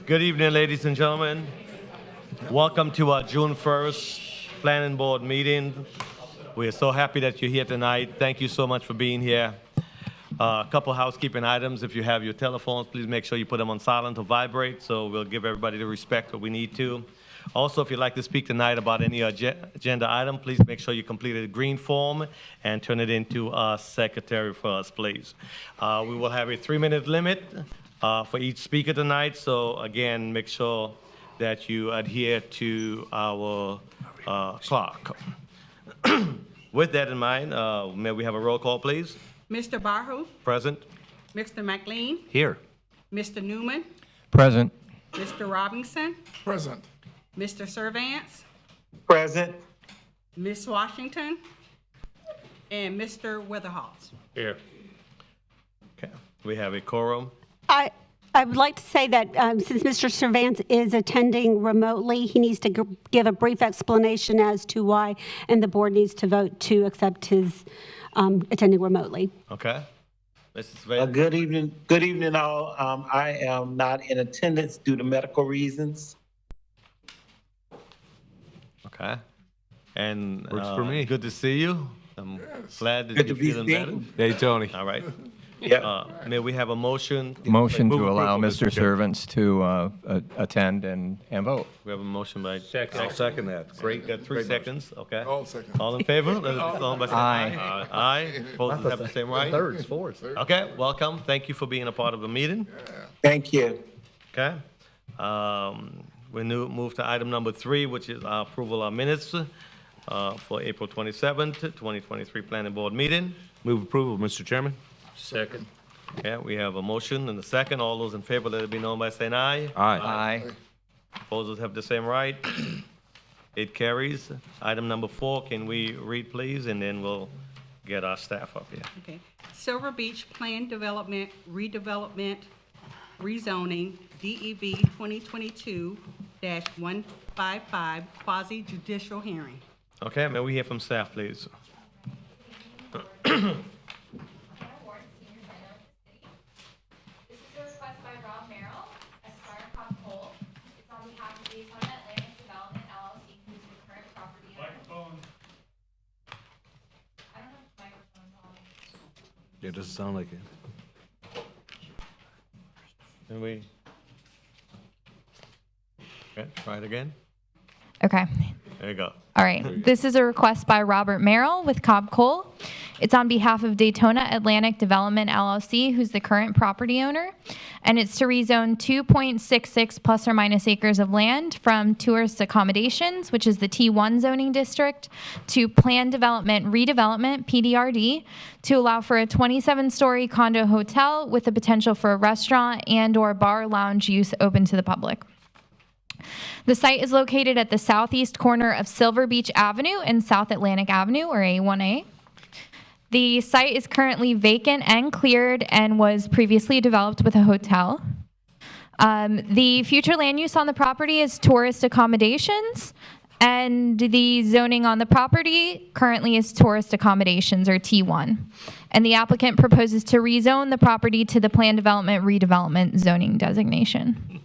Good evening, ladies and gentlemen. Welcome to our June 1st Planning Board meeting. We are so happy that you're here tonight. Thank you so much for being here. A couple housekeeping items. If you have your telephones, please make sure you put them on silent or vibrate, so we'll give everybody the respect that we need to. Also, if you'd like to speak tonight about any agenda item, please make sure you complete a green form and turn it into our secretary for us, please. We will have a 3-minute limit for each speaker tonight, so again, make sure that you adhere to our clock. With that in mind, may we have a roll call, please? Mr. Barhu, Present. Mr. McLean, Here. Mr. Newman, Present. Mr. Robinson, Present. Mr. Servance, Present. Ms. Washington, and Mr. Weatherhouse. Here. Okay, we have a quorum. I would like to say that since Mr. Servance is attending remotely, he needs to give a brief explanation as to why, and the board needs to vote to accept his attending remotely. Okay. Mrs. Vance. Good evening, all. I am not in attendance due to medical reasons. Okay. And Works for me. Good to see you. I'm glad that Good you're to be feeling seen. better. Hey, Tony. All right. Yeah. May we have a motion? Motion Move to allow approval, Mr. Chair. Servants to attend and vote. We have a motion by. I'll second that. Great. Got 3 seconds. Okay. All second. All in favor? Let it be known by saying Aye. Aye. Opposed have the same right? Thirds, fourths. Okay. Welcome. Thank you for being a part of the meeting. Thank you. Okay. We move to item number 3, which is our approval of minutes for April 27th, 2023 Planning Board meeting. Move approval, Mr. Chairman. Second. Okay, we have a motion and a second. All those in favor, let it be known by saying aye. Aye. Opposers have the same right. It carries. Item number 4, can we read, please? And then we'll get our staff up here. Okay. Silver Beach Plan Development, Redevelopment, Rezoning, DEV 2022-155, quasi judicial hearing. Okay, may we hear from staff, please? This is a request by Rob Merrill, Esquire Cobb Cole. It's on behalf of Daytona Atlantic Development LLC, who's the current property owner. Microphone. I don't have microphones on. Yeah, it doesn't sound like it. Can we? Okay, try it again. Okay. There you go. All right. This is a request by Robert Merrill with Cobb Cole. It's on behalf of Daytona Atlantic Development LLC, who's the current property owner. And it's to rezone 2.66 plus or minus acres of land from tourist accommodations, which is the T1 zoning district, to planned development redevelopment, PDRD, to allow for a 27-story condo hotel with the potential for a restaurant and or bar lounge use open to the public. The site is located at the southeast corner of Silver Beach Avenue and South Atlantic Avenue, or A1A. The site is currently vacant and cleared and was previously developed with a hotel. The future land use on the property is tourist accommodations, and the zoning on the property currently is tourist accommodations, or T1. And the applicant proposes to rezone the property to the planned development redevelopment zoning designation.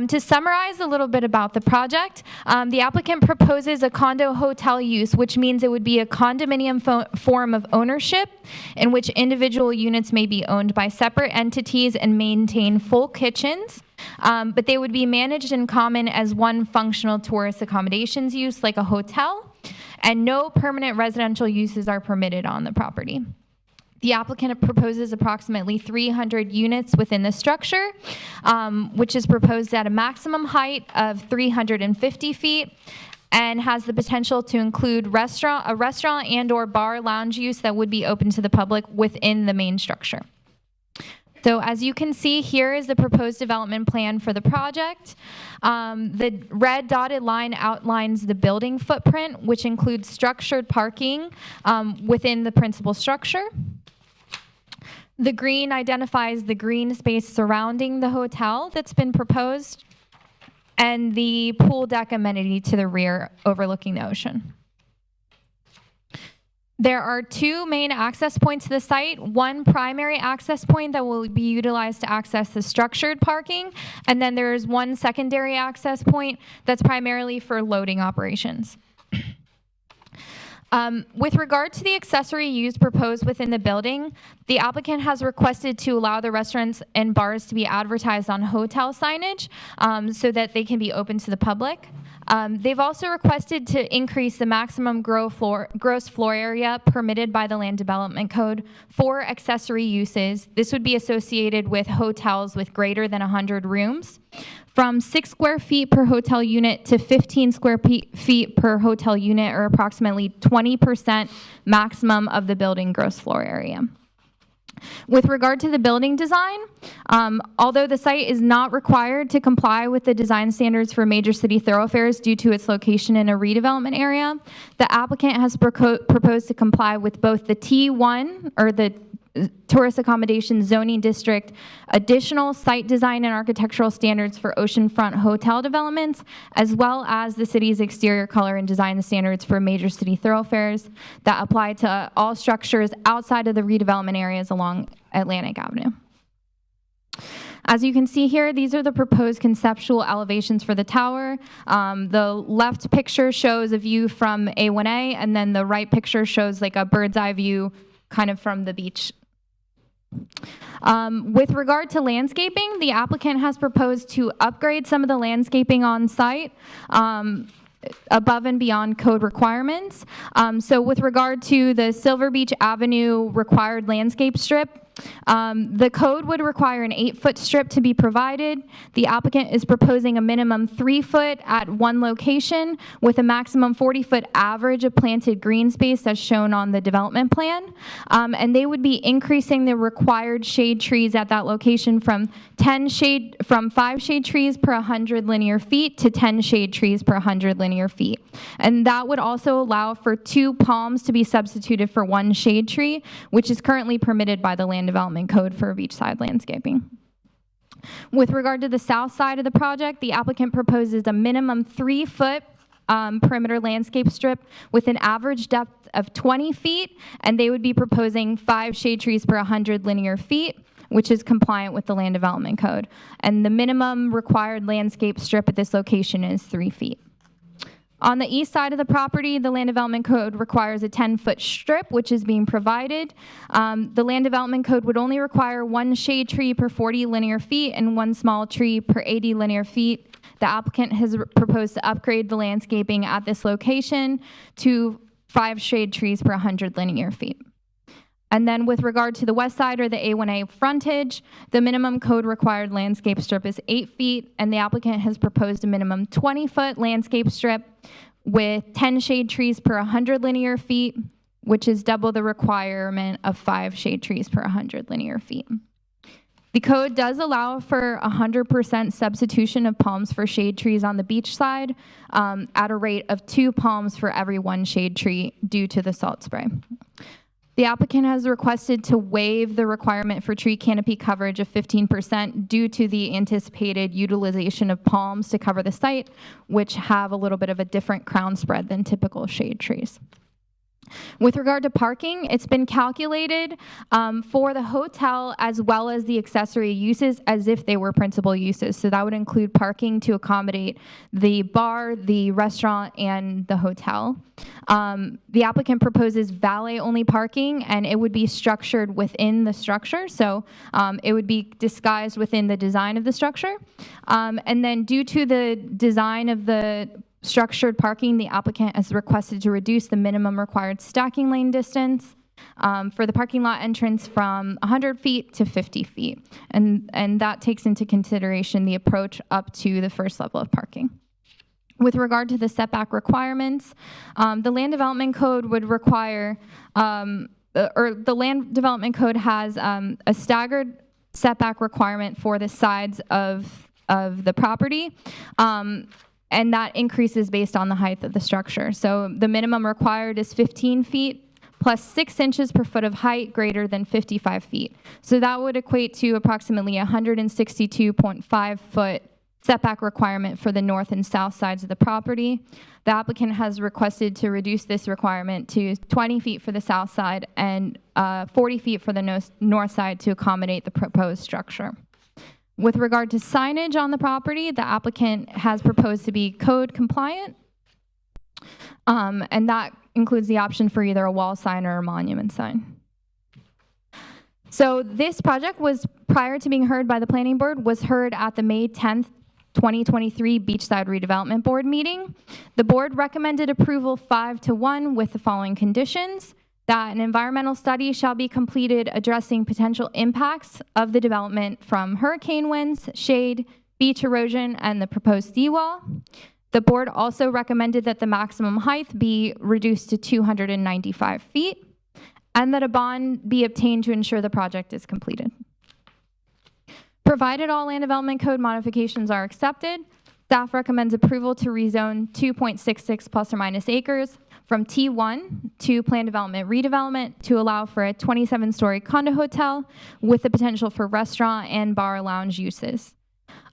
To summarize a little bit about the project, the applicant proposes a condo hotel use, which means it would be a condominium form of ownership in which individual units may be owned by separate entities and maintain full kitchens, but they would be managed in common as one functional tourist accommodations use like a hotel, and no permanent residential uses are permitted on the property. The applicant proposes approximately 300 units within the structure, which is proposed at a maximum height of 350 feet and has the potential to include a restaurant and or bar lounge use that would be open to the public within the main structure. So as you can see, here is the proposed development plan for the project. The red dotted line outlines the building footprint, which includes structured parking within the principal structure. The green identifies the green space surrounding the hotel that's been proposed, and the pool deck amenity to the rear overlooking the ocean. There are two main access points to the site, one primary access point that will be utilized to access the structured parking, and then there's one secondary access point that's primarily for loading operations. With regard to the accessory use proposed within the building, the applicant has requested to allow the restaurants and bars to be advertised on hotel signage so that they can be open to the public. They've also requested to increase the maximum gross floor area permitted by the Land Development Code for accessory uses. This would be associated with hotels with greater than 100 rooms, from 6 square feet per hotel unit to 15 square feet per hotel unit, or approximately 20% maximum of the building gross floor area. With regard to the building design, although the site is not required to comply with the design standards for major city thoroughfares due to its location in a redevelopment area, the applicant has proposed to comply with both the T1, or the Tourist Accommodation Zoning District, additional site design and architectural standards for oceanfront hotel developments, as well as the city's exterior color and design standards for major city thoroughfares that apply to all structures outside of the redevelopment areas along Atlantic Avenue. As you can see here, these are the proposed conceptual elevations for the tower. The left picture shows a view from A1A, and then the right picture shows like a bird's eye view kind of from the beach. With regard to landscaping, the applicant has proposed to upgrade some of the landscaping on site above and beyond code requirements. So with regard to the Silver Beach Avenue required landscape strip, the code would require an 8-foot strip to be provided. The applicant is proposing a minimum 3-foot at one location with a maximum 40-foot average of planted green space as shown on the development plan. And they would be increasing the required shade trees at that location from 5 shade trees per 100 linear feet to 10 shade trees per 100 linear feet. And that would also allow for 2 palms to be substituted for 1 shade tree, which is currently permitted by the Land Development Code for beachside landscaping. With regard to the south side of the project, the applicant proposes a minimum 3-foot perimeter landscape strip with an average depth of 20 feet, and they would be proposing 5 shade trees per 100 linear feet, which is compliant with the Land Development Code. And the minimum required landscape strip at this location is 3 feet. On the east side of the property, the Land Development Code requires a 10-foot strip, which is being provided. The Land Development Code would only require 1 shade tree per 40 linear feet and 1 small tree per 80 linear feet. The applicant has proposed to upgrade the landscaping at this location to 5 shade trees per 100 linear feet. And then with regard to the west side, or the A1A frontage, the minimum code required landscape strip is 8 feet, and the applicant has proposed a minimum 20-foot landscape strip with 10 shade trees per 100 linear feet, which is double the requirement of 5 shade trees per 100 linear feet. The code does allow for 100% substitution of palms for shade trees on the beach side at a rate of 2 palms for every 1 shade tree due to the salt spray. The applicant has requested to waive the requirement for tree canopy coverage of 15% due to the anticipated utilization of palms to cover the site, which have a little bit of a different crown spread than typical shade trees. With regard to parking, it's been calculated for the hotel as well as the accessory uses as if they were principal uses. So that would include parking to accommodate the bar, the restaurant, and the hotel. The applicant proposes valet-only parking, and it would be structured within the structure. So it would be disguised within the design of the structure. And then due to the design of the structured parking, the applicant has requested to reduce the minimum required stacking lane distance for the parking lot entrance from 100 feet to 50 feet. And that takes into consideration the approach up to the first level of parking. With regard to the setback requirements, the Land Development Code would require, or the Land Development Code has a staggered setback requirement for the sides of the property. And that increases based on the height of the structure. So the minimum required is 15 feet plus 6 inches per foot of height greater than 55 feet. So that would equate to approximately 162.5 foot setback requirement for the north and south sides of the property. The applicant has requested to reduce this requirement to 20 feet for the south side and 40 feet for the north side to accommodate the proposed structure. With regard to signage on the property, the applicant has proposed to be code compliant, and that includes the option for either a wall sign or a monument sign. So this project was, prior to being heard by the planning board, was heard at the May 10th, 2023 Beachside Redevelopment Board meeting. The board recommended approval 5-1 with the following conditions: that an environmental study shall be completed addressing potential impacts of the development from hurricane winds, shade, beach erosion, and the proposed seawall. The board also recommended that the maximum height be reduced to 295 feet, and that a bond be obtained to ensure the project is completed. Provided all land development code modifications are accepted, staff recommends approval to rezone 2.66 plus or minus acres from T1 to plan development redevelopment to allow for a 27-story condo hotel with the potential for restaurant and bar lounge uses.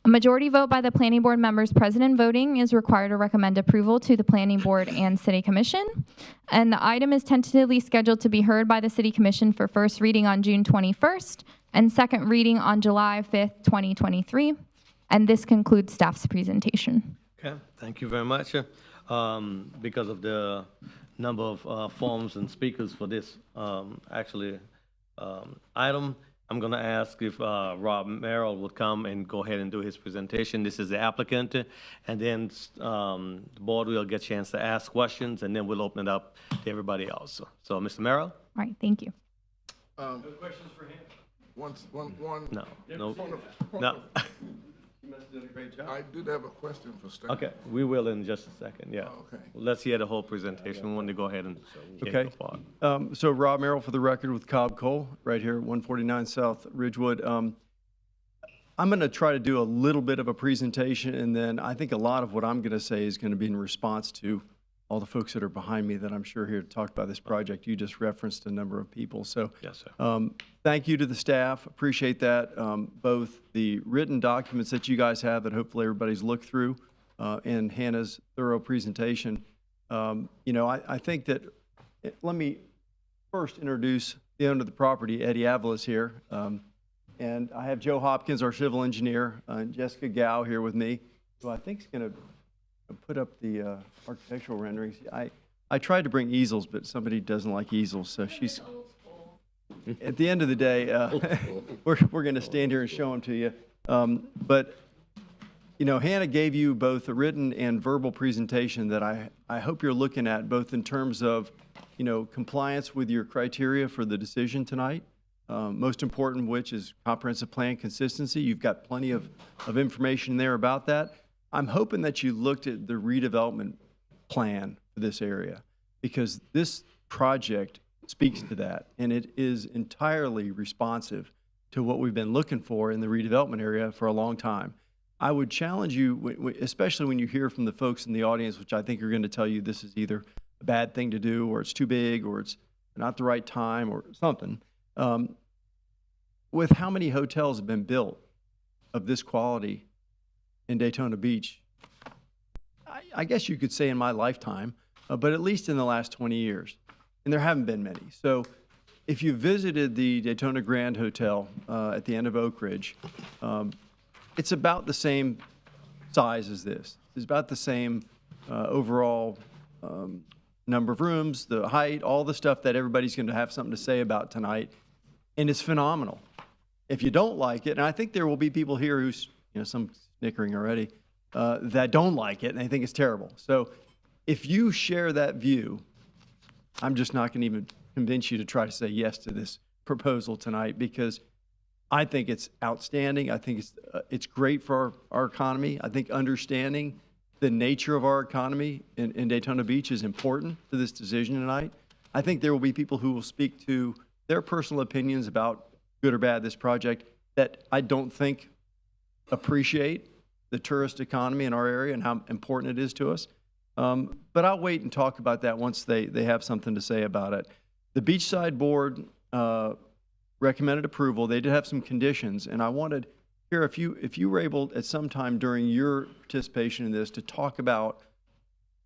A majority vote by the planning board members present and voting is required to recommend approval to the planning board and city commission. And the item is tentatively scheduled to be heard by the city commission for first reading on June 21st and second reading on July 5th, 2023. And this concludes staff's presentation. Okay, thank you very much. Because of the number of forms and speakers for this item, I'm going to ask if Rob Merrill will come and go ahead and do his presentation. This is the applicant, and then the board will get a chance to ask questions, and then we'll open it up to everybody else. So Mr. Merrill? All right, thank you. Questions for him? One. No, no, Point of- no. I did have a question for staff. Okay, we will in just a second, yeah. Oh, okay. Let's hear the whole presentation. We want to go ahead and get Okay. the part. So Rob Merrill for the record with Cobb Coal, right here, 149 South Ridgewood. I'm going to try to do a little bit of a presentation, and then I think a lot of what I'm going to say is going to be in response to all the folks that are behind me that I'm sure here to talk about this project. You just referenced a number of people. So Yes, sir. thank you to the staff. Appreciate that. Both the written documents that you guys have that hopefully everybody's looked through and Hannah's thorough presentation. I think that, let me first introduce the owner of the property, Eddie Avalos here. And I have Joe Hopkins, our civil engineer, and Jessica Gao here with me, who I think is going to put up the architectural renderings. I tried to bring easels, but somebody doesn't like easels, so she's. At the end of the day, we're going to stand here and show them to you. But Hannah gave you both a written and verbal presentation that I hope you're looking at, both in terms of compliance with your criteria for the decision tonight. Most important, which is comprehensive plan consistency. You've got plenty of information there about that. I'm hoping that you looked at the redevelopment plan for this area, because this project speaks to that, and it is entirely responsive to what we've been looking for in the redevelopment area for a long time. I would challenge you, especially when you hear from the folks in the audience, which I think are going to tell you this is either a bad thing to do, or it's too big, or it's not the right time, or something. With how many hotels have been built of this quality in Daytona Beach, I guess you could say in my lifetime, but at least in the last 20 years. And there haven't been many. So if you visited the Daytona Grand Hotel at the end of Oak Ridge, it's about the same size as this. It's about the same overall number of rooms, the height, all the stuff that everybody's going to have something to say about tonight. And it's phenomenal. If you don't like it, and I think there will be people here who's, some snickering already, that don't like it and they think it's terrible. So if you share that view, I'm just not going to even convince you to try to say yes to this proposal tonight, because I think it's outstanding. I think it's great for our economy. I think understanding the nature of our economy in Daytona Beach is important to this decision tonight. I think there will be people who will speak to their personal opinions about good or bad this project that I don't think appreciate the tourist economy in our area and how important it is to us. But I'll wait and talk about that once they have something to say about it. The Beachside Board recommended approval. They did have some conditions, and I wanted Kara, if you were able at some time during your participation in this to talk about,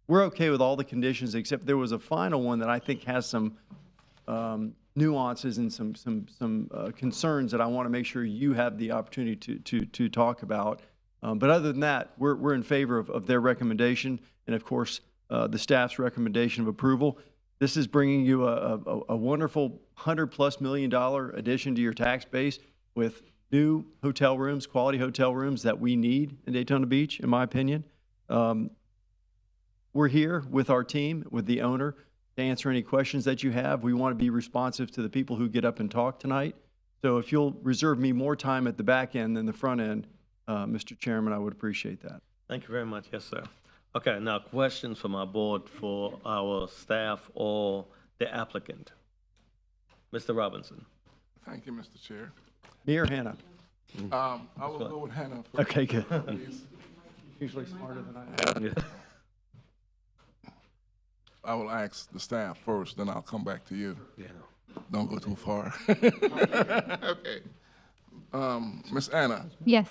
we're okay with all the conditions, except there was a final one that I think has some nuances and some concerns that I want to make sure you have the opportunity to talk about. But other than that, we're in favor of their recommendation, and of course, the staff's recommendation of approval. This is bringing you a wonderful $100+ million addition to your tax base with new hotel rooms, quality hotel rooms that we need in Daytona Beach, in my opinion. We're here with our team, with the owner, to answer any questions that you have. We want to be responsive to the people who get up and talk tonight. So if you'll reserve me more time at the back end than the front end, Mr. Chairman, I would appreciate that. Thank you very much. Yes, sir. Okay, now questions from our board for our staff or the applicant. Mr. Robinson. Thank you, Mr. Chair. Me or Hannah? I will go with Hannah first. Okay, good. Please. Usually smarter than I am. Yeah. I will ask the staff first, then I'll come back to you. Yeah. Don't go too far. Okay. Miss Anna, Yes.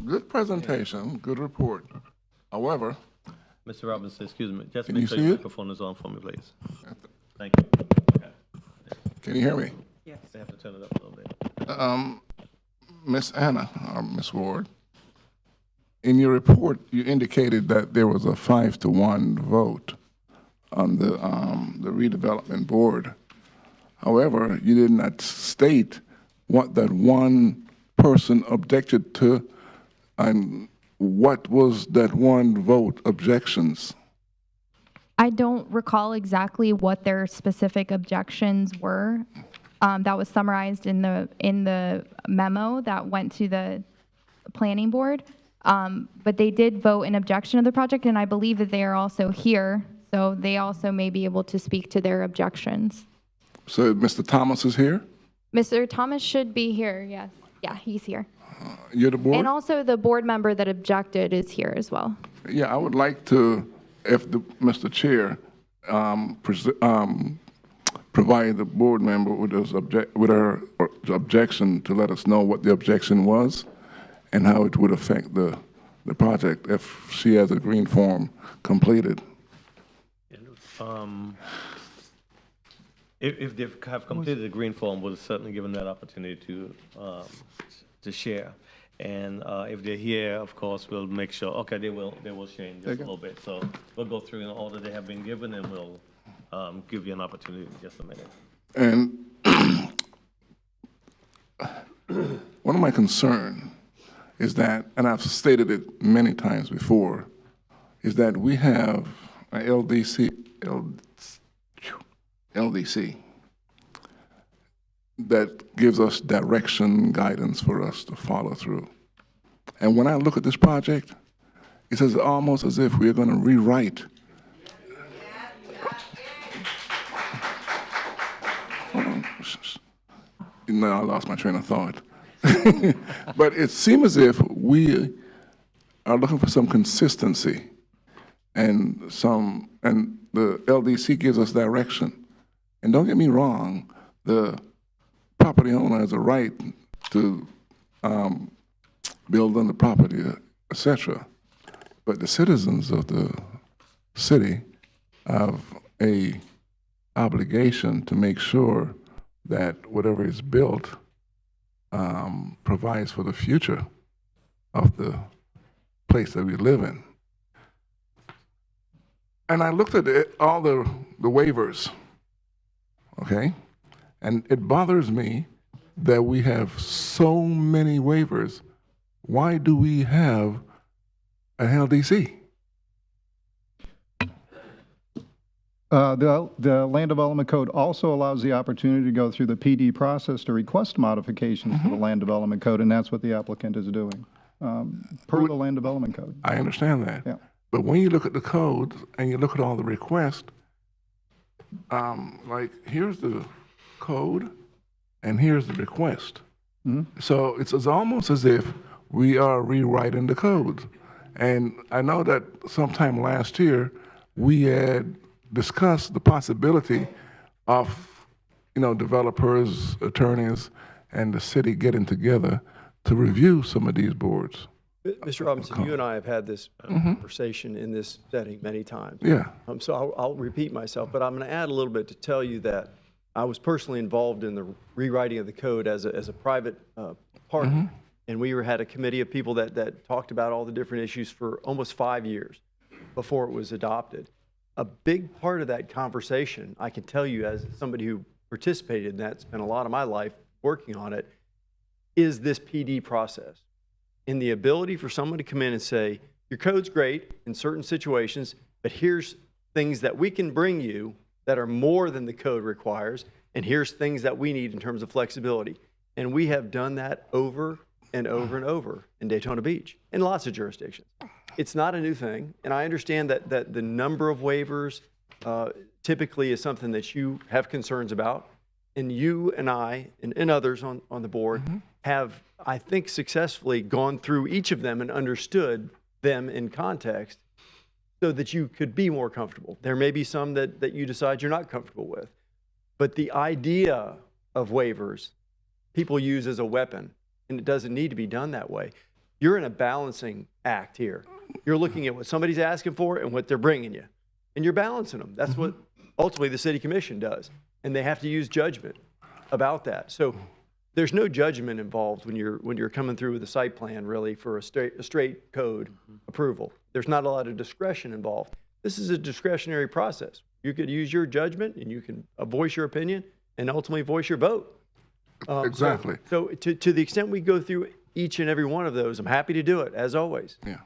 good presentation, good report. However, Mr. Robinson, excuse me. Just Can make you sure see your it? microphone is on for me, please. Thank you. Okay. can you hear me? Yes. They have to turn it up a little bit. Miss Anna, Miss Ward, in your report, you indicated that there was a 5-to-1 vote on the redevelopment board. However, you did not state what that one person objected to and what was that one vote objections. I don't recall exactly what their specific objections were. That was summarized in the memo that went to the planning board. But they did vote in objection of the project, and I believe that they are also here, so they also may be able to speak to their objections. So Mr. Thomas is here? Mr. Thomas should be here, yes. Yeah, he's here. You're the board? And also the board member that objected is here as well. Yeah, I would like to, if Mr. Chair, provide the board member with her objection to let us know what the objection was and how it would affect the project if she has a green form completed. If they have completed the green form, we'll certainly give them that opportunity to share. And if they're here, of course, we'll make sure, okay, they will share in just a little bit. So we'll go through in the order they have been given, and we'll give you an opportunity in just a minute. And one of my concerns is that, and I've stated it many times before, is that we have a LDC that gives us direction, guidance for us to follow through. And when I look at this project, it's almost as if we're going to rewrite. No, I lost my train of thought. But it seems as if we are looking for some consistency, and the LDC gives us direction. And don't get me wrong, the property owner has a right to build on the property, etc. But the citizens of the city have a obligation to make sure that whatever is built provides for the future of the place that we live in. And I looked at all the waivers, okay? And it bothers me that we have so many waivers. Why do we have an LDC? The Land Development Code also allows the opportunity to go through the PD process to request modifications to the Land Development Code, and that's what the applicant is doing, per the Land Development Code. I understand that. Yeah. But when you look at the codes and you look at all the requests, like here's the code and here's the request. So it's almost as if we are rewriting the codes. And I know that sometime last year, we had discussed the possibility of, developers, attorneys, and the city getting together to review some of these boards. Mr. Robinson, you and I have had this conversation in this setting many times. Yeah. So I'll repeat myself, but I'm going to add a little bit to tell you that I was personally involved in the rewriting of the code as a private party. And we had a committee of people that talked about all the different issues for almost 5 years before it was adopted. A big part of that conversation, I can tell you as somebody who participated in that, spent a lot of my life working on it, is this PD process. And the ability for someone to come in and say, your code's great in certain situations, but here's things that we can bring you that are more than the code requires, and here's things that we need in terms of flexibility. And we have done that over and over and over in Daytona Beach, in lots of jurisdictions. It's not a new thing, and I understand that the number of waivers typically is something that you have concerns about, and you and I and others on the board have, I think, successfully gone through each of them and understood them in context so that you could be more comfortable. There may be some that you decide you're not comfortable with, but the idea of waivers people use as a weapon, and it doesn't need to be done that way. You're in a balancing act here. You're looking at what somebody's asking for and what they're bringing you, and you're balancing them. That's what ultimately the city commission does, and they have to use judgment about that. So there's no judgment involved when you're coming through with a site plan, really, for a straight code approval. There's not a lot of discretion involved. This is a discretionary process. You could use your judgment, and you can voice your opinion, and ultimately voice your vote. Exactly. So to the extent we go through each and every one of those, I'm happy to do it, as always. Yeah.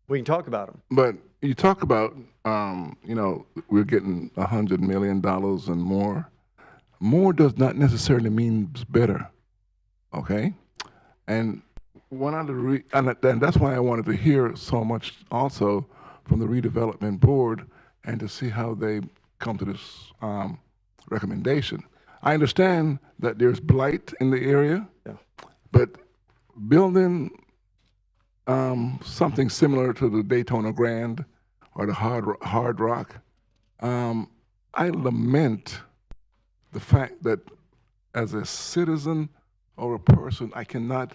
We can talk about them. But you talk about, we're getting $100 million and more. More does not necessarily mean better, okay? And one of the and that's why I wanted to hear so much also from the redevelopment board and to see how they come to this recommendation. I understand that there's blight in the area, but building something similar to the Daytona Grand or the Hard Rock, I lament the fact that as a citizen or a person, I cannot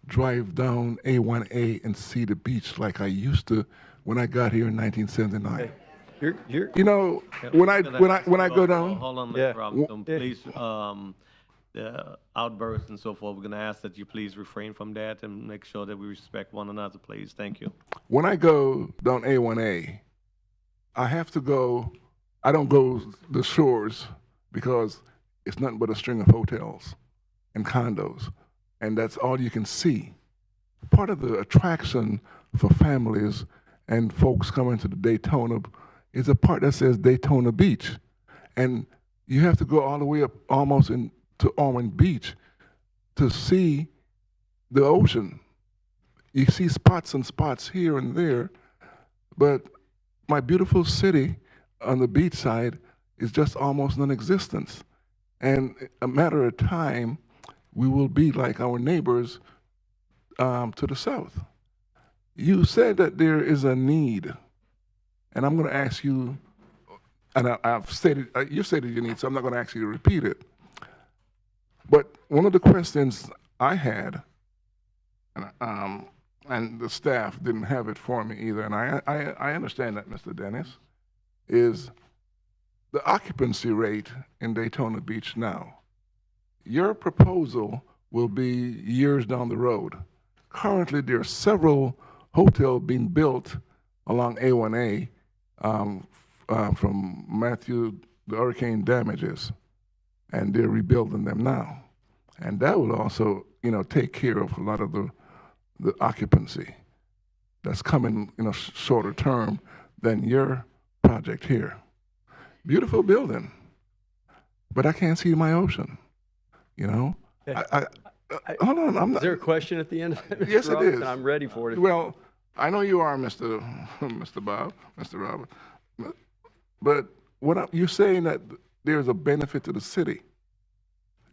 drive down A1A and see the beach like I used to when I got here in 1979. You know, when I go down. Hold on, Yeah. Mr. Robinson, please. The outbursts and so forth. We're gonna ask that you please refrain from that and make sure that we respect one another, please. Thank you. When I go down A1A, I have to go. I don't go the shores because it's nothing but a string of hotels and condos, and that's all you can see. Part of the attraction for families and folks coming to the Daytona is a part that says Daytona Beach, and you have to go all the way up almost to Ormond Beach to see the ocean. You see spots and spots here and there, but my beautiful city on the beach side is just almost non-existent. And a matter of time, we will be like our neighbors to the south. You said that there is a need, and I'm going to ask you, and I've stated, you stated your need, so I'm not going to ask you to repeat it. But one of the questions I had, and the staff didn't have it for me either, and I understand that, Mr. Dennis, is the occupancy rate in Daytona Beach now. Your proposal will be years down the road. Currently, there are several hotels being built along A1A from Matthew, the hurricane damages, and they're rebuilding them now. And that will also, take care of a lot of the occupancy that's coming in a shorter term than your project here. Beautiful building, but I can't see my ocean, Okay. Hold on, I'm Is not. there a question at the end of that, Mr. Yes, it Robinson? is. I'm ready for it. Well, I know you are, Mr. Robert, but you're saying that there's a benefit to the city,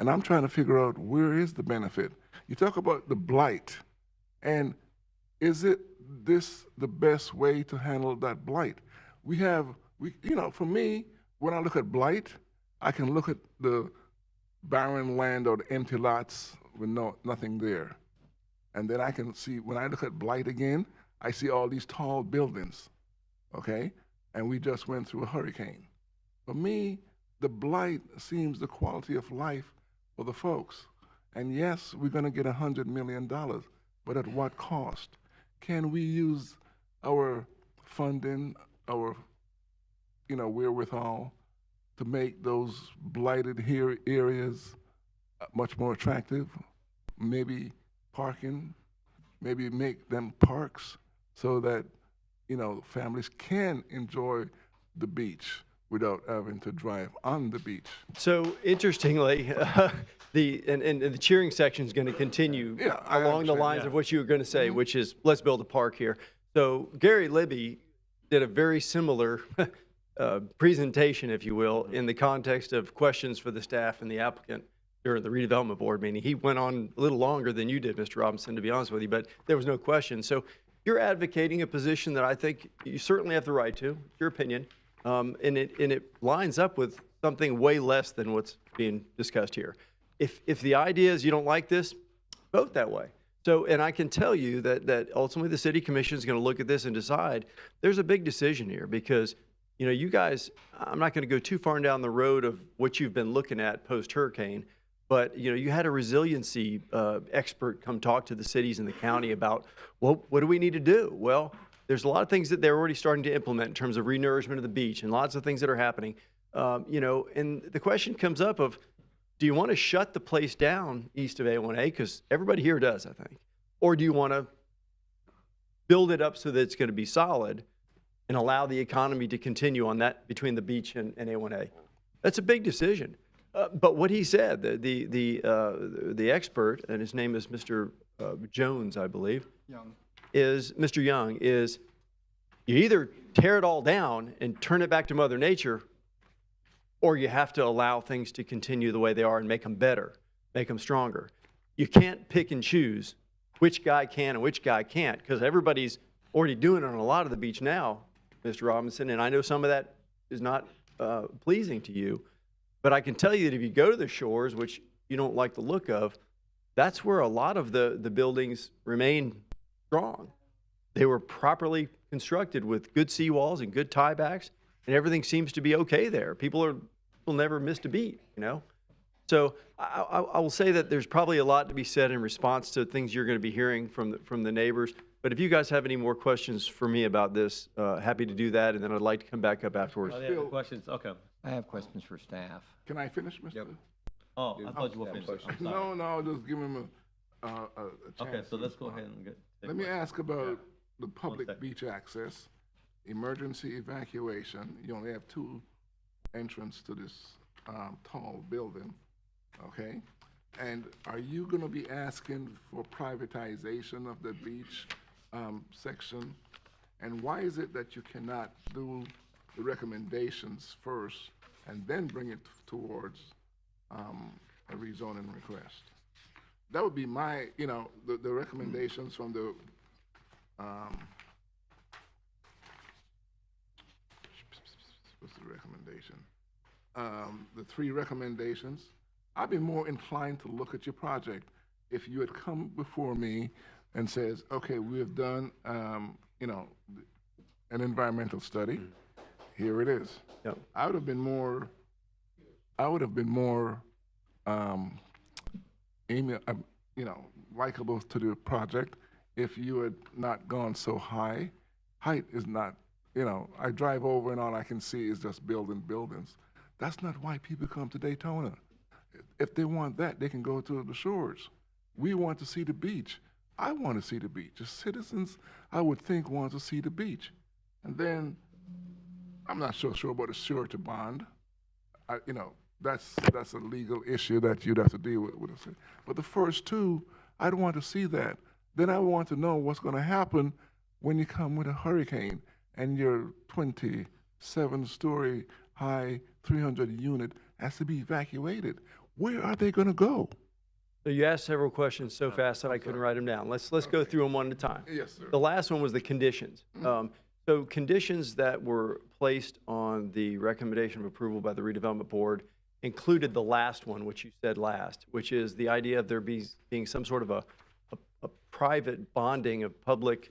and I'm trying to figure out where is the benefit. You talk about the blight, and is it this the best way to handle that blight? For me, when I look at blight, I can look at the barren land or the empty lots with nothing there. And then I can see, when I look at Blight again, I see all these tall buildings, okay? And we just went through a hurricane. For me, the Blight seems the quality of life for the folks. And yes, we're gonna get $100 million, but at what cost? Can we use our funding, our, wherewithal to make those blighted areas much more attractive? Maybe parking, maybe make them parks so that, families can enjoy the beach without having to drive on the beach. So interestingly, the cheering section is going to continue Yeah, I along the understand, lines yeah. of what you were going to say, which is let's build a park here. So Gary Libby did a very similar presentation, if you will, in the context of questions for the staff and the applicant during the redevelopment board meeting. He went on a little longer than you did, Mr. Robinson, to be honest with you, but there was no question. So you're advocating a position that I think you certainly have the right to, your opinion, and it lines up with something way less than what's being discussed here. If the idea is you don't like this, vote that way. So, and I can tell you that ultimately the city commission is going to look at this and decide there's a big decision here because, you guys, I'm not going to go too far down the road of what you've been looking at post-hurricane, but, you had a resiliency expert come talk to the cities in the county about, well, what do we need to do? Well, there's a lot of things that they're already starting to implement in terms of renourishment of the beach and lots of things that are happening. And the question comes up of, do you want to shut the place down east of A1A? Because everybody here does, I think. Or do you want to build it up so that it's going to be solid and allow the economy to continue on that between the beach and A1A? That's a big decision. But what he said, the expert, and his name is Mr. Jones, I believe, Mr. Young, is you either tear it all down and turn it back to Mother Nature, or you have to allow things to continue the way they are and make them better, make them stronger. You can't pick and choose which guy can and which guy can't, because everybody's already doing it on a lot of the beach now, Mr. Robinson, and I know some of that is not pleasing to you, but I can tell you that if you go to the shores, which you don't like the look of, that's where a lot of the buildings remain strong. They were properly constructed with good seawalls and good tiebacks, and everything seems to be okay there. People never missed a beat, So I will say that there's probably a lot to be said in response to things you're going to be hearing from the neighbors. But if you guys have any more questions for me about this, happy to do that, and then I'd like to come back up afterwards. Oh, yeah, questions? Okay. I have questions for staff. Can I finish, Mr.? Oh, I thought you were finished. I'm sorry. No, just give him a chance. Okay, so to let's go respond. ahead and get. Let me ask about the public second. beach access, emergency evacuation. You only have two entrances to this tall building, okay? And are you gonna be asking for privatization of the beach section? And why is it that you cannot do the recommendations first and then bring it towards a rezoning request? That would be my, the recommendations from the, what's the recommendation? The three recommendations. I'd be more inclined to look at your project if you had come before me and says, okay, we have done, an environmental study. Here it is. Yep. I would have been more likable to the project if you had not gone so high. Height is not, I drive over and all I can see is just buildings. That's not why people come to Daytona. If they want that, they can go to the shores. We want to see the beach. I want to see the beach. The citizens, I would think, want to see the beach. And then, I'm not so sure about the surety bond. That's a legal issue that you'd have to deal with. But the first two, I'd want to see that. Then I want to know what's going to happen when you come with a hurricane and your 27-story high 300-unit has to be evacuated. Where are they going to go? So you asked several questions so fast that I couldn't write them down. Let's go through them one at a time. Yes, sir. The last one was the conditions. So conditions that were placed on the recommendation of approval by the redevelopment board included the last one, which you said last, which is the idea of there being some sort of a private bonding of public,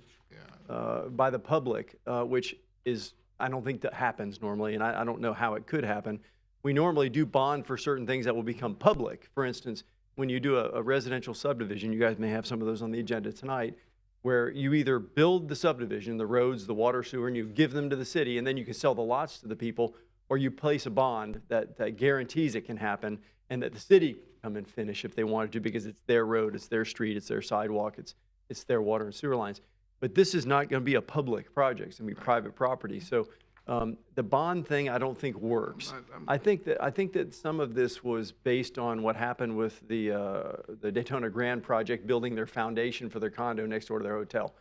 by the public, which is, I don't think that happens normally, and I don't know how it could happen. We normally do bond for certain things that will become public. For instance, when you do a residential subdivision, you guys may have some of those on the agenda tonight, where you either build the subdivision, the roads, the water, sewer, and you give them to the city, and then you can sell the lots to the people, or you place a bond that guarantees it can happen, and that the city can come and finish if they wanted to, because it's their road, it's their street, it's their sidewalk, it's their water and sewer lines. But this is not going to be a public project; it's going to be private property. So the bond thing, I don't think works. I think that some of this was based on what happened with the Daytona Grand project, building their foundation for their condo next door to their hotel.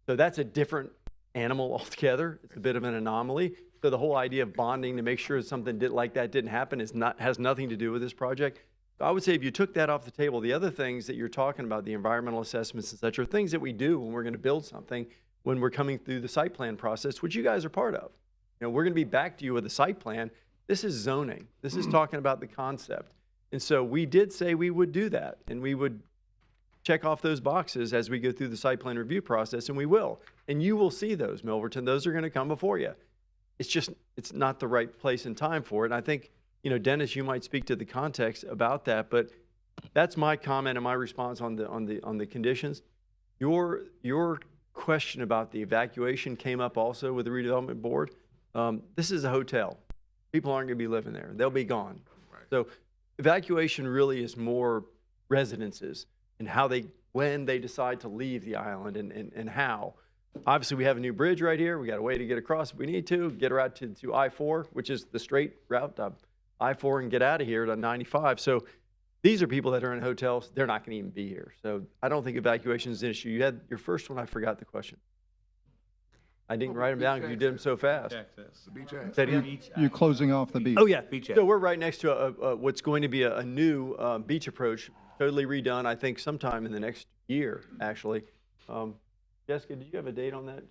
So that's a different animal altogether. It's a bit of an anomaly. So the whole idea of bonding to make sure something like that didn't happen has nothing to do with this project. So I would say if you took that off the table, the other things that you're talking about, the environmental assessments and such, are things that we do when we're going to build something, when we're coming through the site plan process, which you guys are part of. You know, we're going to be back to you with a site plan. This is zoning. This is talking about the concept. And so we did say we would do that, and we would check off those boxes as we go through the site plan review process, and we will. And you will see those, Milverton. Those are going to come before you. It's not the right place and time for it. And I think, you know, Dennis, you might speak to the context about that, but that's my comment and my response on the conditions. Your question about the evacuation came up also with the redevelopment board. This is a hotel. People aren't going to be living there. They'll be gone. Right. So evacuation really is more residences and when they decide to leave the island and how. Obviously, we have a new bridge right here. We got a way to get across if we need to, get her out to I-4, which is the straight route to I-4, and get out of here to 95. So these are people that are in hotels. They're not going to even be here. So I don't think evacuation is an issue. You had your first one. I forgot the question. I didn't write them down because you did them so fast. The beach access. Say it again? You're closing off the beach. Oh, yeah. So we're right next to what's going to be a new beach approach, totally redone, I think sometime in the next year, actually. Jessica, did you have a date on that?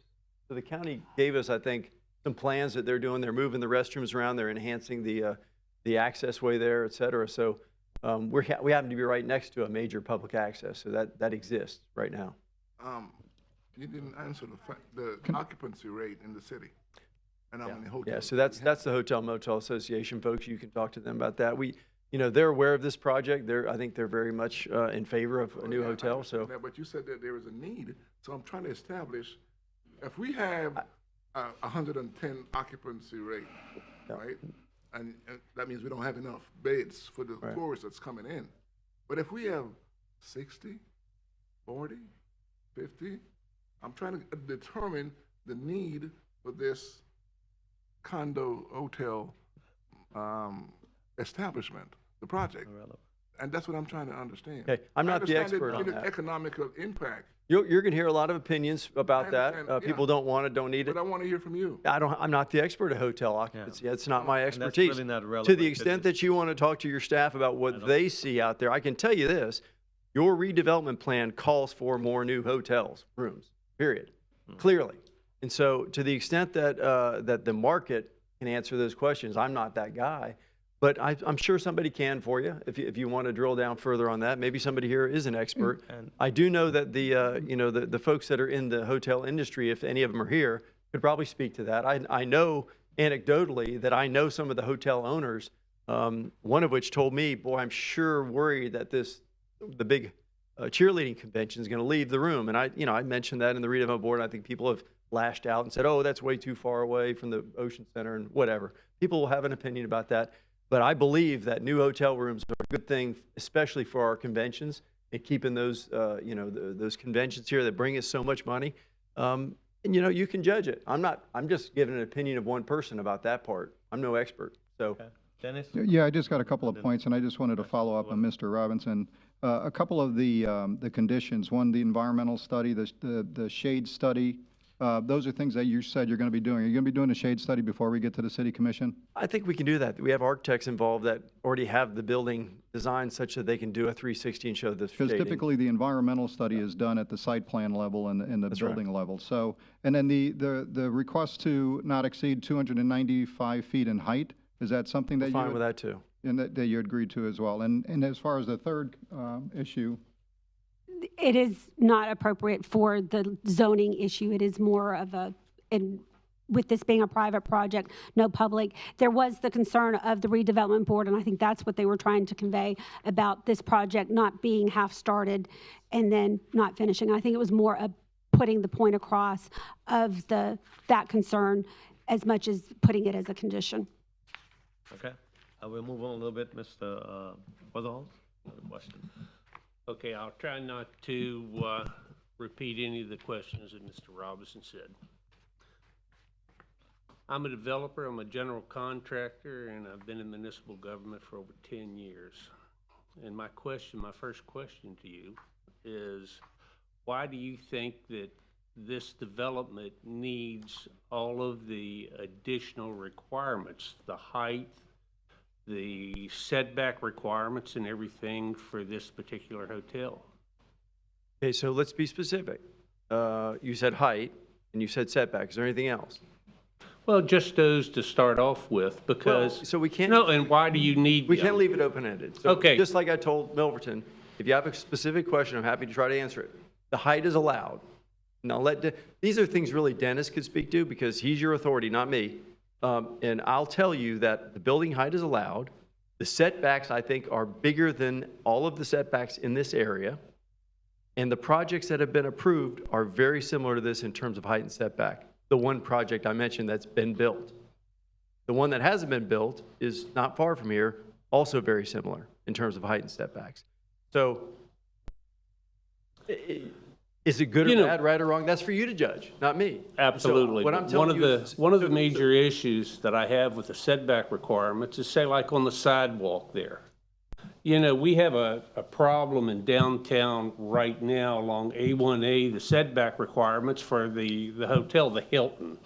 So the county gave us, I think, some plans that they're doing. They're moving the restrooms around. They're enhancing the access way there, et cetera. So we happen to be right next to a major public access. So that exists right now. You didn't answer the occupancy rate in the city. And how many hotels? Yeah, so that's the Hotel Motel Association folks. You can talk to them about that. They're aware of this project. I think they're very much in favor of a new hotel. So, but you said that there is a need. So I'm trying to establish, if we have 110 occupancy rate, right? And that means we don't have enough beds for the tourists that's coming in. But if we have 60, 40, 50, I'm trying to determine the need for this condo hotel establishment, the project. And that's what I'm trying to understand. Okay, I'm not the expert on that. Economical impact. You're going to hear a lot of opinions about that. understand, People don't want it, don't need it. But I want to hear from you. I'm not the expert at hotel occupancy. It's not my that's expertise. really not To relevant the to extent this. that you want to talk to your staff about what they see out there, I can tell you this: your redevelopment plan calls for more new hotels, rooms, period, clearly. And so, to the extent that that the market can answer those questions, I'm not that guy. But I'm sure somebody can for you if you want to drill down further on that. Maybe somebody here is an expert. And- I do know that the folks that are in the hotel industry, if any of them are here, could probably speak to that. I know anecdotally that I know some of the hotel owners, one of which told me, boy, I'm sure worried that the big cheerleading convention is going to leave the room. And I mentioned that in the redevelopment board. I think people have lashed out and said, oh, that's way too far away from the Ocean Center and whatever. People will have an opinion about that. But I believe that new hotel rooms are a good thing, especially for our conventions and keeping those, those conventions here that bring us so much money. And you can judge it. I'm just giving an opinion of one person about that part. I'm no expert. So, Okay. Dennis? Yeah, I just got a couple of points, and I just wanted to follow up on Mr. Robinson. A couple of the conditions. One, the environmental study, the shade study. Those are things that you said you're going to be doing. Are you going to be doing a shade study before we get to the city commission? I think we can do that. We have architects involved that already have the building designed such that they can do a 360 and show the Because shading. typically the environmental study is done at the site plan level and the building level. So, and then the request to not exceed 295 feet in height, is that something that you Fine would- with that too. and that you agreed to as well? And as far as the third issue, it is not appropriate for the zoning issue. It is more of a, with this being a private project, no public, there was the concern of the redevelopment board, and I think that's what they were trying to convey about this project not being half-started and then not finishing. I think it was more of putting the point across of that concern as much as putting it as a condition. Okay, I will move on a little bit, Mr. Butterholz. Question. Okay, I'll try not to repeat any of the questions that Mr. Robinson said. I'm a developer, I'm a general contractor, and I've been in municipal government for over 10 years. And my first question to you is, why do you think that this development needs all of the additional requirements, the height, the setback requirements and everything for this particular hotel? Okay, so let's be specific. You said height, and you said setback. Is there anything else? Well, just those to start off with, because. Well, so we can't. No, and why do you need We them? can't leave it open-ended. So Okay. just like I told Milverton, if you have a specific question, I'm happy to try to answer it. The height is allowed. Now, these are things really Dennis could speak to because he's your authority, not me. And I'll tell you that the building height is allowed. The setbacks, I think, are bigger than all of the setbacks in this area. And the projects that have been approved are very similar to this in terms of height and setback. The one project I mentioned that's been built. The one that hasn't been built is not far from here, also very similar in terms of height and setbacks. So is it good or bad, right or wrong? That's for you to judge, not me. Absolutely. So what I'm But telling you is, one of the major issues that I have with the setback requirements is, say, like on the sidewalk there. You know, we have a problem in downtown right now along A1A, the setback requirements for the hotel, the Hilton,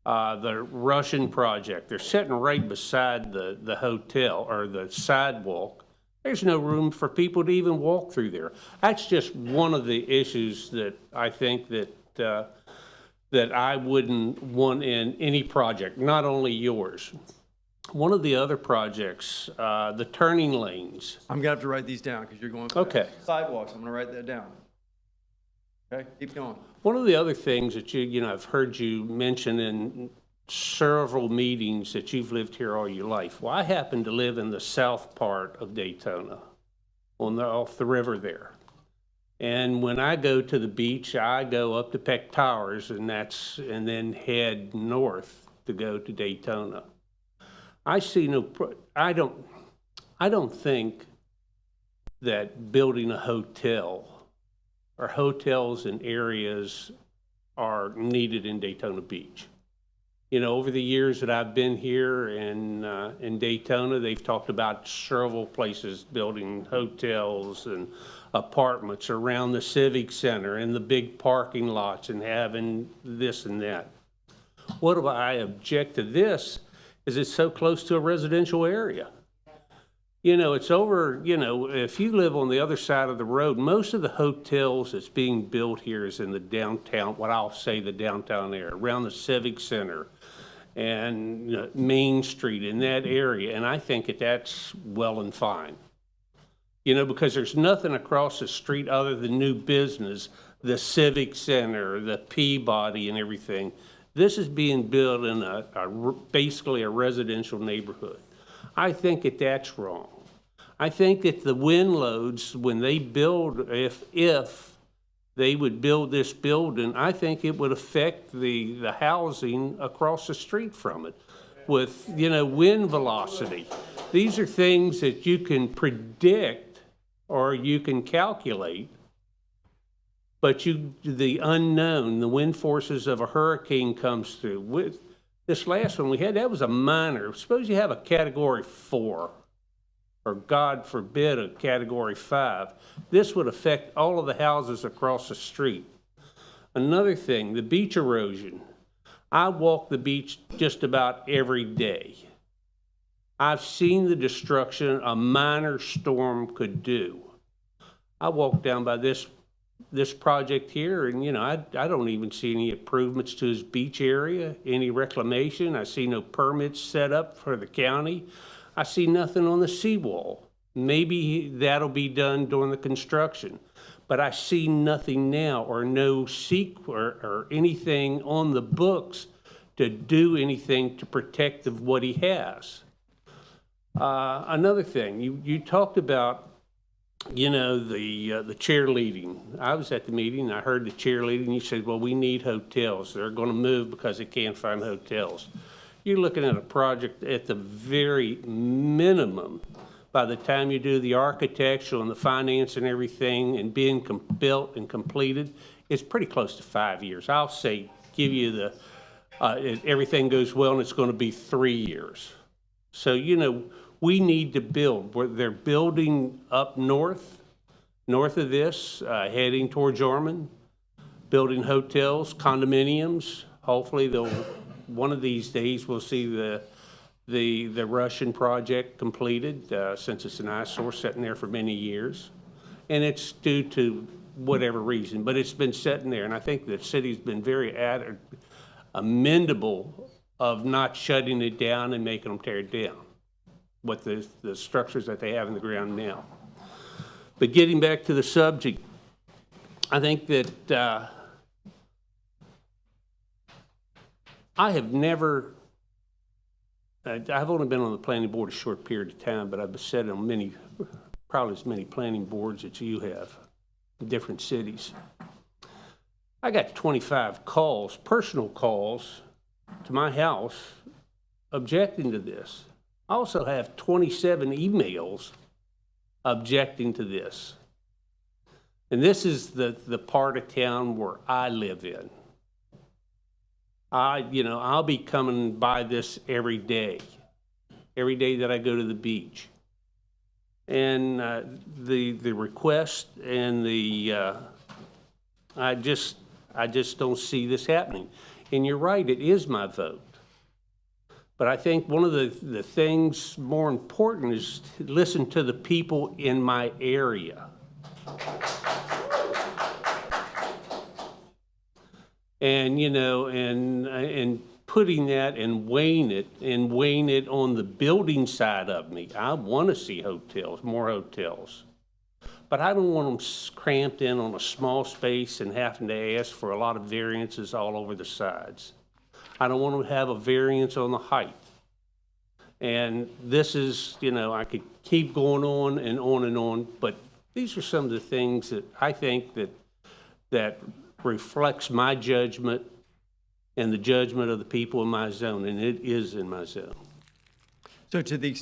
the Russian project. They're sitting right beside the hotel or the sidewalk. There's no room for people to even walk through there. That's just one of the issues that I think that I wouldn't want in any project, not only yours. One of the other projects, the turning lanes. I'm gonna have to write these down because you're going fast. Okay. Sidewalks, I'm gonna write that down. Okay, keep going. One of the other things that I've heard you mention in several meetings that you've lived here all your life. Well, I happen to live in the south part of Daytona, off the river there. And when I go to the beach, I go up to Peck Towers, and then head north to go to Daytona. I don't think that building a hotel or hotels in areas are needed in Daytona Beach. You know, over the years that I've been here in Daytona, they've talked about several places building hotels and apartments around the Civic Center and the big parking lots and having this and that. What do I object to this is it's so close to a residential area. You know, it's over, if you live on the other side of the road, most of the hotels that's being built here is in the downtown, what I'll say the downtown area, around the Civic Center and Main Street in that area. And I think that's well and fine. Because there's nothing across the street other than new business, the Civic Center, the Peabody and everything. This is being built in basically a residential neighborhood. I think that's wrong. I think that the wind loads, when they build, if they would build this building, I think it would affect the housing across the street from it with, wind velocity. These are things that you can predict or you can calculate. But the unknown, the wind forces of a hurricane comes through. With this last one we had, that was a minor. Suppose you have a Category 4, or God forbid, a Category 5. This would affect all of the houses across the street. Another thing, the beach erosion. I walk the beach just about every day. I've seen the destruction a minor storm could do. I walk down by this project here, and I don't even see any improvements to his beach area, any reclamation. I see no permits set up for the county. I see nothing on the seawall. Maybe that'll be done during the construction. But I see nothing now, or no or anything on the books to do anything to protect of what he has. Another thing, you talked about, you know, the cheerleading. I was at the meeting, I heard the cheerleading, you said, well, we need hotels. They're gonna move because they can't find hotels. You're looking at a project at the very minimum, by the time you do the architectural and the finance and everything and being built and completed, it's pretty close to 5 years. I'll say, give you the, if everything goes well, and it's gonna be 3 years. So, you know, we need to build. They're building up north of this, heading towards Ormond, building hotels, condominiums. Hopefully one of these days we'll see the Russian project completed, since it's an eyesore sitting there for many years. And it's due to whatever reason, but it's been sitting there. And I think the city's been very amendable of not shutting it down and making them tear it down, with the structures that they have in the ground now. But getting back to the subject, I think that I have never, I've only been on the planning board a short period of time, but I've sat on many, probably as many planning boards as you have in different cities. I got 25 calls, personal calls, to my house objecting to this. I also have 27 emails objecting to this. And this is the part of town where I live in. I'll be coming by this every day that I go to the beach. And the request and I just don't see this happening. And you're right, it is my vote. But I think one of the things more important is to listen to the people in my area. And, you know, and putting that and weighing it on the building side of me. I want to see hotels, more hotels. But I don't want them cramped in on a small space and having to ask for a lot of variances all over the sides. I don't want to have a variance on the height. And this is, you know, I could keep going on and on and on, but these are some of the things that I think that reflects my judgment and the judgment of the people in my zone, and it is in my zone. So to the,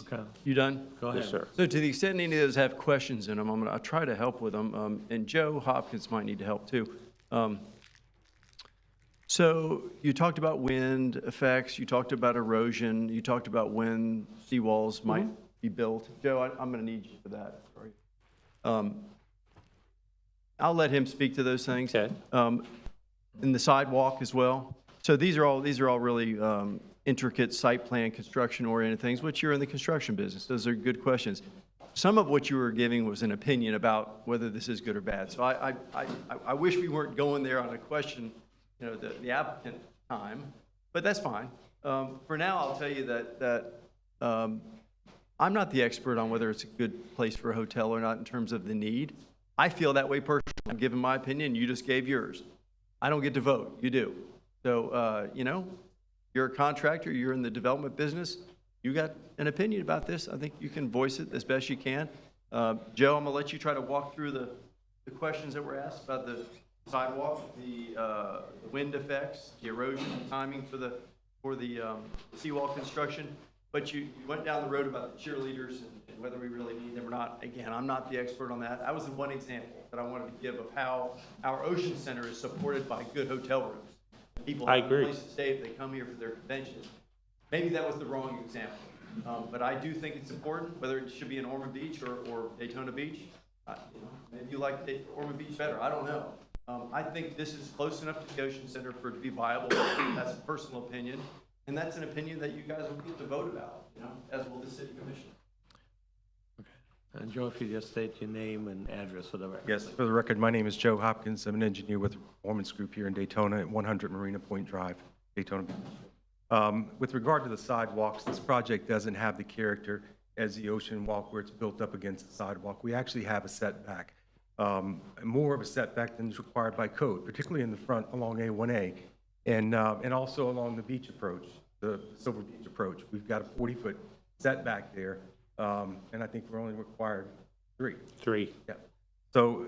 you done? Go ahead. Yes, sir. So to the extent any of those have questions in them, I'll try to help with them. And Joe Hopkins might need to help too. So you talked about wind effects, you talked about erosion, you talked about when seawalls might be built. Joe, I'm going to need you for that. Sorry. I'll let him speak to those things. Okay. And the sidewalk as well. So these are all really intricate site plan, construction oriented things, which you're in the construction business. Those are good questions. Some of what you were giving was an opinion about whether this is good or bad. So I wish we weren't going there on a question, you know, the applicant time, but that's fine. For now, I'll tell you that I'm not the expert on whether it's a good place for a hotel or not in terms of the need. I feel that way personally. I'm giving my opinion. You just gave yours. I don't get to vote. You do. So, you know, you're a contractor. You're in the development business. You got an opinion about this. I think you can voice it as best you can. Joe, I'm going to let you try to walk through the questions that were asked about the sidewalk, the wind effects, the erosion timing for the seawall construction. But you went down the road about the cheerleaders and whether we really need them or not. Again, I'm not the expert on that. That was the one example that I wanted to give of how our Ocean Center is supported by good hotel rooms. People have a place to stay if they come here for their conventions. Maybe that was the wrong example. But I do think it's important, whether it should be in Ormond Beach or Daytona Beach. Maybe you like Ormond Beach better. I don't know. I think this is close enough to the Ocean Center for it to be viable. That's a personal opinion. And that's an opinion that you guys will get to vote about, you know, as will the city commission. Okay. And Joe, if you just state your name and address for the record. Yes, for the record, my name is Joe Hopkins. I'm an engineer with the Performance Group here in Daytona at 100 Marina Point Drive, Daytona Beach. With regard to the sidewalks, this project doesn't have the character as the Ocean Walk where it's built up against the sidewalk. We actually have a setback. more of a setback than is required by code, particularly in the front along A1A, and also along the beach approach, the Silver Beach approach. We've got a 40-foot setback there, and I think we're only required 3. 3. Yeah. So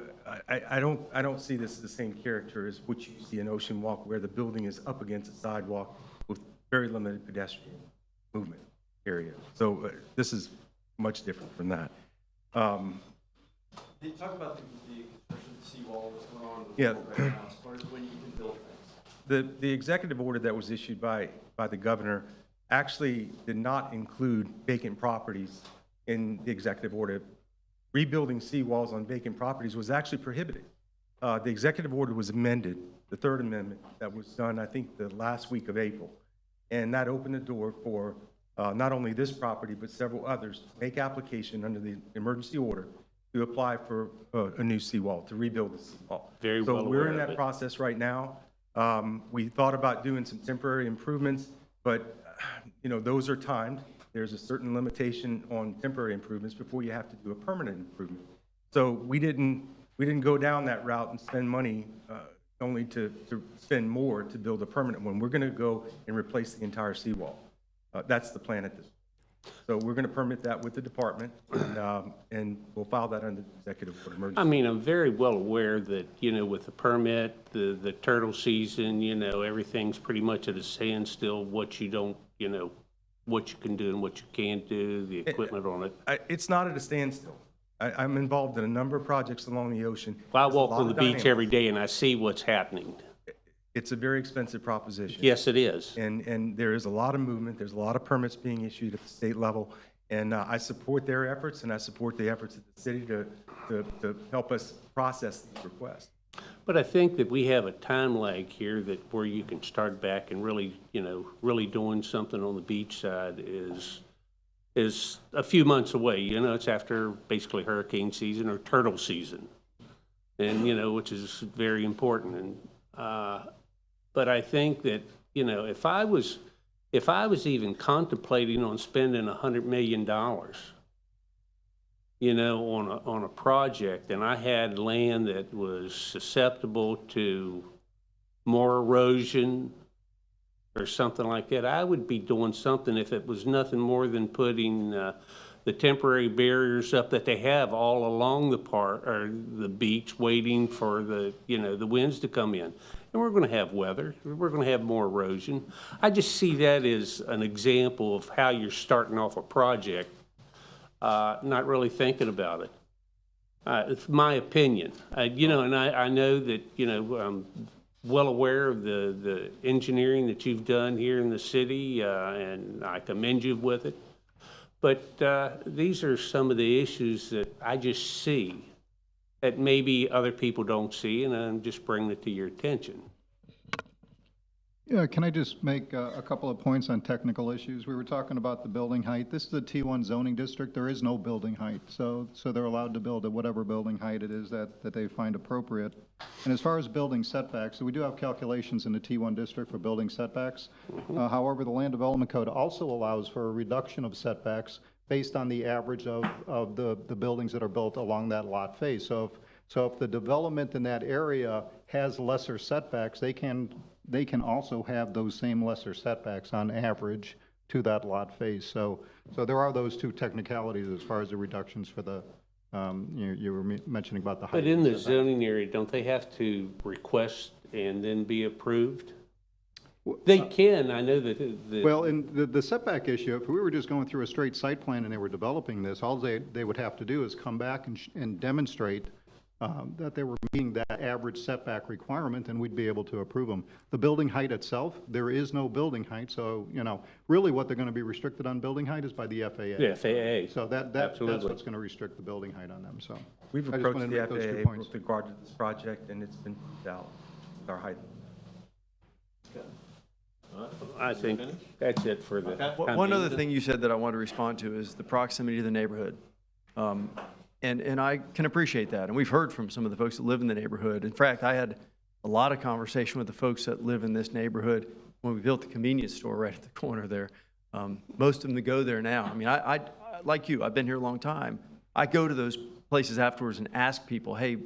I don't see this as the same character as what you see in Ocean Walk, where the building is up against a sidewalk with very limited pedestrian movement area. So this is much different from that. Talk about the construction of the seawall, what's going on with Yeah. the right now, as far as when you can build things. The executive order that was issued by the governor actually did not include vacant properties in the executive order. Rebuilding seawalls on vacant properties was actually prohibited. The executive order was amended, the third amendment that was done, I think, the last week of April. And that opened the door for not only this property, but several others to make application under the emergency order to apply for a new seawall, to rebuild the seawall. Very well So we're aware in of that it. process right now. We thought about doing some temporary improvements, but those are timed. There's a certain limitation on temporary improvements before you have to do a permanent improvement. So we didn't go down that route and spend money only to spend more to build a permanent one. We're going to go and replace the entire seawall. That's the plan at this. So we're going to permit that with the department, and we'll file that under the executive order emergency. I mean, I'm very well aware that, with the permit, the turtle season, everything's pretty much at a standstill, what you don't, what you can do and what you can't do, the equipment on it. It's not at a standstill. I'm involved in a number of projects along the ocean. If I There's a walk lot on the of beach dynamics. every day and I see what's happening. It's a very expensive proposition. Yes, it is. And there is a lot of movement, there's a lot of permits being issued at the state level, and I support their efforts, and I support the efforts of the city to help us process these requests. But I think that we have a time lag here that where you can start back and really, really doing something on the beach side is a few months away. It's after basically hurricane season or turtle season, and, which is very important. And, but I think that, if I was even contemplating on spending $100 million, on a project, and I had land that was susceptible to more erosion or something like that, I would be doing something if it was nothing more than putting the temporary barriers up that they have all along the beach, waiting for the winds to come in. And we're going to have weather. We're going to have more erosion. I just see that as an example of how you're starting off a project, not really thinking about it. It's my opinion. And I know that, I'm well aware of the engineering that you've done here in the city, and I commend you with it. But these are some of the issues that I just see that maybe other people don't see, and I'm just bringing it to your attention. Yeah, can I just make a couple of points on technical issues? We were talking about the building height. This is a T1 zoning district. There is no building height, so they're allowed to build at whatever building height it is that they find appropriate. And as far as building setbacks, so we do have calculations in the T1 district for building setbacks. However, the Land Development Code also allows for a reduction of setbacks based on the average of the buildings that are built along that lot face. So if the development in that area has lesser setbacks, they can also have those same lesser setbacks on average to that lot face. So there are those two technicalities as far as the reductions for the, you were mentioning about the height. But in the zoning area, don't they have to request and then be approved? They can, I know that. Well, in the setback issue, if we were just going through a straight site plan and they were developing this, all they would have to do is come back and demonstrate that they were meeting that average setback requirement, and we'd be able to approve them. The building height itself, there is no building height, so, really what they're going to be restricted on building height is by the FAA. The FAA. So that's Absolutely. what's going to restrict the building height on them, so. We've I just approached wanted the to make those 2 FAA points. with regard to this project, and it's been put out with our height. I think that's it for the. One other thing you said that I want to respond to is the proximity to the neighborhood. And I can appreciate that. And we've heard from some of the folks that live in the neighborhood. In fact, I had a lot of conversation with the folks that live in this neighborhood when we built the convenience store right at the corner there. Most of them that go there now. I mean, I like you, I've been here a long time. I go to those places afterwards and ask people, hey,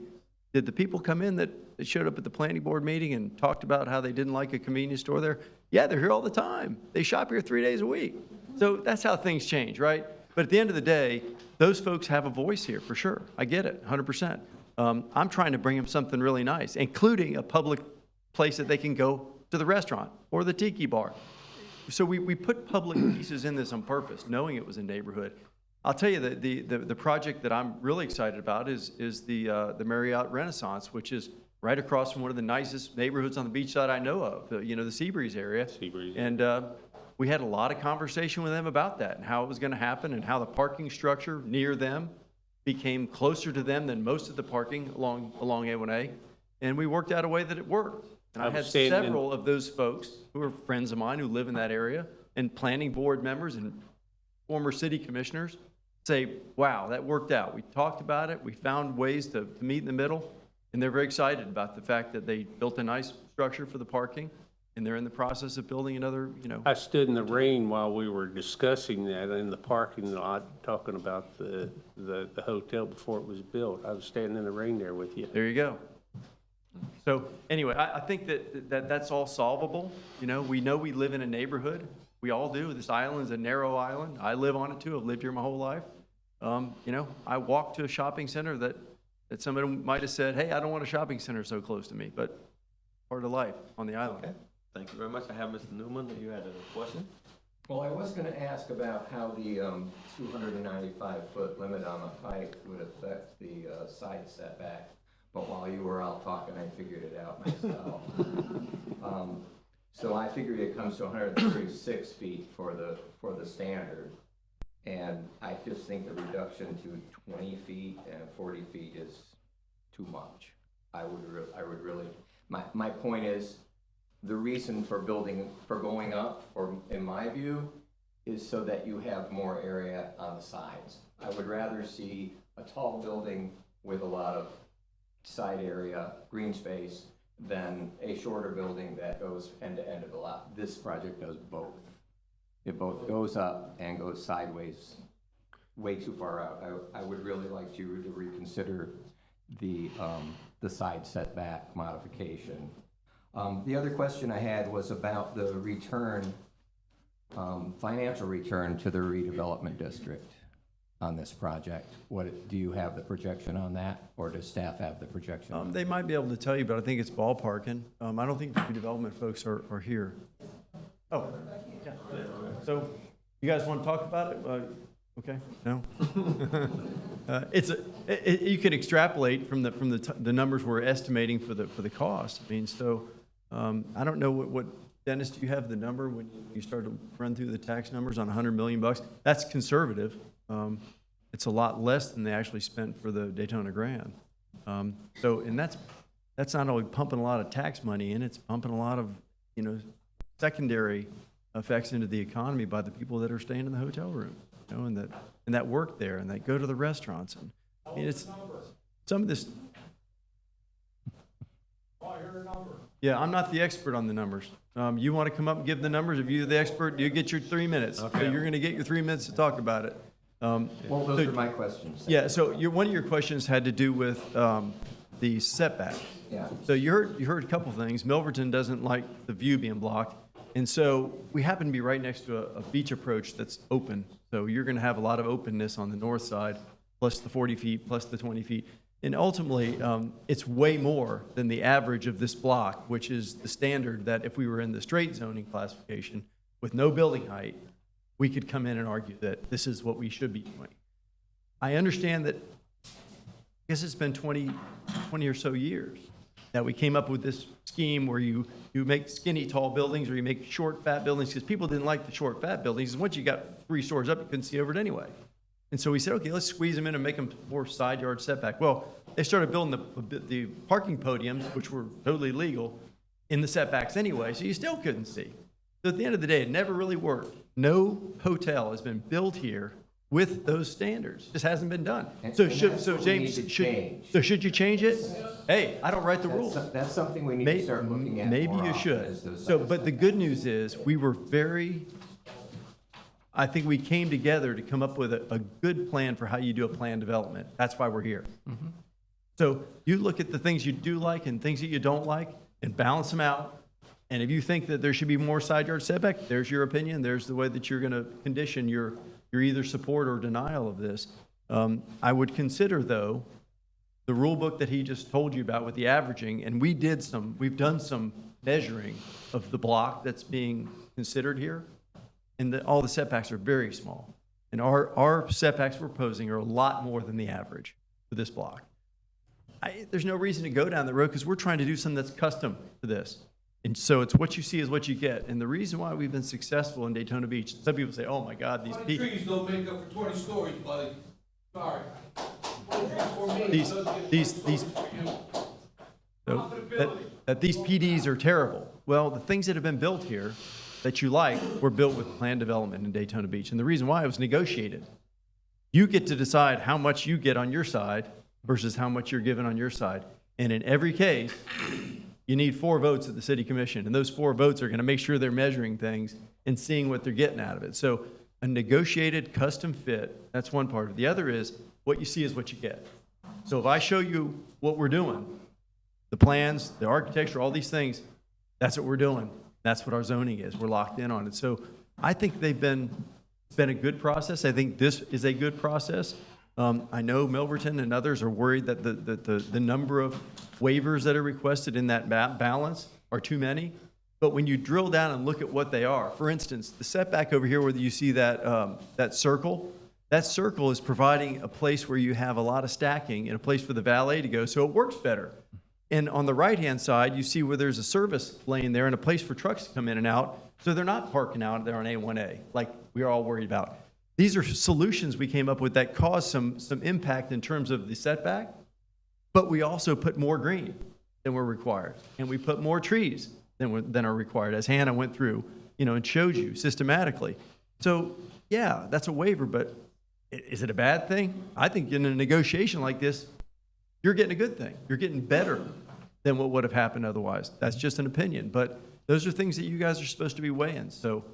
did the people come in that showed up at the planning board meeting and talked about how they didn't like a convenience store there? Yeah, they're here all the time. They shop here 3 days a week. So that's how things change, right? But at the end of the day, those folks have a voice here, for sure. I get it, 100%. I'm trying to bring them something really nice, including a public place that they can go to the restaurant or the tiki bar. So we put public pieces in this on purpose, knowing it was a neighborhood. I'll tell you that the project that I'm really excited about is the Marriott Renaissance, which is right across from one of the nicest neighborhoods on the beach side I know of, the Seabreeze area. Seabreeze. And we had a lot of conversation with them about that and how it was going to happen and how the parking structure near them became closer to them than most of the parking along A1A. And we worked out a way that it worked. And I had several of those folks who are friends of mine who live in that area and planning board members and former city commissioners say, wow, that worked out. We talked about it. We found ways to meet in the middle. And they're very excited about the fact that they built a nice structure for the parking. And they're in the process of building another, I stood in the rain while we were discussing that in the parking lot, talking about the hotel before it was built. I was standing in the rain there with you. There you go. So anyway, I think that's all solvable. We know we live in a neighborhood. We all do. This island is a narrow island. I live on it too. I've lived here my whole life. I walk to a shopping center that somebody might have said, hey, I don't want a shopping center so close to me, but part of life on the island. Okay. Thank you very much. I have Mr. Newman. You had a question? Well, I was gonna ask about how the 295-foot limit on the height would affect the side setback, but while you were out talking, I figured it out myself. So I figured it comes to 136 feet for the standard, and I just think the reduction to 20 feet and 40 feet is too much. I would really, my point is, the reason for going up, in my view, is so that you have more area on the sides. I would rather see a tall building with a lot of side area, green space, than a shorter building that goes end to end of the lot. This project does both. It both goes up and goes sideways, way too far out. I would really like you to reconsider the side setback modification. The other question I had was about the return, financial return to the redevelopment district on this project. Do you have the projection on that, or does staff have the projection? They might be able to tell you, but I think it's ballparking. I don't think the redevelopment folks are here. Oh, yeah. So you guys want to talk about it? Okay, no. You can extrapolate from the numbers we're estimating for the cost. I mean, so I don't know what Dennis, do you have the number when you start to run through the tax numbers on $100 million? That's conservative. It's a lot less than they actually spent for the Daytona Grand. And that's not only pumping a lot of tax money in, it's pumping a lot of secondary effects into the economy by the people that are staying in the hotel room, and that work there and that go to the restaurants. And I mean, it's some of this. Yeah, I'm not the expert on the numbers. You want to come up and give the numbers? If you're the expert, you get your 3 minutes. Okay. So you're going to get your 3 minutes to talk about it. Well, those are my questions. Yeah, so one of your questions had to do with the setback. Yeah. So you heard a couple things. Milverton doesn't like the view being blocked. And so we happen to be right next to a beach approach that's open. So you're going to have a lot of openness on the north side, plus the 40 feet, plus the 20 feet. And ultimately, it's way more than the average of this block, which is the standard that if we were in the straight zoning classification with no building height, we could come in and argue that this is what we should be doing. I understand that, I guess it's been 20 or so years that we came up with this scheme where you make skinny, tall buildings or you make short, fat buildings, because people didn't like the short, fat buildings. And once you got 3 stories up, you couldn't see over it anyway. And so we said, okay, let's squeeze them in and make them more side yard setback. Well, they started building the parking podiums, which were totally legal, in the setbacks anyway, so you still couldn't see. So at the end of the day, it never really worked. No hotel has been built here with those standards. It just hasn't been done. So James, should you change it? Hey, I don't write the rules. That's something we need to start looking at. Maybe you should. So, but the good news is we were very, I think we came together to come up with a good plan for how you do a plan development. That's why we're here. So you look at the things you do like and things that you don't like and balance them out. And if you think that there should be more side yard setback, there's your opinion. There's the way that you're going to condition your either support or denial of this. I would consider, though, the rule book that he just told you about with the averaging, and we've done some measuring of the block that's being considered here, and all the setbacks are very small. And our setbacks we're proposing are a lot more than the average for this block. There's no reason to go down the road because we're trying to do something that's custom to this. And so it's what you see is what you get. And the reason why we've been successful in Daytona Beach, some people say, oh my God, these people. Trees don't make up for 20 stories, buddy. Sorry. These PDs are terrible. Well, the things that have been built here that you like were built with planned development in Daytona Beach. And the reason why it was negotiated. You get to decide how much you get on your side versus how much you're given on your side. And in every case, you need 4 votes at the city commission. And those 4 votes are going to make sure they're measuring things and seeing what they're getting out of it. So a negotiated custom fit, that's one part of it. The other is what you see is what you get. So if I show you what we're doing, the plans, the architecture, all these things, that's what we're doing. That's what our zoning is. We're locked in on it. So I think it's been a good process. I think this is a good process. I know Milverton and others are worried that the number of waivers that are requested in that balance are too many. But when you drill down and look at what they are, for instance, the setback over here where you see that circle is providing a place where you have a lot of stacking and a place for the valet to go, so it works better. And on the right-hand side, you see where there's a service lane there and a place for trucks to come in and out, so they're not parking out there on A1A like we're all worried about. These are solutions we came up with that cause some impact in terms of the setback, but we also put more green than we're required, and we put more trees than are required, as Hannah went through, and showed you systematically. So, yeah, that's a waiver, but is it a bad thing? I think in a negotiation like this, you're getting a good thing. You're getting better than what would have happened otherwise. That's just an opinion, but those are things that you guys are supposed to be weighing. So,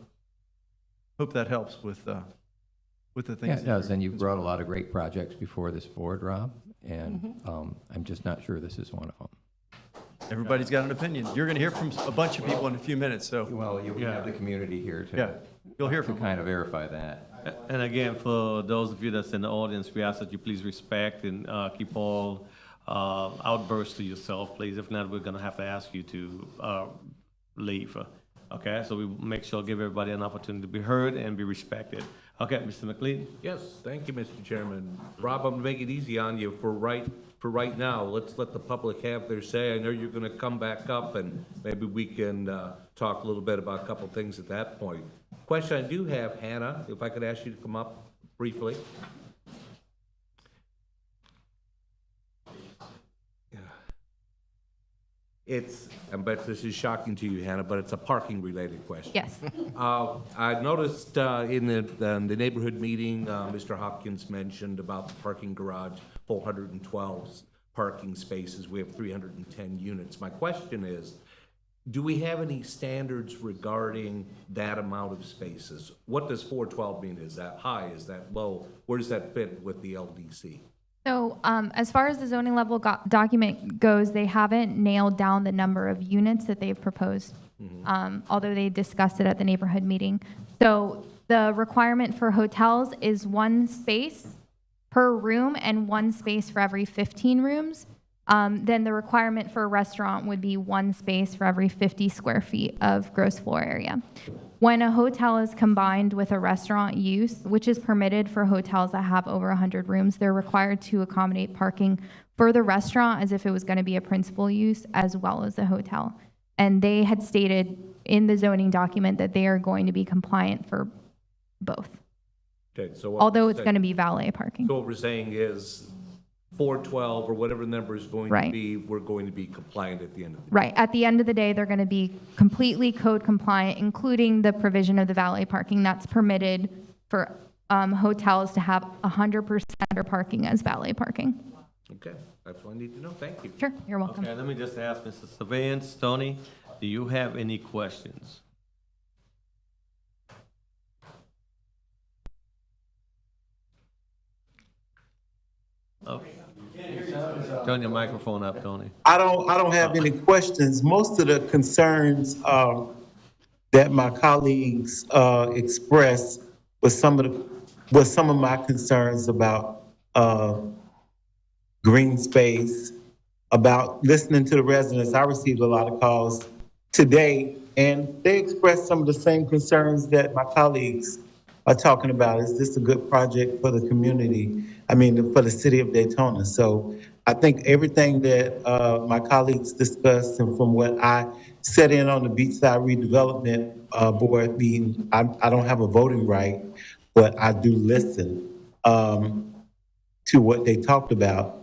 hope that helps with the things. Yeah, it does, and you've brought a lot of great projects before this board, Rob, and I'm just not sure this is one of them. Everybody's got an opinion. You're going to hear from a bunch of people in a few minutes, so. Well, you have the community here Yeah, you'll hear to from kind of verify that. And again, for those of you that's in the audience, we ask that you please respect and keep all outbursts to yourself, please. If not, we're going to have to ask you to leave. Okay, so we make sure give everybody an opportunity to be heard and be respected. Okay, Mr. McLean? Yes, thank you, Mr. Chairman. Rob, I'm gonna make it easy on you for right now. Let's let the public have their say. I know you're gonna come back up and maybe we can talk a little bit about a couple things at that point. Question I do have, Hannah, if I could ask you to come up briefly. I bet this is shocking to you, Hannah, but it's a parking-related question. Yes. I noticed in the neighborhood meeting, Mr. Hopkins mentioned about the parking garage, 412 parking spaces. We have 310 units. My question is, do we have any standards regarding that amount of spaces? What does 412 mean? Is that high? Is that low? Where does that fit with the LDC? So as far as the zoning level document goes, they haven't nailed down the number of units that they've proposed, although they discussed it at the neighborhood meeting. So the requirement for hotels is 1 space per room and 1 space for every 15 rooms. Then the requirement for a restaurant would be 1 space for every 50 square feet of gross floor area. When a hotel is combined with a restaurant use, which is permitted for hotels that have over 100 rooms, they're required to accommodate parking for the restaurant as if it was going to be a principal use as well as the hotel. And they had stated in the zoning document that they are going to be compliant for both, Okay, so although it's going to be valet parking. So what we're saying is 412 or whatever the number is going to Right. be, we're going to be compliant at the end of the day. Right. At the end of the day, they're going to be completely code compliant, including the provision of the valet parking that's permitted for hotels to have 100% of their parking as valet parking. Okay, that's what I need to know. Thank you. Sure, you're welcome. Okay, let me just ask Mr. Surveillance, Tony, do you have any questions? Oh. Turn your microphone up, Tony. I don't have any questions. Most of the concerns that my colleagues expressed was some of my concerns about green space, about listening to the residents. I received a lot of calls today, and they expressed some of the same concerns that my colleagues are talking about. Is this a good project for the community? I mean, for the city of Daytona. So I think everything that my colleagues discussed, and from what I sat in on the Beachside Redevelopment Board meeting, I don't have a voting right, but I do listen to what they talked about.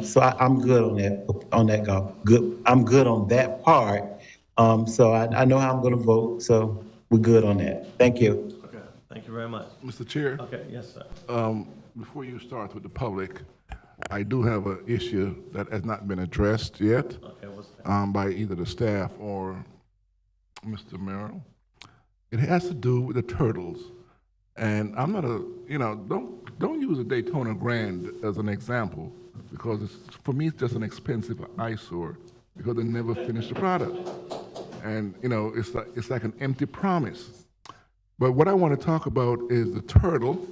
So I'm good on that. Good. I'm good on that part. So I know how I'm going to vote. So we're good on that. Thank you. Okay. Thank you very much. Mr. Chair? Okay, yes, sir. Before you start with the public, I do have an issue that has not been addressed yet Okay, what's that? by either the staff or Mr. Merrill. It has to do with the turtles. And I'm not don't use a Daytona Grand as an example, because for me it's just an expensive eyesore because they never finish the product. And it's like an empty promise. But what I want to talk about is the turtle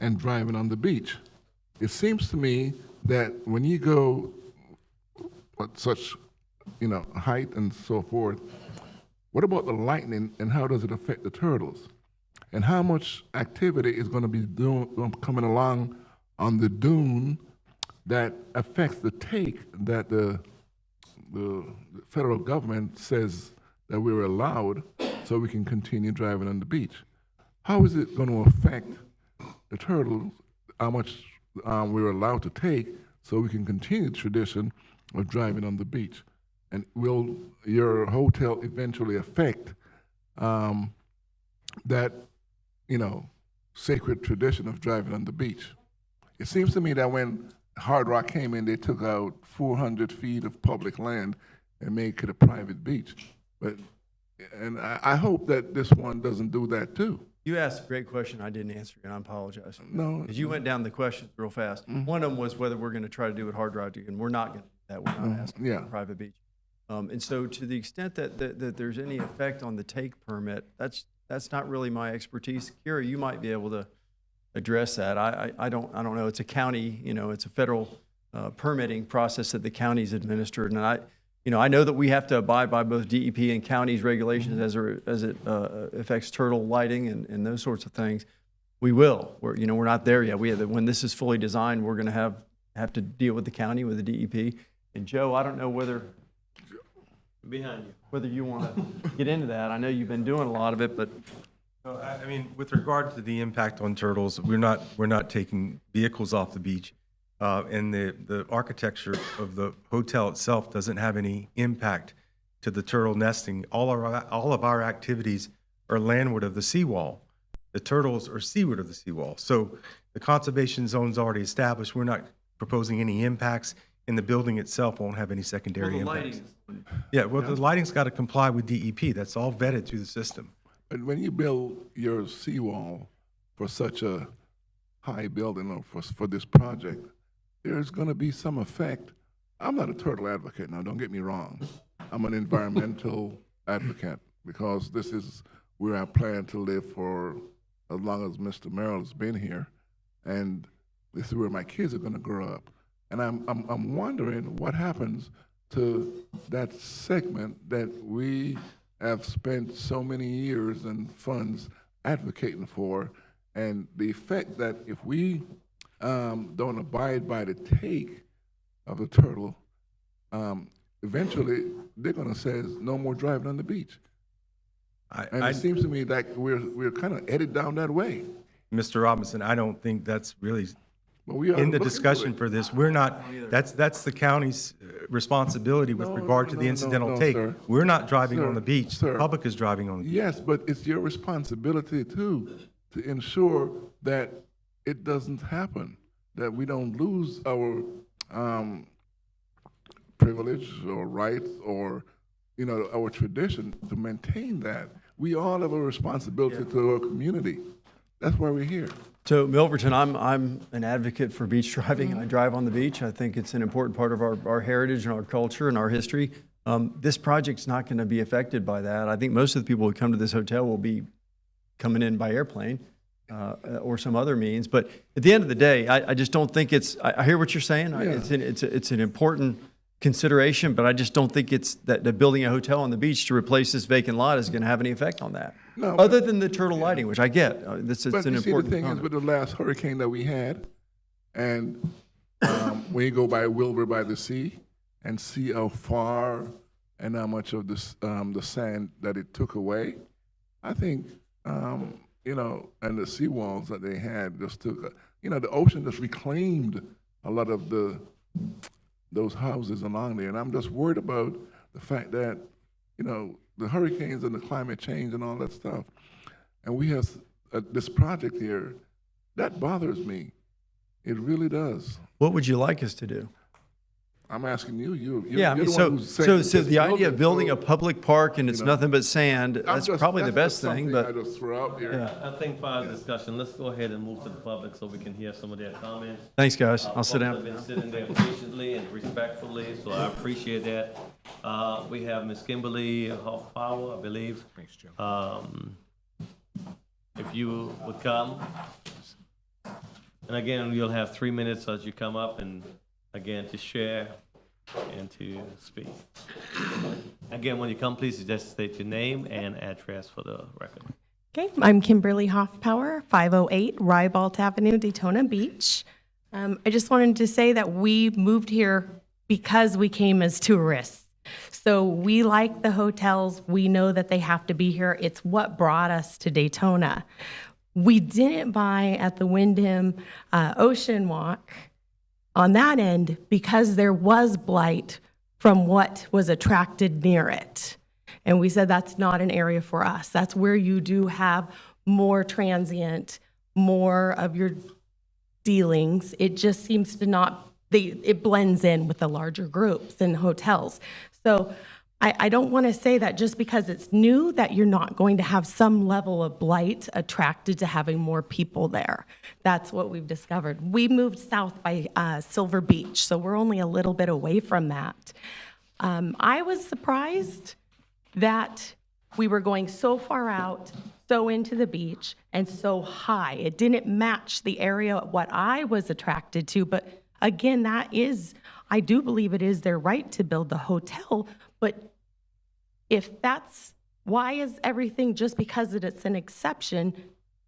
and driving on the beach. It seems to me that when you go at such, height and so forth, what about the lightning and how does it affect the turtles? And how much activity is going to be coming along on the dune that affects the take that the federal government says that we're allowed so we can continue driving on the beach? How is it going to affect the turtles, how much we're allowed to take so we can continue the tradition of driving on the beach? And will your hotel eventually affect that, sacred tradition of driving on the beach? It seems to me that when Hard Rock came in, they took out 400 feet of public land and made it a private beach. And I hope that this one doesn't do that too. You asked a great question I didn't answer, and I apologize. No. Because you went down the questions real fast. One of them was whether we're going to try to do it Hard Rock again. We're not going to do that. We're not asking for a private beach. And so to the extent that there's any effect on the take permit, that's not really my expertise. Kira, you might be able to address that. I don't know. It's a county, it's a federal permitting process that the county's administered. And I know that we have to abide by both DEP and county's regulations as it affects turtle lighting and those sorts of things. We will. We're not there yet. When this is fully designed, we're going to have to deal with the county, with the DEP. And Joe, I don't know whether Behind you. whether you want to get into that. I know you've been doing a lot of it, but I mean, with regard to the impact on turtles, we're not taking vehicles off the beach. And the architecture of the hotel itself doesn't have any impact to the turtle nesting. All of our activities are landward of the seawall. The turtles are seaward of the seawall. So the conservation zone's already established. We're not proposing any impacts, and the building itself won't have any secondary impacts. Yeah, well, the lighting's got to comply with DEP. That's all vetted through the system. But when you build your seawall for such a high building or for this project, there's going to be some effect. I'm not a turtle advocate now, don't get me wrong. I'm an environmental advocate because this is where I plan to live for as long as Mr. Merrill has been here, and this is where my kids are going to grow up. And I'm wondering what happens to that segment that we have spent so many years and funds advocating for, and the effect that if we don't abide by the take of the turtle, eventually they're going to say no more driving on the beach. And it seems to me like we're kind of headed down that way. Mr. Robinson, I don't think that's really But we are in the looking discussion it. for this. We're not, that's the county's responsibility with regard to the incidental take. sir. We're not driving Sir, on the beach. The sir. public is driving on the beach. Yes, but it's your responsibility too to ensure that it doesn't happen, that we don't lose our privilege or rights or our tradition to maintain that. We all have a responsibility to our community. That's why we're here. So Milverton, I'm an advocate for beach driving. I drive on the beach. I think it's an important part of our heritage and our culture and our history. This project's not going to be affected by that. I think most of the people who come to this hotel will be coming in by airplane or some other means. But at the end of the day, I just don't think it's, I hear what you're saying. It's an important consideration, but I just don't think it's that building a hotel on the beach to replace this vacant lot is going to have any effect on that. No, Other than the turtle lighting, which I get. It's But an you see, the important thing is, with component. the last hurricane that we had, and when you go by Wilbur by the sea and see how far and how much of this, the sand that it took away, I think, you know, and the seawalls that they had just took, you know, the ocean just reclaimed a lot of those houses along there. And I'm just worried about the fact that, you know, the hurricanes and the climate change and all that stuff. And we have this project here, that bothers me. It really does. What would you like us to do? I'm asking you, Yeah, I you're mean, the one who's saying so this the idea of building so, a public park and it's you know, nothing but sand, that's probably the best just thing, something but I just throw out there. Yeah. I think for our discussion, let's go ahead and move to the public so we can hear some of their comments. thanks, guys. I'll sit Folks down. have been sitting there patiently and respectfully, so I appreciate that. We have Ms. Kimberly Hoffpower, I believe. Thanks, Joe. If you would come. And again, you'll have 3 minutes as you come up and again to share and to speak. Again, when you come, please just state your name and address for the record. Okay, I'm Kimberly Hoffpower, 508 Rybalt Avenue, Daytona Beach. I just wanted to say that we moved here because we came as tourists. So we like the hotels. We know that they have to be here. It's what brought us to Daytona. We didn't buy at the Wyndham Ocean Walk on that end because there was blight from what was attracted near it. And we said that's not an area for us. That's where you do have more transient, more of your dealings. It just seems to not, it blends in with the larger groups and hotels. So I don't want to say that just because it's new that you're not going to have some level of blight attracted to having more people there. That's what we've discovered. We moved south by Silver Beach, so we're only a little bit away from that. I was surprised that we were going so far out, so into the beach, and so high. It didn't match the area what I was attracted to, but again, that is, I do believe it is their right to build the hotel, but if that's, why is everything, just because it's an exception,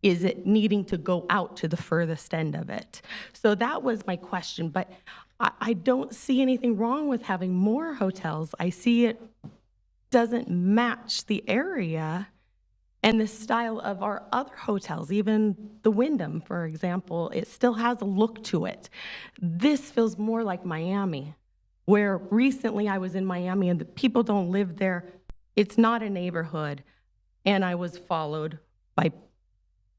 is it needing to go out to the furthest end of it? So that was my question, but I don't see anything wrong with having more hotels. I see it doesn't match the area and the style of our other hotels, even the Wyndham, for example. It still has a look to it. This feels more like Miami, where recently I was in Miami and the people don't live there. It's not a neighborhood, and I was followed by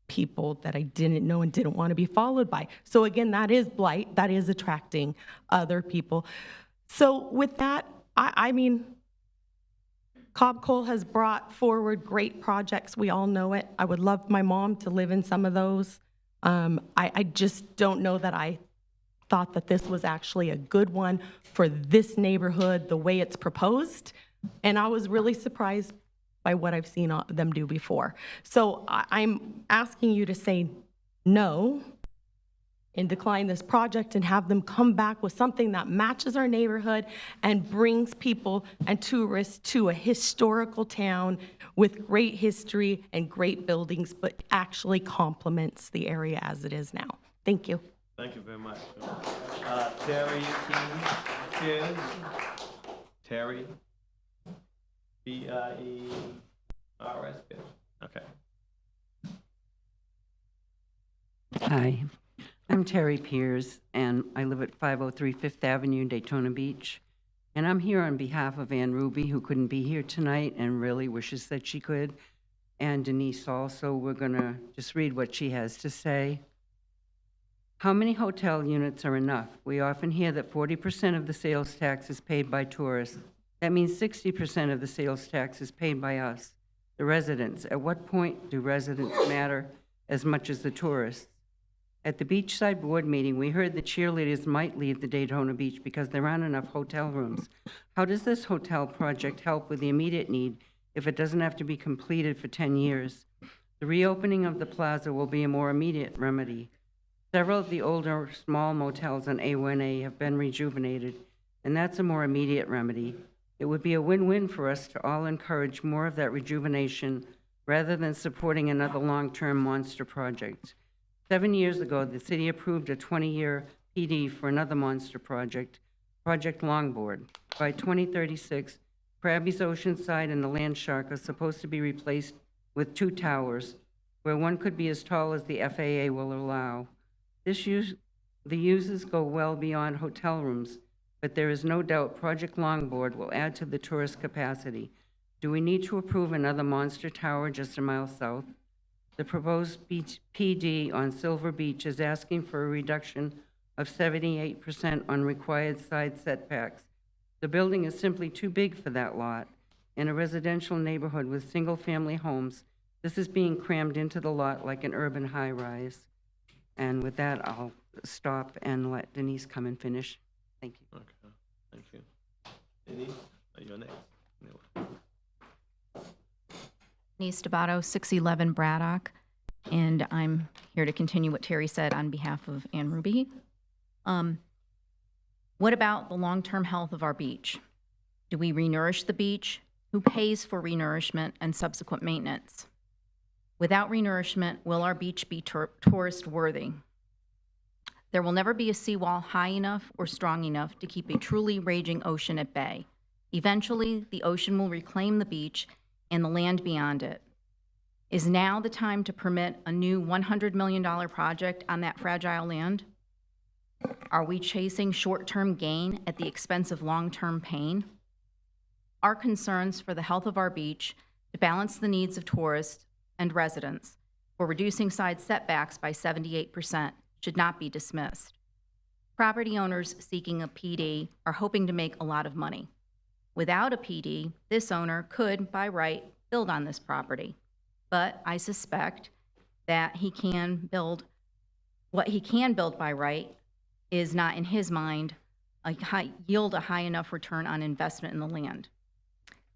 people that I didn't know and didn't want to be followed by. So again, that is blight. That is attracting other people. So with that, I mean, Cobb Cole has brought forward great projects. We all know it. I would love my mom to live in some of those. I just don't know that I thought that this was actually a good one for this neighborhood, the way it's proposed. And I was really surprised by what I've seen them do before. So I'm asking you to say no and decline this project and have them come back with something that matches our neighborhood and brings people and tourists to a historical town with great history and great buildings, but actually complements the area as it is now. Thank you. Thank you very much. Terry King, Terry, B-I-E-R-S. Okay. Hi, I'm Terry Piers, and I live at 503 Fifth Avenue, Daytona Beach. And I'm here on behalf of Ann Ruby, who couldn't be here tonight and really wishes that she could, and Denise also. We're going to just read what she has to say. How many hotel units are enough? We often hear that 40% of the sales tax is paid by tourists. That means 60% of the sales tax is paid by us, the residents. At what point do residents matter as much as the tourists. At the beachside board meeting, we heard the cheerleaders might leave the Daytona Beach because there aren't enough hotel rooms. How does this hotel project help with the immediate need if it doesn't have to be completed for 10 years? The reopening of the plaza will be a more immediate remedy. Several of the older small motels on A1A have been rejuvenated, and that's a more immediate remedy. It would be a win-win for us to all encourage more of that rejuvenation rather than supporting another long-term monster project. 7 years ago, the city approved a 20-year PD for another monster project, Project Longboard. By 2036, Krabby's Oceanside and the Land Shark are supposed to be replaced with 2 towers, where one could be as tall as the FAA will allow. The uses go well beyond hotel rooms, but there is no doubt Project Longboard will add to the tourist capacity. Do we need to approve another monster tower just a mile south? The proposed PD on Silver Beach is asking for a reduction of 78% on required side setbacks. The building is simply too big for that lot. In a residential neighborhood with single-family homes, this is being crammed into the lot like an urban high-rise. And with that, I'll stop and let Denise come and finish. Thank you. Okay, thank you. Denise, you're next. Denise Stabato, 611 Braddock, and I'm here to continue what Terry said on behalf of Ann Ruby. What about the long-term health of our beach? Do we renourish the beach? Who pays for renourishment and subsequent maintenance? Without renourishment, will our beach be tourist worthy? There will never be a seawall high enough or strong enough to keep a truly raging ocean at bay. Eventually, the ocean will reclaim the beach and the land beyond it. Is now the time to permit a new $100 million project on that fragile land? Are we chasing short-term gain at the expense of long-term pain? Our concerns for the health of our beach, to balance the needs of tourists and residents, for reducing side setbacks by 78% should not be dismissed. Property owners seeking a PD are hoping to make a lot of money. Without a PD, this owner could, by right, build on this property. But I suspect that what he can build by right is not, in his mind, yield a high enough return on investment in the land.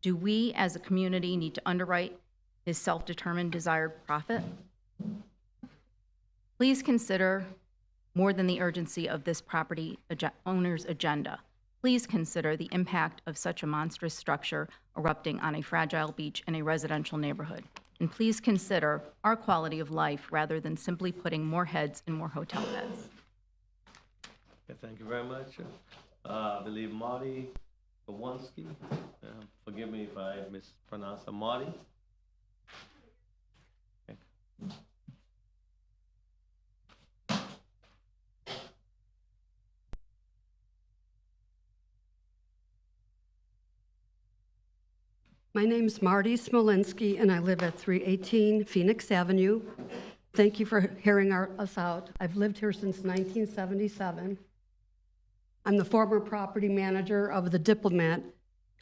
Do we, as a community, need to underwrite his self-determined desired profit? Please consider more than the urgency of this property owner's agenda. Please consider the impact of such a monstrous structure erupting on a fragile beach in a residential neighborhood. And please consider our quality of life rather than simply putting more heads in more hotel beds. Okay, thank you very much. I believe Marty Kowalski. Forgive me if I mispronounce her. Marty. Okay. My name's Marty Smolinski, and I live at 318 Phoenix Avenue. Thank you for hearing us out. I've lived here since 1977. I'm the former property manager of the Diplomat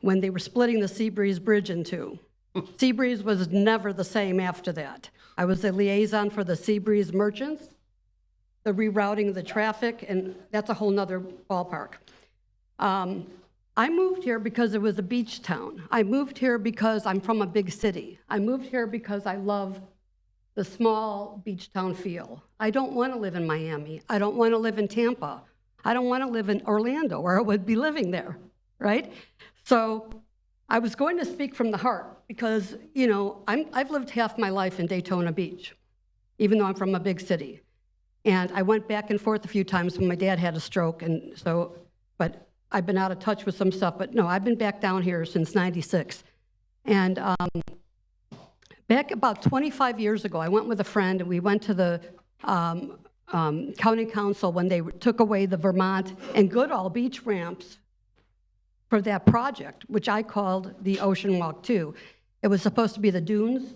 when they were splitting the Seabreeze Bridge in two. Seabreeze was never the same after that. I was the liaison for the Seabreeze merchants, the rerouting of the traffic, and that's a whole nother ballpark. I moved here because it was a beach town. I moved here because I'm from a big city. I moved here because I love the small beach town feel. I don't want to live in Miami. I don't want to live in Tampa. I don't want to live in Orlando, where I would be living there, right? So I was going to speak from the heart because, you know, I've lived half my life in Daytona Beach, even though I'm from a big city. And I went back and forth a few times when my dad had a stroke, and so, but I've been out of touch with some stuff. But no, I've been back down here since '96. And back about 25 years ago, I went with a friend, and we went to the county council when they took away the Vermont and Goodall beach ramps for that project, which I called the Ocean Walk 2. It was supposed to be the dunes.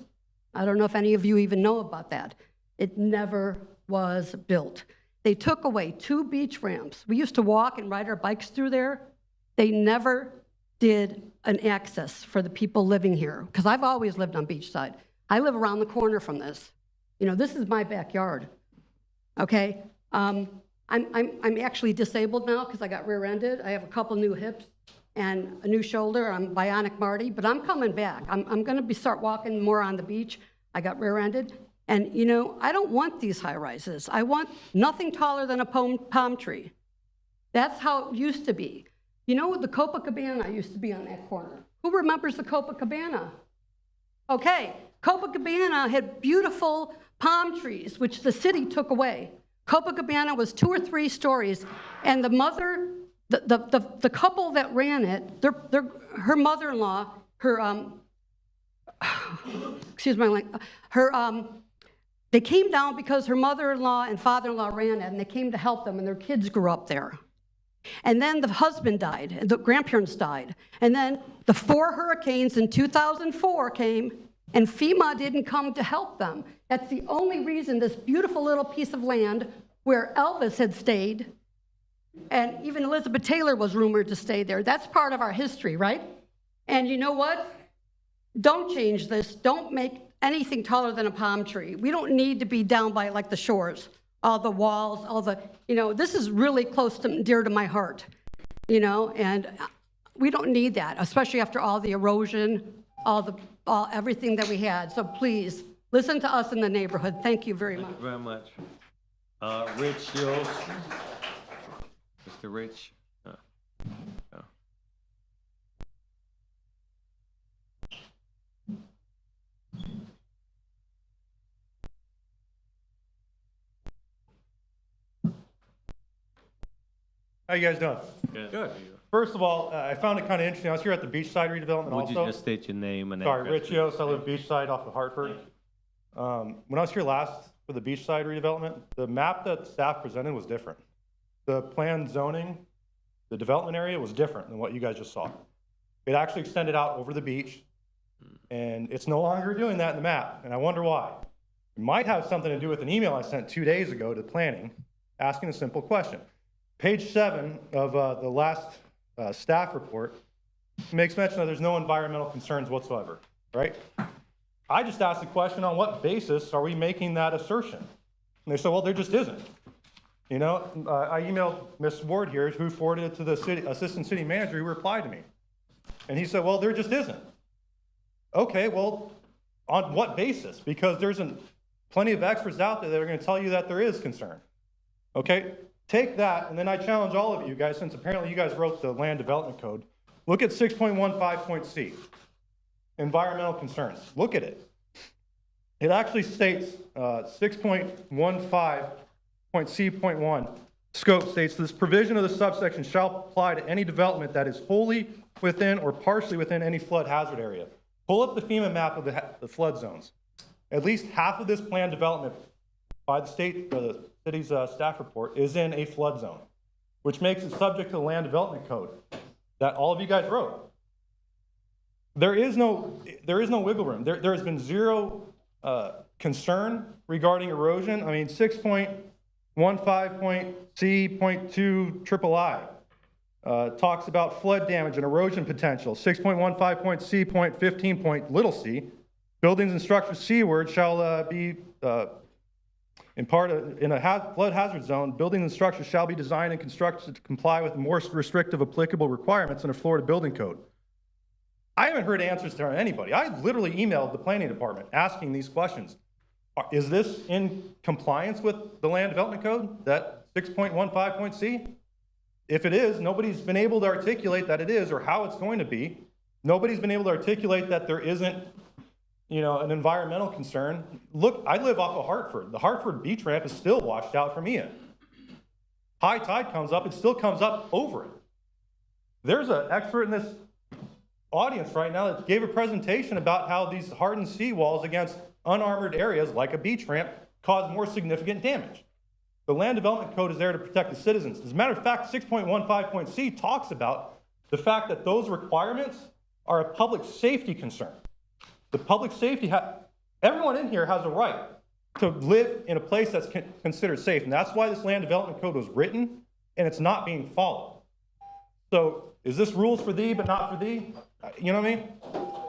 I don't know if any of you even know about that. It never was built. They took away 2 beach ramps. We used to walk and ride our bikes through there. They never did an access for the people living here, because I've always lived on Beachside. I live around the corner from this. You know, this is my backyard, okay? I'm actually disabled now because I got rear-ended. I have a couple new hips and a new shoulder. I'm bionic Marty, but I'm coming back. I'm going to start walking more on the beach. I got rear-ended. And, you know, I don't want these high-rises. I want nothing taller than a palm tree. That's how it used to be. You know, the Copacabana used to be on that corner. Who remembers the Copacabana? Okay, Copacabana had beautiful palm trees, which the city took away. Copacabana was 2 or 3 stories, and the mother, the couple that ran it, her mother-in-law, excuse my language, they came down because her mother-in-law and father-in-law ran it, and they came to help them, and their kids grew up there. And then the husband died, and the grandparents died. And then the 4 hurricanes in 2004 came, and FEMA didn't come to help them. That's the only reason this beautiful little piece of land where Elvis had stayed, and even Elizabeth Taylor was rumored to stay there. That's part of our history, right? And you know what? Don't change this. Don't make anything taller than a palm tree. We don't need to be down by like the shores, all the walls, all the, you know, this is really close to, dear to my heart, you know, and we don't need that, especially after all the erosion, everything that we had. So please, listen to us in the neighborhood. Thank you very much. Thank you very much. Rich, yours? Mr. Rich? How you guys doing? Good. First of all, I found it kind of interesting. I was here at the Beachside redevelopment Would also. you just state your name and Sorry, address, Rich Yost. I live Beachside off of Hartford. When I was here last for the Beachside redevelopment, the map that staff presented was different. The planned zoning, the development area was different than what you guys just saw. It actually extended out over the beach, and it's no longer doing that in the map, and I wonder why. It might have something to do with an email I sent 2 days ago to planning, asking a simple question. Page 7 of the last staff report makes mention that there's no environmental concerns whatsoever, right? I just asked the question, on what basis are we making that assertion? And they said, well, there just isn't. You know, I emailed Ms. Ward here, who forwarded it to the assistant city manager, who replied to me. And he said, well, there just isn't. Okay, well, on what basis? Because there's plenty of experts out there that are going to tell you that there is concern. Okay? Take that, and then I challenge all of you guys, since apparently you guys wrote the land development code, look at 6.15.c, environmental concerns. Look at it. It actually states 6.15.c.1 scope states this provision of the subsection shall apply to any development that is wholly within or partially within any flood hazard area. Pull up the FEMA map of the flood zones. At least half of this planned development by the city's staff report is in a flood zone, which makes it subject to the land development code that all of you guys wrote. There is no wiggle room. There has been zero concern regarding erosion. I mean, 6.15.c.2 talks about flood damage and erosion potential. 6.15.c.15 buildings and structures seaward shall be in a flood hazard zone, buildings and structures shall be designed and constructed to comply with the more restrictive applicable requirements in a Florida building code. I haven't heard answers to anybody. I literally emailed the planning department asking these questions. Is this in compliance with the land development code, that 6.15.c? If it is, nobody's been able to articulate that it is or how it's going to be. Nobody's been able to articulate that there isn't, you know, an environmental concern. Look, I live off of Hartford. The Hartford beach ramp is still washed out from Ian. High tide comes up, it still comes up over it. There's an expert in this audience right now that gave a presentation about how these hardened seawalls against unarmored areas like a beach ramp cause more significant damage. The land development code is there to protect the citizens. As a matter of fact, 6.15.c talks about the fact that those requirements are a public safety concern. The public safety, everyone in here has a right to live in a place that's considered safe. And that's why this land development code was written, and it's not being followed. So is this rules for thee, but not for thee? You know what I mean?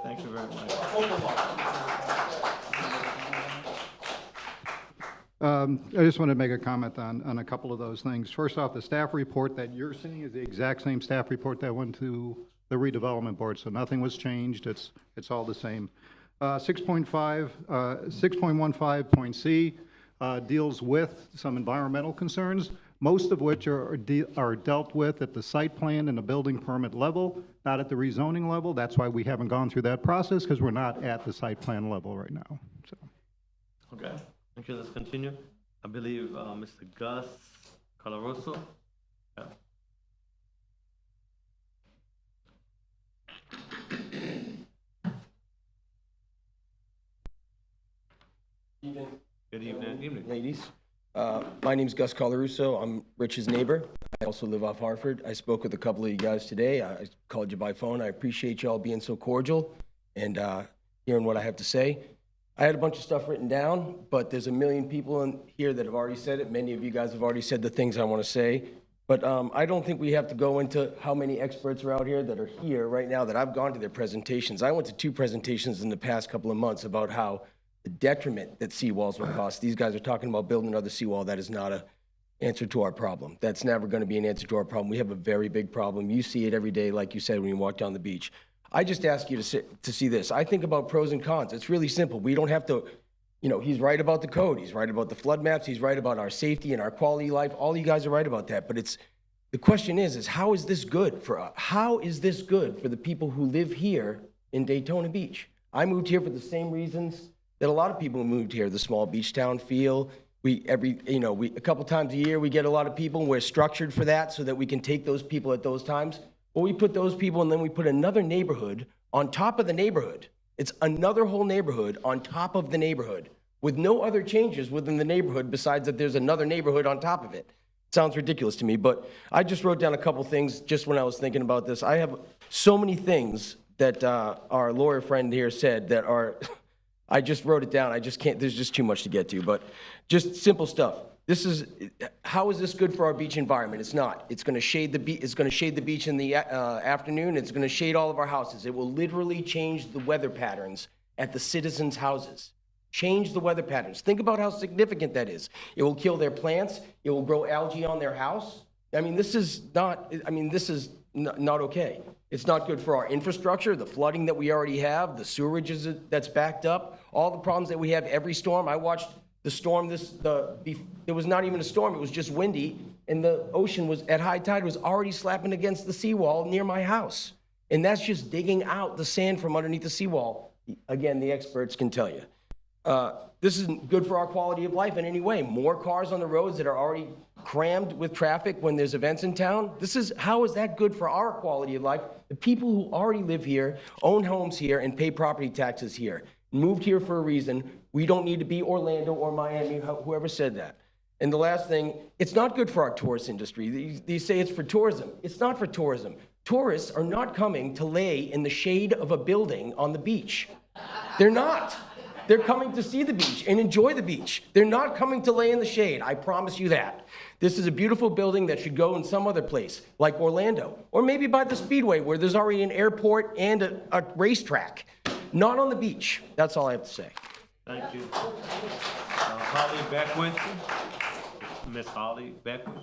Thank you very much. I just want to make a comment on a couple of those things. First off, the staff report that you're seeing is the exact same staff report that went to the redevelopment board, so nothing was changed. It's all the same. 6.15.C deals with some environmental concerns, most of which are dealt with at the site plan and the building permit level, not at the rezoning level. That's why we haven't gone through that process, because we're not at the site plan level right now. So. Okay, thank you. Let's continue. I believe Mr. Gus Colarusso. Yeah. Good evening. Ladies. My name's Gus Colarusso. I'm Rich's neighbor. I also live off Hartford. I spoke with a couple of you guys today. I called you by phone. I appreciate you all being so cordial and hearing what I have to say. I had a bunch of stuff written down, but there's a million people in here that have already said it. Many of you guys have already said the things I want to say. But I don't think we have to go into how many experts are out here that are here right now that I've gone to their presentations. I went to 2 presentations in the past couple of months about how the detriment that seawalls will cost. These guys are talking about building another seawall. That is not an answer to our problem. That's never going to be an answer to our problem. We have a very big problem. You see it every day, like you said, when you walk down the beach. I just ask you to see this. I think about pros and cons. It's really simple. We don't have to, he's right about the code. He's right about the flood maps. He's right about our safety and our quality of life. All you guys are right about that. But the question is how is this good for us? How is this good for the people who live here in Daytona Beach? I moved here for the same reasons that a lot of people moved here, the small beach town feel. A couple times a year, we get a lot of people, and we're structured for that so that we can take those people at those times. Well, we put those people, and then we put another neighborhood on top of the neighborhood. It's another whole neighborhood on top of the neighborhood with no other changes within the neighborhood besides that there's another neighborhood on top of it. It sounds ridiculous to me, but I just wrote down a couple things just when I was thinking about this. I have so many things that our lawyer friend here said that are... I just wrote it down. I just can't, there's just too much to get to, but just simple stuff. How is this good for our beach environment? It's not. It's going to shade the beach. It's going to shade the beach in the afternoon. It's going to shade all of our houses. It will literally change the weather patterns at the citizens' houses. Change the weather patterns. Think about how significant that is. It will kill their plants. It will grow algae on their house. This is not okay. It's not good for our infrastructure, the flooding that we already have, the sewerage that's backed up, all the problems that we have every storm. I watched the storm, it was not even a storm, it was just windy, and the ocean was, at high tide, was already slapping against the seawall near my house. And that's just digging out the sand from underneath the seawall. Again, the experts can tell you. This isn't good for our quality of life in any way. More cars on the roads that are already crammed with traffic when there's events in town. How is that good for our quality of life? The people who already live here, own homes here, and pay property taxes here, moved here for a reason. We don't need to be Orlando or Miami, whoever said that. And the last thing, it's not good for our tourist industry. They say it's for tourism. It's not for tourism. Tourists are not coming to lay in the shade of a building on the beach. They're not. They're coming to see the beach and enjoy the beach. They're not coming to lay in the shade. I promise you that. This is a beautiful building that should go in some other place, like Orlando, or maybe by the Speedway, where there's already an airport and a racetrack. Not on the beach. That's all I have to say. Thank you. Holly Beckwith. Miss Holly Beckwith.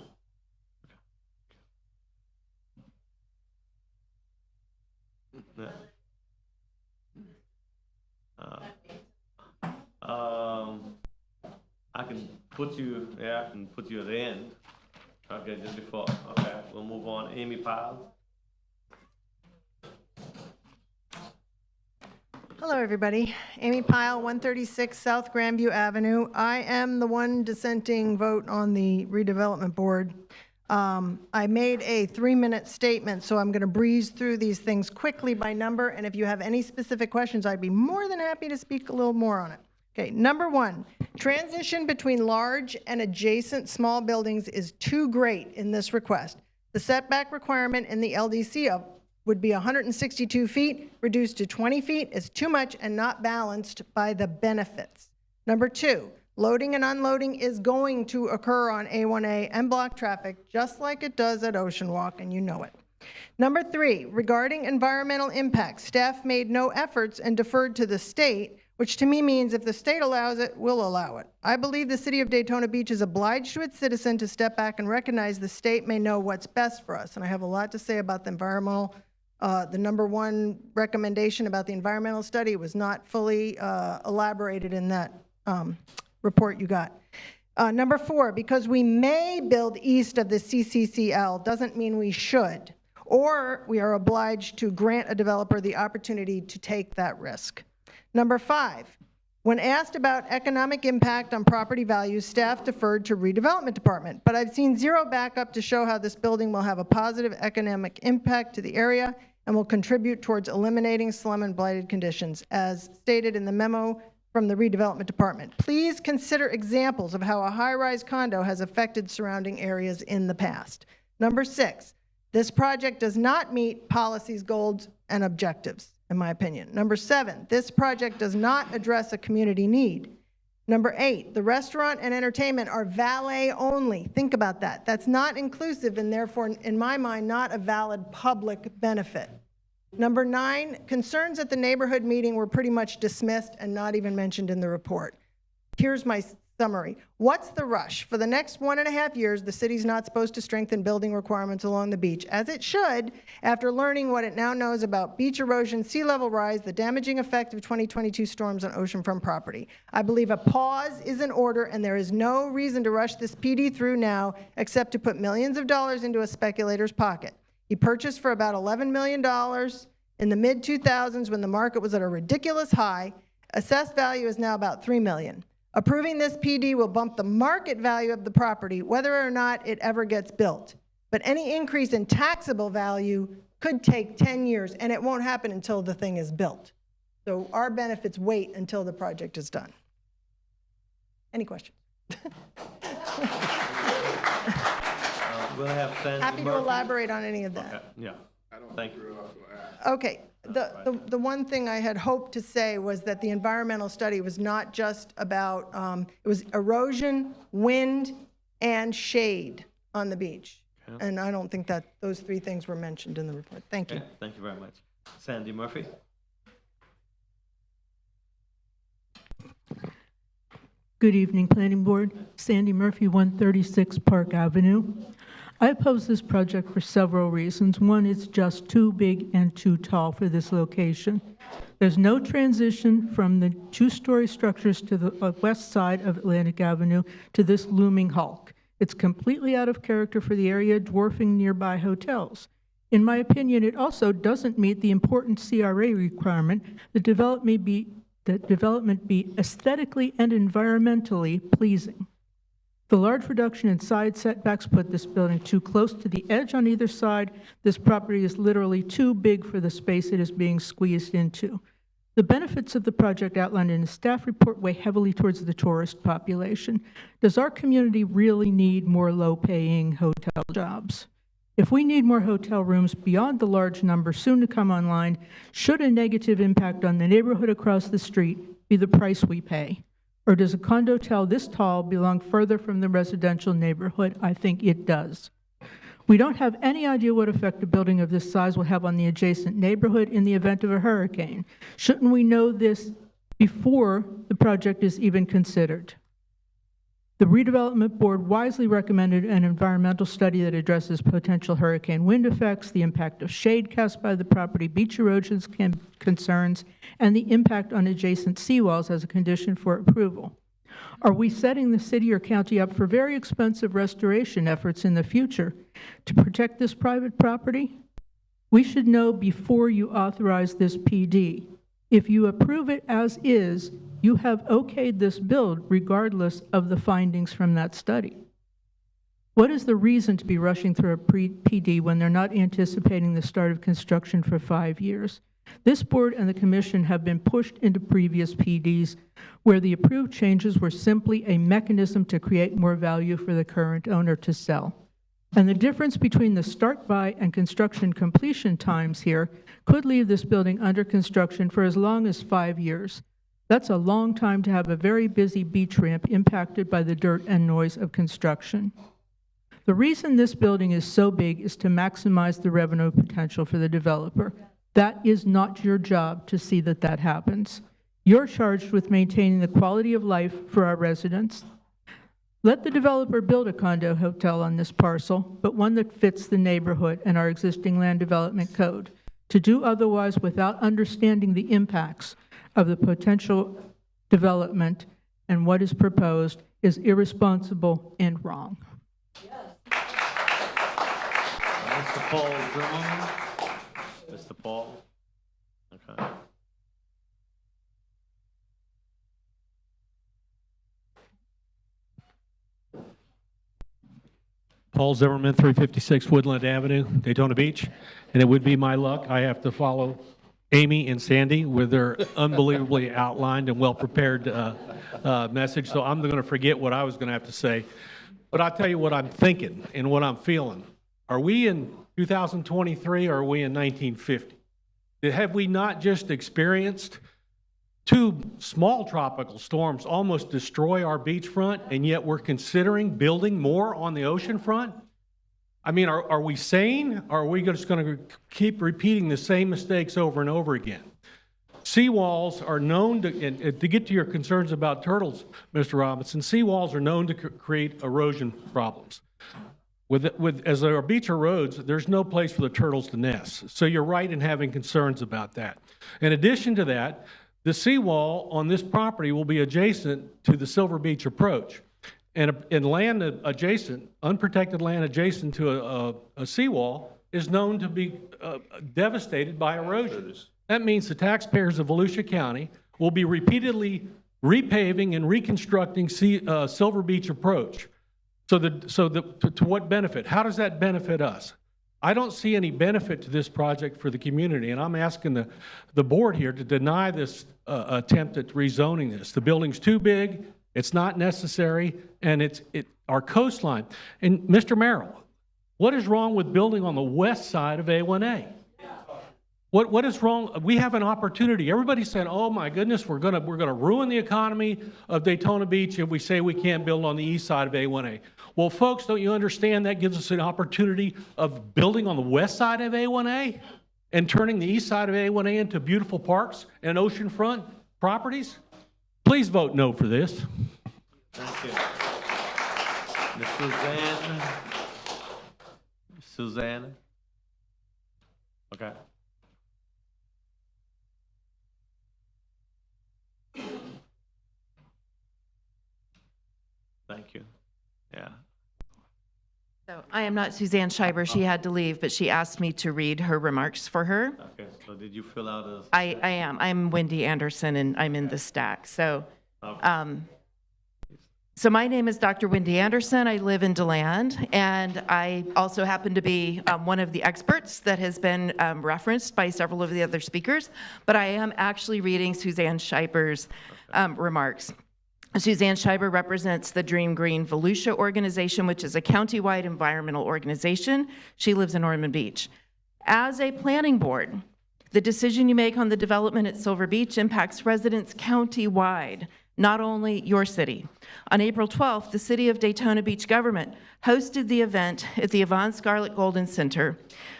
Yeah. I can put you at the end. Okay, just before. Okay, we'll move on. Amy Pyle. Hello, everybody. Amy Pyle, 136 South Grandview Avenue. I am the one dissenting vote on the redevelopment board. I made a 3-minute statement, so I'm going to breeze through these things quickly by number, and if you have any specific questions, I'd be more than happy to speak a little more on it. Okay, number 1, transition between large and adjacent small buildings is too great in this request. The setback requirement in the LDC would be 162 feet, reduced to 20 feet is too much and not balanced by the benefits. Number 2, loading and unloading is going to occur on A1A and block traffic just like it does at Ocean Walk, and you know it. Number 3, regarding environmental impacts, staff made no efforts and deferred to the state, which to me means if the state allows it, we'll allow it. I believe the city of Daytona Beach is obliged to its citizen to step back and recognize the state may know what's best for us. And I have a lot to say about the environmental. The number one recommendation about the environmental study was not fully elaborated in that report you got. Number 4, because we may build east of the CCCL doesn't mean we should, or we are obliged to grant a developer the opportunity to take that risk. Number 5, when asked about economic impact on property values, staff deferred to redevelopment department, but I've seen zero backup to show how this building will have a positive economic impact to the area and will contribute towards eliminating slum and blighted conditions, as stated in the memo from the redevelopment department. Please consider examples of how a high-rise condo has affected surrounding areas in the past. Number 6, this project does not meet policies, goals, and objectives, in my opinion. Number 7, this project does not address a community need. Number 8, the restaurant and entertainment are valet only. Think about that. That's not inclusive and therefore, in my mind, not a valid public benefit. Number 9, concerns at the neighborhood meeting were pretty much dismissed and not even mentioned in the report. Here's my summary. What's the rush? For the next 1.5 years, the city's not supposed to strengthen building requirements along the beach, as it should, after learning what it now knows about beach erosion, sea level rise, the damaging effect of 2022 storms on oceanfront property. I believe a pause is in order, and there is no reason to rush this PD through now, except to put millions of dollars into a speculator's pocket. He purchased for about $11 million in the mid-2000s when the market was at a ridiculous high. Assessed value is now about $3 million. Approving this PD will bump the market value of the property, whether or not it ever gets built. But any increase in taxable value could take 10 years, and it won't happen until the thing is built. So our benefits wait until the project is done. Any questions? We'll have Sandy Happy to Murphy. elaborate on any of that. Yeah, thank you. Okay, the one thing I had hoped to say was that the environmental study was not just about, it was erosion, wind, and shade on the beach. Yeah. And I don't think that those 3 things were mentioned in the report. Thank you. Okay, thank you very much. Sandy Murphy? Good evening, Planning Board. Sandy Murphy, 136 Park Avenue. I oppose this project for several reasons. One, it's just too big and too tall for this location. There's no transition from the 2-story structures to the west side of Atlantic Avenue to this looming hulk. It's completely out of character for the area, dwarfing nearby hotels. In my opinion, it also doesn't meet the important CRA requirement that development be aesthetically and environmentally pleasing. The large reduction in side setbacks put this building too close to the edge on either side. This property is literally too big for the space it is being squeezed into. The benefits of the project outlined in the staff report weigh heavily towards the tourist population. Does our community really need more low-paying hotel jobs? If we need more hotel rooms beyond the large number soon to come online, should a negative impact on the neighborhood across the street be the price we pay? Or does a condotel this tall belong further from the residential neighborhood? I think it does. We don't have any idea what effect a building of this size will have on the adjacent neighborhood in the event of a hurricane. Shouldn't we know this before the project is even considered? The redevelopment board wisely recommended an environmental study that addresses potential hurricane wind effects, the impact of shade cast by the property, beach erosion concerns, and the impact on adjacent seawalls as a condition for approval. Are we setting the city or county up for very expensive restoration efforts in the future to protect this private property? We should know before you authorize this PD. If you approve it as is, you have okayed this build regardless of the findings from that study. What is the reason to be rushing through a PD when they're not anticipating the start of construction for 5 years? This board and the commission have been pushed into previous PDs where the approved changes were simply a mechanism to create more value for the current owner to sell. And the difference between the start by and construction completion times here could leave this building under construction for as long as 5 years. That's a long time to have a very busy beach ramp impacted by the dirt and noise of construction. The reason this building is so big is to maximize the revenue potential for the developer. That is not your job to see that that happens. You're charged with maintaining the quality of life for our residents. Let the developer build a condo hotel on this parcel, but one that fits the neighborhood and our existing land development code. To do otherwise without understanding the impacts of the potential development and what is proposed is irresponsible and wrong. Mr. Paul Zimmerman? Mr. Paul? Okay. Paul Zimmerman, 356 Woodland Avenue, Daytona Beach. And it would be my luck, I have to follow Amy and Sandy with their unbelievably outlined and well-prepared message. So I'm going to forget what I was going to have to say. But I'll tell you what I'm thinking and what I'm feeling. Are we in 2023 or are we in 1950? Have we not just experienced 2 small tropical storms almost destroy our beachfront, and yet we're considering building more on the ocean front? I mean, are we sane, or are we just going to keep repeating the same mistakes over and over again? Seawalls are known to, and to get to your concerns about turtles, Mr. Robinson, seawalls are known to create erosion problems. As our beach erodes, there's no place for the turtles to nest. So you're right in having concerns about that. In addition to that, the seawall on this property will be adjacent to the Silver Beach approach. And land adjacent, unprotected land adjacent to a seawall is known to be devastated by erosion. That means the taxpayers of Volusia County will be repeatedly repaving and reconstructing Silver Beach approach. To what benefit? How does that benefit us? I don't see any benefit to this project for the community, and I'm asking the board here to deny this attempt at rezoning this. The building's too big, it's not necessary, and our coastline. And Mr. Merrill, what is wrong with building on the west side of A1A? What is wrong? We have an opportunity. Everybody's saying, "Oh my goodness, we're gonna ruin the economy of Daytona Beach if we say we can't build on the east side of A1A." Well, folks, don't you understand that gives us an opportunity of building on the west side of A1A and turning the east side of A1A into beautiful parks and oceanfront properties? Please vote no for this. Thank you. Ms. Suzanne? Suzanne? Okay. Thank you. Yeah. So I am not Suzanne Schreiber. She had to leave, but she asked me to read her remarks for her. Okay, so did you fill out a... I am. I'm Wendy Anderson, and I'm in the stack. So, so my name is Dr. Wendy Anderson. I live in DeLand, and I also happen to be one of the experts that has been referenced by several of the other speakers, but I am actually reading Suzanne Schreiber's remarks. Suzanne Schreiber represents the Dream Green Volusia organization, which is a countywide environmental organization. She lives in Ormond Beach. As a planning board, the decision you make on the development at Silver Beach impacts residents countywide, not only your city. On April 12th, the City of Daytona Beach government hosted the event at the Yvonne Scarlett Golden Center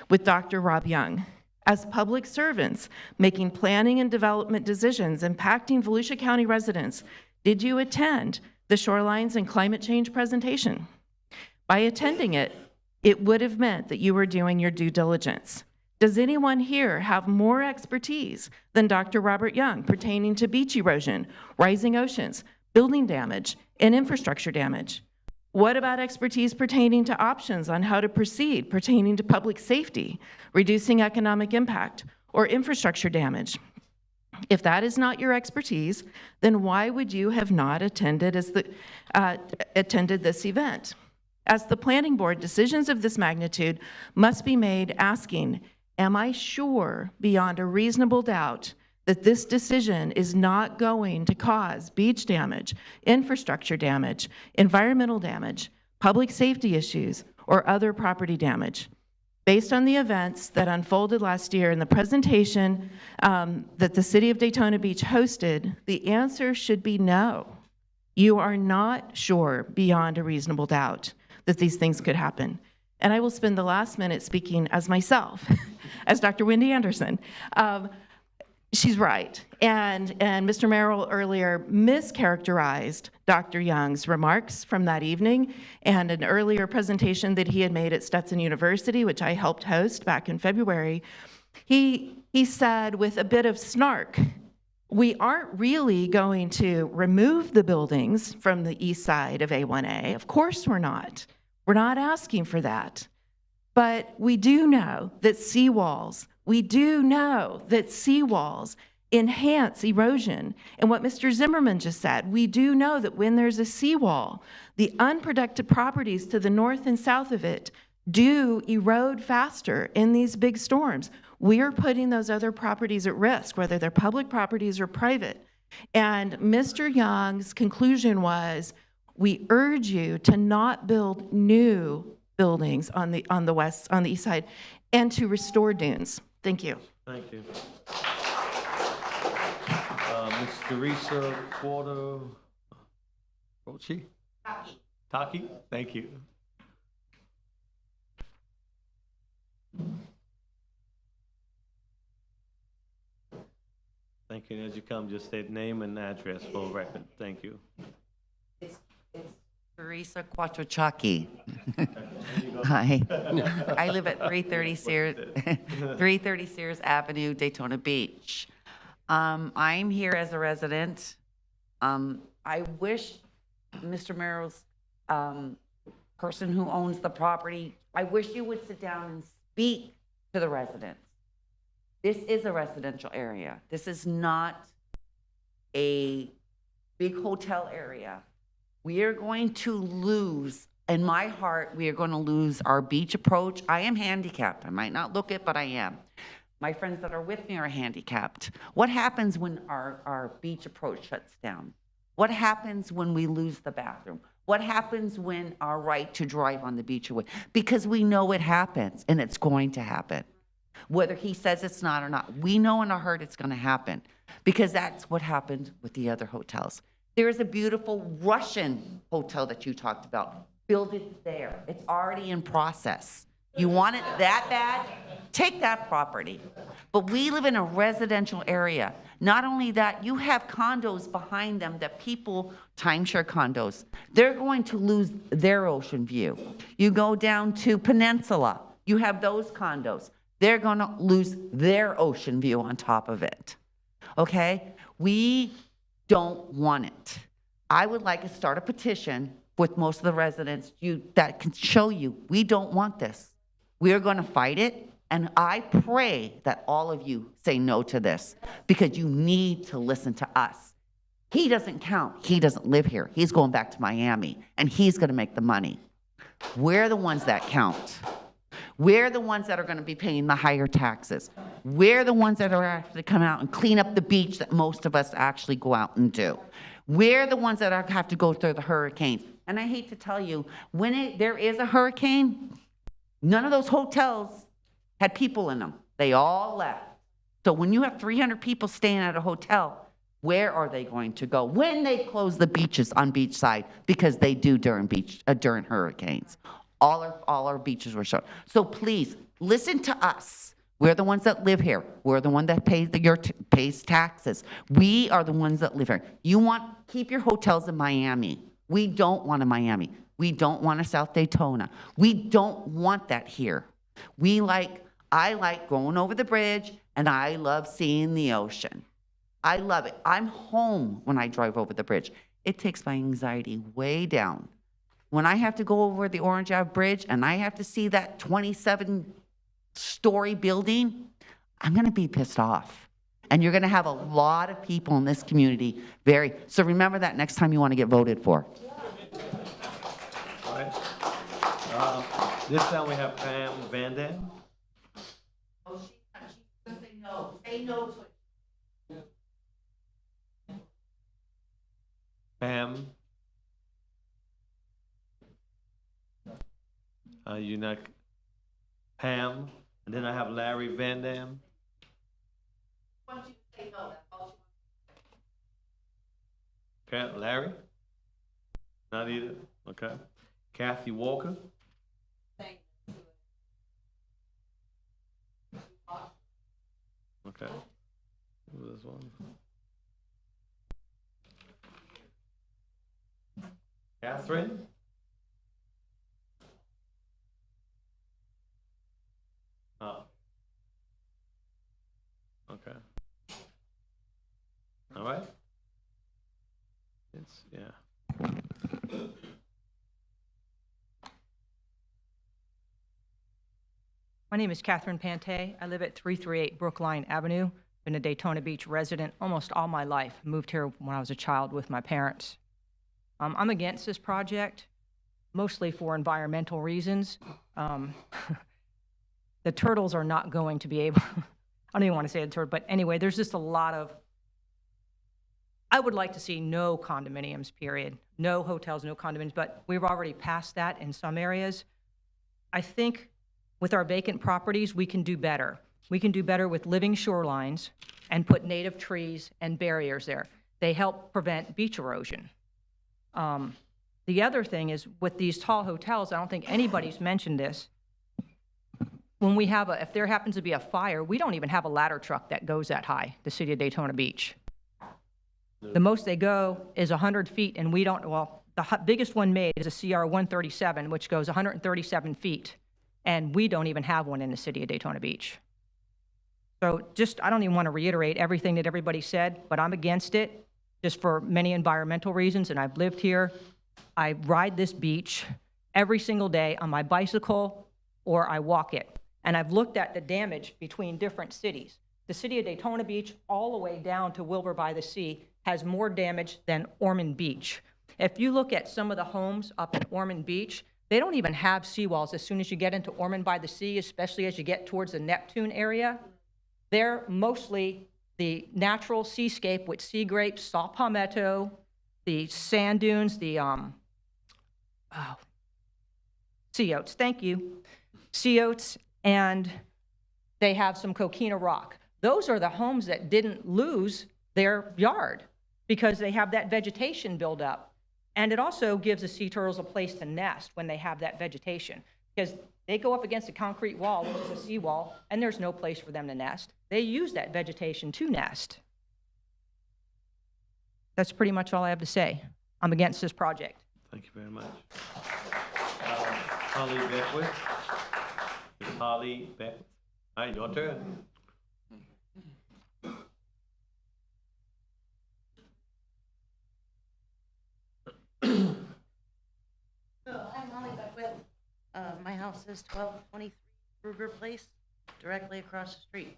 with Dr. Rob Young. As public servants making planning and development decisions impacting Volusia County residents, did you attend the Shorelines and Climate Change presentation? By attending it, it would have meant that you were doing your due diligence. Does anyone here have more expertise than Dr. Robert Young pertaining to beach erosion, rising oceans, building damage, and infrastructure damage? What about expertise pertaining to options on how to proceed pertaining to public safety, reducing economic impact, or infrastructure damage? If that is not your expertise, then why would you have not attended this event? As the planning board, decisions of this magnitude must be made asking, am I sure beyond a reasonable doubt that this decision is not going to cause beach damage, infrastructure damage, environmental damage, public safety issues, or other property damage? Based on the events that unfolded last year and the presentation that the City of Daytona Beach hosted, the answer should be no. You are not sure beyond a reasonable doubt that these things could happen. And I will spend the last minute speaking as myself, as Dr. Wendy Anderson. She's right. And Mr. Merrill earlier mischaracterized Dr. Young's remarks from that evening and an earlier presentation that he had made at Stetson University, which I helped host back in February. He said with a bit of snark, we aren't really going to remove the buildings from the east side of A1A. Of course we're not. We're not asking for that. But we do know that seawalls enhance erosion. And what Mr. Zimmerman just said, we do know that when there's a seawall, the unprotected properties to the north and south of it do erode faster in these big storms. We are putting those other properties at risk, whether they're public properties or private. And Mr. Young's conclusion was, we urge you to not build new buildings on the east side, and to restore dunes. Thank you. Thank you. Ms. Teresa Porter. What's she? Taki. Thank you. Thank you. And as you come, just state name and address for record. Thank you. It's Teresa Quattrochaki. Hi. I live at 330 Sears Avenue, Daytona Beach. I'm here as a resident. I wish Mr. Merrill's person who owns the property, I wish you would sit down and speak to the residents. This is a residential area. This is not a big hotel area. We are going to lose, in my heart, we are going to lose our beach approach. I am handicapped. I might not look it, but I am. My friends that are with me are handicapped. What happens when our beach approach shuts down? What happens when we lose the bathroom? What happens when our right to drive on the beach away? Because we know it happens, and it's going to happen. Whether he says it's not or not, we know in our heart it's going to happen, because that's what happened with the other hotels. There is a beautiful Russian hotel that you talked about. Build it there. It's already in process. You want it that bad? Take that property. But we live in a residential area. Not only that, you have condos behind them that people, timeshare condos, they're going to lose their ocean view. You go down to Peninsula, you have those condos. They're going to lose their ocean view on top of it. Okay? We don't want it. I would like to start a petition with most of the residents that can show you we don't want this. We are going to fight it, and I pray that all of you say no to this, because you need to listen to us. He doesn't count. He doesn't live here. He's going back to Miami, and he's going to make the money. We're the ones that count. We're the ones that are going to be paying the higher taxes. We're the ones that are actually come out and clean up the beach that most of us actually go out and do. We're the ones that have to go through the hurricanes. And I hate to tell you, when there is a hurricane, none of those hotels had people in them. They all left. So when you have 300 people staying at a hotel, where are they going to go when they close the beaches on beachside? Because they do during hurricanes. All our beaches were shut. So please, listen to us. We're the ones that live here. We're the one that pays taxes. We are the ones that live here. Keep your hotels in Miami. We don't want a Miami. We don't want a South Daytona. We don't want that here. I like going over the bridge, and I love seeing the ocean. I love it. I'm home when I drive over the bridge. It takes my anxiety way down. When I have to go over the Orange Ave Bridge and I have to see that 27-story building, I'm going to be pissed off. And you're going to have a lot of people in this community so remember that next time you want to get voted for. All right. This time we have Pam Van Dam. Oh, she's going to say no. Say no to it. Pam. You're not Pam, and then I have Larry Van Dam. I want you to say no. That's all Okay, Larry? Not either. Okay. Kathy Walker? Okay. one. Catherine? Oh. Okay. All right. It's, yeah. My name is Catherine Pante. I live at 338 Brookline Avenue. Been a Daytona Beach resident almost all my life. Moved here when I was a child with my parents. I'm against this project, mostly for environmental reasons. The turtles are not going to be able, I don't even want to say the turtle, but anyway, there's just a lot of, I would like to see no condominiums, period. No hotels, no condominiums, but we've already passed that in some areas. I think with our vacant properties, we can do better. We can do better with living shorelines and put native trees and barriers there. They help prevent beach erosion. The other thing is with these tall hotels, I don't think anybody's mentioned this. When we have if there happens to be a fire, we don't even have a ladder truck that goes that high, the city of Daytona Beach. The most they go is 100 feet, and we don't, well, the biggest one made is a CR 137, which goes 137 feet, and we don't even have one in the city of Daytona Beach. So just, I don't even want to reiterate everything that everybody said, but I'm against it, just for many environmental reasons, and I've lived here. I ride this beach every single day on my bicycle, or I walk it. And I've looked at the damage between different cities. The city of Daytona Beach, all the way down to Wilbur by the Sea, has more damage than Ormond Beach. If you look at some of the homes up in Ormond Beach, they don't even have seawalls as soon as you get into Ormond by the Sea, especially as you get towards the Neptune area. They're mostly the natural seascape with sea grapes, saw palmetto, the sand dunes, the sea oats, thank you, sea oats, and they have some coquina rock. Those are the homes that didn't lose their yard because they have that vegetation build up. And it also gives the sea turtles a place to nest when they have that vegetation, because they go up against a concrete wall, which is a seawall, and there's no place for them to nest. They use that vegetation to nest. That's pretty much all I have to say. I'm against this project. Thank you very much. Holly Beckwith. Holly Beckwith. All right, your turn. So I'm Holly Beckwith. My house is 1223 Kruger Place, directly across the street.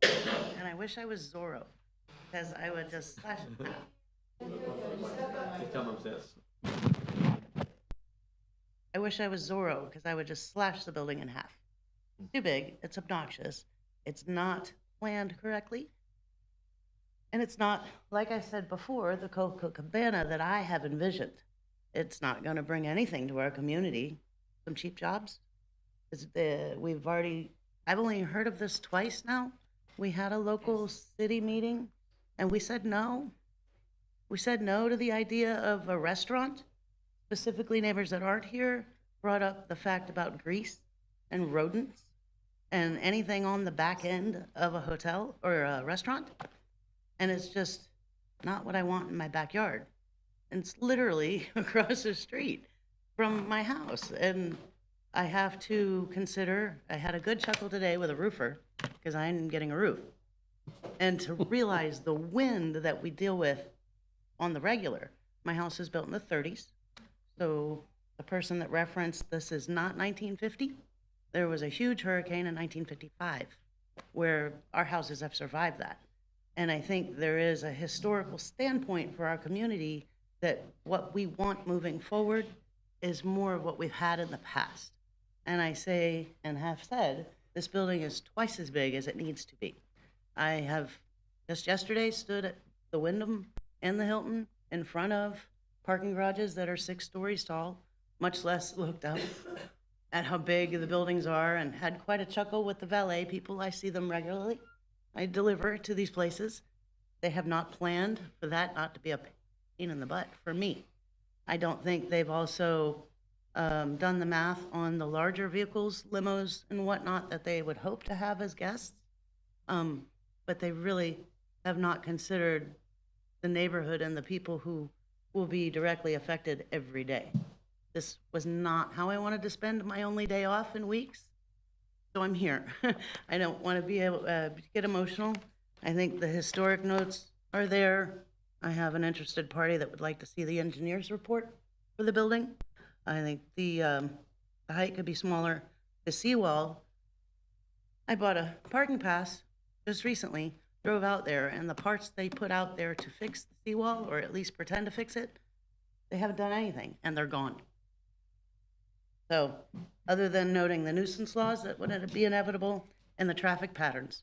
And I wish I was Zorro, because I would just slash it. I wish I was Zorro, because I would just slash the building in half. Too big, it's obnoxious, it's not planned correctly, and it's not, like I said before, the Coca Cabana that I have envisioned. It's not going to bring anything to our community. Some cheap jobs. I've only heard of this twice now. We had a local city meeting, and we said no. We said no to the idea of a restaurant. Specifically, neighbors that aren't here brought up the fact about grease and rodents and anything on the back end of a hotel or a restaurant. And it's just not what I want in my backyard. And it's literally across the street from my house. And I have to consider, I had a good chuckle today with a roofer because I'm getting a roof. And to realize the wind that we deal with on the regular. My house is built in the 30s. So the person that referenced this is not 1950. There was a huge hurricane in 1955 where our houses have survived that. And I think there is a historical standpoint for our community that what we want moving forward is more of what we've had in the past. And I say and have said, this building is twice as big as it needs to be. I have just yesterday stood at the Wyndham and the Hilton in front of parking garages that are 6 stories tall, much less looked up at how big the buildings are, and had quite a chuckle with the valet people. I see them regularly. I deliver to these places. They have not planned for that not to be a pain in the butt for me. I don't think they've also done the math on the larger vehicles, limos and whatnot that they would hope to have as guests. But they really have not considered the neighborhood and the people who will be directly affected every day. This was not how I wanted to spend my only day off in weeks, so I'm here. I don't want to be able to get emotional. I think the historic notes are there. I have an interested party that would like to see the engineer's report for the building. I think the height could be smaller. The seawall, I bought a parking pass just recently, drove out there, and the parts they put out there to fix the seawall, or at least pretend to fix it, they haven't done anything, and they're gone. So, other than noting the nuisance laws that would be inevitable, and the traffic patterns,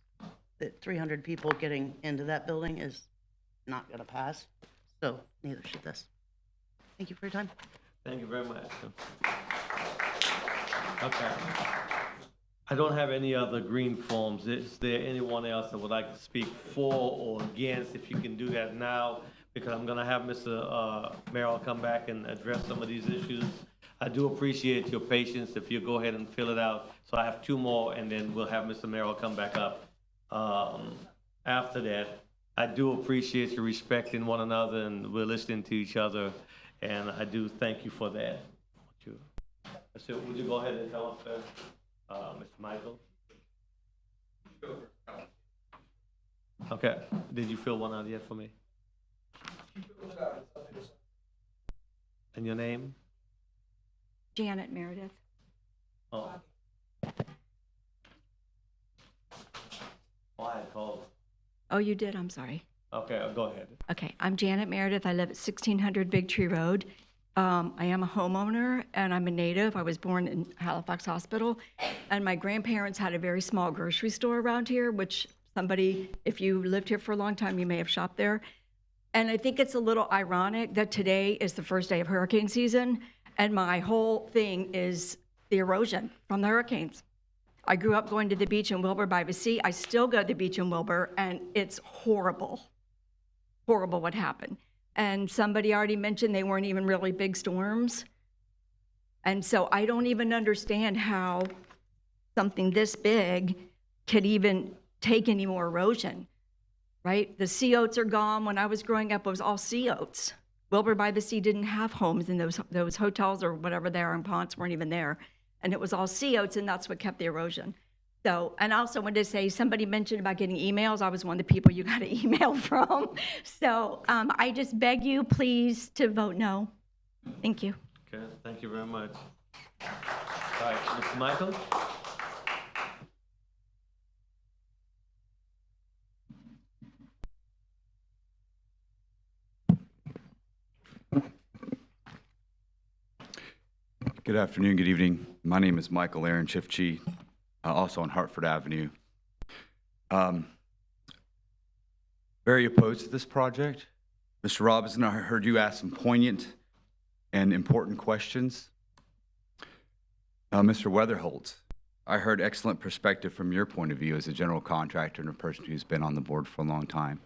that 300 people getting into that building is not gonna pass, so neither should this. Thank you for your time. Thank you very much. Okay. I don't have any other green forms. Is there anyone else that would like to speak for or against? If you can do that now, because I'm gonna have Mr. Merrill come back and address some of these issues. I do appreciate your patience if you go ahead and fill it out. So I have two more, and then we'll have Mr. Merrill come back up. After that, I do appreciate you respecting one another, and we're listening to each other, and I do thank you for that. So would you go ahead and tell us, Mr. Michael? Okay, did you fill one out yet for me? And your name? Janet Meredith. Oh. Oh, I called. Oh, you did? I'm sorry. Okay, go ahead. Okay, I'm Janet Meredith. I live at 1600 Big Tree Road. I am a homeowner and I'm a native. I was born in Halifax Hospital, and my grandparents had a very small grocery store around here, which somebody, if you lived here for a long time, you may have shopped there. And I think it's a little ironic that today is the first day of hurricane season, and my whole thing is the erosion from the hurricanes. I grew up going to the beach in Wilbur by the Sea. I still go to the beach in Wilbur, and it's horrible, horrible what happened. And somebody already mentioned they weren't even really big storms. And so I don't even understand how something this big could even take any more erosion, right? The sea oats are gone. When I was growing up, it was all sea oats. Wilbur by the Sea didn't have homes, and those hotels or whatever they are in Ponce weren't even there. And it was all sea oats, and that's what kept the erosion. So, and I also wanted to say, somebody mentioned about getting emails. I was one of the people you got an email from. So I just beg you, please, to vote no. Thank you. Okay, thank you very much. All right, Mr. Michael? Good afternoon, good evening. My name is Michael Aaron Chifchi, also on Hartford Avenue. Very opposed to this project. Mr. Robinson, I heard you ask some poignant and important questions. Mr. Weatherholt, I heard excellent perspective from your point of view as a general contractor and a person who's been on the board for a long time.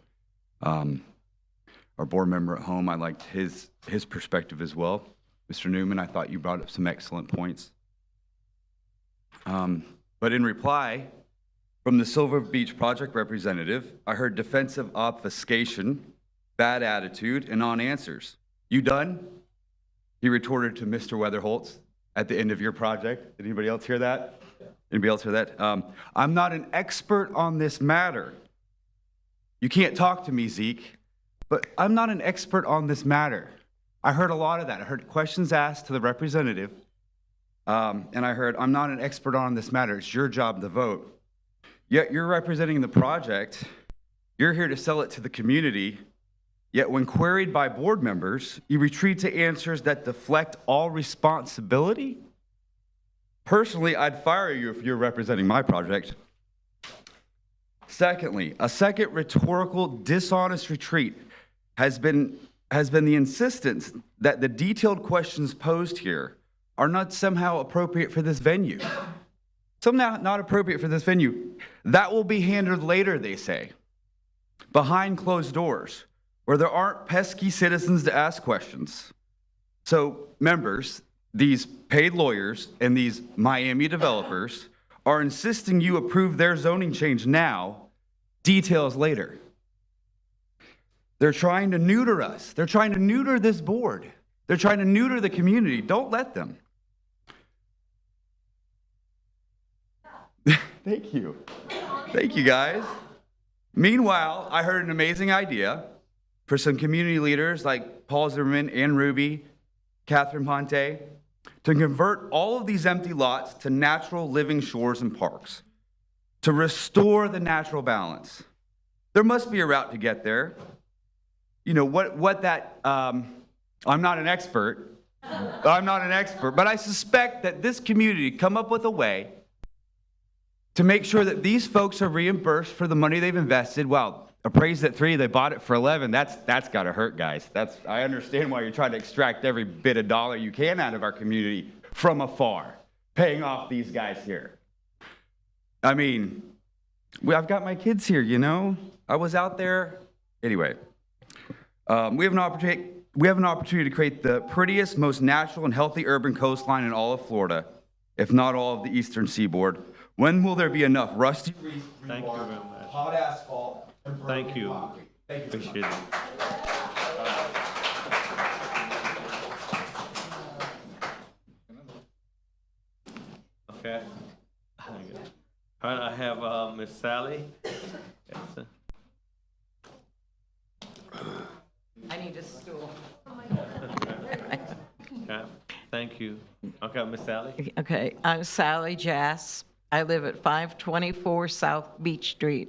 Our board member at home, I liked his perspective as well. Mr. Newman, I thought you brought up some excellent points. But in reply, from the Silver Beach project representative, I heard defensive obfuscation, bad attitude, and non-answers. You done? He retorted to Mr. Weatherholtz at the end of your project. Did anybody else hear that? Anybody else hear that? I'm not an expert on this matter. You can't talk to me, Zeke, but I'm not an expert on this matter. I heard a lot of that. I heard questions asked to the representative, and I heard, I'm not an expert on this matter. It's your job to vote. Yet you're representing the project. You're here to sell it to the community. Yet when queried by board members, you retreat to answers that deflect all responsibility? Personally, I'd fire you if you're representing my project. Secondly, a second rhetorical, dishonest retreat has been the insistence that the detailed questions posed here are not somehow appropriate for this venue. Somehow not appropriate for this venue. That will be handled later, they say, behind closed doors, where there aren't pesky citizens to ask questions. So, members, these paid lawyers and these Miami developers are insisting you approve their zoning change now, details later. They're trying to neuter us. They're trying to neuter this board. They're trying to neuter the community. Don't let them. Thank you. Thank you, guys. Meanwhile, I heard an amazing idea for some community leaders like Paul Zimmerman, Ann Ruby, Catherine Ponte, to convert all of these empty lots to natural living shores and parks, to restore the natural balance. There must be a route to get there. You know, what that, I'm not an expert, but I suspect that this community come up with a way to make sure that these folks are reimbursed for the money they've invested. Wow, appraised at 3, they bought it for 11. That's gotta hurt, guys. I understand why you're trying to extract every bit of dollar you can out of our community from afar, paying off these guys here. I mean, I've got my kids here, you know? I was out there. Anyway, we have an opportunity to create the prettiest, most natural and healthy urban coastline in all of Florida, if not all of the eastern seaboard. When will there be enough rusty Thank you very much. hot asphalt, and Thank you. concrete? Thank you. Appreciate it. Okay. All right, I have Miss Sally. Yes, sir. I need a stool. Okay, thank you. Okay, Miss Sally. Okay, I'm Sally Jass. I live at 524 South Beach Street.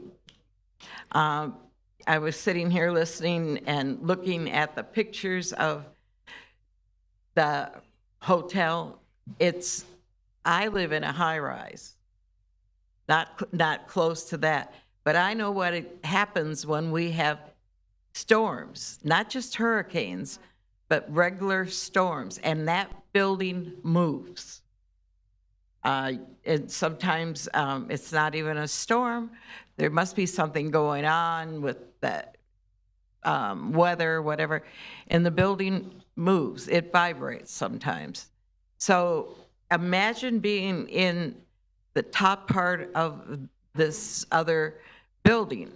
I was sitting here listening and looking at the pictures of the hotel. I live in a high-rise, not close to that, but I know what happens when we have storms, not just hurricanes, but regular storms, and that building moves. And sometimes it's not even a storm. There must be something going on with the weather, whatever, and the building moves. It vibrates sometimes. So imagine being in the top part of this other building,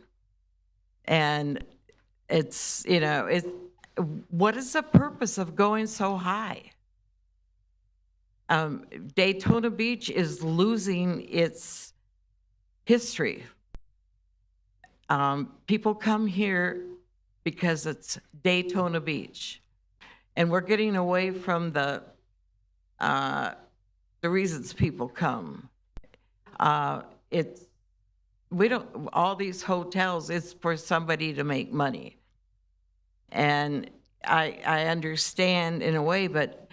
and it's, you know, what is the purpose of going so high? Daytona Beach is losing its history. People come here because it's Daytona Beach, and we're getting away from the reasons people come. All these hotels, it's for somebody to make money. And I understand in a way, but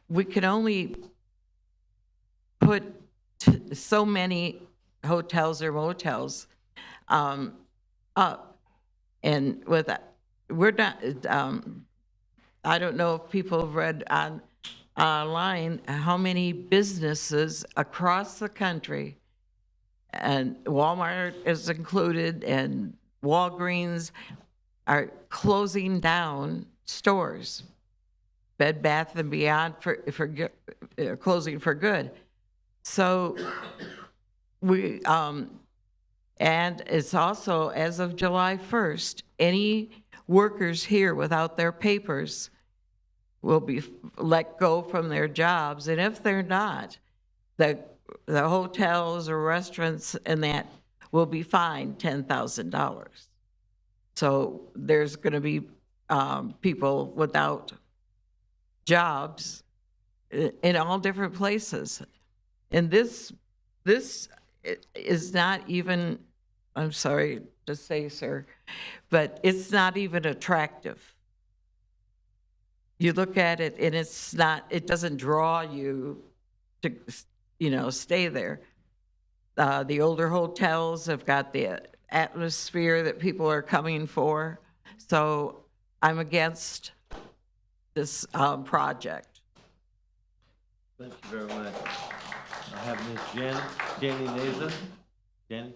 we can only put so many hotels or motels up. And with that, we're not, I don't know if people have read online how many businesses across the country, and Walmart is included, and Walgreens are closing down stores. Bed Bath and Beyond closing for good. So we, and it's also, as of July 1st, any workers here without their papers will be let go from their jobs. And if they're not, the hotels or restaurants and that will be fined $10,000. So there's going to be people without jobs in all different places. And this is not even, I'm sorry to say, sir, but it's not even attractive. You look at it and it's not, it doesn't draw you to, you know, stay there. The older hotels have got the atmosphere that people are coming for. So I'm against this project. Thank you very much. I have Miss Jenny Nazer. Jenny?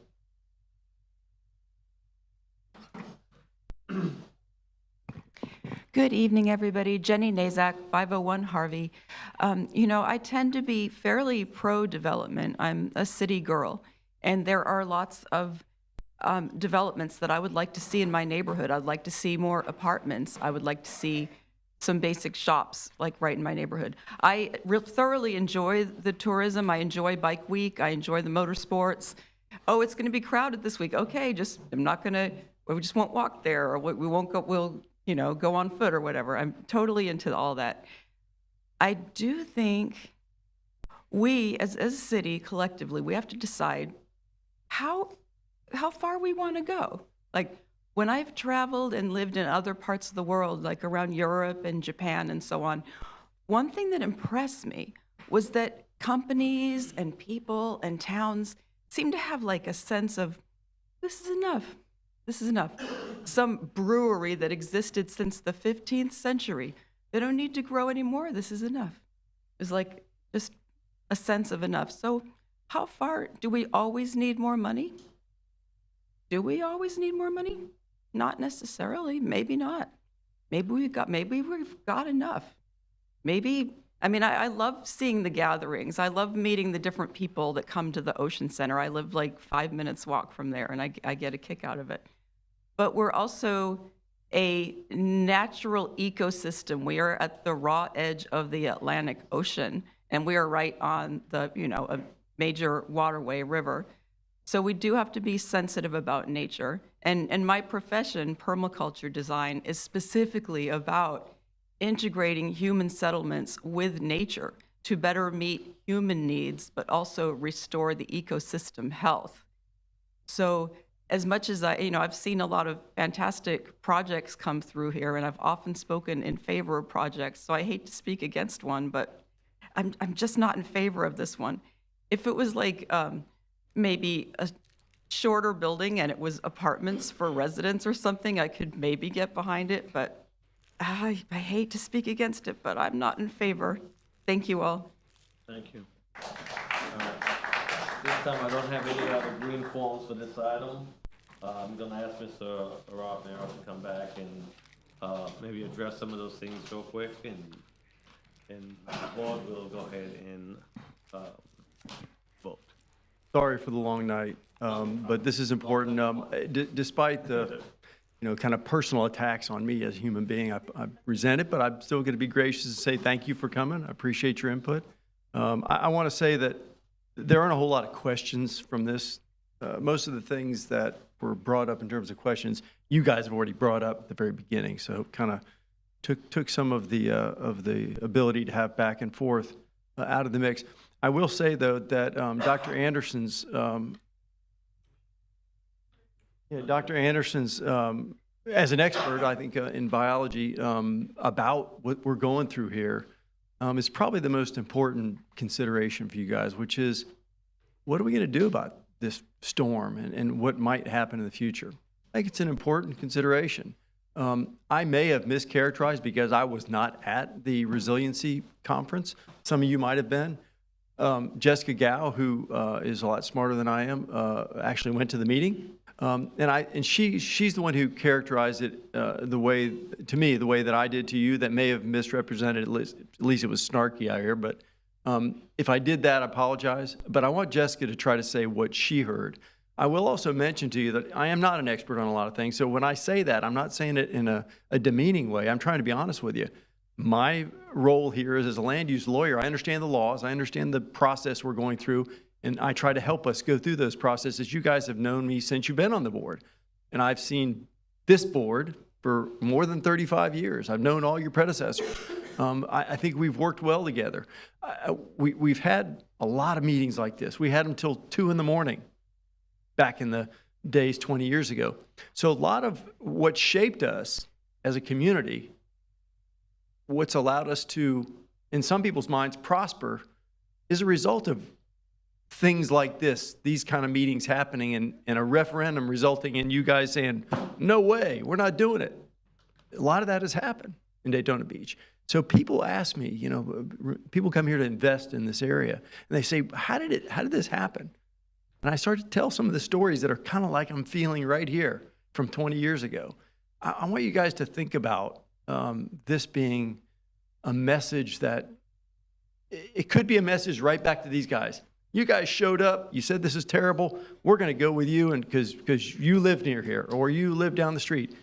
Good evening, everybody. Jenny Nazak, 501 Harvey. You know, I tend to be fairly pro-development. I'm a city girl, and there are lots of developments that I would like to see in my neighborhood. I'd like to see more apartments. I would like to see some basic shops like right in my neighborhood. I thoroughly enjoy the tourism. I enjoy Bike Week. I enjoy the motorsports. Oh, it's going to be crowded this week. Okay, we just won't walk there, or we won't go. We'll go on foot or whatever. I'm totally into all that. I do think we, as a city, collectively, we have to decide how far we want to go. Like, when I've traveled and lived in other parts of the world, like around Europe and Japan and so on, one thing that impressed me was that companies and people and towns seem to have like a sense of, this is enough. This is enough. Some brewery that existed since the 15th century, they don't need to grow anymore. This is enough. It's like just a sense of enough. So how far do we always need more money? Do we always need more money? Not necessarily. Maybe not. Maybe we've got enough. Maybe, I love seeing the gatherings. I love meeting the different people that come to the Ocean Center. I live like 5 minutes walk from there, and I get a kick out of it. But we're also a natural ecosystem. We are at the raw edge of the Atlantic Ocean, and we are right on a major waterway, river. So we do have to be sensitive about nature. And my profession, permaculture design, is specifically about integrating human settlements with nature to better meet human needs, but also restore the ecosystem health. So as much as I've seen a lot of fantastic projects come through here, and I've often spoken in favor of projects, so I hate to speak against one, but I'm just not in favor of this one. If it was like maybe a shorter building and it was apartments for residents or something, I could maybe get behind it, but I hate to speak against it, but I'm not in favor. Thank you all. Thank you. This time I don't have any other green forms for this item. I'm gonna ask Mr. Rob Merrill to come back and maybe address some of those things real quick, and the board will go ahead and vote. Sorry for the long night, but this is important. Despite the, kind of personal attacks on me as a human being, I resent it, but I'm still going to be gracious and say thank you for coming. I appreciate your input. I want to say that there aren't a whole lot of questions from this. Most of the things that were brought up in terms of questions, you guys have already brought up at the very beginning, so kind of took some of the ability to have back and forth out of the mix. I will say, though, that Dr. Anderson's, as an expert, I think, in biology, about what we're going through here, is probably the most important consideration for you guys, which is, what are we going to do about this storm and what might happen in the future? I think it's an important consideration. I may have mischaracterized because I was not at the resiliency conference. Some of you might have been. Jessica Gao, who is a lot smarter than I am, actually went to the meeting, and she's the one who characterized it the way that I did to you. That may have misrepresented, at least it was snarky out here. But if I did that, I apologize. But I want Jessica to try to say what she heard. I will also mention to you that I am not an expert on a lot of things. So when I say that, I'm not saying it in a demeaning way. I'm trying to be honest with you. My role here is as a land use lawyer. I understand the laws. I understand the process we're going through, and I try to help us go through those processes. You guys have known me since you've been on the board, and I've seen this board for more than 35 years. I've known all your predecessors. I think we've worked well together. We've had a lot of meetings like this. We had them till 2 in the morning back in the days 20 years ago. So a lot of what shaped us as a community, what's allowed us to, in some people's minds, prosper, is a result of things like this, these kind of meetings happening, and a referendum resulting in you guys saying, no way, we're not doing it. A lot of that has happened in Daytona Beach. So people ask me, people come here to invest in this area, and they say, how did this happen? And I start to tell some of the stories that are kind of like I'm feeling right here from 20 years ago. I want you guys to think about this being a message that, it could be a message right back to these guys. You guys showed up, you said this is terrible, we're going to go with you and because you live near here or you live down the street.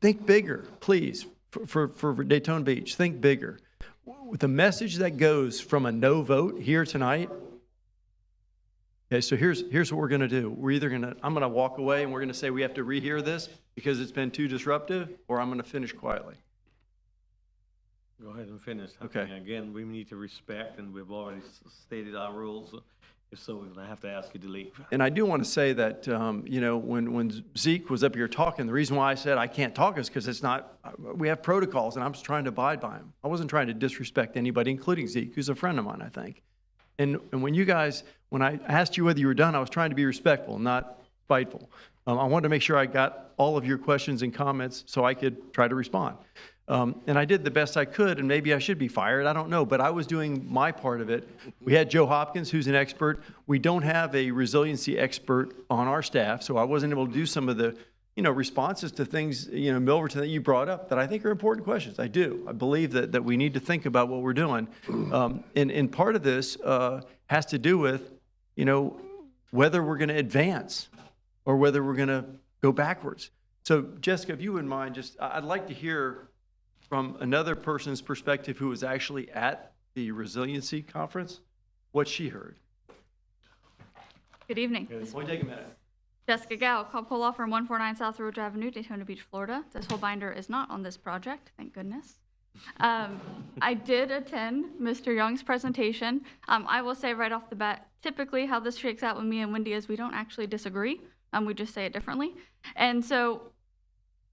Think bigger, please, for Daytona Beach. Think bigger. With the message that goes from a no vote here tonight, okay, so here's what we're going to do. I'm going to walk away and we're going to say we have to rehear this because it's been too disruptive, or I'm going to finish quietly. Go ahead and finish. Okay. Again, we need to respect, and we've already stated our rules. If so, we're going to have to ask you to leave. And I do want to say that, when Zeke was up here talking, the reason why I said I can't talk is because we have protocols, and I'm just trying to abide by them. I wasn't trying to disrespect anybody, including Zeke, who's a friend of mine, I think. And when I asked you whether you were done, I was trying to be respectful, not spiteful. I wanted to make sure I got all of your questions and comments so I could try to respond. And I did the best I could, and maybe I should be fired, I don't know, but I was doing my part of it. We had Joe Hopkins, who's an expert. We don't have a resiliency expert on our staff, so I wasn't able to do some of the, responses to things, Milverton, that you brought up that I think are important questions. I do. I believe that we need to think about what we're doing. And part of this has to do with, whether we're going to advance or whether we're going to go backwards. So, Jessica, if you wouldn't mind, I'd like to hear from another person's perspective who was actually at the resiliency conference, what she heard. Good evening. Only take a minute. Jessica Gao, Coppola Law Firm, 149 South Rouge Avenue, Daytona Beach, Florida. This whole binder is not on this project, thank goodness. I did attend Mr. Young's presentation. I will say right off the bat, typically how this shakes out with me and Wendy is we don't actually disagree. We just say it differently. And so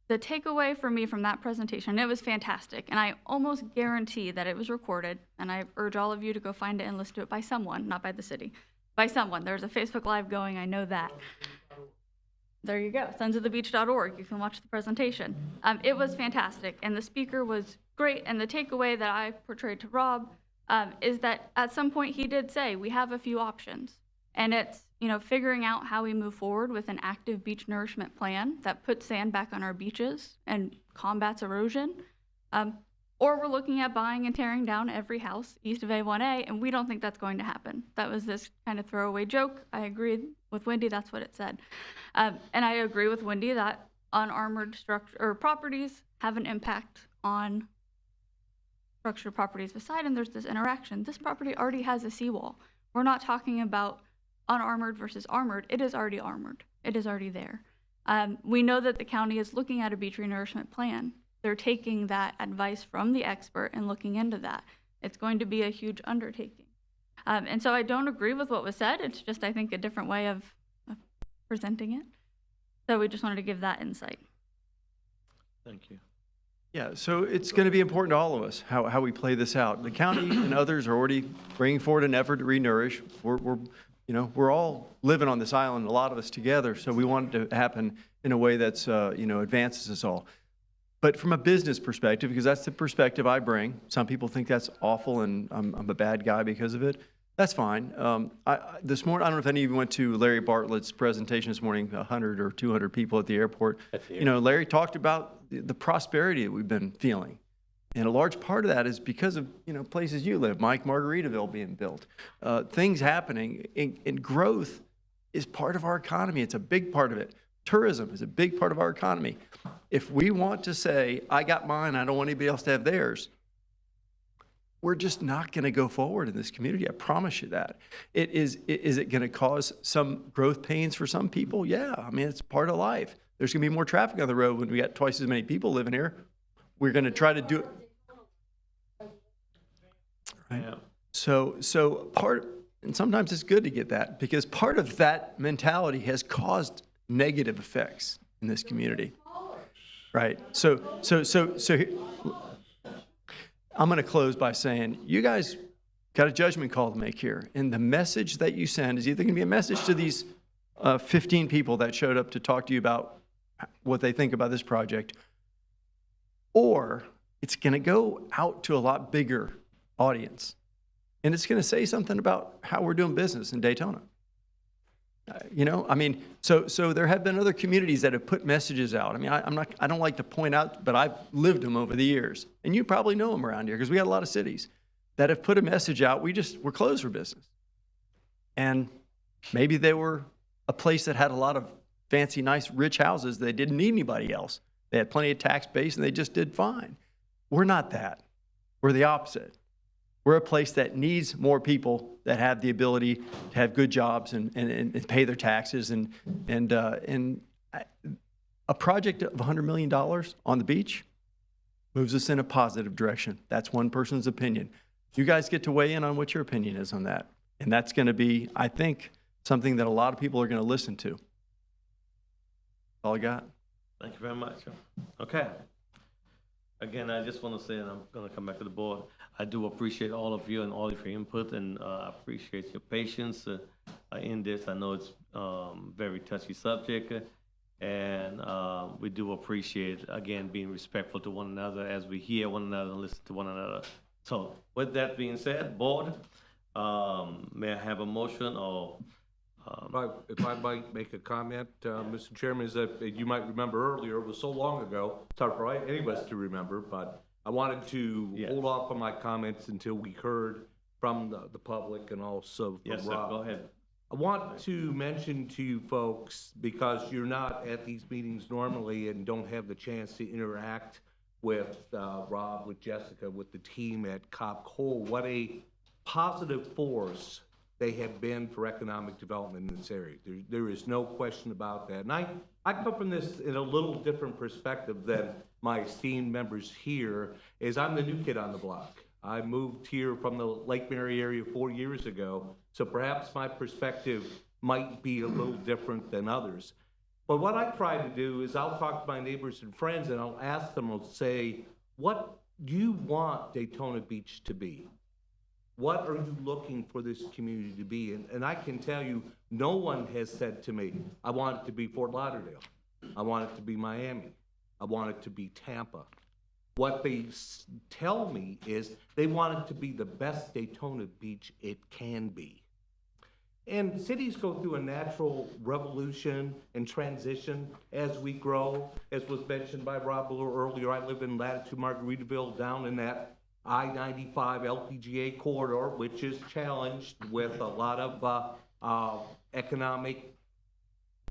the takeaway for me from that presentation, it was fantastic, and I almost guarantee that it was recorded, and I urge all of you to go find it and listen to it by someone, not by the city, by someone. There's a Facebook Live going, I know that. There you go, sonsofthebeach.org. You can watch the presentation. It was fantastic, and the speaker was great, and the takeaway that I portrayed to Rob is that at some point he did say, we have a few options, and it's figuring out how we move forward with an active beach nourishment plan that puts sand back on our beaches and combats erosion. Or we're looking at buying and tearing down every house east of A1A, and we don't think that's going to happen. That was this kind of throwaway joke. I agreed with Wendy, that's what it said. And I agree with Wendy that unarmored properties have an impact on structured properties beside, and there's this interaction. This property already has a seawall. We're not talking about unarmored versus armored. It is already armored. It is already there. We know that the county is looking at a beach renourishment plan. They're taking that advice from the expert and looking into that. It's going to be a huge undertaking. And so I don't agree with what was said. It's just, I think, a different way of presenting it. So we just wanted to give that insight. Thank you. Yeah, so it's going to be important to all of us how we play this out. The county and others are already bringing forward an effort to renourish. We're all living on this island, a lot of us together, so we want it to happen in a way that's, advances us all. But from a business perspective, because that's the perspective I bring, some people think that's awful and I'm a bad guy because of it. That's fine. This morning, I don't know if any of you went to Larry Bartlett's presentation this morning, 100 or 200 people at the airport. Larry talked about the prosperity that we've been feeling. And a large part of that is because of, places you live, Mike, Margaritaville being built, things happening, and growth is part of our economy. It's a big part of it. Tourism is a big part of our economy. If we want to say, I got mine, I don't want anybody else to have theirs, we're just not going to go forward in this community. I promise you that. Is it going to cause some growth pains for some people? Yeah, it's part of life. There's going to be more traffic on the road when we got twice as many people living here. We're going to try to do it. Right. Yeah. So and sometimes it's good to get that, because part of that mentality has caused negative effects in this community. Right. So I'm going to close by saying, you guys got a judgment call to make here. And the message that you send is either going to be a message to these 15 people that showed up to talk to you about what they think about this project, or it's going to go out to a lot bigger audience. And it's going to say something about how we're doing business in Daytona. So there have been other communities that have put messages out. I don't like to point out, but I've lived them over the years. And you probably know them around here because we got a lot of cities that have put a message out. We're closed for business. And maybe they were a place that had a lot of fancy, nice, rich houses. They didn't need anybody else. They had plenty of tax base and they just did fine. We're not that. We're the opposite. We're a place that needs more people that have the ability to have good jobs and pay their taxes. And a project of $100 million on the beach moves us in a positive direction. That's one person's opinion. You guys get to weigh in on what your opinion is on that. And that's going to be, I think, something that a lot of people are going to listen to. That's all I got. Thank you very much. Okay. Again, I just want to say, and I'm going to come back to the board, I do appreciate all of you and all of your input, and I appreciate your patience in this. I know it's very touchy subject, and we do appreciate, again, being respectful to one another as we hear one another and listen to one another. So with that being said, board, may I have a motion or? If I might make a comment, Mr. Chairman, is that you might remember earlier, it was so long ago, it's hard for any of us to remember, but I wanted to hold off on my comments until we heard from the public and also from Yes, sir, Rob. go ahead. I want to mention to you folks, because you're not at these meetings normally and don't have the chance to interact with Rob, with Jessica, with the team at Cobb Cole, what a positive force they have been for economic development in this area. There is no question about that. And I come from this in a little different perspective than my esteemed members here, is I'm the new kid on the block. I moved here from the Lake Mary area 4 years ago, so perhaps my perspective might be a little different than others. But what I try to do is I'll talk to my neighbors and friends and I'll ask them, I'll say, what do you want Daytona Beach to be? What are you looking for this community to be? And I can tell you, no one has said to me, I want it to be Fort Lauderdale. I want it to be Miami. I want it to be Tampa. What they tell me is they want it to be the best Daytona Beach it can be. And cities go through a natural revolution and transition as we grow. As was mentioned by Rob a little earlier, I live in Latitude Margaritaville, down in that I-95 LPGA corridor, which is challenged with a lot of economic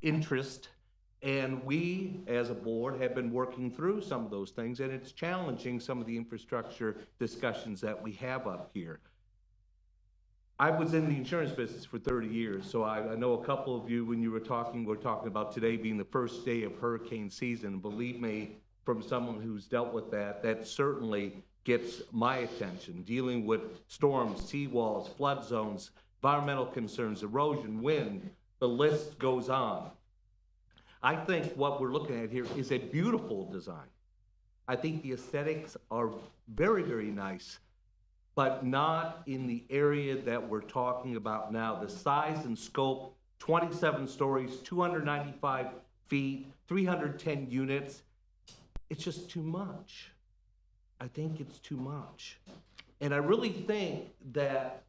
interest. And we, as a board, have been working through some of those things, and it's challenging some of the infrastructure discussions that we have up here. I was in the insurance business for 30 years, so I know a couple of you, when you were talking about today being the first day of hurricane season. Believe me, from someone who's dealt with that, that certainly gets my attention, dealing with storms, seawalls, flood zones, environmental concerns, erosion, wind, the list goes on. I think what we're looking at here is a beautiful design. I think the aesthetics are very, very nice, but not in the area that we're talking about now. The size and scope, 27 stories, 295 feet, 310 units, it's just too much. I think it's too much. And I really think that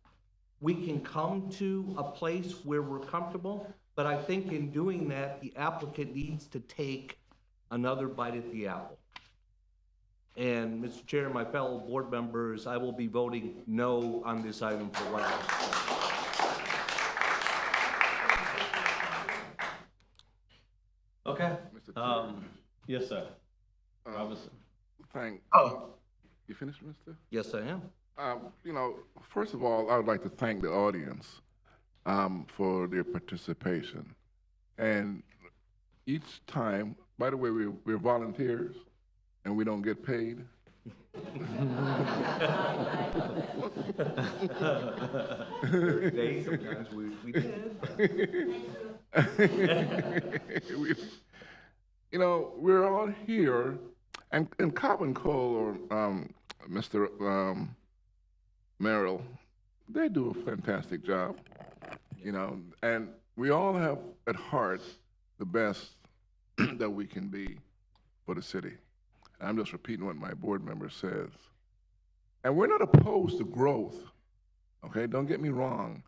we can come to a place where we're comfortable, but I think in doing that, the applicant needs to take another bite at the apple. And Mr. Chair, my fellow board members, I will be voting no on this item for right now. Okay. Yes, sir. Robinson. You finished, mister? Yes, I am. You know, first of all, I would like to thank the audience for their participation. And each time, by the way, we're volunteers and we don't get paid. Days sometimes we did. You know, we're all here, and Cobb & Cole or Mr. Merrill, they do a fantastic job, you know, and we all have at heart the best that we can be for the city. I'm just repeating what my board member says. And we're not opposed to growth, okay? Don't get me wrong.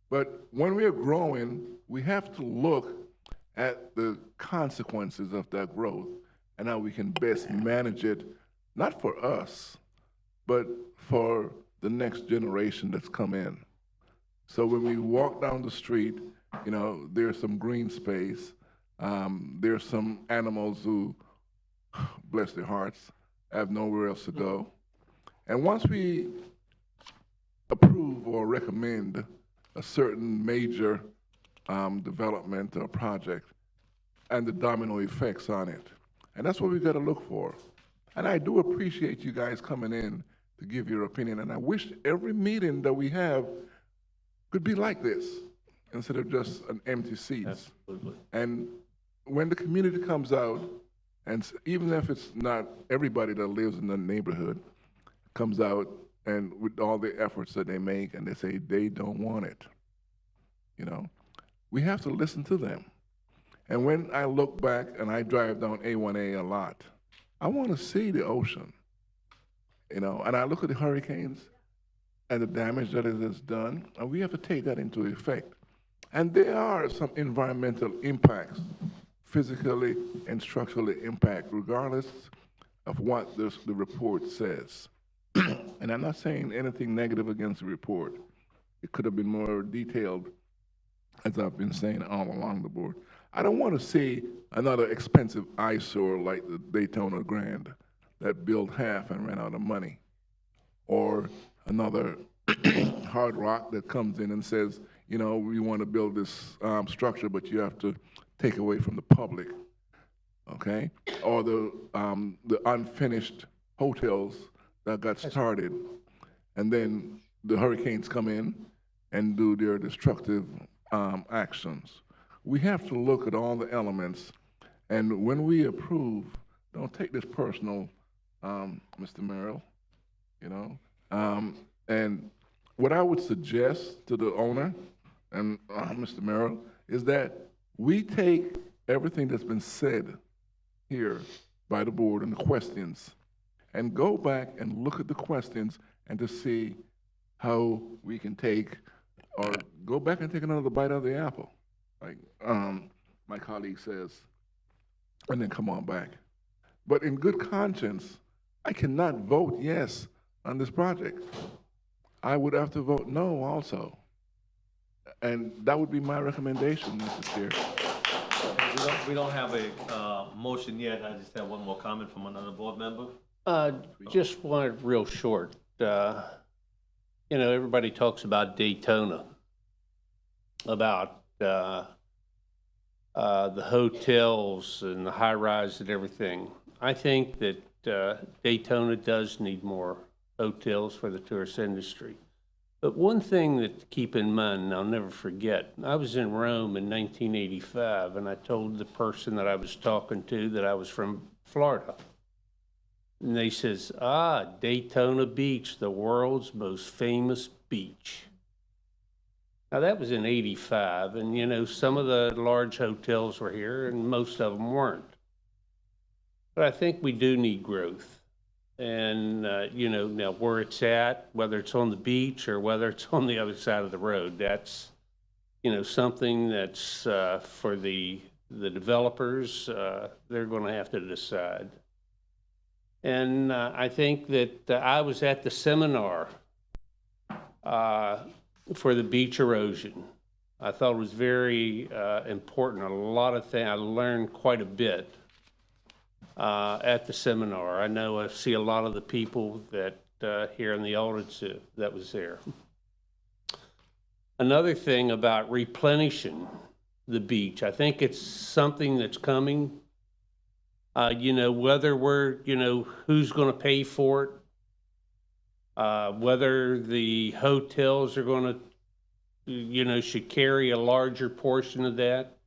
But when we're growing, we have to look at the consequences of that growth and how we can best manage it, not for us, but for the next generation that's come in. So when we walk down the street, you know, there's some green space. There's some animals who, bless their hearts, have nowhere else to go. And once we approve or recommend a certain major development or project and the domino effects on it, and that's what we've got to look for. And I do appreciate you guys coming in to give your opinion, and I wish every meeting that we have could be like this instead of just an empty seats. Absolutely. And when the community comes out, and even if it's not everybody that lives in the neighborhood, comes out and with all the efforts that they make and they say they don't want it, you know, we have to listen to them. And when I look back and I drive down A1A a lot, I want to see the ocean, you know, and I look at the hurricanes and the damage that it has done, and we have to take that into effect. And there are some environmental impacts, physically and structurally impact, regardless of what the report says. And I'm not saying anything negative against the report. It could have been more detailed, as I've been saying all along the board. I don't want to see another expensive eyesore like the Daytona Grand that built half and ran out of money, or another Hard Rock that comes in and says, you know, we want to build this structure, but you have to take away from the public, okay? Or the unfinished hotels that got started, and then the hurricanes come in and do their destructive actions. We have to look at all the elements, and when we approve, don't take this personal, Mr. Merrill, you know? And what I would suggest to the owner and Mr. Merrill is that we take everything that's been said here by the board and the questions and go back and look at the questions and to see how we can take, or go back and take another bite of the apple, like my colleague says, and then come on back. But in good conscience, I cannot vote yes on this project. I would have to vote no also. And that would be my recommendation, Mr. Chair. We don't have a motion yet. I just have one more comment from another board member. Just one real short. You know, everybody talks about Daytona, about the hotels and the high rise and everything. I think that Daytona does need more hotels for the tourist industry. But one thing that to keep in mind, and I'll never forget, I was in Rome in 1985, and I told the person that I was talking to that I was from Florida. And they says, Daytona Beach, the world's most famous beach. Now that was in 85, and you know, some of the large hotels were here and most of them weren't. But I think we do need growth. And, you know, now where it's at, whether it's on the beach or whether it's on the other side of the road, that's, you know, something that's for the developers, they're going to have to decide. And I think that I was at the seminar for the beach erosion. I thought it was very important. A lot of things, I learned quite a bit at the seminar. I know I see a lot of the people that here in the audience that was there. Another thing about replenishing the beach, I think it's something that's coming. You know, whether we're, you know, who's going to pay for it, whether the hotels are going to, you know, should carry a larger portion of that.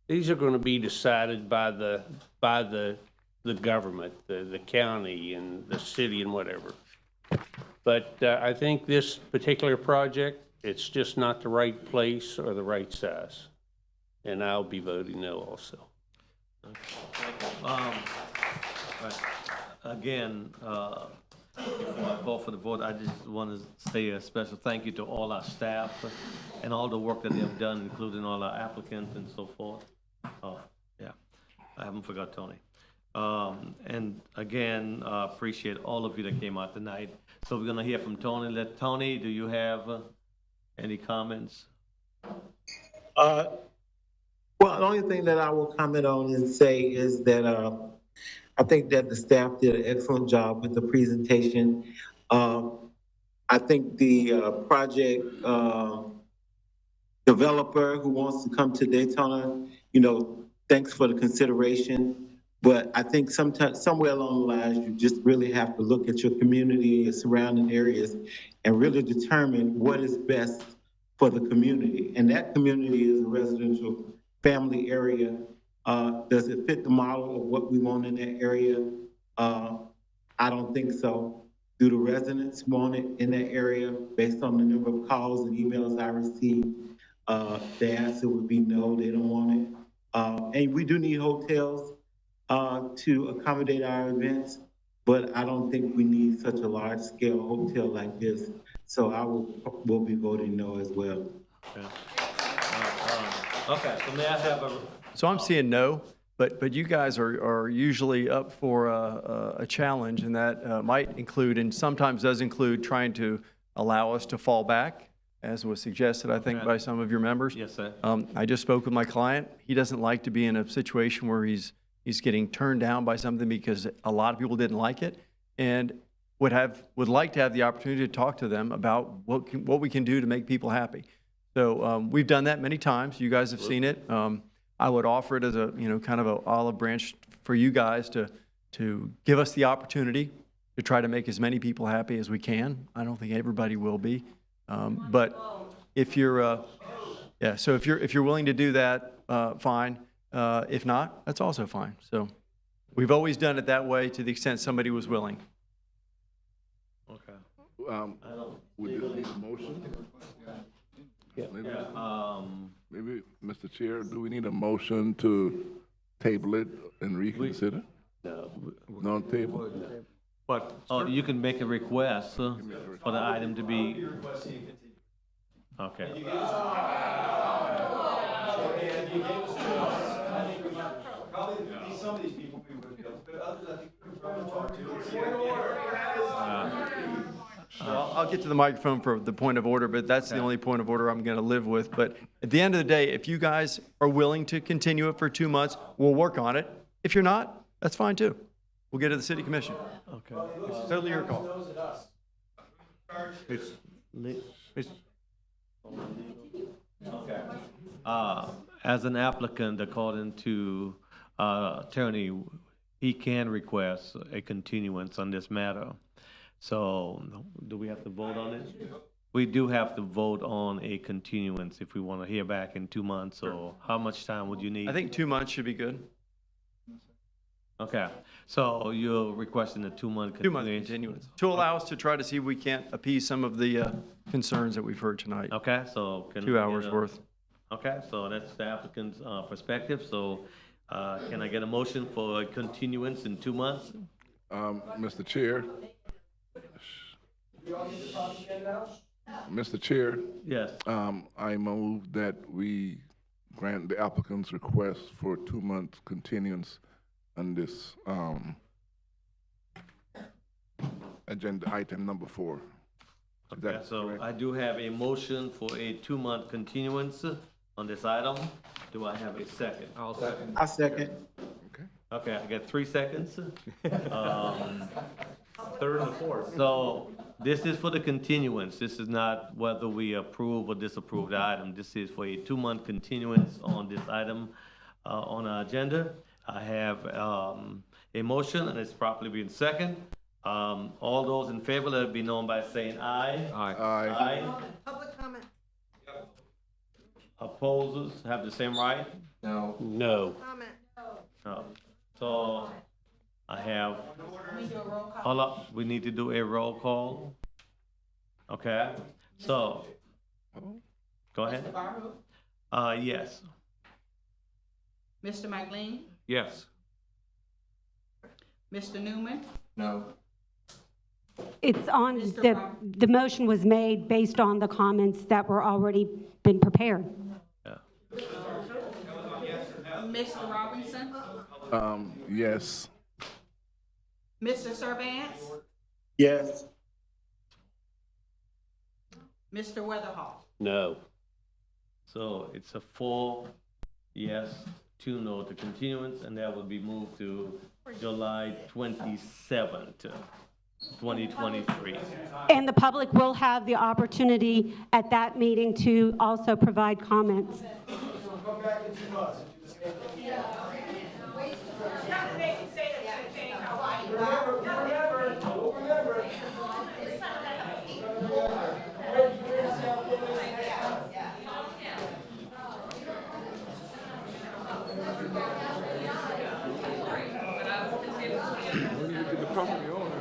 These are going to be decided by the government, the county and the city and whatever. But I think this particular project, it's just not the right place or the right size. And I'll be voting no also. Again, before I call for the vote, I just want to say a special thank you to all our staff and all the work that they have done, including all our applicants and so forth. Oh, yeah, I haven't forgot Tony. And again, appreciate all of you that came out tonight. So we're gonna hear from Tony. Tony, do you have Any comments? Well, the only thing that I will comment on and say is that I think that the staff did an excellent job with the presentation. I think the project developer who wants to come to Daytona, thanks for the consideration. But I think sometimes, somewhere along the lines, you just really have to look at your community, your surrounding areas, and really determine what is best for the community. And that community is a residential family area. Does it fit the model of what we want in that area? I don't think so. Do the residents want it in that area based on the number of calls and emails I received? The answer would be no, they don't want it. And we do need hotels to accommodate our events, but I don't think we need such a large scale hotel like this. So I will be voting no as well. Okay, so may I have a? So I'm seeing no, but you guys are usually up for a challenge, and that might include, and sometimes does include, trying to allow us to fall back, as was suggested, I think, by some of your members. Yes, sir. I just spoke with my client. He doesn't like to be in a situation where he's getting turned down by something because a lot of people didn't like it, and would like to have the opportunity to talk to them about what we can do to make people happy. So we've done that many times. You guys have seen it. I would offer it as a kind of an olive branch for you guys to give us the opportunity to try to make as many people happy as we can. I don't think everybody will be, but if you're so if you're willing to do that, fine. If not, that's also fine. So we've always done it that way to the extent somebody was willing. Okay. Would this need a motion? Maybe, Mr. Chair, do we need a motion to table it and reconsider? No. No table? But you can make a request for the item to be. Okay. Some of these people we would have, but others I think we're talk to. I'll get to the microphone for the point of order, but that's the only point of order I'm going to live with. But at the end of the day, if you guys are willing to continue it for 2 months, we'll work on it. If you're not, that's fine too. We'll get to the city commission. Okay. It's totally your call. It's okay. As an applicant, according to attorney, he can request a continuance on this matter. So do we have to vote on it? We do have to vote on a continuance if we want to hear back in 2 months. So how much time would you need? I think 2 months should be good. Okay, so you're requesting a 2-month continuance? 2-month continuance, to allow us to try to see if we can't appease some of the concerns that we've heard tonight. Okay, so. 2 hours worth. Okay, so that's the applicant's perspective. So can I get a motion for a continuance in 2 months? Mr. Chair. Mr. Chair. Yes. I move that we grant the applicant's request for a 2-month continuance on this agenda item number 4. Okay, so I do have a motion for a 2-month continuance on this item. Do I have a second? I'll second. Okay, I got 3 seconds. Third and fourth. So this is for the continuance. This is not whether we approve or disapprove the item. This is for a 2-month continuance on this item on our agenda. I have a motion and it's properly been second. All those in favor, let it be known by saying aye. Aye. Public comment. Opposers have the same right? No. No. Comment. No. So I have, hold up, we need to do a roll call. Okay, so, go ahead. Yes. Mr. McLean? Yes. Mr. Newman? No. It's on, the motion was made based on the comments that were already been prepared. Mr. Robinson? Yes. Mr. Servance? Yes. Mr. Weatherhall? No. So it's a 4 yes, 2 no to continuance, and that will be moved to July 27th, 2023. And the public will have the opportunity at that meeting to also provide comments. We need to get the property owner.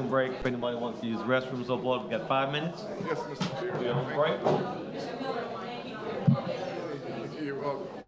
Break, if anybody wants to use restrooms or board, we got 5 minutes. Yes, Mr. Chair. We on break? You're welcome.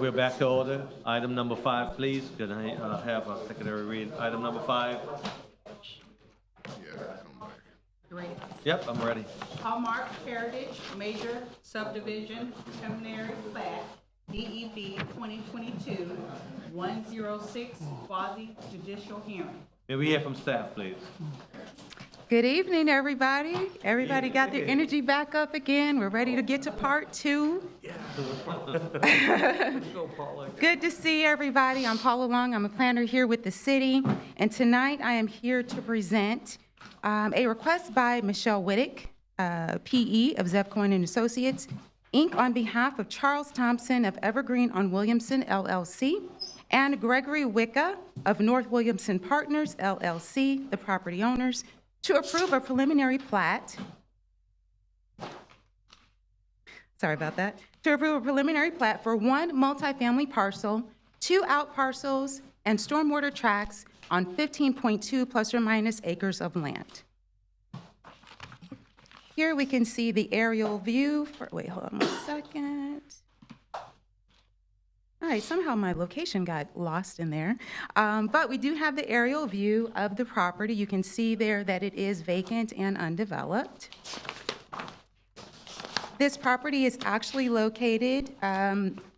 We're back to order. Item number 5, please. Can I have a secretary read item number 5? Ready? Yep, I'm ready. Hallmark Heritage Major Subdivision Preliminary Plat, DEP 2022-106 quasi judicial hearing. May we hear from staff, please? Good evening, everybody. Everybody got their energy back up again. We're ready to get to part 2. Good to see everybody. I'm Paula Long. I'm a planner here with the city. And tonight I am here to present a request by Michelle Wittick, PE of Zevcoin and Associates, Inc., on behalf of Charles Thompson of Evergreen on Williamson, LLC, and Gregory Wicca of North Williamson Partners, LLC, the property owners, to approve a preliminary plat. Sorry about that. To approve a preliminary plat for 1 multifamily parcel, 2 out parcels, and stormwater tracts on 15.2 plus or minus acres of land. Here we can see the aerial view for, wait, hold on 1 second. All right, somehow my location got lost in there. But we do have the aerial view of the property. You can see there that it is vacant and undeveloped. This property is actually located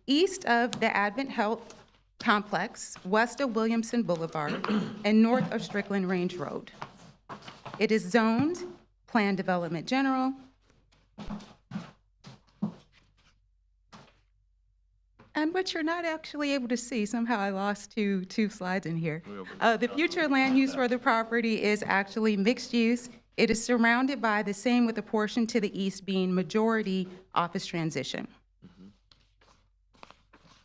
east of the Advent Health Complex, west of Williamson Boulevard, and north of Strickland Range Road. It is zoned Plan Development General. And what you're not actually able to see, somehow I lost two slides in here. The future land use for the property is actually mixed use. It is surrounded by the same, with a portion to the east being majority office transition.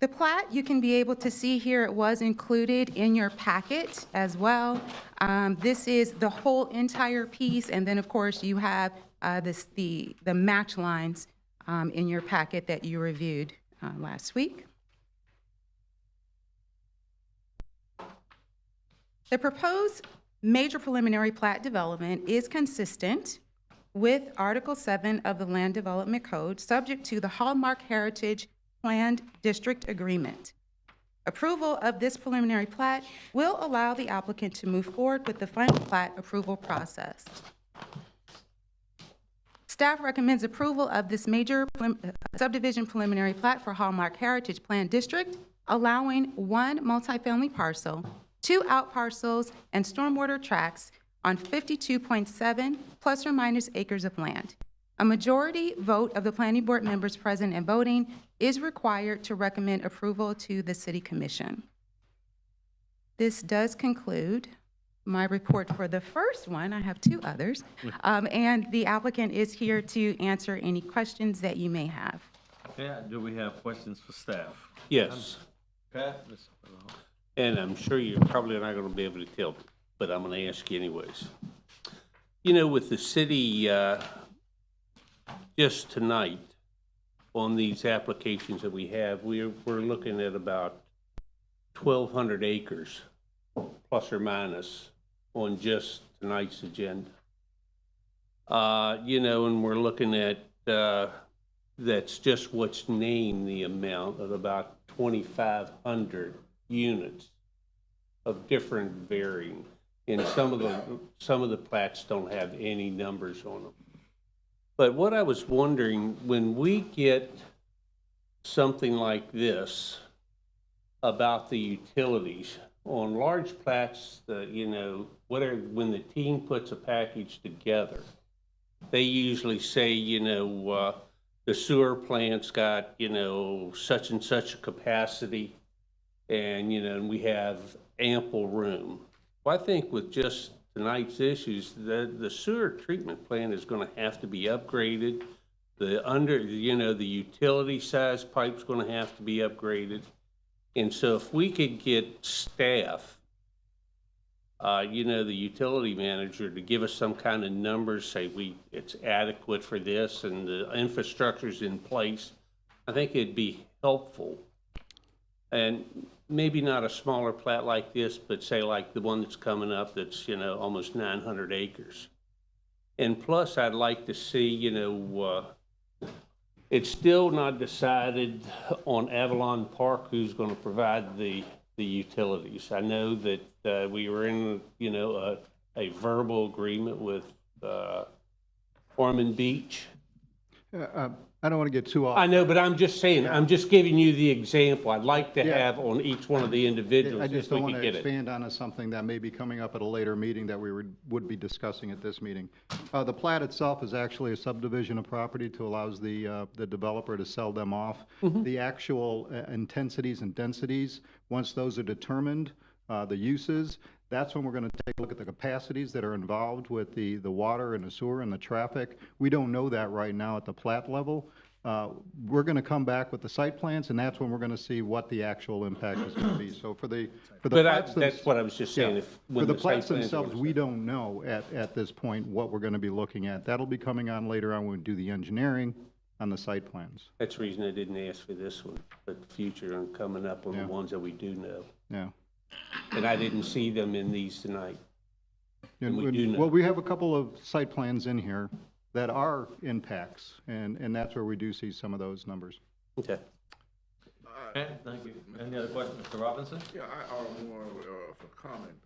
The plat, you can be able to see here, it was included in your packet as well. This is the whole entire piece, and then of course you have the match lines in your packet that you reviewed last week. The proposed major preliminary plat development is consistent with Article 7 of the Land Development Code, subject to the Hallmark Heritage Planned District Agreement. Approval of this preliminary plat will allow the applicant to move forward with the final plat approval process. Staff recommends approval of this major subdivision preliminary plat for Hallmark Heritage Plan District, allowing 1 multifamily parcel, 2 out parcels, and stormwater tracts on 52.7 plus or minus acres of land. A majority vote of the planning board members present and voting is required to recommend approval to the City Commission. This does conclude my report for the first one. I have 2 others. And the applicant is here to answer any questions that you may have. Okay, do we have questions for staff? Yes, Okay. and I'm sure you're probably not going to be able to tell, but I'm going to ask you anyways. You know, with the city, just tonight, on these applications that we have, we're looking at about 1,200 acres, plus or minus, on just tonight's agenda. You know, and we're looking at, that's just what's named, the amount of about 2,500 units of different varying. And some of the plats don't have any numbers on them. But what I was wondering, when we get something like this about the utilities, on large plats, you know, when the team puts a package together, they usually say, you know, the sewer plant's got, you know, such and such a capacity, and, you know, and we have ample room. Well, I think with just tonight's issues, the sewer treatment plant is going to have to be upgraded. The utility size pipe's going to have to be upgraded. And so if we could get staff, you know, the utility manager to give us some kind of numbers, say it's adequate for this and the infrastructure's in place, I think it'd be helpful. And maybe not a smaller plat like this, but say like the one that's coming up that's, you know, almost 900 acres. And plus, I'd like to see, you know, It's still not decided on Avalon Park who's going to provide the utilities. I know that we were in, a verbal agreement with Foreman Beach. I don't want to get too off. I know, but I'm just saying, I'm just giving you the example. I'd like to have on each one of the individuals I just if we don't want could to get it. expand on something that may be coming up at a later meeting that we would be discussing at this meeting. The plat itself is actually a subdivision of property to allows the developer to sell them off. The actual intensities and densities, once those are determined, the uses, that's when we're going to take a look at the capacities that are involved with the water and the sewer and the traffic. We don't know that right now at the plat level. We're going to come back with the site plans, and that's when we're going to see what the actual impact is going to be. So for the plats That's what I was just saying. yeah. If For when the site plats plans are themselves, gonna we start. don't know at this point what we're going to be looking at. That'll be coming on later on when we do the engineering on the site plans. That's the reason I didn't ask for this one, but future and coming up on Yeah. the ones that we do know. Yeah. And I didn't see them in these tonight. And we do know. Well, we have a couple of site plans in here that are impacts, and that's where we do see some of those numbers. Okay. Okay, thank you. Any other questions, Mr. Robinson? Yeah, I more of a comment.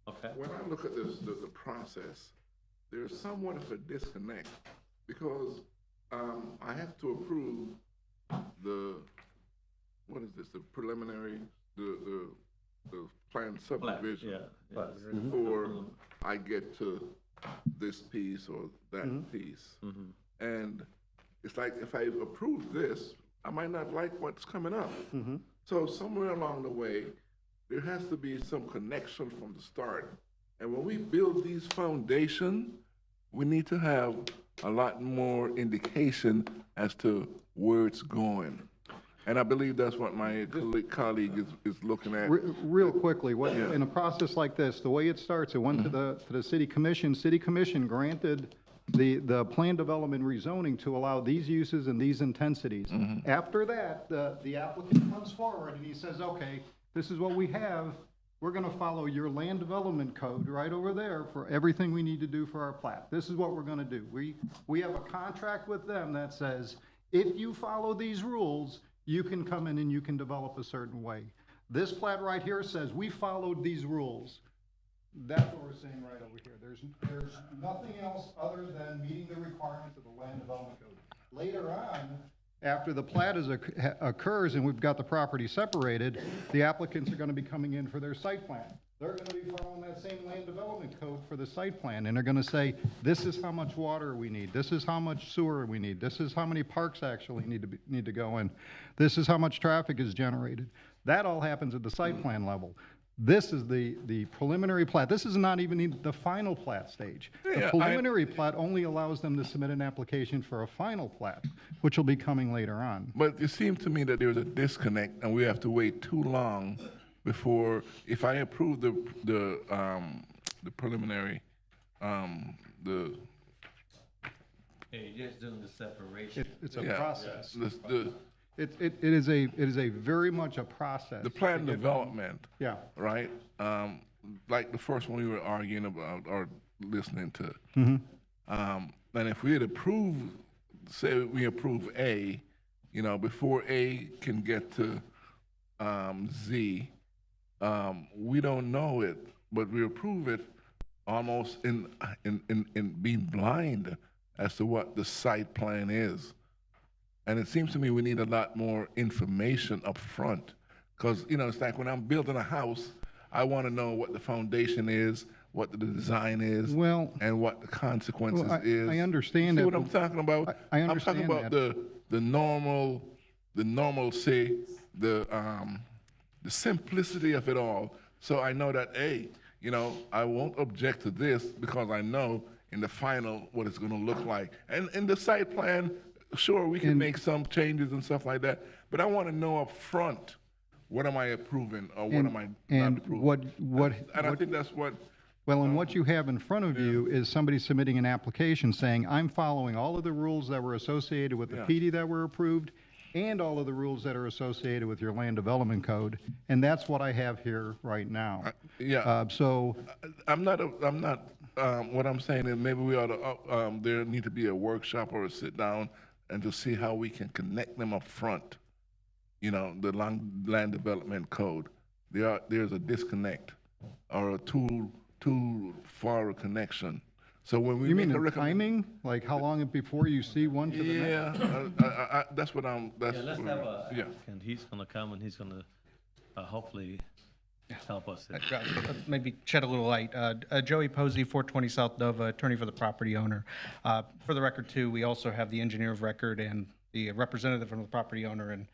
Okay. When I look at this, the process, there's somewhat of a disconnect because I have to approve what is this, the preliminary, the planned subdivision Yeah. before I get to this piece or that piece. And it's like if I approve this, I might not like what's coming up. So somewhere along the way, there has to be some connection from the start. And when we build these foundations, we need to have a lot more indication as to where it's going. And I believe that's what my colleague is looking at. Real quickly, in a process like this, the way it starts, it went to the city commission. City commission granted the plan development rezoning to allow these uses and these intensities. After that, the applicant comes forward and he says, okay, this is what we have. We're going to follow your land development code right over there for everything we need to do for our plat. This is what we're going to do. We have a contract with them that says, if you follow these rules, you can come in and you can develop a certain way. This plat right here says we followed these rules. That's what we're saying right over here. There's nothing else other than meeting the requirements of the land development code. Later on, after the plat occurs and we've got the property separated, the applicants are going to be coming in for their site plan. They're going to be following that same land development code for the site plan, and they're going to say, this is how much water we need, this is how much sewer we need, this is how many parks actually need to go in, this is how much traffic is generated. That all happens at the site plan level. This is the preliminary plat. This is not even the final plat stage. The preliminary plat only allows them to submit an application for a final plat, which will be coming later on. But it seems to me that there's a disconnect and we have to wait too long before, if I approve the preliminary, Yeah, you're just doing the separation. It's a Yeah. process. It is a very much a process. The plan development. Yeah. Right? Like the first one we were arguing about or listening to. And if we had approved, say we approve A, before A can get to Z, we don't know it, but we approve it almost in being blind as to what the site plan is. And it seems to me we need a lot more information up front. Because, it's like when I'm building a house, I want to know what the foundation is, what the design is, and what the consequences is. I understand See that. what I'm talking about? I understand I'm talking about the normalcy, the simplicity of it all. So I know that, hey, I won't object to this because I know in the final what it's going to look like. And in the site plan, sure, we can make some changes and stuff like that, but I want to know up front, what am I approving or what am I not approving? And I think that's what... Well, and what you have in front of you is somebody submitting an application saying, I'm following all of the rules that were associated with the PD that were approved and all of the rules that are associated with your land development code, and that's what I have here right now. So... what I'm saying is maybe we ought to, there need to be a workshop or a sit down and to see how we can connect them up front. You know, the land development code, there's a disconnect or a too far a connection. So when we You make mean a the timing? Like how long before you see one to the next? Yeah, that's what I'm. That's Yeah, let's what have I'm- a, yeah. and he's gonna come and he's gonna, hopefully help us. Maybe shed a little light. Joey Posey, 420 South Nova, attorney for the property owner. For the record, too, we also have the engineer of record and the representative from the property owner. And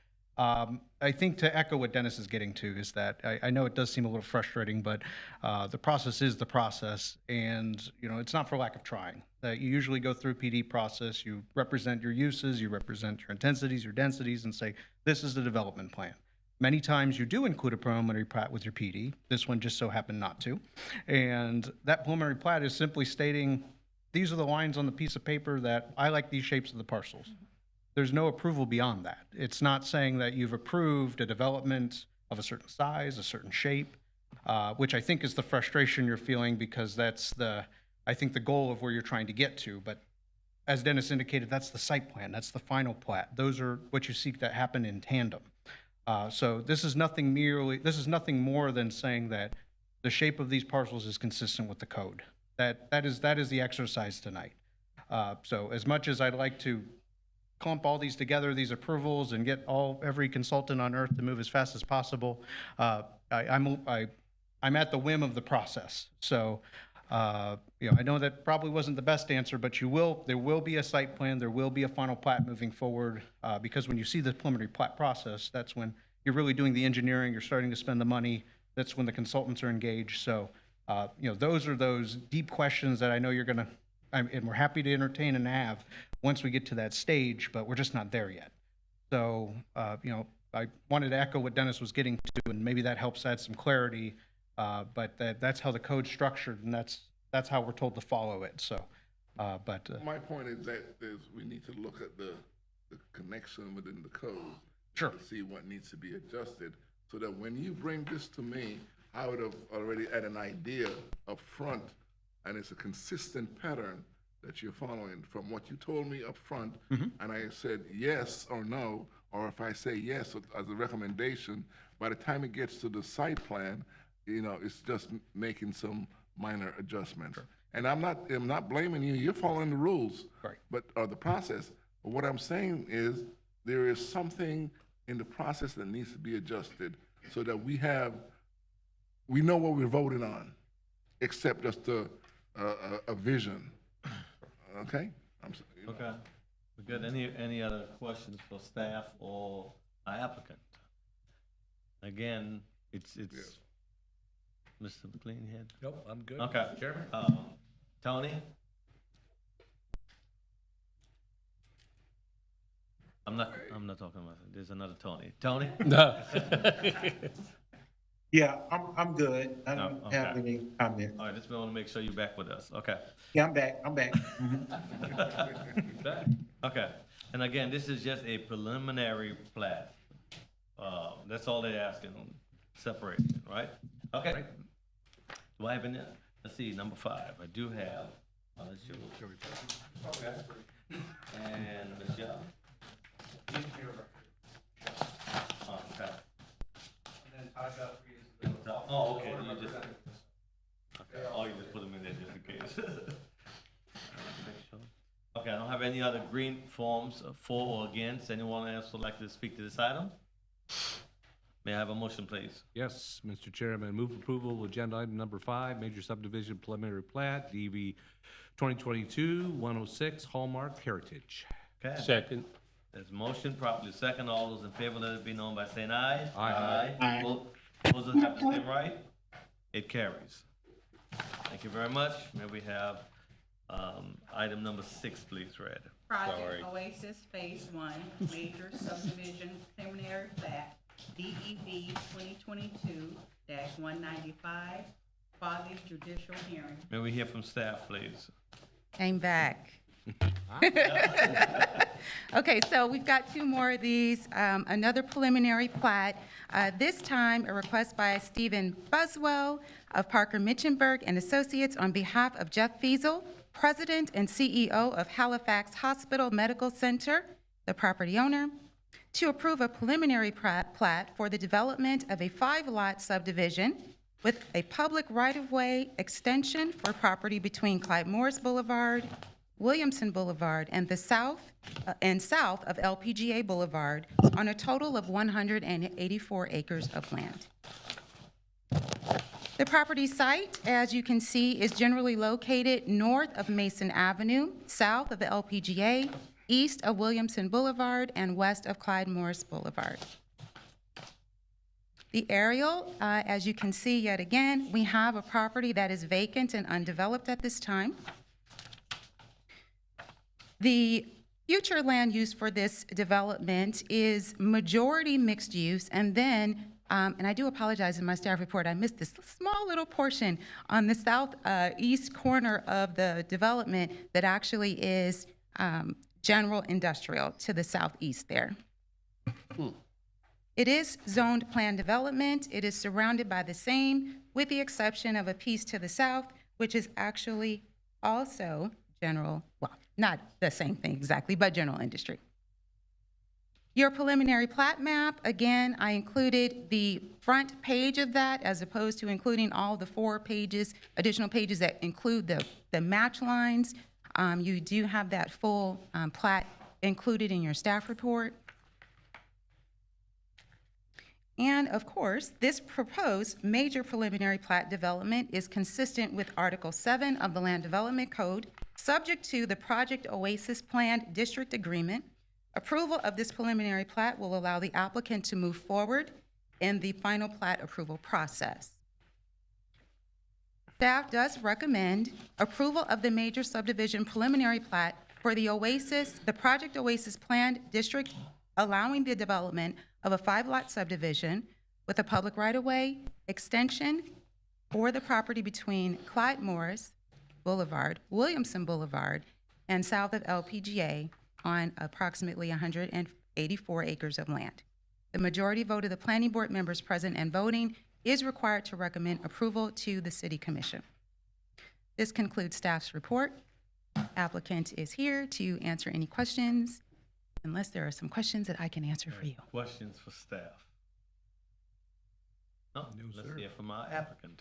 I think to echo what Dennis is getting to is that I know it does seem a little frustrating, but the process is the process. And, you know, it's not for lack of trying. You usually go through PD process, you represent your uses, you represent your intensities, your densities, and say, this is the development plan. Many times you do include a preliminary plat with your PD. This one just so happened not to. And that preliminary plat is simply stating, these are the lines on the piece of paper that I like these shapes of the parcels. There's no approval beyond that. It's not saying that you've approved a development of a certain size, a certain shape, which I think is the frustration you're feeling because that's I think the goal of where you're trying to get to. But as Dennis indicated, that's the site plan, that's the final plat. Those are what you seek that happen in tandem. So this is nothing more than saying that the shape of these parcels is consistent with the code. That is the exercise tonight. So as much as I'd like to clump all these together, these approvals, and get every consultant on earth to move as fast as possible, I'm at the whim of the process. So you know, I know that probably wasn't the best answer, but there will be a site plan, there will be a final plat moving forward, because when you see the preliminary plat process, that's when you're really doing the engineering, you're starting to spend the money, that's when the consultants are engaged. So, you know, those are those deep questions that I know you're gonna, and we're happy to entertain and have once we get to that stage, but we're just not there yet. So, you know, I wanted to echo what Dennis was getting to, and maybe that helps add some clarity. But that's how the code's structured, and that's how we're told to follow it. So, My point is that we need to look at the connection within the code. Sure. To see what needs to be adjusted, so that when you bring this to me, I would have already had an idea up front, and it's a consistent pattern that you're following from what you told me up front, and I said yes or no, or if I say yes as a recommendation, by the time it gets to the site plan, you know, it's just making some minor adjustments. Sure. And I'm not blaming you. You're following the rules, right? But the process. But what I'm saying is there is something in the process that needs to be adjusted so that we know what we're voting on, except just a vision. Okay. Okay. We got any other questions for staff or our applicant? Again, it's. Mr. McLean here? Nope, I'm good. Okay. Chairman? Tony? I'm not talking about, there's another Tony. Tony? No. Yeah, I'm good. I No, don't okay. have any comments. All right, just want to make sure you're back with us. Okay. Yeah, I'm back. Back. Okay. And again, this is just a preliminary plat. That's all they're asking, separation, right? Okay. Do I have any? Let's see, number 5. I do have. That's your. Okay. And Michelle. Oh, okay. Oh, okay. You just. Okay. Oh, you just put them in there just in case. Okay, I don't have any other green forms for or against. Anyone else would like to speak to this item? May I have a motion, please? Yes, Mr. Chairman, move approval of agenda item number 5, major subdivision preliminary plat, DV 2022-106, Hallmark Heritage. Okay. Second. There's a motion, properly second. All those in favor, let it be known by saying aye. Aye. Aye. Those that have the same right? It carries. Thank you very much. May we have item number 6, please, read. Project Oasis Phase 1, major subdivision preliminary plat, DEP 2022-195, quasi judicial hearing. May we hear from staff, please? Came back. Okay, so we've got 2 more of these. Another preliminary plat. This time, a request by Stephen Buswell of Parker Mitchenberg and Associates on behalf of Jeff Fiesel, President and CEO of Halifax Hospital Medical Center the property owner, to approve a preliminary plat for the development of a 5-lot subdivision with a public right-of-way extension for property between Clyde Morris Boulevard, Williamson Boulevard, and south of LPGA Boulevard on a total of 184 acres of land. The property site, as you can see, is generally located north of Mason Avenue, south of the LPGA, east of Williamson Boulevard, and west of Clyde Morris Boulevard. The aerial, as you can see yet again, we have a property that is vacant and undeveloped at this time. The future land use for this development is majority mixed use, and then, and I do apologize in my staff report, I missed this small little portion on the southeast corner of the development that actually is general industrial to the southeast there. It is zoned planned development. It is surrounded by the same, with the exception of a piece to the south, which is actually also general, well, not the same thing exactly, but general industry. Your preliminary plat map, again, I included the front page of that as opposed to including all the 4 pages, additional pages that include the match lines. You do have that full plat included in your staff report. And of course, this proposed major preliminary plat development is consistent with Article 7 of the Land Development Code, subject to the Project Oasis Planned District Agreement. Approval of this preliminary plat will allow the applicant to move forward in the final plat approval process. Staff does recommend approval of the major subdivision preliminary plat for the Project Oasis Planned District, allowing the development of a 5-lot subdivision with a public right-of-way extension for the property between Clyde Morris Boulevard, Williamson Boulevard, and south of LPGA on approximately 184 acres of land. The majority vote of the planning board members present and voting is required to recommend approval to the City Commission. This concludes staff's report. Applicant is here to answer any questions, unless there are some questions that I can answer for you. Questions for staff? No, let's hear from our applicant.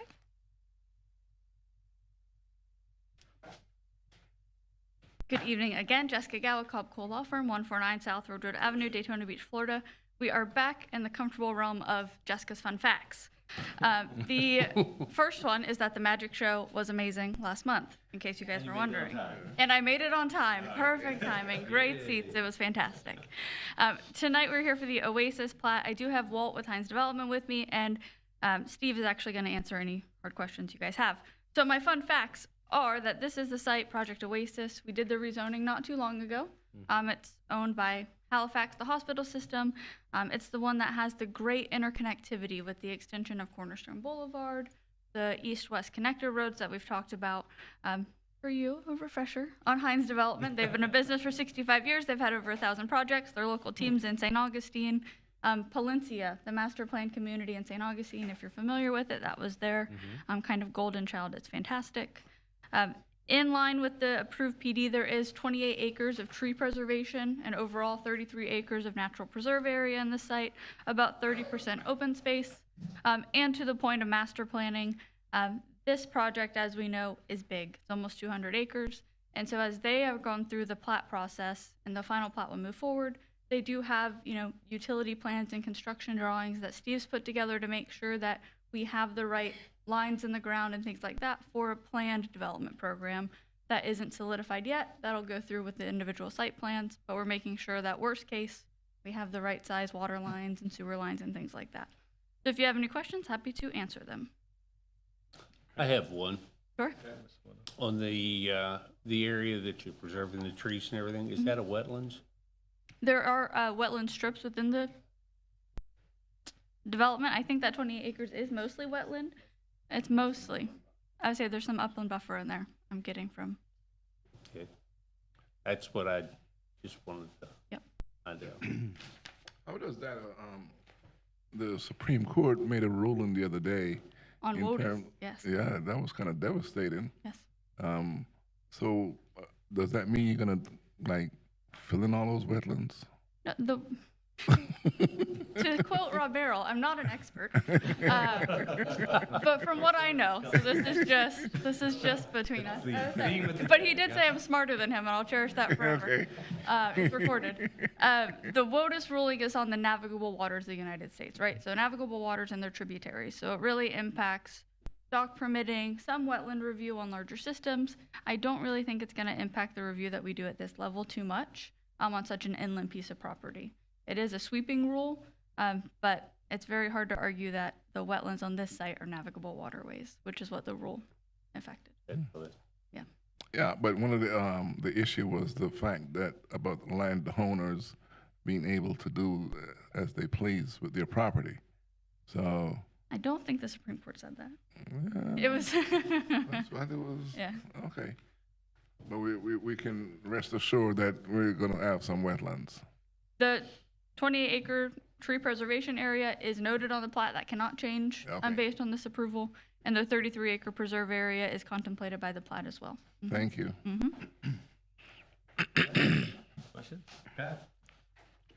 Good evening again, Jessica Gao, Cobb Cole Law Firm, 149 South Road Avenue, Daytona Beach, Florida. We are back in the comfortable realm of Jessica's fun facts. The first one is that the magic show was amazing last month, in case you guys were wondering. And I made it on time, perfect timing, great seats, it was fantastic. Tonight we're here for the Oasis plat. I do have Walt with Hines Development with me, and Steve is actually going to answer any hard questions you guys have. So my fun facts are that this is the site, Project Oasis. We did the rezoning not too long ago. It's owned by Halifax, the hospital system. It's the one that has the great interconnectivity with the extension of Cornerstone Boulevard, the east-west connector roads that we've talked about. For you, a refresher on Hines Development. They've been in business for 65 years. They've had over 1,000 projects. Their local teams in St. Augustine. Palencia, the master plan community in St. Augustine, if you're familiar with it, that was their kind of golden child. It's fantastic. In line with the approved PD, there is 28 acres of tree preservation and overall 33 acres of natural preserve area in the site, about 30% open space. And to the point of master planning, this project, as we know, is big. It's almost 200 acres. And so as they have gone through the plat process and the final plat will move forward, they do have, utility plans and construction drawings that Steve's put together to make sure that we have the right lines in the ground and things like that for a planned development program that isn't solidified yet. That'll go through with the individual site plans, but we're making sure that worst case, we have the right size water lines and sewer lines and things like that. So if you have any questions, happy to answer them. I have one. Sure. On the area that you're preserving the trees and everything, is that a wetlands? There are wetland strips within the development. I think that 28 acres is mostly wetland. It's mostly. I would say there's some upland buffer in there I'm getting from. Okay. That's what I just wanted to find out. How does that, the Supreme Court made a ruling the other day. On Wotus, yes. Yeah, that was kind of devastating. Yes. So does that mean you're gonna, fill in all those wetlands? No, to quote Rob Barrel, I'm not an expert, but from what I know, so this is just between us. But he did say I'm smarter than him, and I'll cherish that forever. It's recorded. The WOTUS ruling is on the navigable waters of the United States, right? So navigable waters and their tributaries. So it really impacts dock permitting, some wetland review on larger systems. I don't really think it's going to impact the review that we do at this level too much on such an inland piece of property. It is a sweeping rule, but it's very hard to argue that the wetlands on this site are navigable waterways, which is what the rule affected. Yeah. Yeah, but one of the issue was the fact that about the landowners being able to do as they please with their property. So I don't think the Supreme Court said that. yeah, It was. that's what it was. Yeah. Okay, but we can rest assured that we're going to have some wetlands. The 28-acre tree preservation area is noted on the plat. That cannot change based on this approval. And the 33-acre preserve area is contemplated by the plat as well. Thank you. Question? Okay.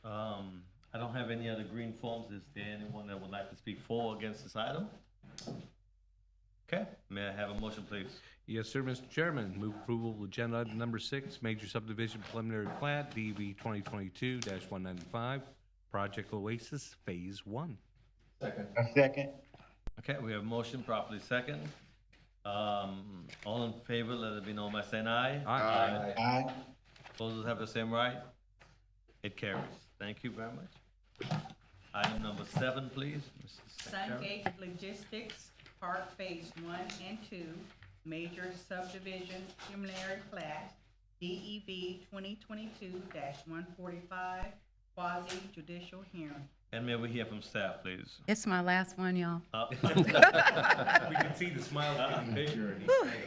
I don't have any other green forms. Is there anyone that would like to speak for or against this item? Okay, may I have a motion, please? Yes, sir, Mr. Chairman. Move approval of agenda item number 6, major subdivision preliminary plat, DV 2022-195, Project Oasis Phase 1. A second. Okay, we have motion properly second. All in favor, let it be known by saying aye. Aye. Aye. Opposers have the same right. It carries. Thank you very much. Item number 7, please, Mrs. Secretary. Sungate Logistics Park Phase 1 and 2, major subdivision preliminary plat, DEV 2022-145, quasi judicial hearing. And may we hear from staff, please? It's my last one, y'all. We can see the smile getting bigger.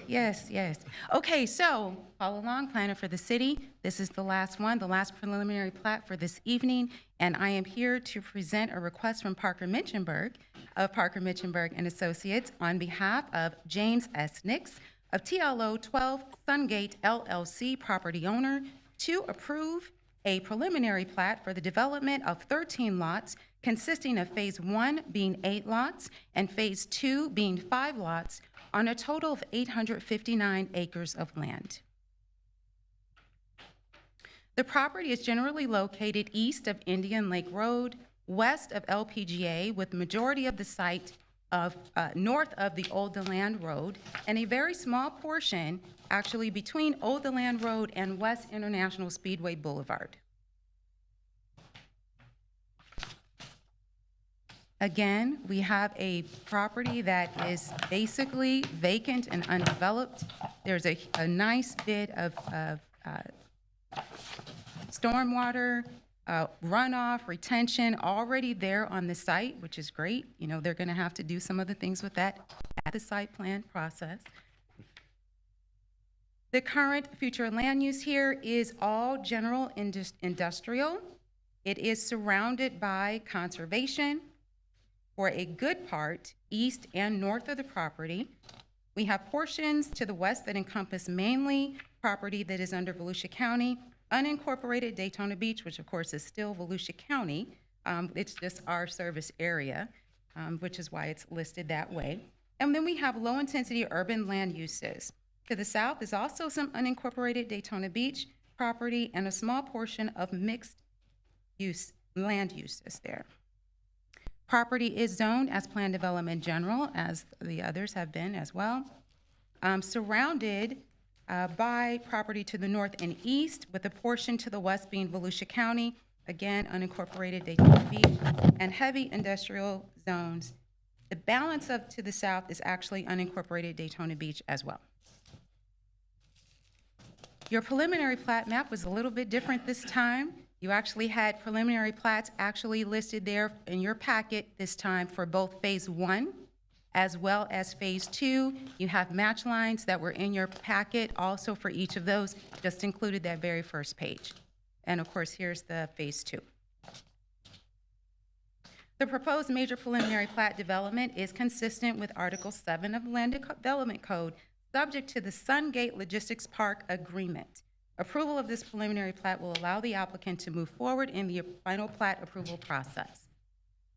Yes, yes. Okay, so follow along, planner for the city. This is the last one, the last preliminary plat for this evening, and I am here to present a request from Parker Mitchenberg of Parker Mitchenberg and Associates on behalf of James S. Nix of TLO 12 Sungate LLC, property owner, to approve a preliminary plat for the development of 13 lots consisting of Phase 1 being 8 lots and Phase 2 being 5 lots on a total of 859 acres of land. The property is generally located east of Indian Lake Road, west of LPGA, with the majority of the site of north of the Old DeLand Road, and a very small portion actually between Old DeLand Road and West International Speedway Boulevard. Again, we have a property that is basically vacant and undeveloped. There's a nice bit of stormwater, runoff, retention already there on the site, which is great. You know, they're going to have to do some of the things with that at the site plan process. The current future land use here is all general industrial. It is surrounded by conservation for a good part east and north of the property. We have portions to the west that encompass mainly property that is under Volusia County, unincorporated Daytona Beach, which of course is still Volusia County. It's just our service area, which is why it's listed that way. And then we have low-intensity urban land uses. To the south is also some unincorporated Daytona Beach property and a small portion of mixed use land uses there. Property is zoned as planned development general, as the others have been as well. Surrounded by property to the north and east, with a portion to the west being Volusia County, again, unincorporated Daytona Beach, and heavy industrial zones. The balance of to the south is actually unincorporated Daytona Beach as well. Your preliminary plat map was a little bit different this time. You actually had preliminary plats actually listed there in your packet this time for both Phase 1 as well as Phase 2. You have match lines that were in your packet also for each of those, just included that very first page. And of course, here's the Phase 2. The proposed major preliminary plat development is consistent with Article 7 of the Land Development Code, subject to the Sungate Logistics Park Agreement. Approval of this preliminary plat will allow the applicant to move forward in the final plat approval process.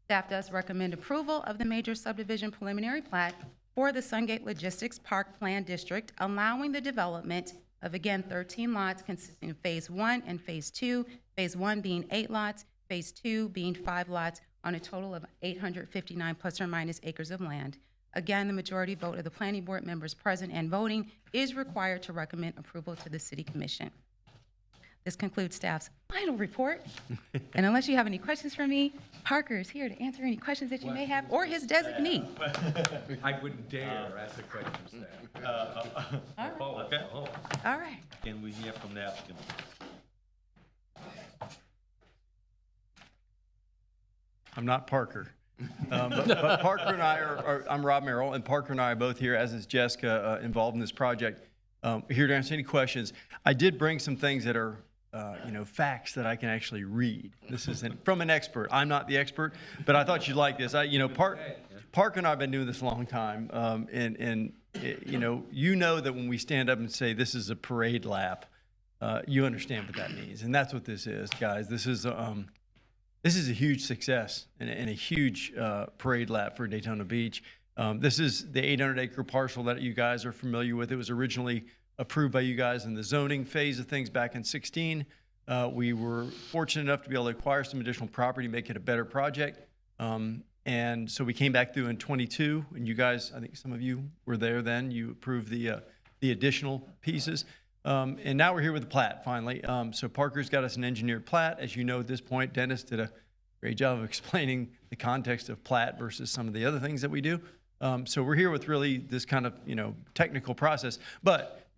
Staff does recommend approval of the major subdivision preliminary plat for the Sungate Logistics Park Plan District, allowing the development of, again, 13 lots consisting of Phase 1 and Phase 2, Phase 1 being 8 lots, Phase 2 being 5 lots, on a total of 859 plus or minus acres of land. Again, the majority vote of the planning board members present and voting is required to recommend approval to the city commission. This concludes staff's final report. And unless you have any questions for me, Parker is here to answer any questions that you may have, or his designee. I wouldn't dare ask a question, staff. Okay. Oh. All right. Can we hear from the applicant? I'm not Parker. But Parker and I I'm Rob Merrill, and Parker and I are both here, as is Jessica, involved in this project. Here to answer any questions. I did bring some things that are, facts that I can actually read. This is from an expert. I'm not the expert, but I thought you'd like this. Parker and I have been doing this a long time, and you know that when we stand up and say this is a parade lap, you understand what that means, and that's what this is, guys. This is a huge success and a huge parade lap for Daytona Beach. This is the 800-acre parcel that you guys are familiar with. It was originally approved by you guys in the zoning phase of things back in 2016. We were fortunate enough to be able to acquire some additional property, make it a better project. And so we came back through in 22, and you guys, I think some of you were there then. You approved the additional pieces. And now we're here with the plat, finally. So Parker's got us an engineered plat. As you know, at this point, Dennis did a great job of explaining the context of plat versus some of the other things that we do. So we're here with really this kind of, technical process.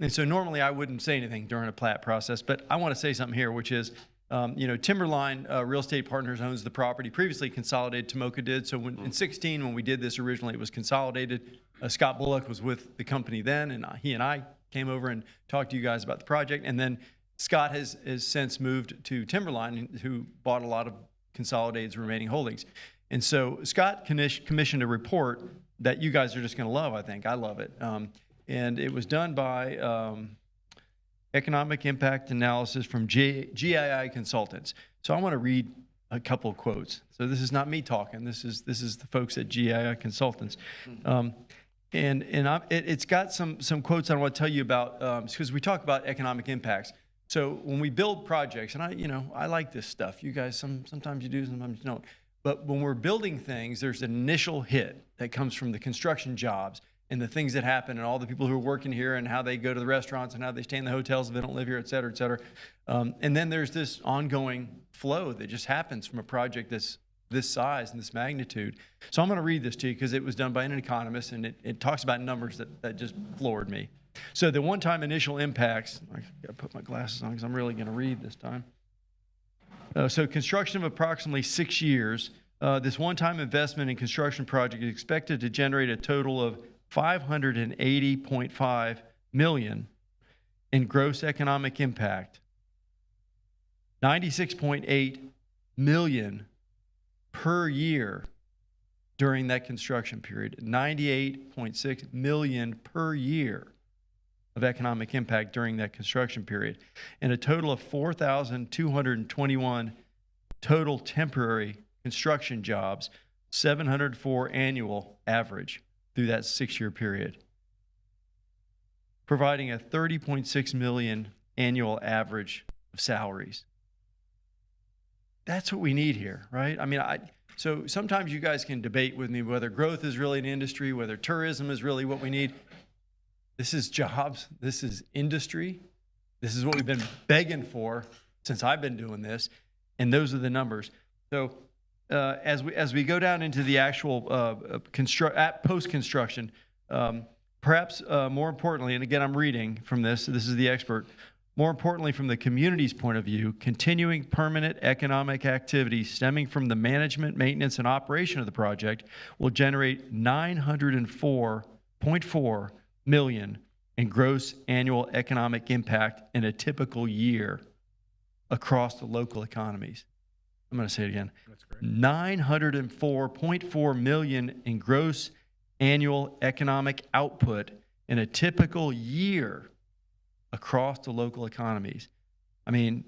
And so normally I wouldn't say anything during a plat process, but I want to say something here, which is, Timberline Real Estate Partners owns the property. Previously consolidated, Tomoka did. So in 16, when we did this originally, it was consolidated. Scott Bullock was with the company then, and he and I came over and talked to you guys about the project. And then Scott has since moved to Timberline, who bought a lot of Consolidated's remaining holdings. And so Scott commissioned a report that you guys are just going to love, I think. I love it. And it was done by Economic Impact Analysis from GII Consultants. So I want to read a couple of quotes. So this is not me talking. This is the folks at GII Consultants. It's got some quotes I want to tell you about, because we talk about economic impacts. So when we build projects, and I like this stuff. You guys, sometimes you do, sometimes you don't. But when we're building things, there's an initial hit that comes from the construction jobs and the things that happen and all the people who are working here and how they go to the restaurants and how they stay in the hotels if they don't live here, et cetera, et cetera. And then there's this ongoing flow that just happens from a project that's this size and this magnitude. So I'm going to read this to you because it was done by an economist, and it talks about numbers that just floored me. So the one-time initial impacts, I got to put my glasses on because I'm really going to read this time. So construction of approximately 6 years. This one-time investment in construction project is expected to generate a total of $580.5 million in gross economic impact, $96.8 million per year during that construction period, $98.6 million per year of economic impact during that construction period, and a total of 4,221 total temporary construction jobs, 704 annual average through that 6-year period, providing a 30.6 million annual average of salaries. That's what we need here, right? I mean, so sometimes you guys can debate with me whether growth is really an industry, whether tourism is really what we need. This is jobs. This is industry. This is what we've been begging for since I've been doing this, and those are the numbers. So as we go down into the actual post-construction, perhaps more importantly, and again I'm reading from this is the expert, more importantly from the community's point of view, continuing permanent economic activity stemming from the management, maintenance, and operation of the project will generate $904.4 million in gross annual economic impact in a typical year across the local economies. I'm going to say it again. That's great. $904.4 million in gross annual economic output in a typical year across the local economies. I mean,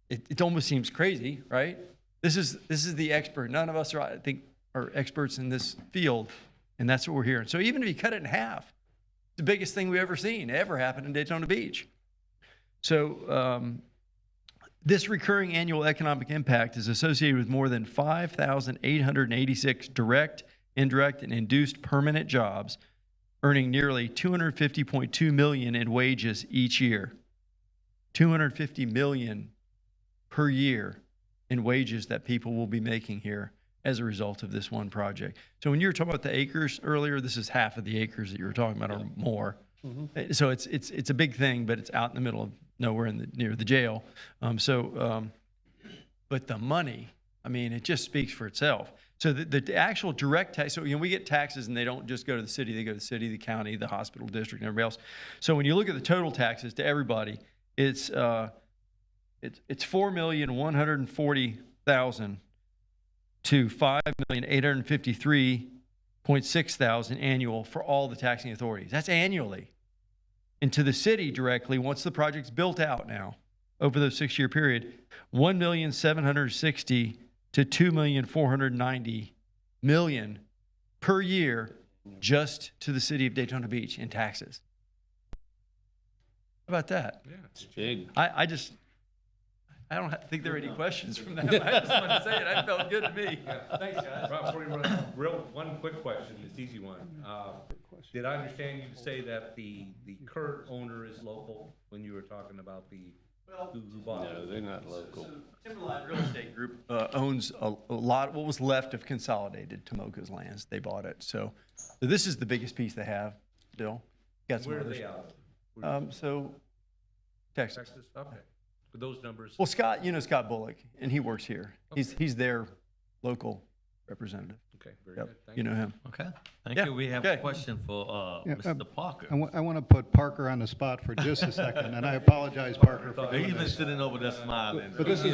it almost seems crazy, right? This is the expert. None of us are, I think, are experts in this field, and that's what we're hearing. So even if you cut it in half, it's the biggest thing we've ever happened in Daytona Beach. So this recurring annual economic impact is associated with more than 5,886 direct, indirect, and induced permanent jobs, earning nearly $250.2 million in wages each year. $250 million per year in wages that people will be making here as a result of this one project. So when you were talking about the acres earlier, this is half of the acres that you were talking about or more. So it's a big thing, but it's out in the middle of nowhere near the jail. But the money, I mean, it just speaks for itself. So the actual direct tax, so we get taxes and they don't just go to the city, they go to the city, the county, the hospital district, and everybody else. So when you look at the total taxes to everybody, it's $4,140,000 to $5,853,600 annual for all the taxing authorities. That's annually. And to the city directly, once the project's built out now, over the 6-year period, $1,760,000 to $2,490,000 per year just to the city of Daytona Beach in taxes. How about that? Yeah, it's big. I don't think there are any questions from that. I just wanted to say it. That felt good to me. Thanks, guys. Rob, before you run, one quick question, it's an easy one. Did I understand you to say that the current owner is local when you were talking about who bought it? No, they're not local. Timberline Real Estate Group owns a lot, what was left of Consolidated Tomoka's lands. They bought it. So this is the biggest piece they have, Bill. Got some Where are others. they out of? So Texas. Texas? Okay. With those numbers. Well, Scott, you know Scott Bullock, and he works here. He's their local representative. Okay, very Yep. good. Thank You know him. Okay, thank Yeah, you. We have okay. a question for Yeah, Mr. Parker. I want to put Parker on the spot for just a second, and I apologize, Parker, for doing He's been this. sitting over there smiling. But this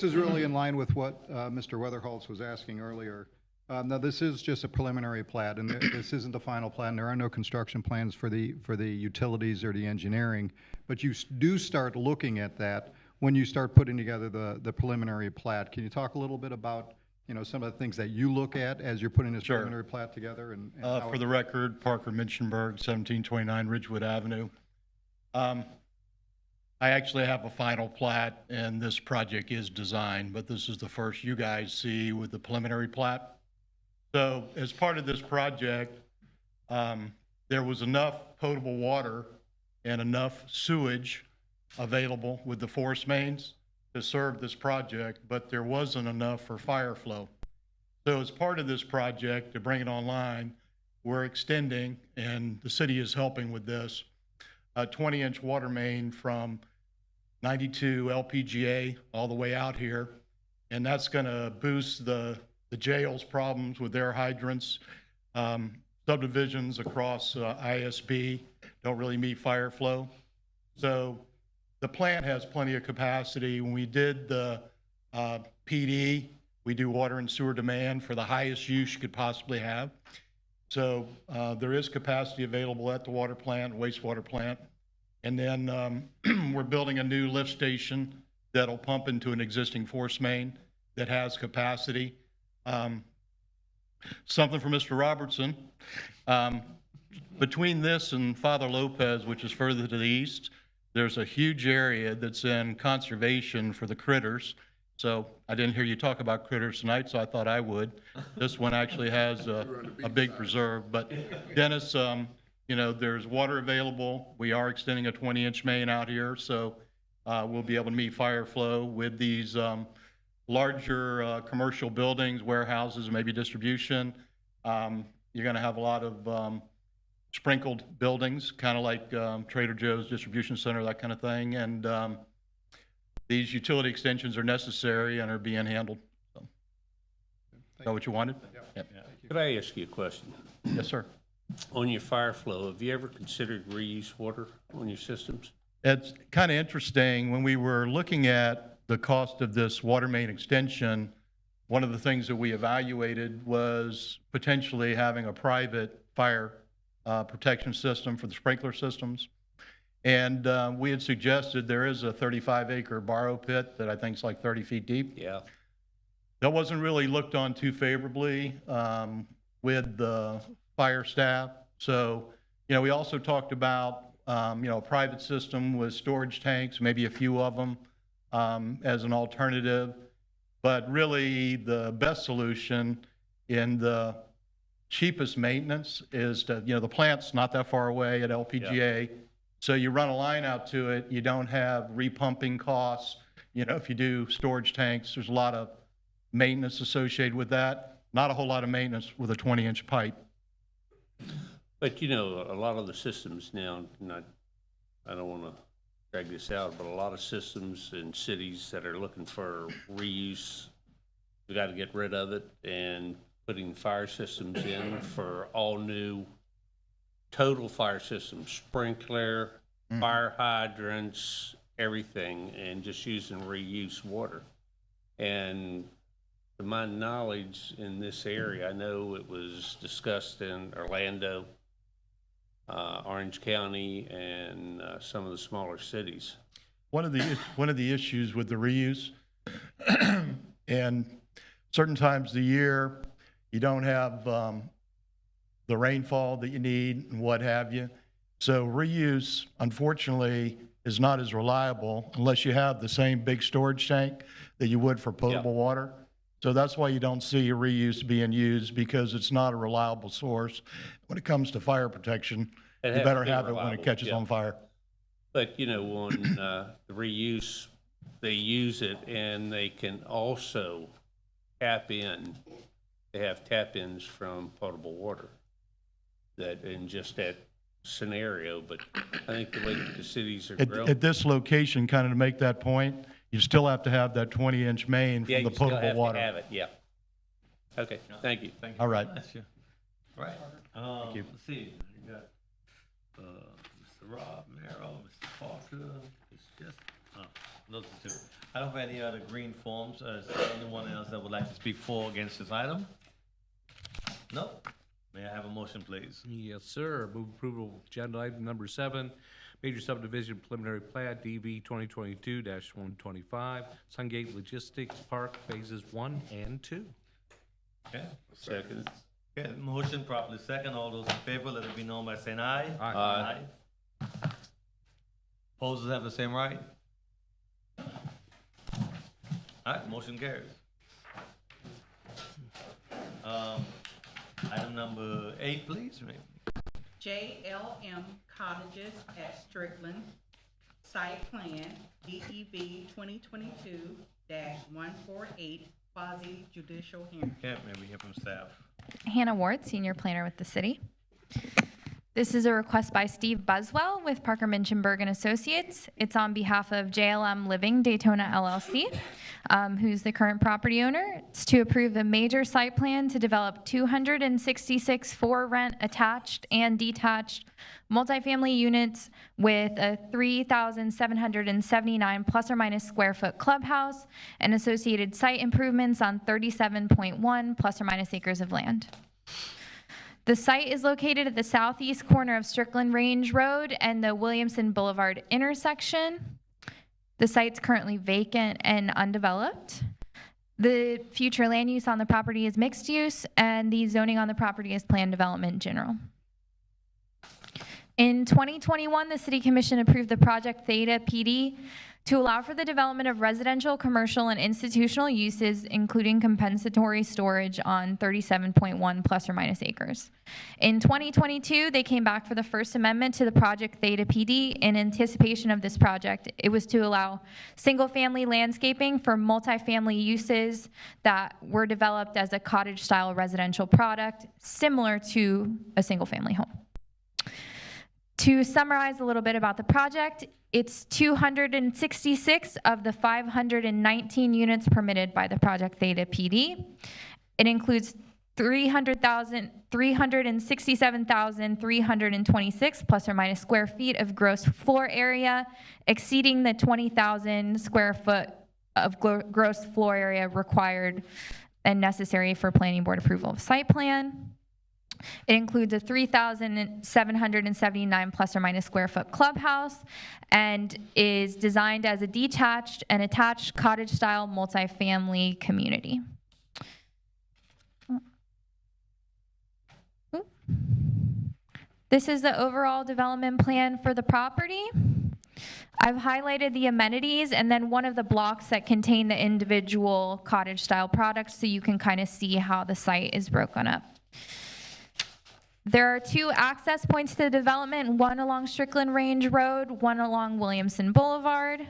is really in line with what Mr. Weatherholz was asking earlier. Now, this is just a preliminary plat, and this isn't the final plat, and there are no construction plans for the utilities or the engineering. But you do start looking at that when you start putting together the preliminary plat. Can you talk a little bit about, some of the things that you look at as you're putting this preliminary plat together? And how For the record, Parker Minchenberg, 1729 Ridgewood Avenue. I actually have a final plat, and this project is designed, but this is the first you guys see with the preliminary plat. So as part of this project, there was enough potable water and enough sewage available with the force mains to serve this project, but there wasn't enough for fire flow. So as part of this project, to bring it online, we're extending, and the city is helping with this, a 20-inch water main from 92 LPGA all the way out here. And that's going to boost the jail's problems with their hydrants. Subdivisions across ISB don't really meet fire flow. So the plant has plenty of capacity. When we did the PD, we do water and sewer demand for the highest use you could possibly have. So there is capacity available at the water plant, wastewater plant. And then we're building a new lift station that'll pump into an existing force main that has capacity. Something for Mr. Robertson. Between this and Father Lopez, which is further to the east, there's a huge area that's in conservation for the critters. So I didn't hear you talk about critters tonight, so I thought I would. This one actually has a big preserve. But Dennis, there's water available. We are extending a 20-inch main out here, so we'll be able to meet fire flow with these larger commercial buildings, warehouses, maybe distribution. You're going to have a lot of sprinkled buildings, kind of like Trader Joe's distribution center, that kind of thing. And these utility extensions are necessary and are being handled. So. Is that what you wanted? Yep. Could I ask you a question? Yes, sir. On your fire flow, have you ever considered reuse water on your systems? It's kind of interesting. When we were looking at the cost of this water main extension, one of the things that we evaluated was potentially having a private fire protection system for the sprinkler systems. And we had suggested there is a 35-acre borrow pit that I think is like 30 feet deep. Yeah. That wasn't really looked on too favorably with the fire staff. So, we also talked about, a private system with storage tanks, maybe a few of them as an alternative. But really, the best solution in the cheapest maintenance is to, the plant's not that far away at LPGA. So you run a line out to it, you don't have repumping costs. If you do storage tanks, there's a lot of maintenance associated with that. Not a whole lot of maintenance with a 20-inch pipe. But a lot of the systems now, I don't want to drag this out, but a lot of systems in cities that are looking for reuse, we got to get rid of it, and putting fire systems in for all new total fire systems, sprinkler, fire hydrants, everything, and just using reuse water. And to my knowledge in this area, I know it was discussed in Orlando, Orange County, and some of the smaller cities. One of the issues with the reuse, and certain times of the year, you don't have the rainfall that you need and what have you. So reuse, unfortunately, is not as reliable unless you have the same big storage tank that you would for potable water. So that's why you don't see reuse being used, because it's not a reliable source. When it comes to fire protection, you It has better to be have it when reliable, it catches on fire. But, on the reuse, they use it, and they can also tap in. They have tap-ins from potable water that in just that scenario. But I think the way that the cities are growing. At this location, kind of to make that point, you still have to have that 20-inch main Yeah, from the you still potable have water. to have it, yeah. Okay, thank you. All right. All right. Let's see. You got Mr. Rob Merrill, Mr. Parker, Mr. Jess. Those are two. I don't have any other green forms. Is there anyone else that would like to speak for or against this item? No? May I have a motion, please? Yes, sir. Move approval of agenda item number 7, major subdivision preliminary plat, DV 2022-125, Sungate Logistics Park Phases 1 and 2. Okay. Second. Okay, motion properly second. All those in favor, let it be known by saying aye. Aye. Aye. Opposers have the same right? All right, motion carries. Item number 8, please. JLM Cottages at Strickland, site plan, DEB 2022-148, quasi judicial hearing. Okay, may we hear from staff? Hannah Ward, Senior Planner with the city. This is a request by Steve Buswell with Parker Minchenberg and Associates. It's on behalf of JLM Living Daytona LLC, who's the current property owner. It's to approve a major site plan to develop 266 for-rent attached and detached multifamily units with a 3,779 plus or minus square foot clubhouse and associated site improvements on 37.1 plus or minus acres of land. The site is located at the southeast corner of Strickland Range Road and the Williamson Boulevard intersection. The site's currently vacant and undeveloped. The future land use on the property is mixed use, and the zoning on the property is planned development general. In 2021, the City Commission approved the Project Theta PD to allow for the development of residential, commercial, and institutional uses, including compensatory storage on 37.1 plus or minus acres. In 2022, they came back for the first amendment to the Project Theta PD. In anticipation of this project, it was to allow single-family landscaping for multifamily uses that were developed as a cottage-style residential product, similar to a single-family home. To summarize a little bit about the project, it's 266 of the 519 units permitted by the Project Theta PD. It includes 367,326 plus or minus square feet of gross floor area, exceeding the 20,000 square foot of gross floor area required and necessary for planning board approval of site plan. It includes a 3,779 plus or minus square foot clubhouse and is designed as a detached and attached cottage-style multifamily community. This is the overall development plan for the property. I've highlighted the amenities and then one of the blocks that contain the individual cottage-style products so you can kind of see how the site is broken up. There are 2 access points to the development, one along Strickland Range Road, one along Williamson Boulevard.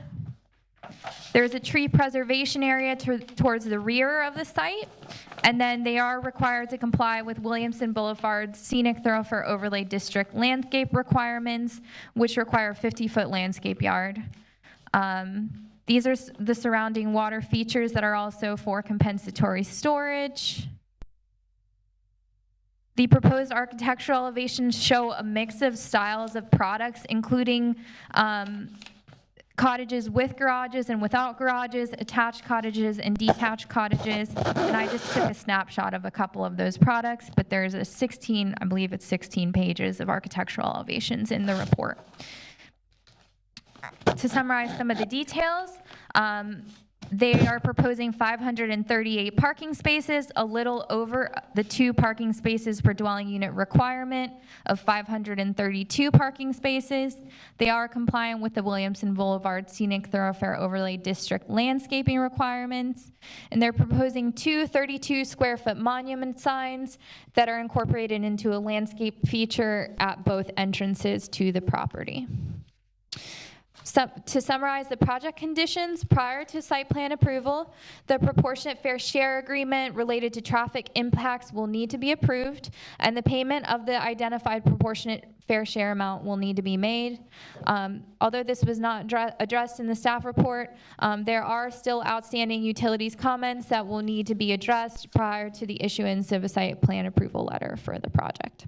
There's a tree preservation area towards the rear of the site, and then they are required to comply with Williamson Boulevard's Scenic Thoroughfare Overlay District landscape requirements, which require a 50-foot landscape yard. These are the surrounding water features that are also for compensatory storage. The proposed architectural elevations show a mix of styles of products, including cottages with garages and without garages, attached cottages and detached cottages. And I just took a snapshot of a couple of those products, but there's a 16, I believe it's 16 pages of architectural elevations in the report. To summarize some of the details, they are proposing 538 parking spaces, a little over the 2 parking spaces per dwelling unit requirement of 532 parking spaces. They are compliant with the Williamson Boulevard Scenic Thoroughfare Overlay District landscaping requirements. And they're proposing 2 32-square-foot monument signs that are incorporated into a landscape feature at both entrances to the property. To summarize the project conditions prior to site plan approval, the proportionate fair share agreement related to traffic impacts will need to be approved, and the payment of the identified proportionate fair share amount will need to be made. Although this was not addressed in the staff report, there are still outstanding utilities comments that will need to be addressed prior to the issuance of a site plan approval letter for the project.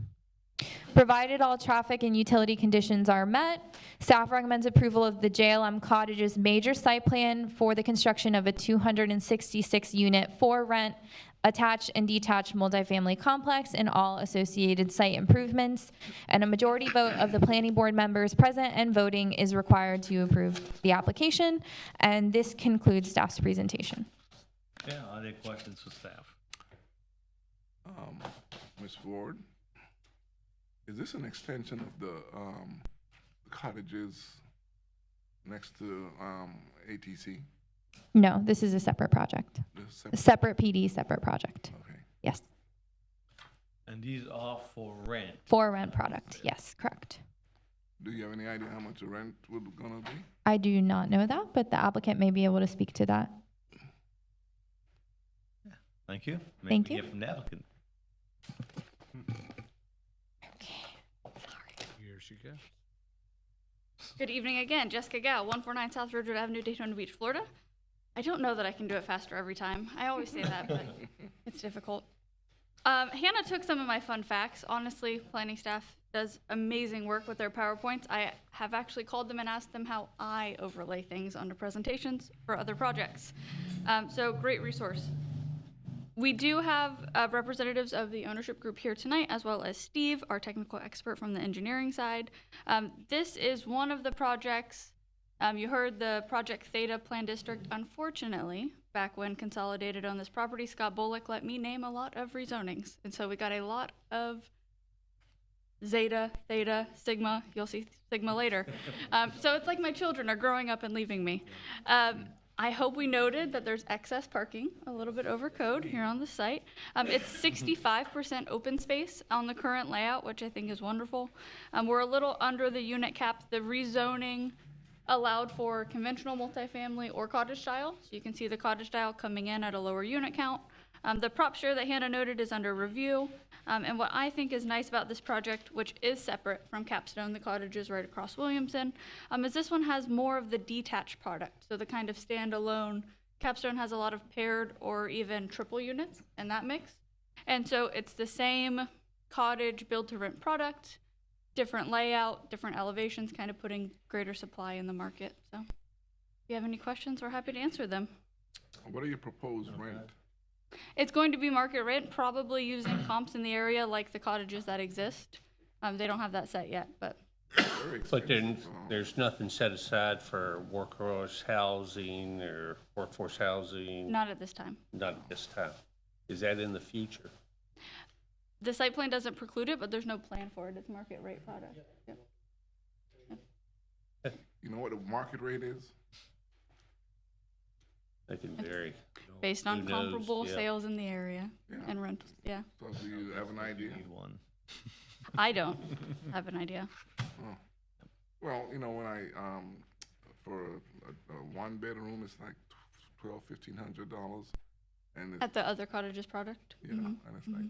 Provided all traffic and utility conditions are met, staff recommends approval of the JLM Cottages major site plan for the construction of a 266-unit for rent, attached and detached multifamily complex and all associated site improvements. And a majority vote of the planning board members present and voting is required to approve the application. And this concludes staff's presentation. Yeah, are there questions for staff? Ms. Ward? Is this an extension of the cottages next to ATC? No, this is a separate project. A separate PD, separate project. Okay. Yes. And these are for rent? For rent product, yes, correct. Do you have any idea how much the rent would gonna be? I do not know that, but the applicant may be able to speak to that. Thank you. Thank Maybe you. hear from the applicant. Here she goes. Good evening again. Jessica Gao, 149 South Ridgewood Avenue, Daytona Beach, Florida. I don't know that I can do it faster every time. I always say that, but it's difficult. Hannah took some of my fun facts. Honestly, planning staff does amazing work with their PowerPoints. I have actually called them and asked them how I overlay things onto presentations for other projects. So great resource. We do have representatives of the ownership group here tonight, as well as Steve, our technical expert from the engineering side. This is one of the projects, you heard the Project Theta Plan District. Unfortunately, back when Consolidated owned this property, Scott Bullock let me name a lot of rezonings. And so we got a lot of Zeta, Theta, Sigma. You'll see Sigma later. So it's like my children are growing up and leaving me. I hope we noted that there's excess parking, a little bit over code here on the site. It's 65% open space on the current layout, which I think is wonderful. We're a little under the unit cap. The rezoning allowed for conventional multifamily or cottage style. So you can see the cottage style coming in at a lower unit count. The prop share that Hannah noted is under review. And what I think is nice about this project, which is separate from Capstone, the cottages right across Williamson, is this one has more of the detached product. So the kind of standalone. Capstone has a lot of paired or even triple units in that mix. And so it's the same cottage build to rent product, different layout, different elevations, kind of putting greater supply in the market. So if you have any questions, we're happy to answer them. What are your proposed rent? It's going to be market rate, probably using comps in the area like the cottages that exist. They don't have that set yet, but But then there's nothing set aside for workforce housing or workforce housing? not at this time. Not at this time. Is that in the future? The site plan doesn't preclude it, but there's no plan for it. It's market rate product. Yep. You know what the market rate is? That can vary. Based on Who knows? comparable Yeah. sales in the area Yeah. and rentals, yeah. So do you have an idea? One. I don't have an idea. Oh. Well, you know, when for a one bedroom, it's like $1,200-$1,500, and it's, At the other cottages product? yeah, Mhm. and it's like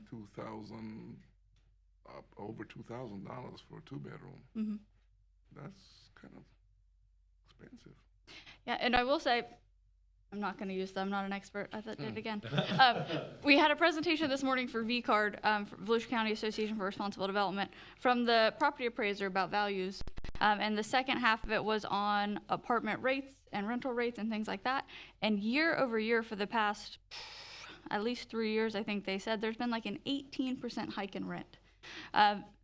over $2,000 for a two bedroom. Mhm. That's kind of expensive. Yeah, and I will say, I'm not going to use them, I'm not an expert, I did it again. We had a presentation this morning for VCARD, for Volusia County Association for Responsible Development, from the property appraiser about values. And the second half of it was on apartment rates and rental rates and things like that. And year over year for the past at least 3 years, I think they said, there's been like an 18% hike in rent.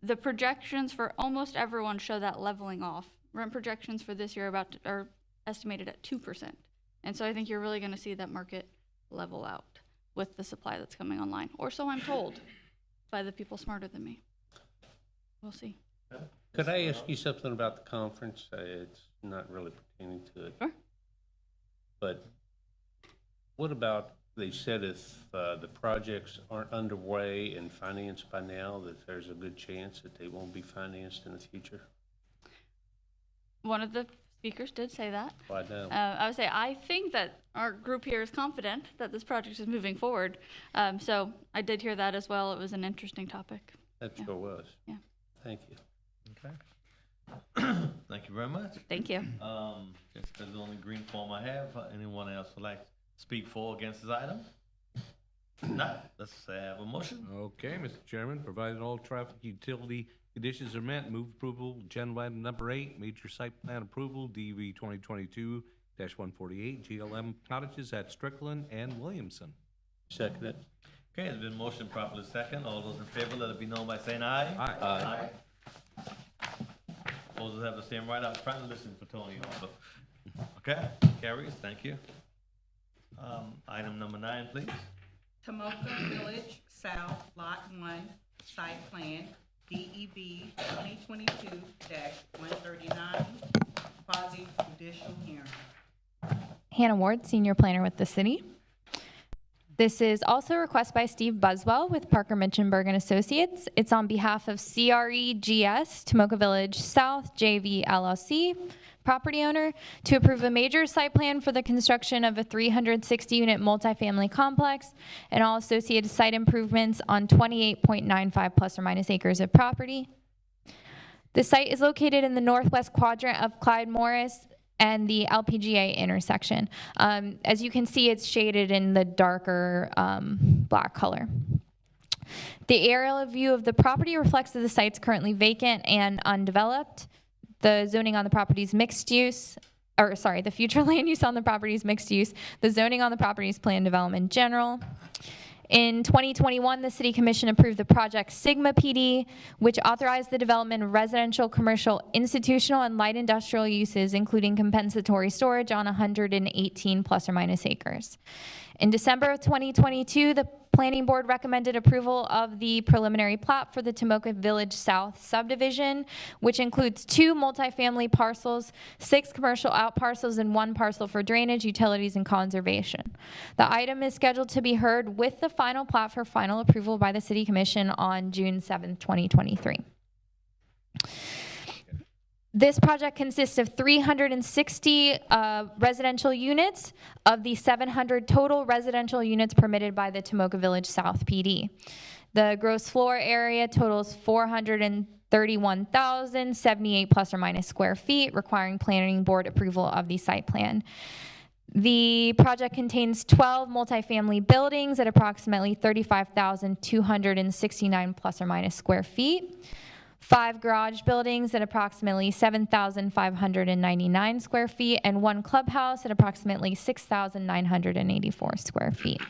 The projections for almost everyone show that leveling off. Rent projections for this year are estimated at 2%. And so I think you're really going to see that market level out with the supply that's coming online, or so I'm told by the people smarter than me. We'll see. Could I ask you something about the conference? It's not really pertaining to it. Sure. But what about, they said if the projects aren't underway and financed by now, that there's a good chance that they won't be financed in the future? One of the speakers did say that. Why not? I would say I think that our group here is confident that this project is moving forward. So I did hear that as well. It was an interesting topic. That sure was. Yeah. Thank you. Okay. Thank you very much. Thank you. That's the only green form I have. Anyone else would like to speak for or against this item? Not. Let's have a motion. Okay, Mr. Chairman, provided all traffic utility conditions are met, move approval, agenda item number 8, major site plan approval, DV 2022-148, GLM cottages at Strickland and Williamson. Second it. Okay, it's been motioned properly second. All those in favor, let it be known by saying aye. Aye. Those have the same right. I was trying to listen for Tony also. Okay, carries. Thank you. Item number 9, please. Tomoka Village South Lot 1 Site Plan, DEB 2022-139, quasi-judicial hearing. Hannah Ward, Senior Planner with the city. This is also a request by Steve Buswell with Parker Mitchenberg and Associates. It's on behalf of CREGS, Tomoka Village South JV LLC, property owner, to approve a major site plan for the construction of a 360-unit multifamily complex and all associated site improvements on 28.95 plus or minus acres of property. The site is located in the northwest quadrant of Clyde Morris and the LPGA intersection. As you can see, it's shaded in the darker black color. The aerial view of the property reflects that the site's currently vacant and undeveloped. The zoning on the property is mixed use, or sorry, the future land use on the property is mixed use. The zoning on the property is planned development general. In 2021, the City Commission approved the project Sigma PD, which authorized the development of residential, commercial, institutional, and light industrial uses, including compensatory storage on 118 plus or minus acres. In December of 2022, the Planning Board recommended approval of the preliminary plat for the Tomoka Village South subdivision, which includes 2 multifamily parcels, 6 commercial outparcels, and 1 parcel for drainage, utilities, and conservation. The item is scheduled to be heard with the final plat for final approval by the City Commission on June 7th, 2023. This project consists of 360 residential units of the 700 total residential units permitted by the Tomoka Village South PD. The gross floor area totals 431,078 plus or minus square feet, requiring planning board approval of the site plan. The project contains 12 multifamily buildings at approximately 35,269 plus or minus square feet. 5 garage buildings at approximately 7,599 square feet, and 1 clubhouse at approximately 6,984 square feet.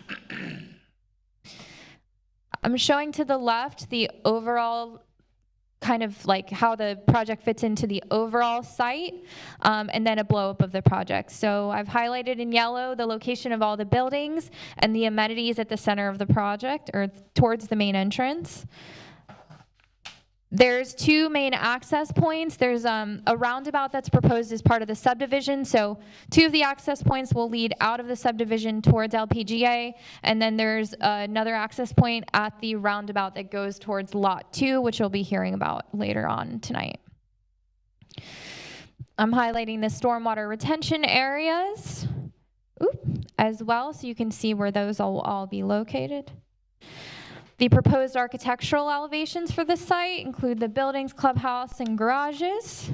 I'm showing to the left the overall kind of like how the project fits into the overall site, and then a blow up of the project. So I've highlighted in yellow the location of all the buildings and the amenities at the center of the project or towards the main entrance. There's two main access points. There's a roundabout that's proposed as part of the subdivision. So two of the access points will lead out of the subdivision towards LPGA. And then there's another access point at the roundabout that goes towards Lot 2, which we'll be hearing about later on tonight. I'm highlighting the stormwater retention areas as well, so you can see where those will all be located. The proposed architectural elevations for the site include the buildings, clubhouse, and garages.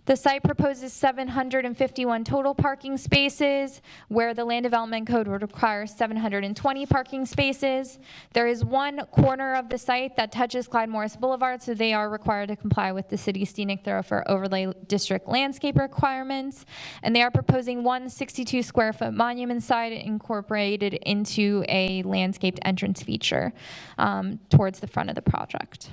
The site proposes 751 total parking spaces, where the Land Development Code would require 720 parking spaces. There is one corner of the site that touches Clyde Morris Boulevard, so they are required to comply with the city's scenic thoroughfare overlay district landscape requirements. And they are proposing one 62 square foot monument site incorporated into a landscaped entrance feature towards the front of the project.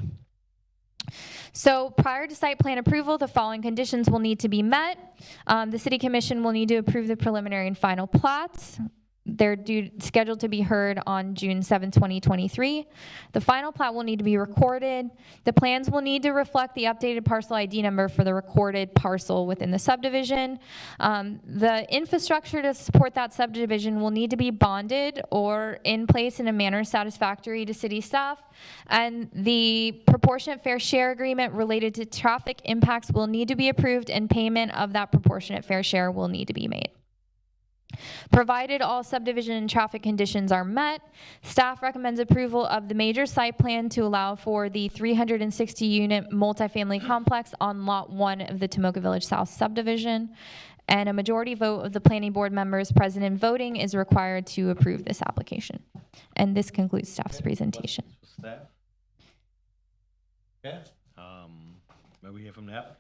So prior to site plan approval, the following conditions will need to be met. The City Commission will need to approve the preliminary and final plats. They're scheduled to be heard on June 7, 2023. The final plat will need to be recorded. The plans will need to reflect the updated parcel ID number for the recorded parcel within the subdivision. The infrastructure to support that subdivision will need to be bonded or in place in a manner satisfactory to city staff. And the proportionate fair share agreement related to traffic impacts will need to be approved, and payment of that proportionate fair share will need to be made. Provided all subdivision and traffic conditions are met, staff recommends approval of the major site plan to allow for the 360-unit multifamily complex on Lot 1 of the Tomoka Village South subdivision. And a majority vote of the planning board members present and voting is required to approve this application. And this concludes staff's presentation. Staff? Okay, may we hear from the app?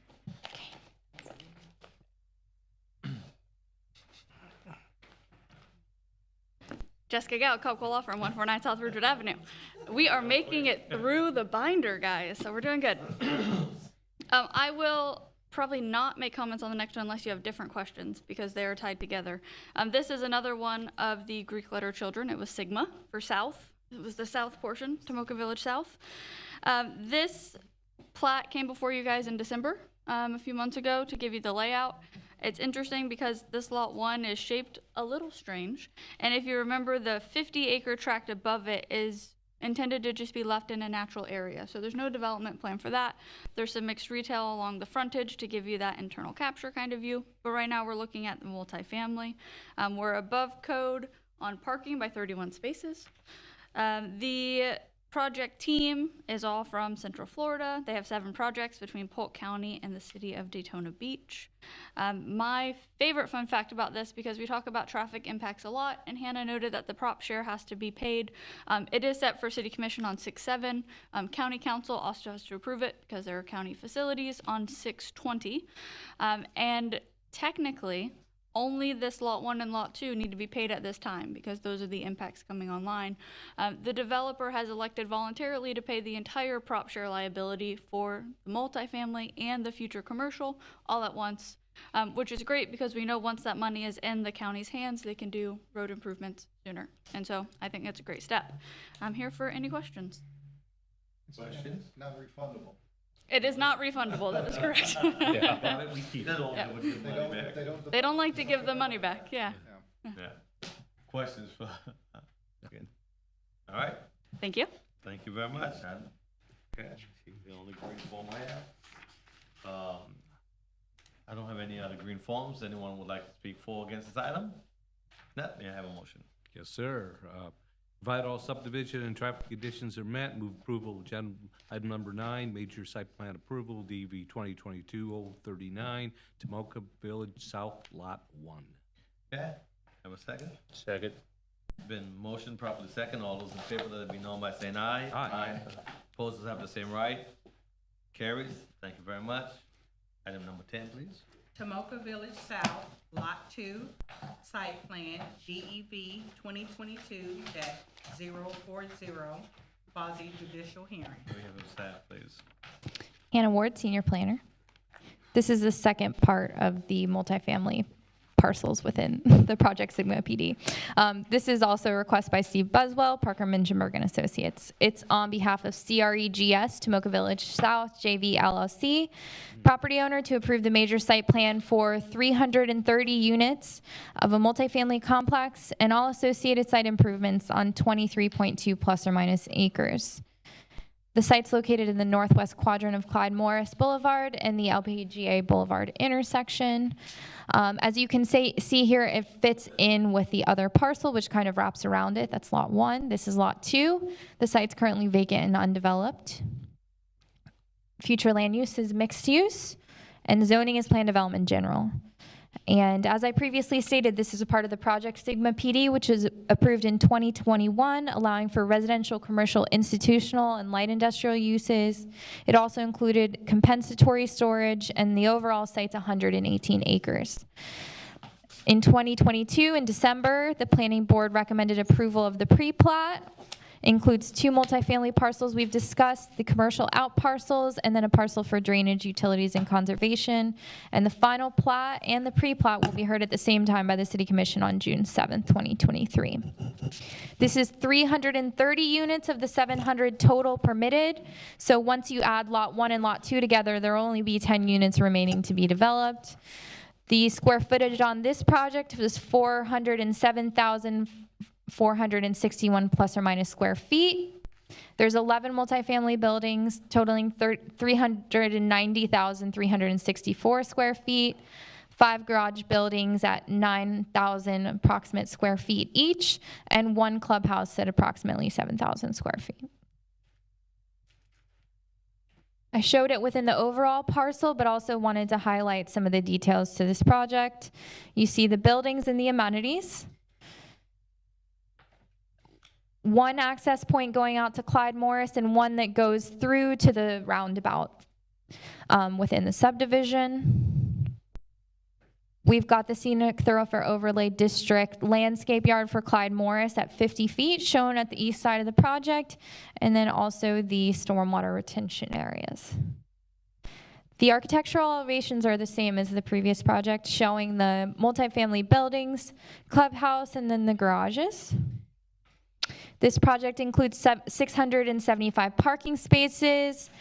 Jessica Gale, Coco Law Firm, 149 South Ridgewood Avenue. We are making it through the binder, guys, so we're doing good. I will probably not make comments on the next one unless you have different questions, because they are tied together. This is another one of the Greek letter children. It was Sigma for South. It was the south portion, Tomoka Village South. This plat came before you guys in December, a few months ago, to give you the layout. It's interesting because this lot 1 is shaped a little strange. And if you remember, the 50-acre tract above it is intended to just be left in a natural area. So there's no development plan for that. There's some mixed retail along the frontage to give you that internal capture kind of view. But right now we're looking at the multifamily. We're above code on parking by 31 spaces. The project team is all from Central Florida. They have 7 projects between Polk County and the city of Daytona Beach. My favorite fun fact about this, because we talk about traffic impacts a lot, and Hannah noted that the prop share has to be paid. It is set for City Commission on 6/7. County Council also has to approve it because there are county facilities on 6/20. And technically, only this lot 1 and lot 2 need to be paid at this time because those are the impacts coming online. The developer has elected voluntarily to pay the entire prop share liability for the multifamily and the future commercial all at once, which is great because we know once that money is in the county's hands, they can do road improvements sooner. And so I think that's a great step. I'm here for any questions. Questions? Non-refundable. It is not refundable, that is correct. They don't like to give the money back, yeah. Questions for, all right. Thank you. Thank you very much. Okay, the only green form I have. I don't have any other green forms. Anyone would like to speak for or against this item? No, may I have a motion? Yes, sir. Provide all subdivision and traffic conditions are met, move approval of agenda item number 9, major site plan approval, DV 2022-039, Tomoka Village South, Lot 1. Okay, have a second? Second. Been motion properly second. All those in favor, let it be known by saying aye. Aye. Opposers have the same right. Carries. Thank you very much. Item number 10, please. Tomoka Village South, Lot 2, Site Plan, DEV 2022-040, quasi judicial hearing. Do we have a staff, please? Hannah Ward, Senior Planner. This is the second part of the multifamily parcels within the project Sigma PD. This is also a request by Steve Buswell, Parker Mingenberg and Associates. It's on behalf of CREGS, Tomoka Village South, JV LLC, property owner to approve the major site plan for 330 units of a multifamily complex and all associated site improvements on 23.2 plus or minus acres. The site's located in the northwest quadrant of Clyde Morris Boulevard and the LPGA Boulevard intersection. As you can see here, it fits in with the other parcel, which kind of wraps around it. That's Lot 1. This is Lot 2. The site's currently vacant and undeveloped. Future land use is mixed use, and zoning is planned development general. And as I previously stated, this is a part of the Project Sigma PD, which was approved in 2021, allowing for residential, commercial, institutional, and light industrial uses. It also included compensatory storage, and the overall site's 118 acres. In 2022, in December, the Planning Board recommended approval of the pre-plat. Includes 2 multifamily parcels we've discussed, the commercial out parcels, and then a parcel for drainage, utilities, and conservation. And the final plat and the pre-plat will be heard at the same time by the City Commission on June 7th, 2023. This is 330 units of the 700 total permitted. So once you add Lot 1 and Lot 2 together, there will only be 10 units remaining to be developed. The square footage on this project was 461 plus or minus square feet. There's 11 multifamily buildings totaling 390,364 square feet, 5 garage buildings at 9,000 approximate square feet each, and 1 clubhouse at approximately 7,000 square feet. I showed it within the overall parcel, but also wanted to highlight some of the details to this project. You see the buildings and the amenities. 1 access point going out to Clyde Morris and 1 that goes through to the roundabout within the subdivision. We've got the scenic thoroughfare overlay district landscape yard for Clyde Morris at 50 feet shown at the east side of the project, and then also the stormwater retention areas. The architectural elevations are the same as the previous project, showing the multifamily buildings, clubhouse, and then the garages. This project includes 675 parking spaces,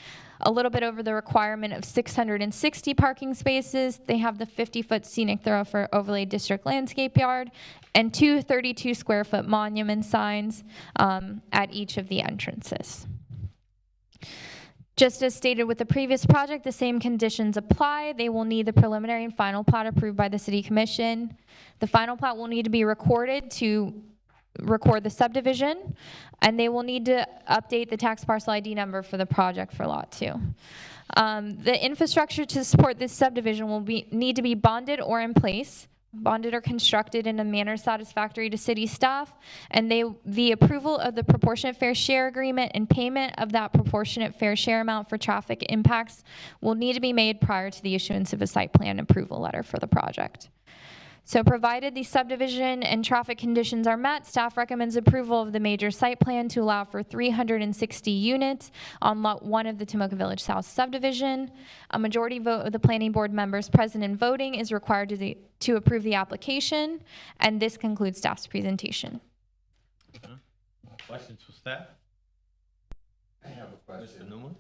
a little bit over the requirement of 660 parking spaces. They have the 50-foot scenic thoroughfare overlay district landscape yard and 2 32-square-foot monument signs at each of the entrances. Just as stated with the previous project, the same conditions apply. They will need the preliminary and final plat approved by the City Commission. The final plat will need to be recorded to record the subdivision, and they will need to update the tax parcel ID number for the project for Lot 2. The infrastructure to support this subdivision will need to be bonded or in place, bonded or constructed in a manner satisfactory to city staff, and the approval of the proportionate fair share agreement and payment of that proportionate fair share amount for traffic impacts will need to be made prior to the issuance of a site plan approval letter for the project. So provided the subdivision and traffic conditions are met, staff recommends approval of the major site plan to allow for 360 units on Lot 1 of the Tomoka Village South subdivision. A majority vote of the planning board members present and voting is required to approve the application, and this concludes staff's presentation. Questions for staff? I have a question. Mr. Newman?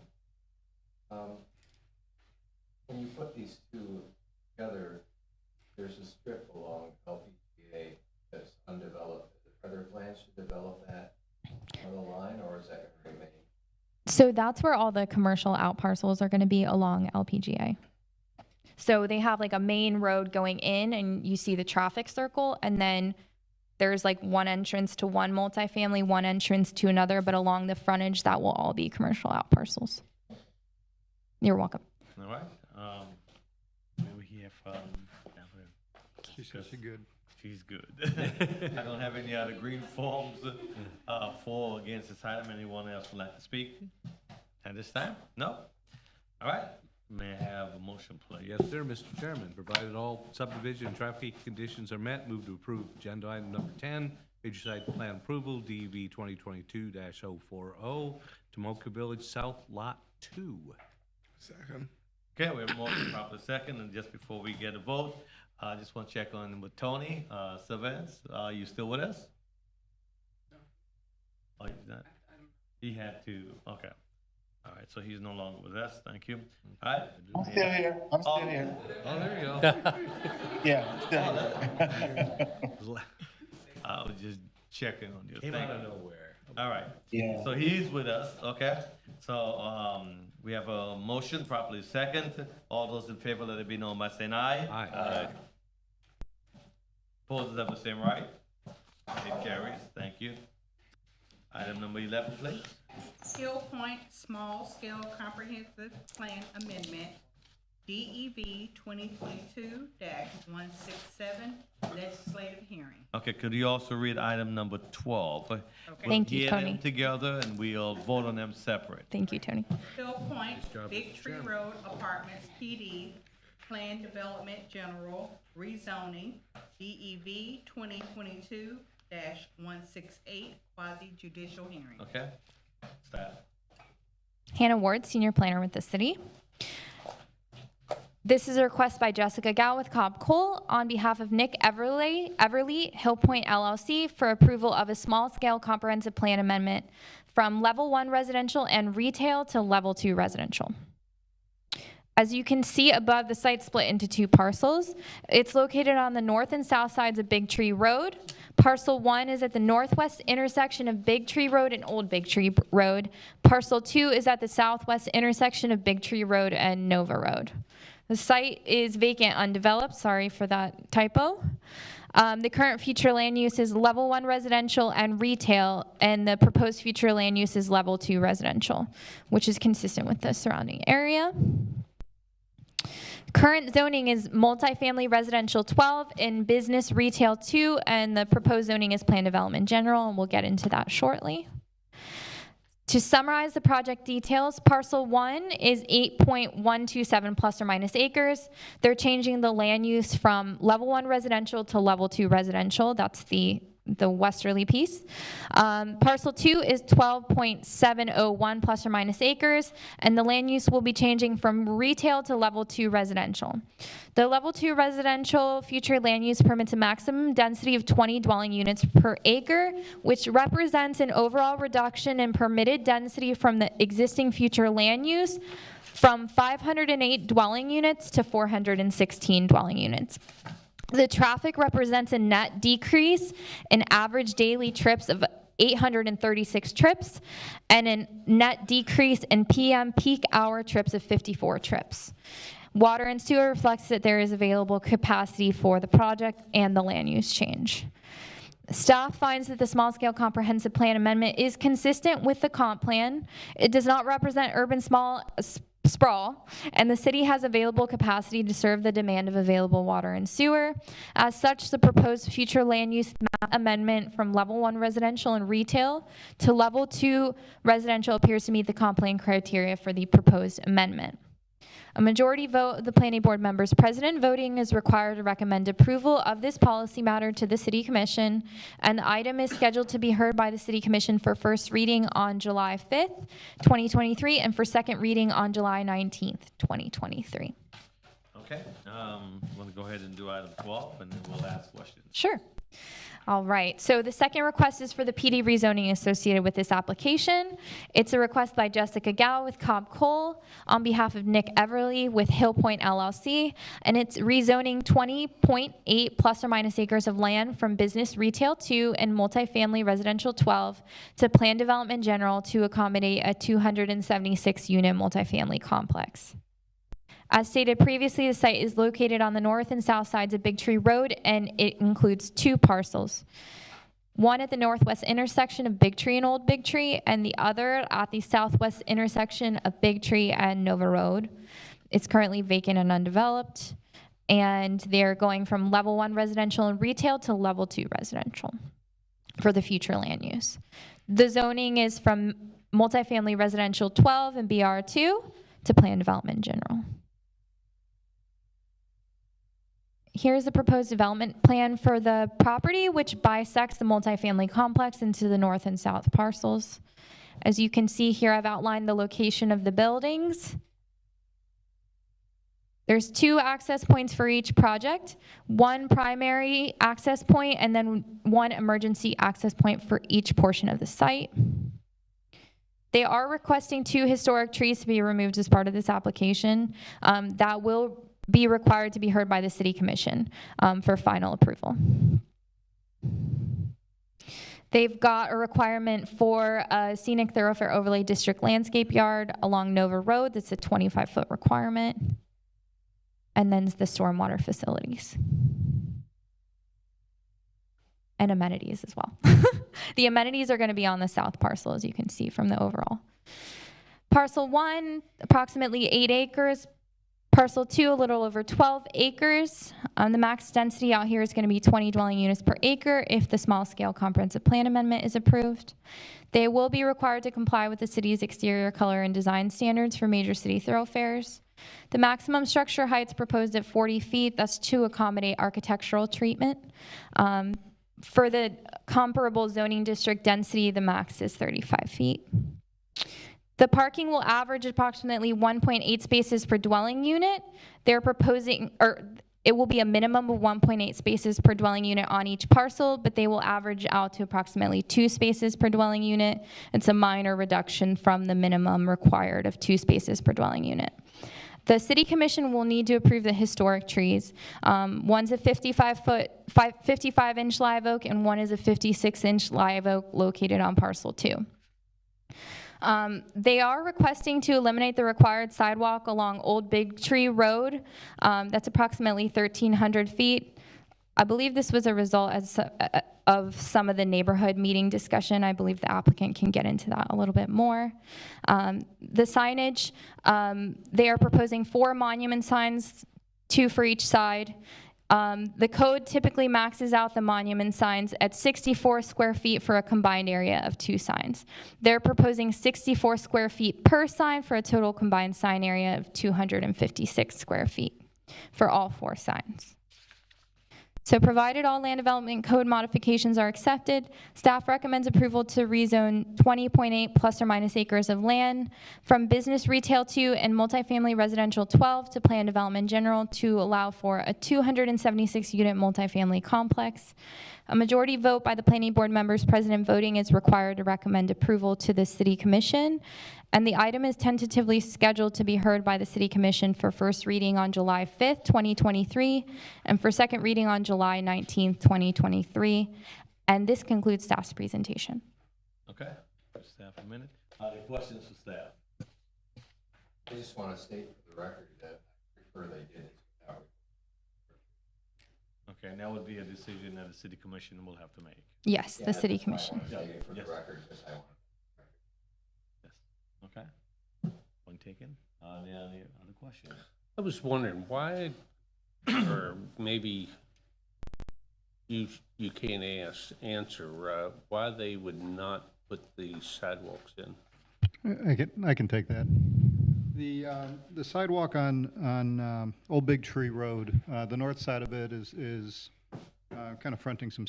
When you put these two together, there's a strip along LPGA that's undeveloped. Are there plans to develop that on the line, or is that going to remain? So that's where all the commercial out parcels are going to be along LPGA. So they have like a main road going in, and you see the traffic circle, and then there's like 1 entrance to one multifamily, 1 entrance to another, but along the frontage, that will all be commercial out parcels. You're welcome. All right. Maybe hear from. She says she's good. She's good. I don't have any other green forms for or against this item. Anyone else would like to speak at this time? No? All right. May I have a motion, please? Yes, sir, Mr. Chairman. Provided all subdivision and traffic conditions are met, move to approve agenda item number 10, major site plan approval, DV 2022-040, Tomoka Village South Lot 2. Second. Okay, we have a motion, proper second, and just before we get a vote, I just want to check on with Tony Savance. Are you still with us? No. Oh, he's not? He had to, okay. All right, so he's no longer with us. Thank you. All right. I'm still here. I'm still here. Oh, there you go. Yeah, I'm still here. I was just checking on you. Came Thank out of you. nowhere. All right. Yeah. So he's with us, okay? So, we have a motion, properly second. All those in favor, let it be known by saying aye. Aye. Opposers have the same right. It carries. Thank you. Item number 11, please. Hill Point Small Scale Comprehensive Plan Amendment, DEV 2022-167, legislative hearing. Okay, could you also read item number 12? Okay. Thank you, We'll Tony. get them together and we'll vote on them separate. Thank you, Tony. Hill Point, job, Big Mr. Tree Chairman. Road Apartments, PD, Plan Development General, rezoning, DEV 2022-168, quasi judicial hearing. Okay? Staff. Hannah Ward, Senior Planner with the city. This is a request by Jessica Gow with Cobb Cole on behalf of Nick Everly, Hill Point LLC, for approval of a small-scale comprehensive plan amendment from Level 1 residential and retail to Level 2 residential. As you can see above, the site split into two parcels. It's located on the north and south sides of Big Tree Road. Parcel 1 is at the northwest intersection of Big Tree Road and Old Big Tree Road. Parcel 2 is at the southwest intersection of Big Tree Road and Nova Road. The site is vacant, undeveloped. Sorry for that typo. The current future land use is Level 1 residential and retail, and the proposed future land use is Level 2 residential, which is consistent with the surrounding area. Current zoning is multifamily residential 12 and business retail 2, and the proposed zoning is plan development general, and we'll get into that shortly. To summarize the project details, parcel 1 is 8.127 plus or minus acres. They're changing the land use from level 1 residential to level 2 residential. That's the westerly piece. Parcel 2 is 12.701 plus or minus acres, and the land use will be changing from retail to level 2 residential. The level 2 residential future land use permits a maximum density of 20 dwelling units per acre, which represents an overall reduction in permitted density from the existing future land use from 508 dwelling units to 416 dwelling units. The traffic represents a net decrease in average daily trips of 836 trips and a net decrease in PM peak hour trips of 54 trips. Water and sewer reflects that there is available capacity for the project and the land use change. Staff finds that the small-scale comprehensive plan amendment is consistent with the comp plan. It does not represent urban sprawl, and the city has available capacity to serve the demand of available water and sewer. As such, the proposed future land use amendment from level 1 residential and retail to level 2 residential appears to meet the comp plan criteria for the proposed amendment. A majority vote of the planning board members present voting is required to recommend approval of this policy matter to the city commission, and the item is scheduled to be heard by the city commission for first reading on July 5th, 2023, and for second reading on July 19th, 2023. Okay, want to go ahead and do item 12, and then we'll ask questions. Sure. All right, so the second request is for the PD rezoning associated with this application. It's a request by Jessica Gow with Cobb Cole on behalf of Nick Everly with Hill Point LLC, and it's rezoning 20.8 plus or minus acres of land from business retail 2 and multifamily residential 12 to plan development general to accommodate a 276 unit multifamily complex. As stated previously, the site is located on the north and south sides of Big Tree Road, and it includes two parcels. One at the northwest intersection of Big Tree and Old Big Tree, and the other at the southwest intersection of Big Tree and Nova Road. It's currently vacant and undeveloped, and they're going from level 1 residential and retail to level 2 residential for the future land use. The zoning is from multifamily residential 12 and BR2 to plan development general. Here's the proposed development plan for the property, which bisects the multifamily complex into the north and south parcels. As you can see here, I've outlined the location of the buildings. There's 2 access points for each project, 1 primary access point and then 1 emergency access point for each portion of the site. They are requesting 2 historic trees to be removed as part of this application. That will be required to be heard by the City Commission for final approval. They've got a requirement for a scenic thoroughfare overlay district landscape yard along Nova Road. That's a 25-foot requirement. And then the stormwater facilities. And amenities as well. The amenities are going to be on the south parcel, as you can see from the overall. Parcel 1, approximately 8 acres. Parcel 2, a little over 12 acres. The max density out here is going to be 20 dwelling units per acre if the small-scale comprehensive plan amendment is approved. They will be required to comply with the city's exterior color and design standards for major city thoroughfares. The maximum structure height's proposed at 40 feet. That's to accommodate architectural treatment. For the comparable zoning district density, the max is 35 feet. The parking will average approximately 1.8 spaces per dwelling unit. They're proposing, or it will be a minimum of 1.8 spaces per dwelling unit on each parcel, but they will average out to approximately 2 spaces per dwelling unit. It's a minor reduction from the minimum required of 2 spaces per dwelling unit. The City Commission will need to approve the historic trees. One's a 55-inch live oak, and one is a 56-inch live oak located on parcel 2. They are requesting to eliminate the required sidewalk along Old Big Tree Road. That's approximately 1,300 feet. I believe this was a result of some of the neighborhood meeting discussion. I believe the applicant can get into that a little bit more. The signage, they are proposing 4 monument signs, 2 for each side. The code typically maxes out the monument signs at 64 square feet for a combined area of 2 signs. They're proposing 64 square feet per sign for a total combined sign area of 256 square feet for all 4 signs. So provided all land development code modifications are accepted, staff recommends approval to rezone 20.8 plus or minus acres of land from business retail 2 and multifamily residential 12 to plan development general to allow for a 276 unit multifamily complex. A majority vote by the planning board members present voting is required to recommend approval to the City Commission. And the item is tentatively scheduled to be heard by the City Commission for first reading on July 5th, 2023, and for second reading on July 19th, 2023. And this concludes staff's presentation. Okay, give staff a minute. Any questions for staff? I just want to state for the record that I prefer they did it without. Okay, and that would be a decision that the City Commission will have to make. Yes, the City Commission. I want to say it for the record because I want. Okay. Point taken. Any other questions? I was wondering why, or maybe you can't answer why they would not put the sidewalks in. I can take that. The sidewalk on Old Big Tree Road, the north side of it is kind of fronting some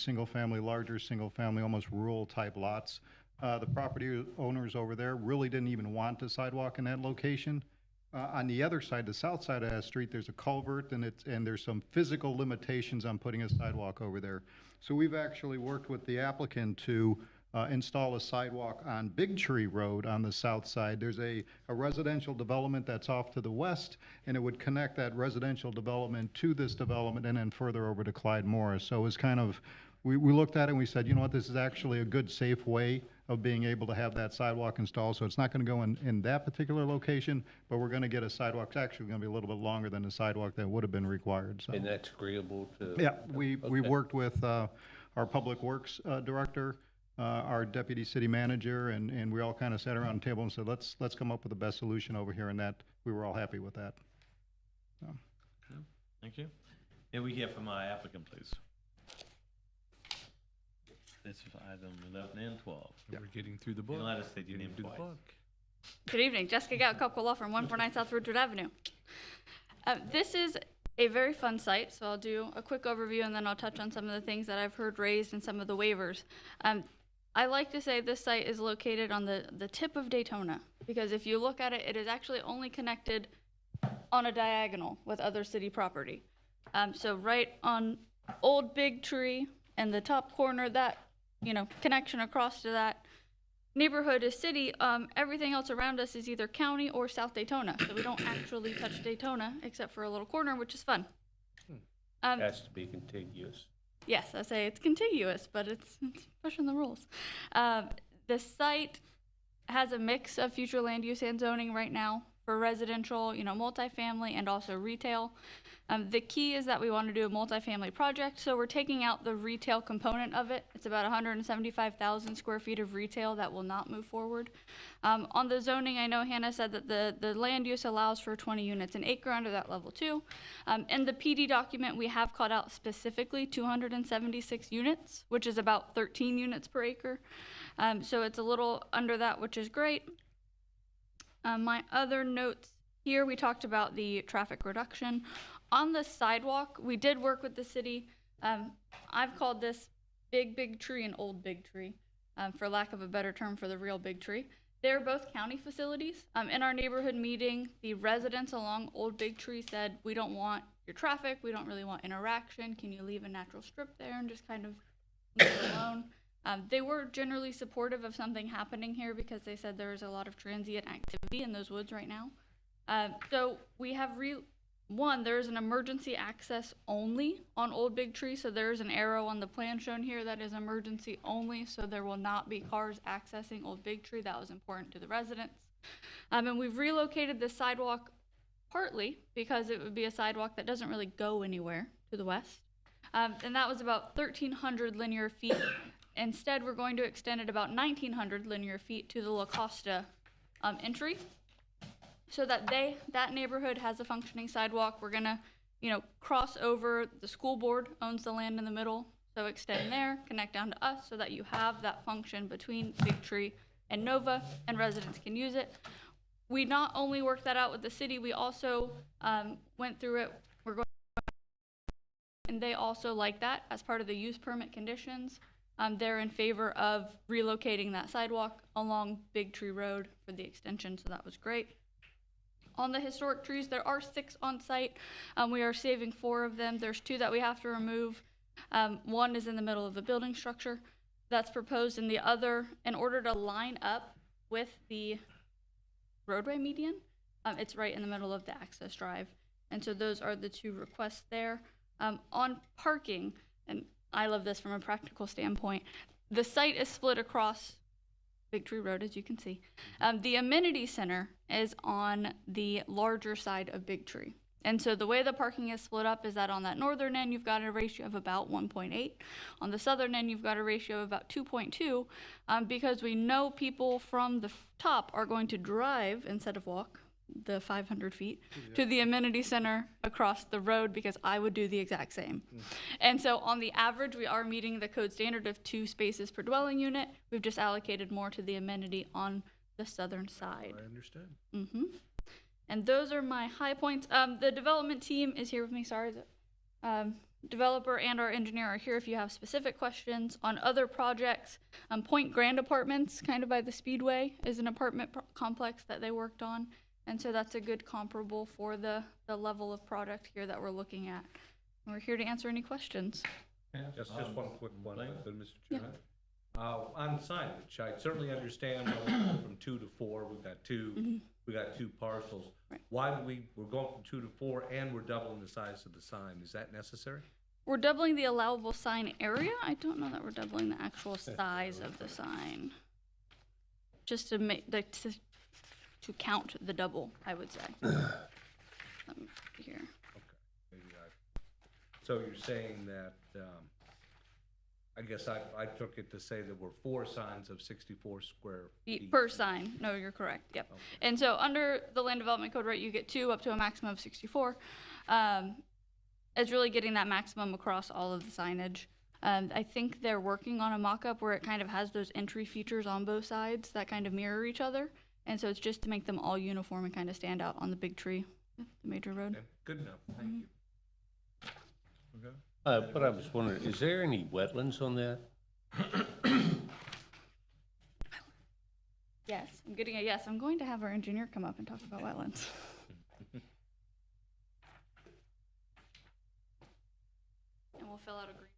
larger single-family, almost rural-type lots. The property owners over there really didn't even want a sidewalk in that location. On the other side, the south side of that street, there's a culvert and there's some physical limitations on putting a sidewalk over there. So we've actually worked with the applicant to install a sidewalk on Big Tree Road on the south side. There's a residential development that's off to the west, and it would connect that residential development to this development and then further over to Clyde Morris. So it was kind of, we looked at it and we said, you know what, this is actually a good, safe way of being able to have that sidewalk installed. So it's not going to go in that particular location, but we're going to get a sidewalk. It's actually going to be a little bit longer than the sidewalk that would have been required. So. And that's agreeable to? Yeah, we worked with our Public Works Director, our Deputy City Manager, and we all kind of sat around the table and said, let's come up with the best solution over here, and that we were all happy with that. So. Thank you. And we hear from our applicant, please. This is item 11 and 12. We're getting through the book. You'll let us state your name twice. Good evening, Jessica Gao, Coco Law Firm, 149 South Ridgewood Avenue. This is a very fun site, so I'll do a quick overview and then I'll touch on some of the things that I've heard raised and some of the waivers. I like to say this site is located on the tip of Daytona, because if you look at it, it is actually only connected on a diagonal with other city property. So right on Old Big Tree and the top corner, that, connection across to that neighborhood is city. Everything else around us is either county or South Daytona. So we don't actually touch Daytona except for a little corner, which is fun. Has to be contiguous. Yes, I say it's contiguous, but it's pushing the rules. The site has a mix of future land use and zoning right now for residential, multifamily, and also retail. The key is that we want to do a multifamily project, so we're taking out the retail component of it. It's about 175,000 square feet of retail that will not move forward. On the zoning, I know Hannah said that the land use allows for 20 units an acre under that level 2. In the PD document, we have called out specifically 276 units, which is about 13 units per acre. So it's a little under that, which is great. My other notes here, we talked about the traffic reduction. On the sidewalk, we did work with the city. I've called this Big Tree and Old Big Tree, for lack of a better term for the real Big Tree. They're both county facilities. In our neighborhood meeting, the residents along Old Big Tree said, we don't want your traffic, we don't really want interaction. Can you leave a natural strip there and just kind of leave it alone? They were generally supportive of something happening here because they said there is a lot of transient activity in those woods right now. So we have there is an emergency access only on Old Big Tree. So there's an arrow on the plan shown here that is emergency only. So there will not be cars accessing Old Big Tree. That was important to the residents. And we've relocated the sidewalk partly because it would be a sidewalk that doesn't really go anywhere to the west. And that was about 1,300 linear feet. Instead, we're going to extend it about 1,900 linear feet to the La Costa entry, so that that neighborhood has a functioning sidewalk. We're gonna, cross over. The school board owns the land in the middle, so extend there, connect down to us, so that you have that function between Big Tree and Nova, and residents can use it. We not only worked that out with the city, we also went through it. And they also like that as part of the use permit conditions. They're in favor of relocating that sidewalk along Big Tree Road for the extension, so that was great. On the historic trees, there are 6 on site. We are saving 4 of them. There's 2 that we have to remove. One is in the middle of the building structure that's proposed, and the other, in order to line up with the roadway median, it's right in the middle of the access drive. And so those are the 2 requests there. On parking, and I love this from a practical standpoint, the site is split across Big Tree Road, as you can see. The amenity center is on the larger side of Big Tree. And so the way the parking is split up is that on that northern end, you've got a ratio of about 1.8. On the southern end, you've got a ratio of about 2.2, because we know people from the top are going to drive instead of walk the 500 feet to the amenity center across the road, because I would do the exact same. And so on the average, we are meeting the code standard of 2 spaces per dwelling unit. We've just allocated more to the amenity on the southern side. I understand. And those are my high points. The development team is here with me. Sorry, the developer and our engineer are here if you have specific questions on other projects. Point Grand Apartments, kind of by the Speedway, is an apartment complex that they worked on. And so that's a good comparable for the level of product here that we're looking at. We're here to answer any questions. Just one quick one, Mr. Chairman. On signage, I certainly understand going from 2 to 4. We've got 2. We got 2 parcels. Right. Why do we're going from 2 to 4 and we're doubling the size of the sign? Is that necessary? We're doubling the allowable sign area. I don't know that we're doubling the actual size of the sign. Just to make to count the double, I would say. Let me see here. So you're saying that, I guess I took it to say that we're 4 signs of 64 square feet. Per sign. No, you're correct. Yep. Okay. And so under the land development code, right, you get 2 up to a maximum of 64. It's really getting that maximum across all of the signage. I think they're working on a mock-up where it kind of has those entry features on both sides that kind of mirror each other. And so it's just to make them all uniform and kind of stand out on the Big Tree, the major road. Okay. Good enough. Thank you. But I was wondering, is there any wetlands on that? Yes, I'm getting a yes. I'm going to have our engineer come up and talk about wetlands. And we'll fill out a green.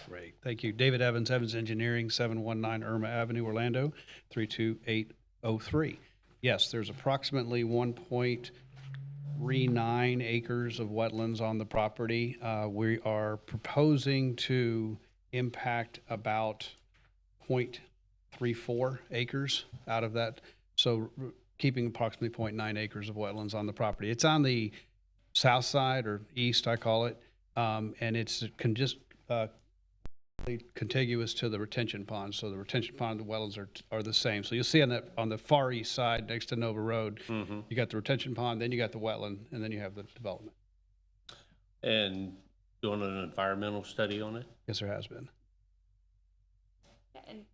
Great, thank you. David Evans, Evans Engineering, 719 Irma Avenue, Orlando, 32803. Yes, there's approximately 1.39 acres of wetlands on the property. We are proposing to impact about 0.34 acres out of that, so keeping approximately 0.9 acres of wetlands on the property. It's on the south side, or east, I call it, and it's just contiguous to the retention pond. So the retention pond and the wetlands are the same. So you'll see on the far east side next to Nova Road, you got the retention pond, then you got the wetland, and then you have the development. And doing an environmental study on it? Yes, there has been. Yeah, and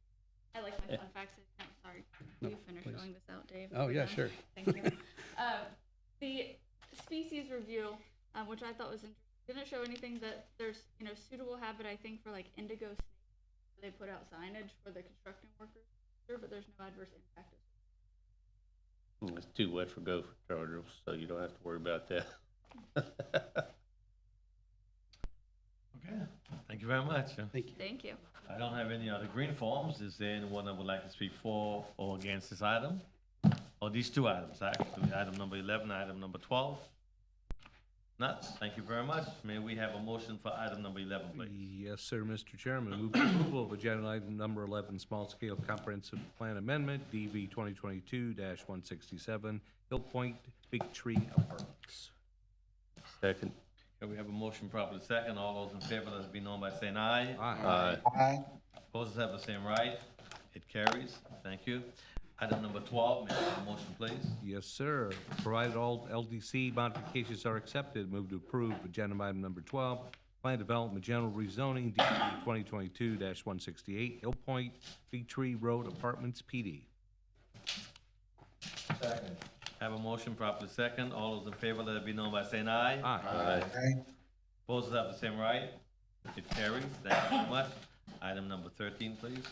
I like my fun facts. No, sorry. Will you finish please. filling this out, Dave? Oh, We're yeah, done? sure. Thank you. The species review, which I thought was interesting, didn't show anything that there's, suitable habitat, I think, for like indigo snakes. They put out signage for the construction workers, but there's no adverse impact. It's too wet for gopher chargers, so you don't have to worry about that. Okay, thank you very much. Thank you. Thank you. I don't have any other green forms. Is there anyone that would like to speak for or against this item? Or these two items, actually, item number 11, item number 12? None? Thank you very much. May we have a motion for item number 11, please? Yes, sir, Mr. Chairman. Move approval of agenda item number 11, small-scale comprehensive plan amendment, DV 2022-167, Hill Point Big Tree Apartments. Second. Okay, we have a motion properly second. All those in favor, let it be known by saying aye. Aye. Aye. Opposers have the same right. It carries. Thank you. Item number 12, may I have a motion, please? Yes, sir. Provided all LDC modifications are accepted, move to approve agenda item number 12, plan development general rezoning, DB 2022-168, Hill Point Big Tree Road Apartments, PD. Second. Have a motion properly second. All those in favor, let it be known by saying aye. Aye. Aye. Opposers have the same right. It carries. Thank you so much. Item number 13, please.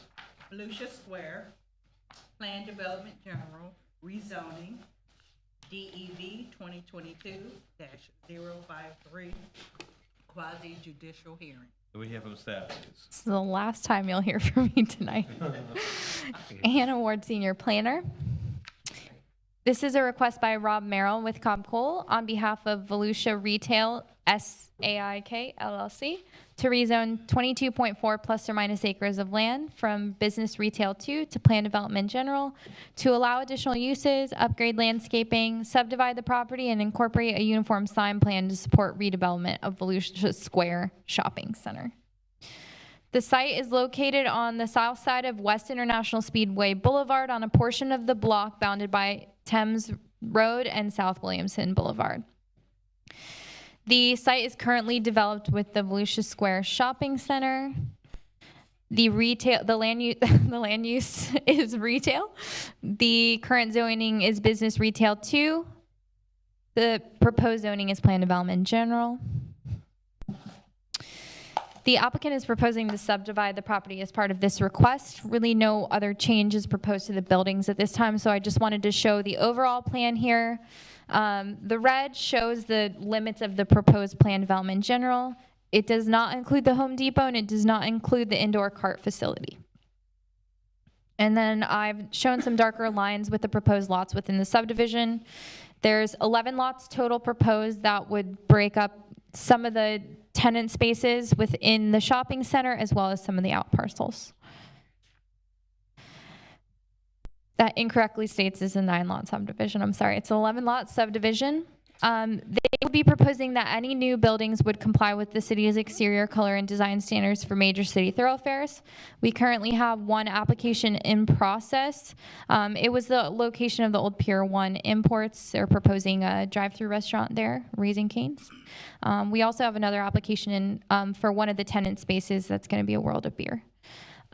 Volusia Square, Plan Development General, rezoning, DEV 2022-053, quasi judicial hearing. Do we hear from staff, please? This is the last time you'll hear from me tonight. Hannah Ward, Senior Planner. This is a request by Rob Merrill with Cobb Cole on behalf of Volusia Retail SAIK LLC to rezone 22.4 plus or minus acres of land from Business Retail 2 to Plan Development General to allow additional uses, upgrade landscaping, subdivide the property, and incorporate a uniform sign plan to support redevelopment of Volusia Square Shopping Center. The site is located on the south side of West International Speedway Boulevard on a portion of the block bounded by Thames Road and South Williamson Boulevard. The site is currently developed with the Volusia Square Shopping Center. The land use is retail. The current zoning is Business Retail 2. The proposed zoning is Plan Development General. The applicant is proposing to subdivide the property as part of this request. Really no other changes proposed to the buildings at this time, so I just wanted to show the overall plan here. The red shows the limits of the proposed Plan Development General. It does not include the Home Depot, and it does not include the indoor cart facility. And then I've shown some darker lines with the proposed lots within the subdivision. There's 11 lots total proposed that would break up some of the tenant spaces within the shopping center as well as some of the out parcels. That incorrectly states is a 9-lot subdivision. I'm sorry, it's an 11-lot subdivision. They would be proposing that any new buildings would comply with the city's exterior color and design standards for major city thoroughfares. We currently have one application in process. It was the location of the old Pier 1 Imports. They're proposing a drive-through restaurant there, Raising Cane's. We also have another application in for one of the tenant spaces that's going to be a World of Beer.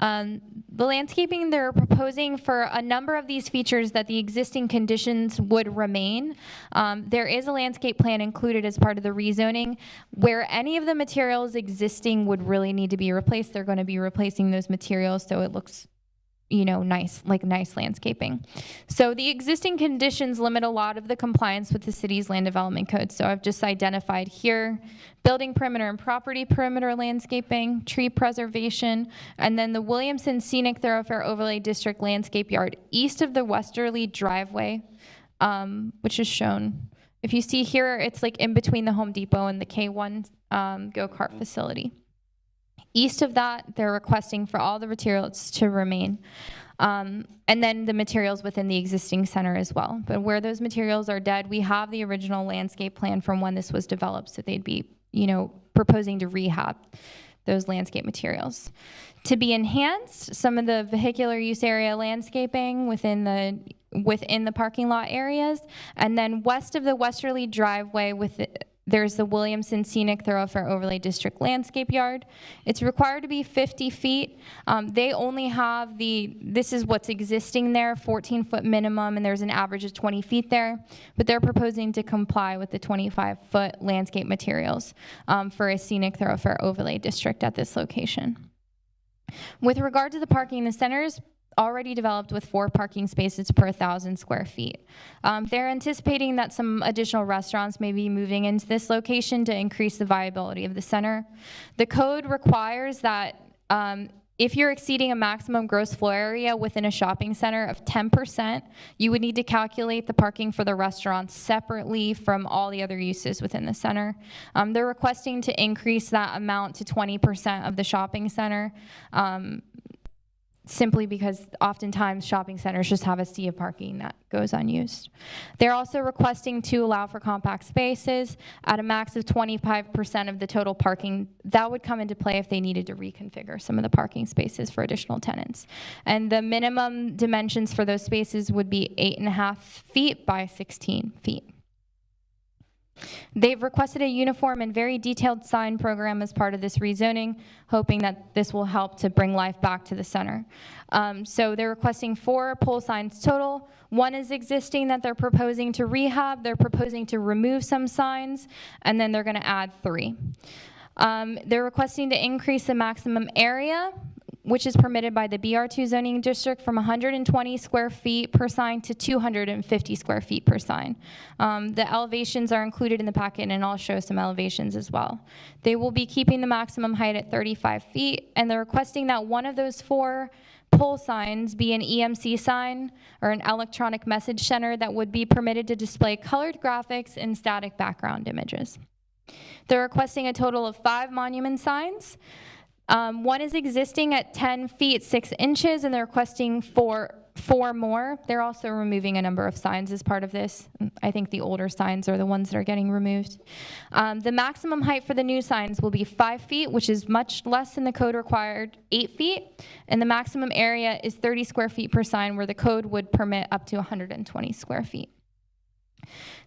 The landscaping they're proposing for a number of these features that the existing conditions would remain. There is a landscape plan included as part of the rezoning. Where any of the materials existing would really need to be replaced, they're going to be replacing those materials so it looks, you know, nice, like nice landscaping. So the existing conditions limit a lot of the compliance with the city's land development code. So I've just identified here, building perimeter and property perimeter landscaping, tree preservation, and then the Williamson Scenic Thoroughfare Overlay District landscape yard east of the westerly driveway, which is shown. If you see here, it's like in between the Home Depot and the K1 go-kart facility. East of that, they're requesting for all the materials to remain. And then the materials within the existing center as well. But where those materials are dead, we have the original landscape plan from when this was developed, so they'd be, you know, proposing to rehab those landscape materials. To be enhanced, some of the vehicular use area landscaping within the parking lot areas, and then west of the westerly driveway there's the Williamson Scenic Thoroughfare Overlay District landscape yard. It's required to be 50 feet. They only have this is what's existing there, 14-foot minimum, and there's an average of 20 feet there. But they're proposing to comply with the 25-foot landscape materials for a Scenic Thoroughfare Overlay District at this location. With regard to the parking, the center is already developed with 4 parking spaces per 1,000 square feet. They're anticipating that some additional restaurants may be moving into this location to increase the viability of the center. The code requires that if you're exceeding a maximum gross floor area within a shopping center of 10%, you would need to calculate the parking for the restaurants separately from all the other uses within the center. They're requesting to increase that amount to 20% of the shopping center. Simply because oftentimes shopping centers just have a sea of parking that goes unused. They're also requesting to allow for compact spaces at a max of 25% of the total parking. That would come into play if they needed to reconfigure some of the parking spaces for additional tenants. And the minimum dimensions for those spaces would be 8.5 feet by 16 feet. They've requested a uniform and very detailed sign program as part of this rezoning, hoping that this will help to bring life back to the center. So they're requesting 4 pole signs total. 1 is existing that they're proposing to rehab. They're proposing to remove some signs, and then they're going to add 3. They're requesting to increase the maximum area, which is permitted by the BR2 zoning district, from 120 square feet per sign to 250 square feet per sign. The elevations are included in the packet, and I'll show some elevations as well. They will be keeping the maximum height at 35 feet, and they're requesting that one of those 4 pole signs be an EMC sign or an electronic message center that would be permitted to display colored graphics and static background images. They're requesting a total of 5 monument signs. 1 is existing at 10 feet 6 inches, and they're requesting 4 more. They're also removing a number of signs as part of this. I think the older signs are the ones that are getting removed. The maximum height for the new signs will be 5 feet, which is much less than the code required 8 feet, and the maximum area is 30 square feet per sign, where the code would permit up to 120 square feet.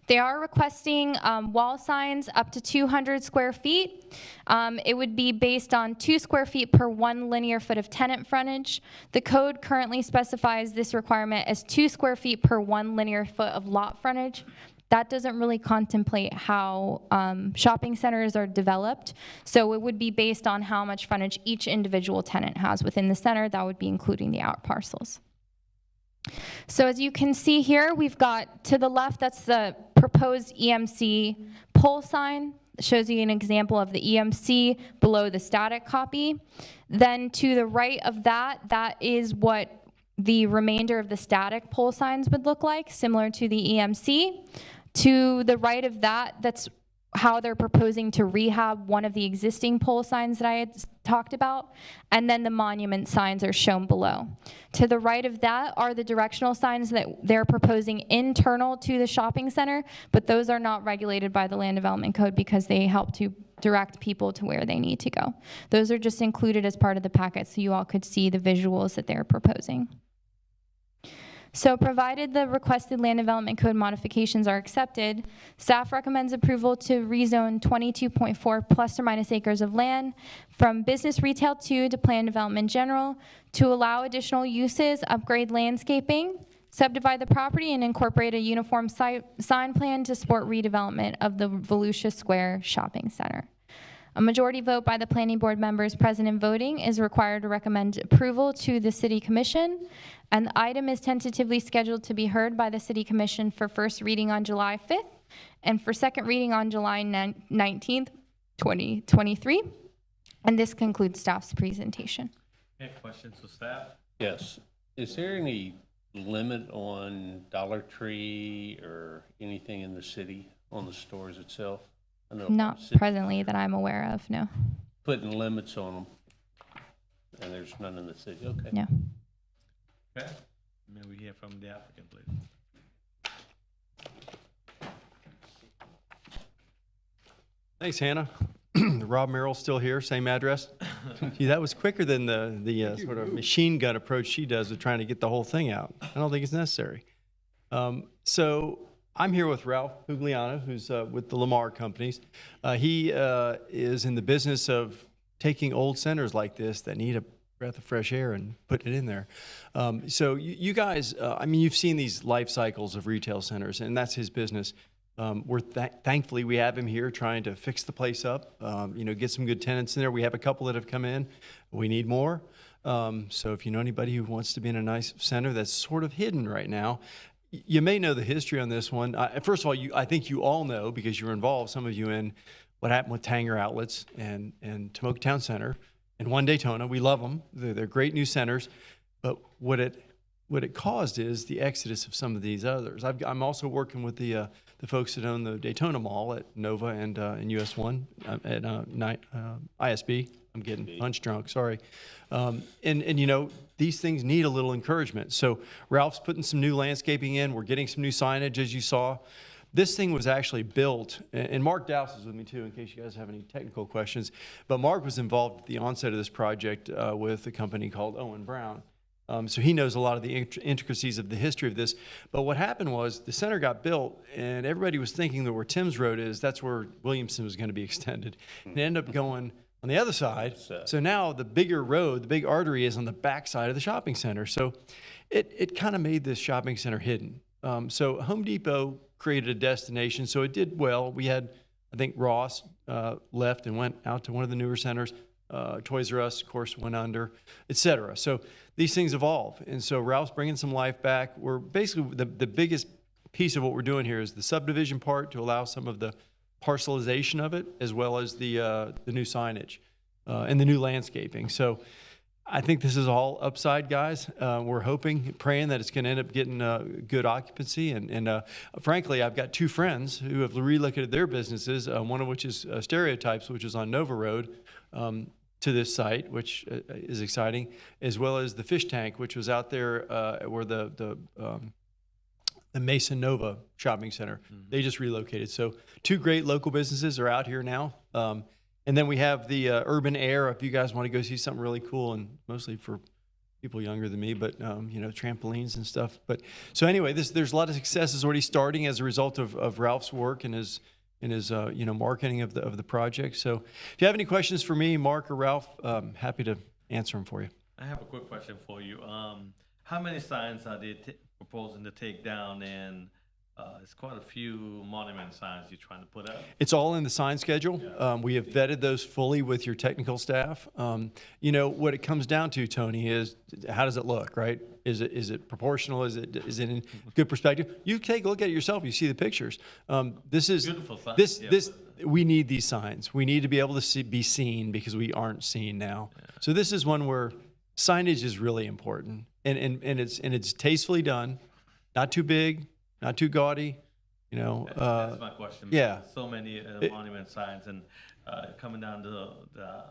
They are requesting wall signs up to 200 square feet. It would be based on 2 square feet per 1 linear foot of tenant frontage. The code currently specifies this requirement as 2 square feet per 1 linear foot of lot frontage. That doesn't really contemplate how shopping centers are developed. So it would be based on how much frontage each individual tenant has within the center. That would be including the out parcels. So as you can see here, we've got to the left, that's the proposed EMC pole sign. It shows you an example of the EMC below the static copy. Then to the right of that, that is what the remainder of the static pole signs would look like, similar to the EMC. To the right of that, that's how they're proposing to rehab one of the existing pole signs that I had talked about, and then the monument signs are shown below. To the right of that are the directional signs that they're proposing internal to the shopping center, but those are not regulated by the Land Development Code because they help to direct people to where they need to go. Those are just included as part of the packet so you all could see the visuals that they're proposing. So provided the requested land development code modifications are accepted, staff recommends approval to rezone 22.4 plus or minus acres of land from business retail 2 to plan development general to allow additional uses, upgrade landscaping, subdivide the property, and incorporate a uniform sign plan to support redevelopment of the Volusia Square Shopping Center. A majority vote by the planning board members present and voting is required to recommend approval to the city commission, and the item is tentatively scheduled to be heard by the city commission for first reading on July 5th and for second reading on July 19th, 2023. And this concludes staff's presentation. Any questions for staff? Yes. Is there any limit on Dollar Tree or anything in the city on the stores itself? I know Not city presently that I'm aware of, no. putting limits on them, and there's none in the city. Okay. No. Okay. May we hear from the applicant, please? Thanks, Hannah. Rob Merrill still here, same address. Gee, that was quicker than the sort of machine gun approach she does with trying to get the whole thing out. I don't think it's necessary. So I'm here with Ralph Pugliano, who's with the Lamar Companies. He is in the business of taking old centers like this that need a breath of fresh air and putting it in there. So you guys, I mean, you've seen these life cycles of retail centers, and that's his business. Thankfully, we have him here trying to fix the place up, get some good tenants in there. We have a couple that have come in. We need more. So if you know anybody who wants to be in a nice center that's sort of hidden right now, you may know the history on this one. First of all, I think you all know, because you're involved, some of you, in what happened with Tanger Outlets and Tomoka Town Center and One Daytona. We love them. They're great new centers. But what it caused is the exodus of some of these others. I'm also working with the folks that own the Daytona Mall at Nova and US 1 at ISB. I'm getting punch drunk, sorry. And these things need a little encouragement. So Ralph's putting some new landscaping in. We're getting some new signage, as you saw. This thing was actually built, and Mark Dowse is with me too, in case you guys have any technical questions. But Mark was involved at the onset of this project with a company called Owen Brown. So he knows a lot of the intricacies of the history of this. But what happened was the center got built, and everybody was thinking that where Tim's Road is, that's where Williamson was going to be extended. And it ended up going on the other side. So now the bigger road, the big artery, is on the back side of the shopping center. So it kind of made this shopping center hidden. So Home Depot created a destination, so it did well. We had, I think, Ross left and went out to one of the newer centers. Toys R Us, of course, went under, et cetera. So these things evolve. And so Ralph's bringing some life back. We're basically, the biggest piece of what we're doing here is the subdivision part to allow some of the parcelization of it, as well as the new signage and the new landscaping. So I think this is all upside, guys. We're hoping, praying that it's going to end up getting good occupancy. And frankly, I've got two friends who have relocated their businesses, one of which is Stereotypes, which is on Nova Road, to this site, which is exciting, as well as the Fish Tank, which was out there where the Mason Nova shopping center. They just relocated. So two great local businesses are out here now. And then we have the Urban Air, if you guys want to go see something really cool, and mostly for people younger than me, but trampolines and stuff. But so anyway, there's a lot of successes already starting as a result of Ralph's work and his marketing of the project. So if you have any questions for me, Mark or Ralph, happy to answer them for you. I have a quick question for you. How many signs are they proposing to take down? And it's quite a few monument signs you're trying to put up. It's all in the sign schedule. We have vetted those fully with your technical staff. What it comes down to, Tony, is how does it look, right? Is it proportional? Is it in good perspective? You take a look at it yourself. You see the pictures. This is beautiful signs. We need these signs. We need to be able to be seen because we aren't seen now. Yeah. So this is one where signage is really important, and it's tastefully done, not too big, not too gaudy. That's my question. Yeah. So many monument signs, and coming down to the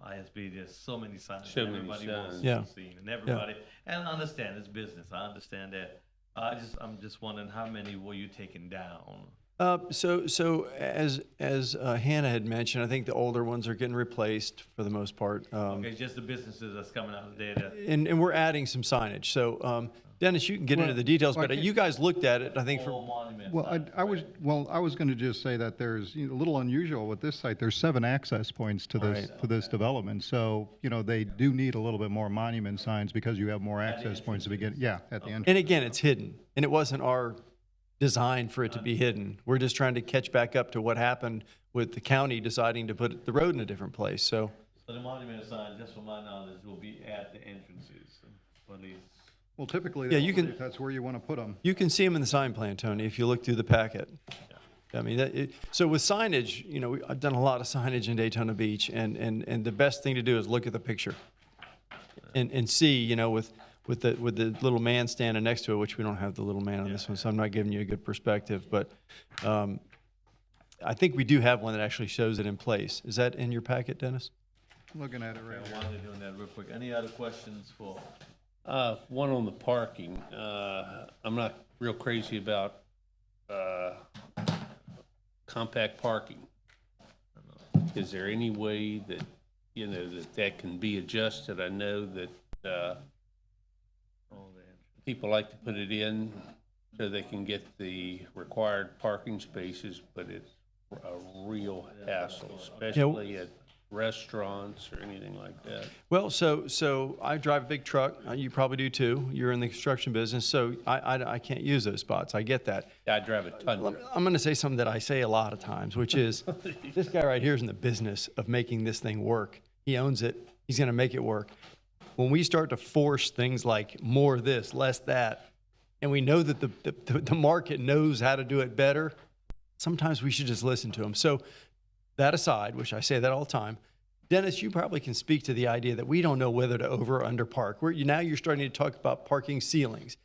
ISB, there's so many signs. So many everybody signs. wants Yeah. to see, and everybody. And I understand it's business. I understand that. I'm just wondering how many were you taking down? So as Hannah had mentioned, I think the older ones are getting replaced for the most part. Okay, just the businesses that's coming out of there. And we're adding some signage. So Dennis, you can get into the details, but you guys looked at it, I think, for, Well, I was going to just say that there's, a little unusual with this site, there's 7 access points to this development. So, they do need a little bit more monument signs because you have more access points to begin, at the entrance. and again, it's hidden, and it wasn't our design for it to be hidden. We're just trying to catch back up to what happened with the county deciding to put the road in a different place, so. So the monument sign, just from my knowledge, will be at the entrances, at least. Well, typically, Yeah, you can- that's where you want to put them. You can see them in the sign plan, Tony, if you look through the packet. I mean, so with signage, I've done a lot of signage in Daytona Beach, and the best thing to do is look at the picture and see, with the little man standing next to it, which we don't have the little man on this one, so I'm not giving you a good perspective, but I think we do have one that actually shows it in place. Is that in your packet, Dennis? Looking at it right Yeah, now. while they're doing that real quick, any other questions for? One on the parking. I'm not real crazy about compact parking. Is there any way that, that can be adjusted? I know that people like to put it in so they can get the required parking spaces, but it's a real hassle, especially at restaurants or anything like that. Well, so I drive a big truck. You probably do too. You're in the construction business, so I can't use those spots. I get that. I drive a Tundra. I'm going to say something that I say a lot of times, which is this guy right here is in the business of making this thing work. He owns it. He's going to make it work. When we start to force things like more this, less that, and we know that the market knows how to do it better, sometimes we should just listen to them. So that aside, which I say that all the time, Dennis, you probably can speak to the idea that we don't know whether to over or under park. Now you're starting to talk about parking ceilings.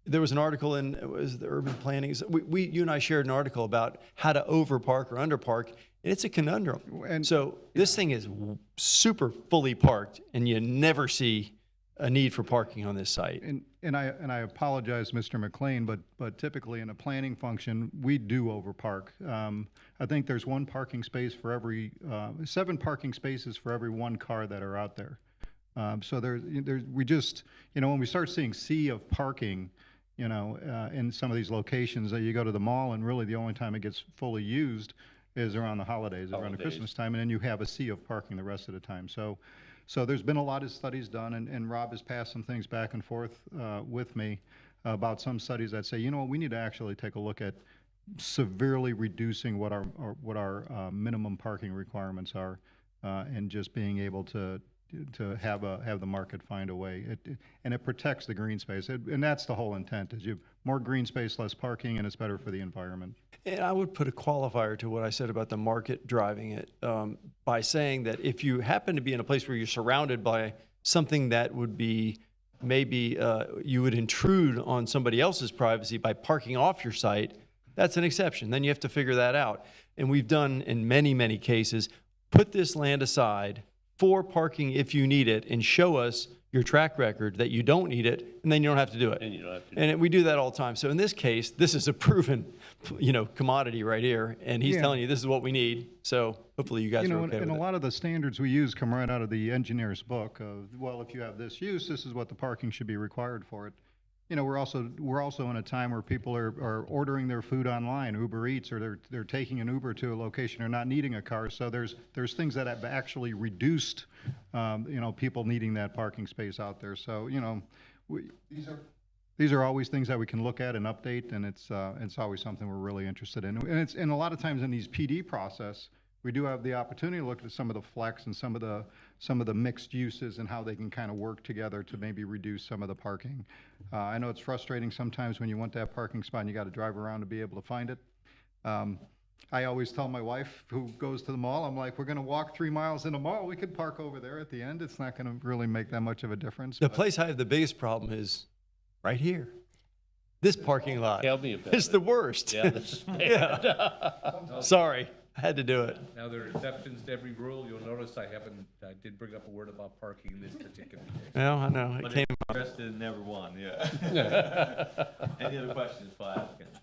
There was an article in, it was the urban planning. You and I shared an article about how to over park or under park, and it's a conundrum. And so this thing is super fully parked, and you never see a need for parking on this site. And I apologize, Mr. McLean, but typically in a planning function, we do overpark. I think there's 1 parking space for every 7 parking spaces for every 1 car that are out there. So we just, when we start seeing sea of parking, in some of these locations, that you go to the mall, and really the only time it gets fully used is around the holidays, around the Christmas time, and then you have a sea of parking the rest of the time. So there's been a lot of studies done, and Rob has passed some things back and forth with me about some studies that say, we need to actually take a look at severely reducing what our minimum parking requirements are, and just being able to have the market find a way. And it protects the green space, and that's the whole intent: is more green space, less parking, and it's better for the environment. And I would put a qualifier to what I said about the market driving it by saying that if you happen to be in a place where you're surrounded by something that would be maybe you would intrude on somebody else's privacy by parking off your site, that's an exception. Then you have to figure that out. And we've done in many, many cases, put this land aside for parking if you need it, and show us your track record that you don't need it, and then you don't have to do it. And you don't have to do And we do that all the time. So in this case, this is a proven, commodity right here, and he's telling you this is what we need. So hopefully you guys are okay with and it. a lot of the standards we use come right out of the engineer's book of, well, if you have this use, this is what the parking should be required for it. We're also in a time where people are ordering their food online, Uber Eats, or they're taking an Uber to a location or not needing a car. So there's things that have actually reduced, people needing that parking space out there. So, these are always things that we can look at and update, and it's always something we're really interested in. And a lot of times in these PD process, we do have the opportunity to look at some of the flex and some of the mixed uses and how they can kind of work together to maybe reduce some of the parking. I know it's frustrating sometimes when you want that parking spot and you got to drive around to be able to find it. I always tell my wife, who goes to the mall, I'm like, we're going to walk 3 miles in the mall. We could park over there at the end. It's not going to really make that much of a difference. The place I have the biggest problem is right here. This parking lot. Tell me about It's the worst. Yeah, this is bad. Yeah. Sorry, I had to do it. Now, there are exceptions to every rule. You'll notice I did bring up a word about parking in this particular case. Well, I know, it But came they're up. interested in everyone, yeah. Any other questions for applicants?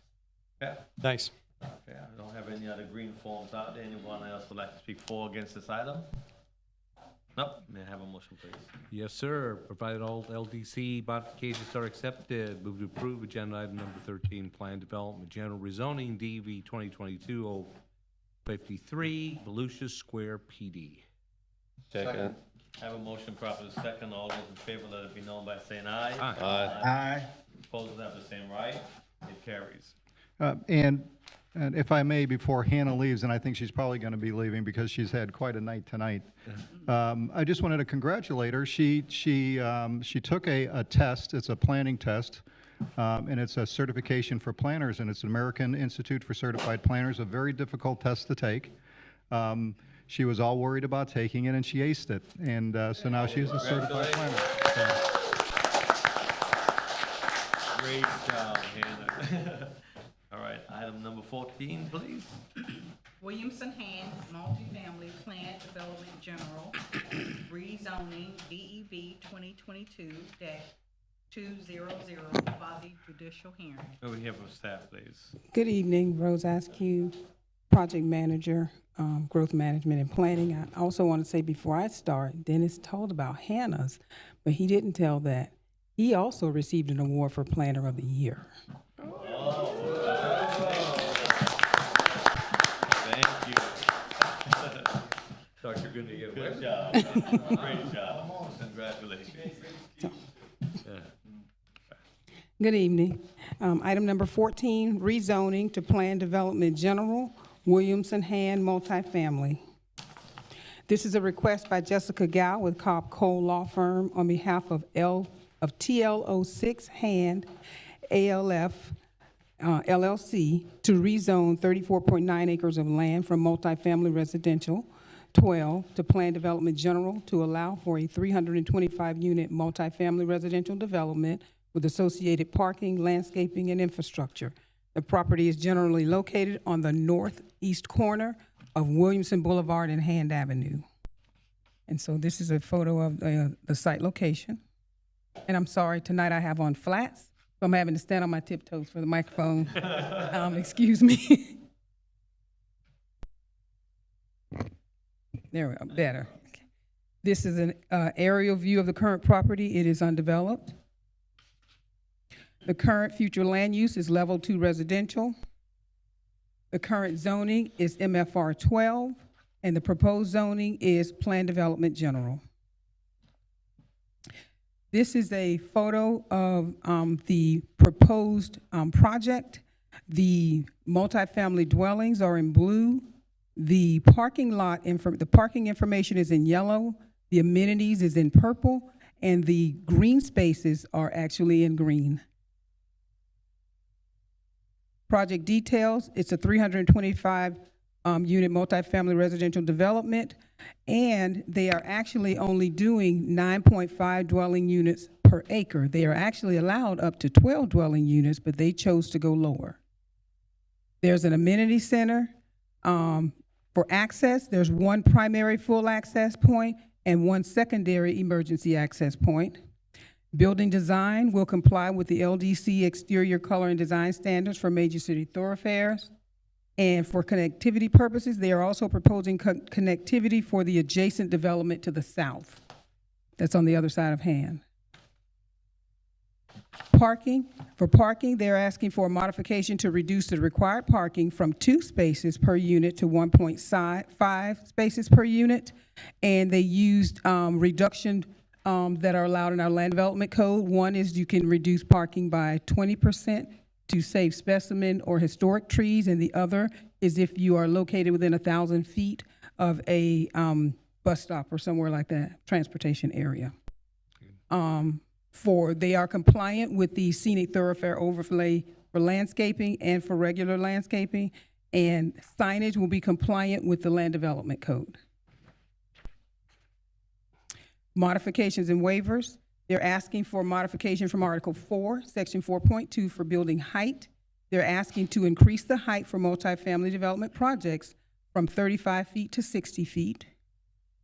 Yeah. Thanks. Okay, I don't have any other green forms out there. Anyone else would like to speak for or against this item? Nope. May I have a motion, please? Yes, sir. Provided all LDC modifications are accepted, move to approve agenda item number 13, plan development, general rezoning, DV 2022-053, Volusia Square PD. Second. Have a motion properly second. All those in favor, let it be known by saying aye. Aye. Aye. Opposed have the same right. It carries. And if I may, before Hannah leaves, and I think she's probably going to be leaving because she's had quite a night tonight, I just wanted to congratulate her. She took a test. It's a planning test, and it's a certification for planners, and it's an American Institute for Certified Planners, a very difficult test to take. She was all worried about taking it, and she aced it. And so now she's a certified planner. Great job, Hannah. All right, item number 14, please. Williamson Hand Multifamily Plan Development General, rezoning DEV 2022-200 quasi judicial hearing. Over here for staff, please. Good evening, Rose Askew, Project Manager, Growth Management and Planning. I also want to say before I start, Dennis told about Hannah's, but he didn't tell that he also received an award for Planner of the Year. Thank you. Dr. Gundy, get Good job. Great job. Congratulations. Good evening. Item number 14, rezoning to Plan Development General, Williamson Hand Multifamily. This is a request by Jessica Gow with Cobb Cole Law Firm on behalf of TLO6 Hand ALF LLC to rezone 34.9 acres of land from multifamily residential 12 to Plan Development General to allow for a 325-unit multifamily residential development with associated parking, landscaping, and infrastructure. The property is generally located on the northeast corner of Williamson Boulevard and Hand Avenue. And so this is a photo of the site location. And I'm sorry, tonight I have on flats, so I'm having to stand on my tiptoes for the microphone. Excuse me. There we go, better. This is an aerial view of the current property. It is undeveloped. The current future land use is level 2 residential. The current zoning is MFR 12, and the proposed zoning is Plan Development General. This is a photo of the proposed project. The multifamily dwellings are in blue. The parking lot, the parking information is in yellow. The amenities is in purple, and the green spaces are actually in green. Project details, it's a 325 unit multifamily residential development, and they are actually only doing 9.5 dwelling units per acre. They are actually allowed up to 12 dwelling units, but they chose to go lower. There's an amenity center for access. There's one primary full access point and one secondary emergency access point. Building design will comply with the LDC exterior color and design standards for major city thoroughfares. And for connectivity purposes, they are also proposing connectivity for the adjacent development to the south. That's on the other side of Hand. Parking. For parking, they're asking for a modification to reduce the required parking from 2 spaces per unit to 1.5 spaces per unit. And they used reduction that are allowed in our land development code. One is you can reduce parking by 20% to save specimen or historic trees, and the other is if you are located within 1,000 feet of a bus stop or somewhere like that, transportation area. They are compliant with the scenic thoroughfare overlay for landscaping and for regular landscaping, and signage will be compliant with the land development code. Modifications and waivers. They're asking for modification from Article 4, Section 4.2 for building height. They're asking to increase the height for multifamily development projects from 35 feet to 60 feet.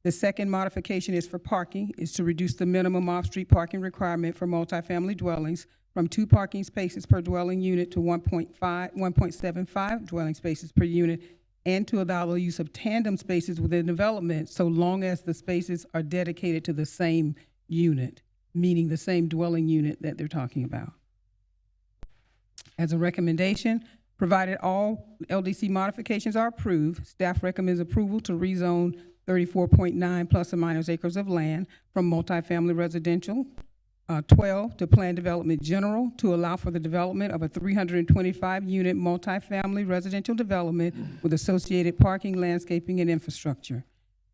The second modification is for parking, is to reduce the minimum off-street parking requirement for multifamily dwellings from 2 parking spaces per dwelling unit to 1.75 dwelling spaces per unit and to allow the use of tandem spaces within development so long as the spaces are dedicated to the same unit, meaning the same dwelling unit that they're talking about. As a recommendation, provided all LDC modifications are approved, staff recommends approval to rezone 34.9 plus or minus acres of land from multifamily residential 12 to planned development general to allow for the development of a 325-unit multifamily residential development with associated parking, landscaping, and infrastructure.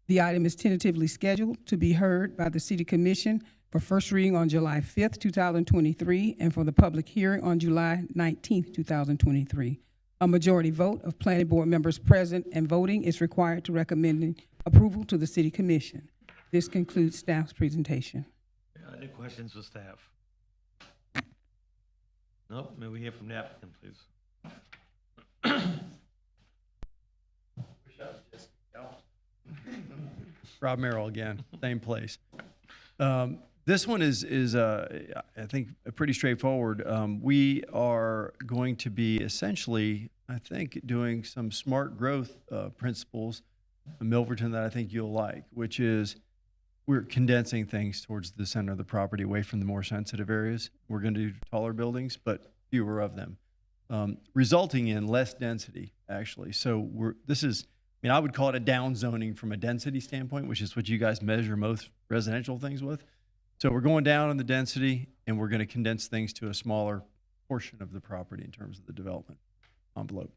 The item is tentatively scheduled to be heard by the City Commission for first reading on July 5th, 2023, and for the public hearing on July 19th, 2023. A majority vote of planning board members present and voting is required to recommend approval to the City Commission. This concludes staff's presentation. Any questions for staff? Nope, may we hear from the applicant, please? Rob Merrill again, same place. This one is I think, pretty straightforward. We are going to be essentially, I think, doing some smart growth principles in Milverton that I think you'll like, which is we're condensing things towards the center of the property, away from the more sensitive areas. We're going to do taller buildings, but fewer of them, resulting in less density, actually. So I would call it a down zoning from a density standpoint, which is what you guys measure most residential things with. So we're going down on the density, and we're going to condense things to a smaller portion of the property in terms of the development envelope.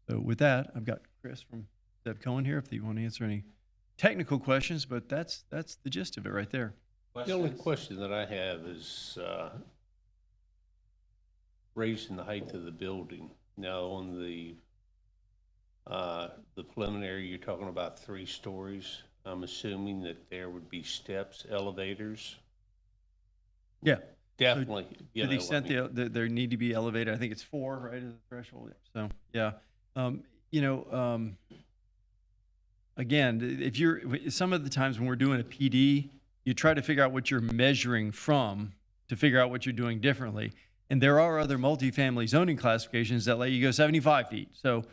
So with that, I've got Chris from Deb Cohen here if you want to answer any technical questions, but that's the gist of it right there. The only question that I have is raising the height of the building. Now, on the preliminary, you're talking about 3 stories. I'm assuming that there would be steps, elevators. Yeah. Definitely. So to the extent there need to be elevated, I think it's 4, right, is the threshold. So, yeah. Again, some of the times when we're doing a PD, you try to figure out what you're measuring from to figure out what you're doing differently. And there are other multifamily zoning classifications that let you go 75 feet. So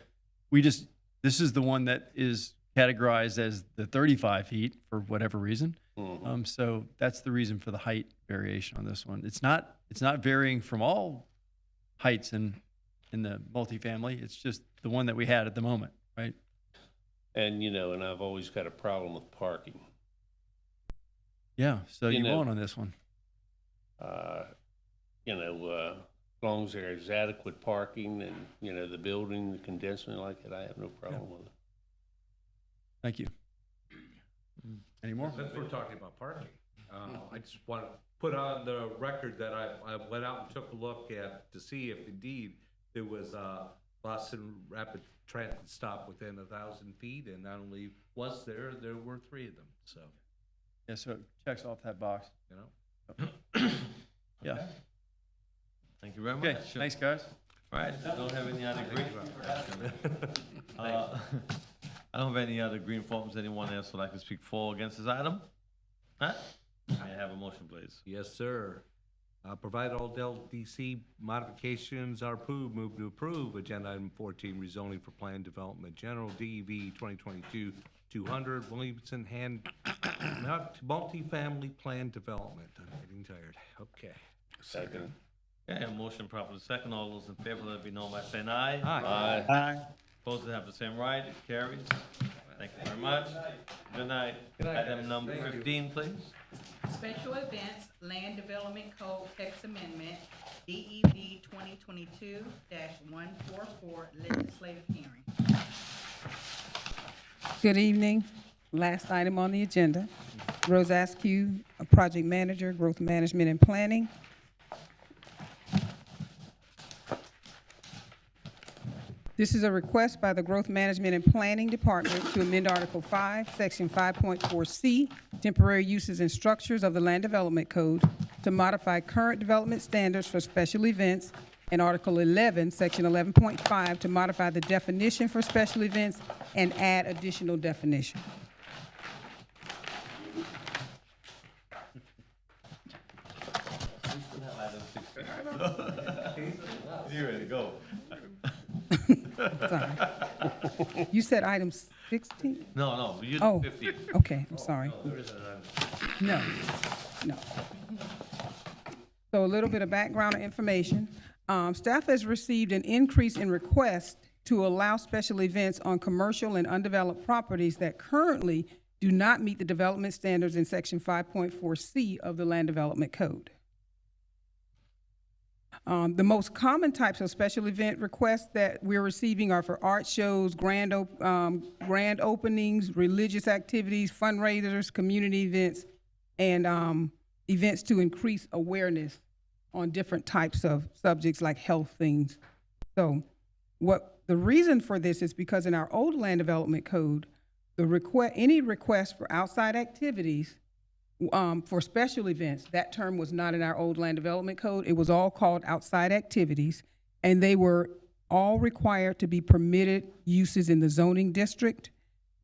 this is the one that is categorized as the 35 feet for whatever reason. Mm-hmm. So that's the reason for the height variation on this one. It's not varying from all heights in the multifamily. It's just the one that we had at the moment, right? And, and I've always got a problem with parking. Yeah, so you won on this one. As long as there's adequate parking and, the building, the condensing like it, I have no problem with it. Thank you. Any more? Since we're talking about parking, I just want to put on the record that I went out and took a look to see if indeed there was a Boston Rapid Transit stop within 1,000 feet, and not only was there were 3 of them, so. Yeah, so it checks off that box. Yeah. Thank you very much. Okay, thanks, guys. All right, I don't have any other green. I don't have any other green forms. Anyone else would like to speak for or against this item? Huh? May I have a motion, please? Yes, sir. Provide all LDC modifications are approved. Move to approve. Agenda item 14, rezoning for planned development general, DEV 2022-200, Williamson Hand, multifamily planned development. I'm getting tired. Okay. Second. Okay, a motion properly second. All those in favor, let it be known by saying aye. Aye. Aye. Opposed, have the same right. It carries. Thank you very much. Good night. Item number 15, please. Special Events Land Development Code Text Amendment, DEV 2022-144 legislative hearing. Good evening. Last item on the agenda. Rose Askew, a project manager, growth management and planning. This is a request by the Growth Management and Planning Department to amend Article 5, Section 5.4C, Temporary Uses and Structures of the Land Development Code to modify current development standards for special events, and Article 11, Section 11.5 to modify the definition for special events and add additional definition. You ready to go? Sorry. You said item 16? No, you Oh, 50. okay, I'm sorry. There isn't an item. No, no. So a little bit of background and information. Staff has received an increase in requests to allow special events on commercial and undeveloped properties that currently do not meet the development standards in Section 5.4C of the Land Development Code. The most common types of special event requests that we're receiving are for art shows, grand openings, religious activities, fundraisers, community events, and events to increase awareness on different types of subjects like health things. So the reason for this is because in our old Land Development Code, any request for outside activities for special events, that term was not in our old Land Development Code. It was all called outside activities, and they were all required to be permitted uses in the zoning district,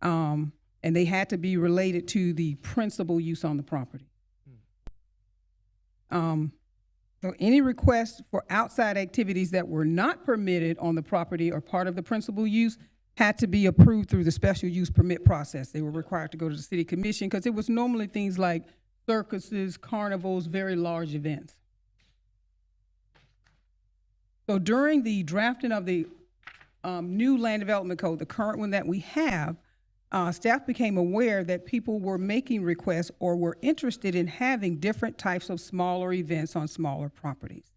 and they had to be related to the principal use on the property. So any requests for outside activities that were not permitted on the property or part of the principal use had to be approved through the special use permit process. They were required to go to the city commission because it was normally things like circuses, carnivals, very large events. So during the drafting of the new Land Development Code, the current one that we have, staff became aware that people were making requests or were interested in having different types of smaller events on smaller properties.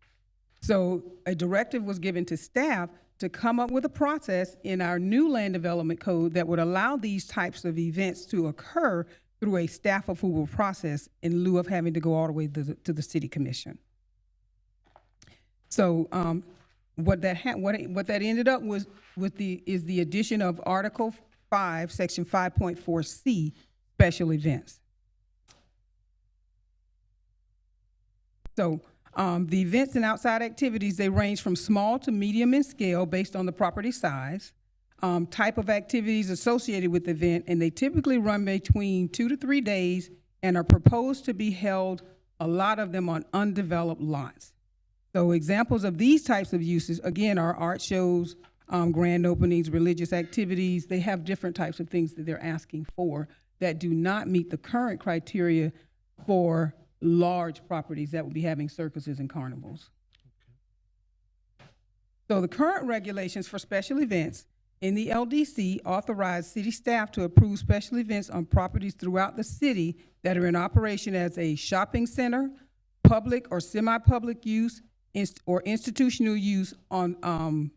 So a directive was given to staff to come up with a process in our new Land Development Code that would allow these types of events to occur through a staff approval process in lieu of having to go all the way to the city commission. So what that ended up is the addition of Article 5, Section 5.4C, special events. So the events and outside activities, they range from small to medium in scale based on the property size, type of activities associated with the event, and they typically run between 2 to 3 days and are proposed to be held, a lot of them on undeveloped lots. So examples of these types of uses, again, are art shows, grand openings, religious activities. They have different types of things that they're asking for that do not meet the current criteria for large properties that would be having circuses and carnivals. So the current regulations for special events in the LDC authorize city staff to approve special events on properties throughout the city that are in operation as a shopping center, public or semi-public use, or institutional use on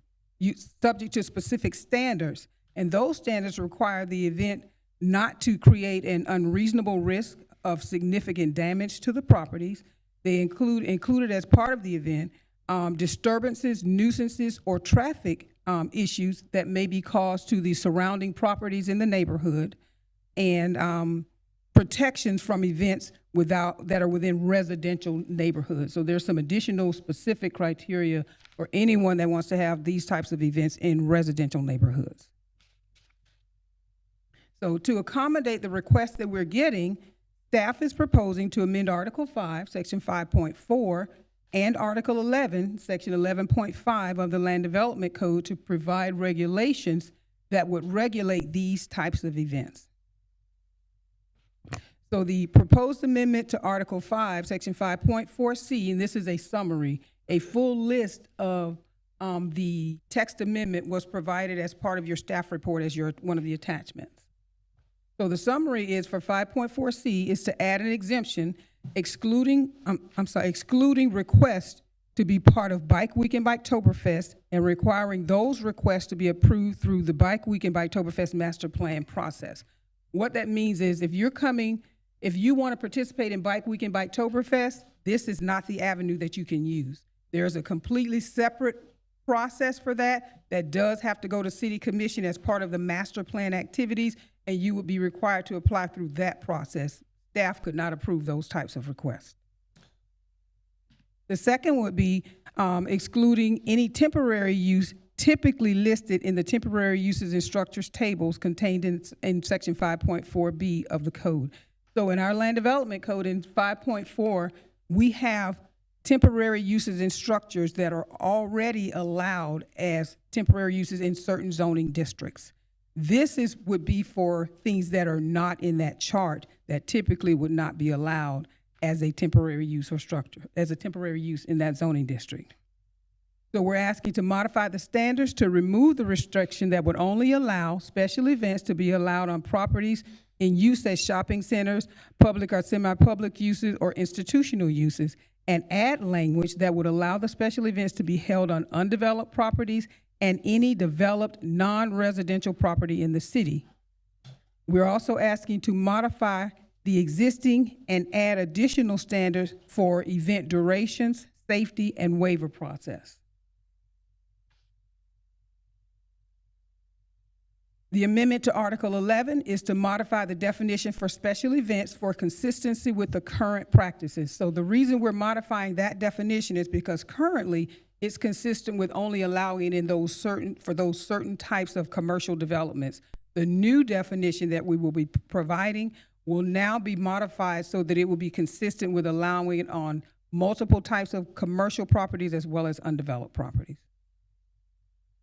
subject to specific standards. And those standards require the event not to create an unreasonable risk of significant damage to the properties. They included as part of the event disturbances, nuisances, or traffic issues that may be caused to the surrounding properties in the neighborhood, and protections from events that are within residential neighborhoods. So there's some additional specific criteria for anyone that wants to have these types of events in residential neighborhoods. So to accommodate the requests that we're getting, staff is proposing to amend Article 5, Section 5.4, and Article 11, Section 11.5 of the Land Development Code to provide regulations that would regulate these types of events. So the proposed amendment to Article 5, Section 5.4C, and this is a summary, a full list of the text amendment was provided as part of your staff report as one of the attachments. So the summary is for 5.4C is to add an exemption excluding requests to be part of Bike Week and Biketoberfest and requiring those requests to be approved through the Bike Week and Biketoberfest master plan process. What that means is if you want to participate in Bike Week and Biketoberfest, this is not the avenue that you can use. There's a completely separate process for that does have to go to City Commission as part of the master plan activities, and you would be required to apply through that process. Staff could not approve those types of requests. The second would be excluding any temporary use typically listed in the temporary uses and structures tables contained in Section 5.4B of the code. So in our Land Development Code in 5.4, we have temporary uses and structures that are already allowed as temporary uses in certain zoning districts. Would be for things that are not in that chart that typically would not be allowed as a temporary use or structure, as a temporary use in that zoning district. So we're asking to modify the standards to remove the restriction that would only allow special events to be allowed on properties in use as shopping centers, public or semi-public uses, or institutional uses, and add language that would allow the special events to be held on undeveloped properties and any developed non-residential property in the city. We're also asking to modify the existing and add additional standards for event durations, safety, and waiver process. The amendment to Article 11 is to modify the definition for special events for consistency with the current practices. So the reason we're modifying that definition is because currently it's consistent with only allowing in for those certain types of commercial developments. The new definition that we will be providing will now be modified so that it will be consistent with allowing it on multiple types of commercial properties as well as undeveloped properties.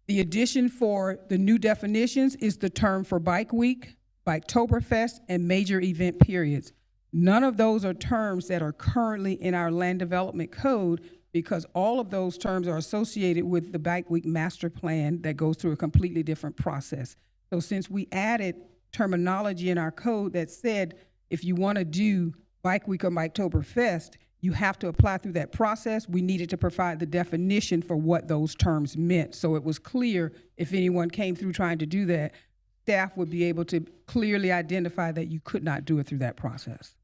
The addition for the new definitions is the term for Bike Week, Biketoberfest, and major event periods. None of those are terms that are currently in our land development code because all of those terms are associated with the Bike Week master plan that goes through a completely different process. So since we added terminology in our code that said if you want to do Bike Week or Biketoberfest, you have to apply through that process, we needed to provide the definition for what those terms meant. So it was clear if anyone came through trying to do that, staff would be able to clearly identify that you could not do it through that process.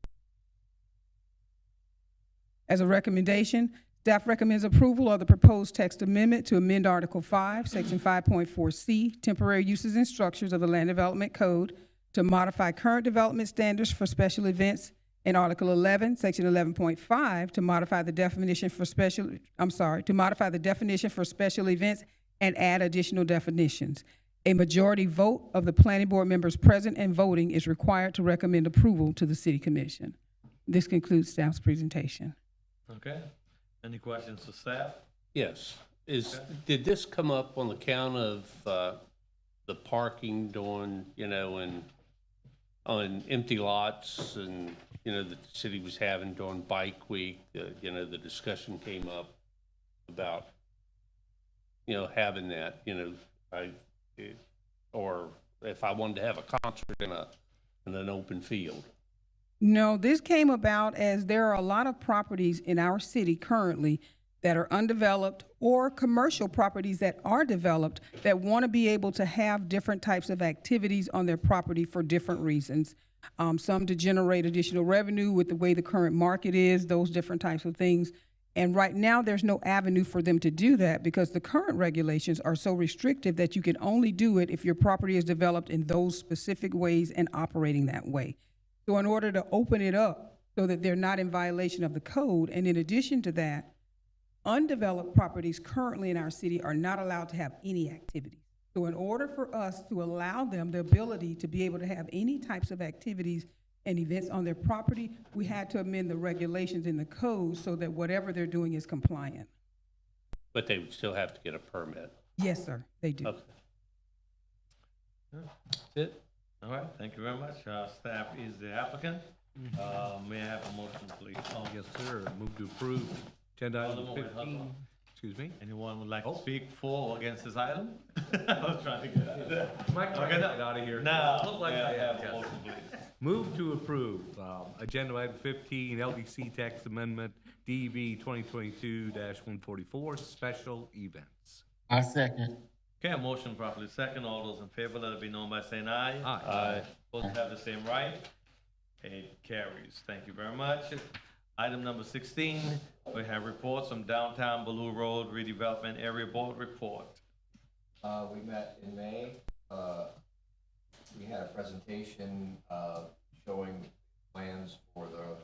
As a recommendation, staff recommends approval of the proposed text amendment to amend Article 5, Section 5.4C, Temporary Uses and Structures of the Land Development Code, to modify current development standards for special events, in Article 11, Section 11.5, to modify the definition for special events and add additional definitions. A majority vote of the planning board members present and voting is required to recommend approval to the City Commission. This concludes staff's presentation. Okay. Any questions for staff? Yes. Did this come up on account of the parking during, on empty lots and, that the city was having during Bike Week? The discussion came up about, having that, or if I wanted to have a concert in an open field. No, this came about as there are a lot of properties in our city currently that are undeveloped or commercial properties that are developed that want to be able to have different types of activities on their property for different reasons. Some to generate additional revenue with the way the current market is, those different types of things. And right now, there's no avenue for them to do that because the current regulations are so restrictive that you can only do it if your property is developed in those specific ways and operating that way. So in order to open it up so that they're not in violation of the code, and in addition to that, undeveloped properties currently in our city are not allowed to have any activities. So in order for us to allow them the ability to be able to have any types of activities and events on their property, we had to amend the regulations in the code so that whatever they're doing is compliant. But they would still have to get a permit. Yes, sir, they do. Okay. That's it. All right, thank you very much. Staff is the applicant. May I have a motion, please? Yes, sir. Move to approve. Agenda item Hold on, 15. Excuse me? Anyone would like to speak for or against this item? I was trying to get out of there. Mike, Okay, get out of here. Now, Look like may I I have have a motion, please? Move to approve, agenda item 15, LDC text amendment, DV 2022-144, special events. I second. Okay, a motion properly second. All those in favor, let it be known by saying aye. Aye. Both have the same right. It carries. Thank you very much. Item number 16, we have reports from Downtown Baloo Road Redevelopment Area Board report. We met in May. We had a presentation showing plans for the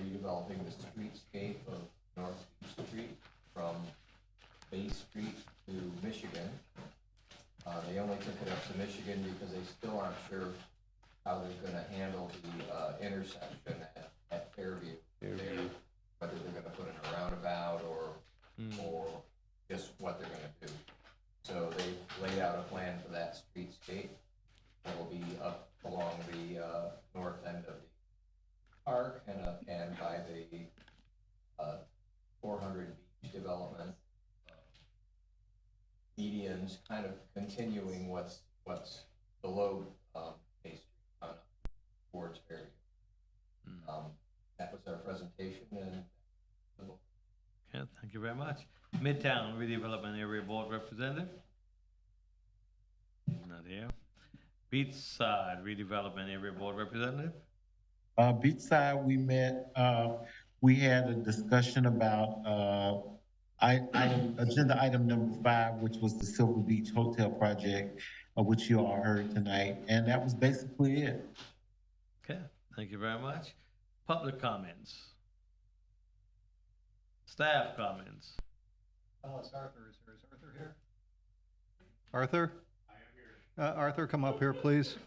redeveloping the streetscape of North Beach Street from Bay Street to Michigan. They only took it up to Michigan because they still aren't sure how they're going to handle the intersection at Fairview. Whether they're going to put in a roundabout or just what they're going to do. So they laid out a plan for that streetscape park and by the 400 beach development, medians kind of continuing what's below Bay Street on up towards Fairview. That was our presentation, and Okay, thank you very much. Midtown Redevelopment Area Board Representative? Not here. Beachside Redevelopment Area Board Representative? Beachside, we met, we had a discussion about, agenda item number 5, which was the Silver Beach Hotel project, which you all heard tonight, and that was basically it. Okay, thank you very much. Public comments? Staff comments? It's Arthur is here. Is Arthur here? Arthur? Arthur, come up here, please.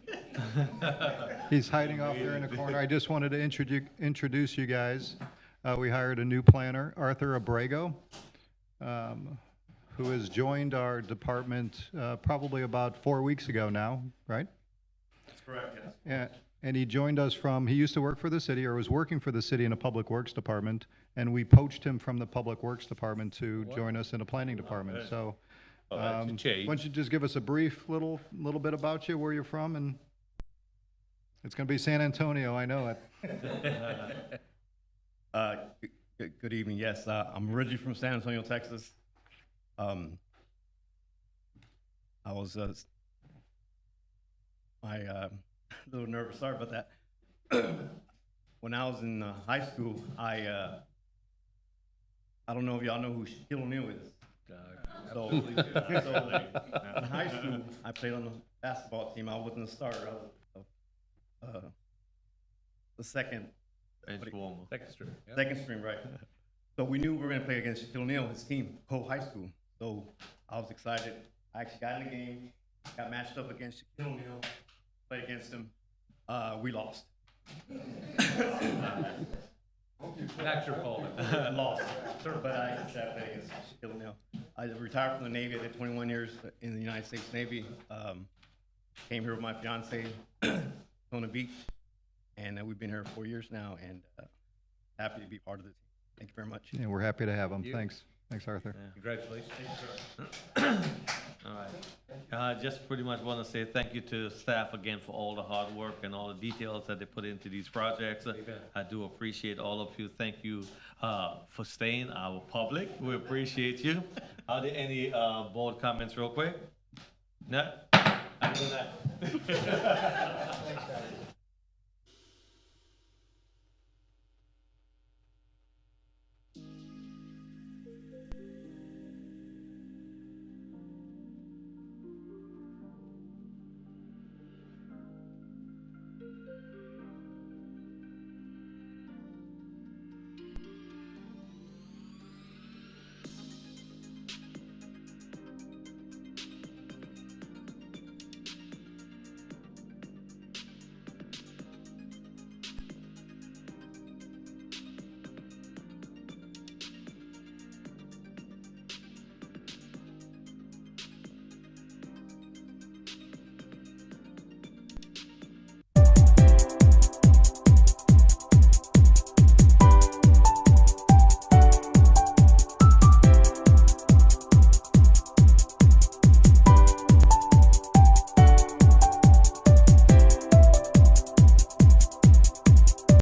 He's hiding off there in the corner. I just wanted to introduce you guys. We hired a new planner, Arthur Abrego, who has joined our department probably about 4 weeks ago now, right? That's correct, yes. Yeah, and he joined us from, he used to work for the city or was working for the city in a public works department, and we poached him from the public works department to join us in a planning department. So, Oh, that's a change. why don't you just give us a brief little bit about you, where you're from, and it's going to be San Antonio, I know it. Good evening. Yes, I'm originally from San Antonio, Texas. I was a little nervous. Sorry about that. When I was in high school, I don't know if y'all know who Shaquille O'Neal is. So in high school, I played on the basketball team. I wasn't a starter. I was the second. Second string. Yeah. Second string, right. So we knew we were going to play against Shaquille O'Neal, his team, Cole High School. So I was excited. I actually got in the game, got matched up against Shaquille O'Neal, played against him. We lost. Not your fault. Lost. But I played against Shaquille O'Neal. I retired from the Navy. I did 21 years in the United States Navy. Came here with my fiance on the beach. And we've been here 4 years now, and happy to be part of the team. Thank you very much. Yeah, we're happy to have him. you. Thanks, Arthur. Congratulations. All right. Just pretty much want to say thank you to staff again for all the hard work and all the details that they put into these projects. I do appreciate all of you. Thank you for staying our public. We appreciate you. Are there any board comments real quick? No? Other than that.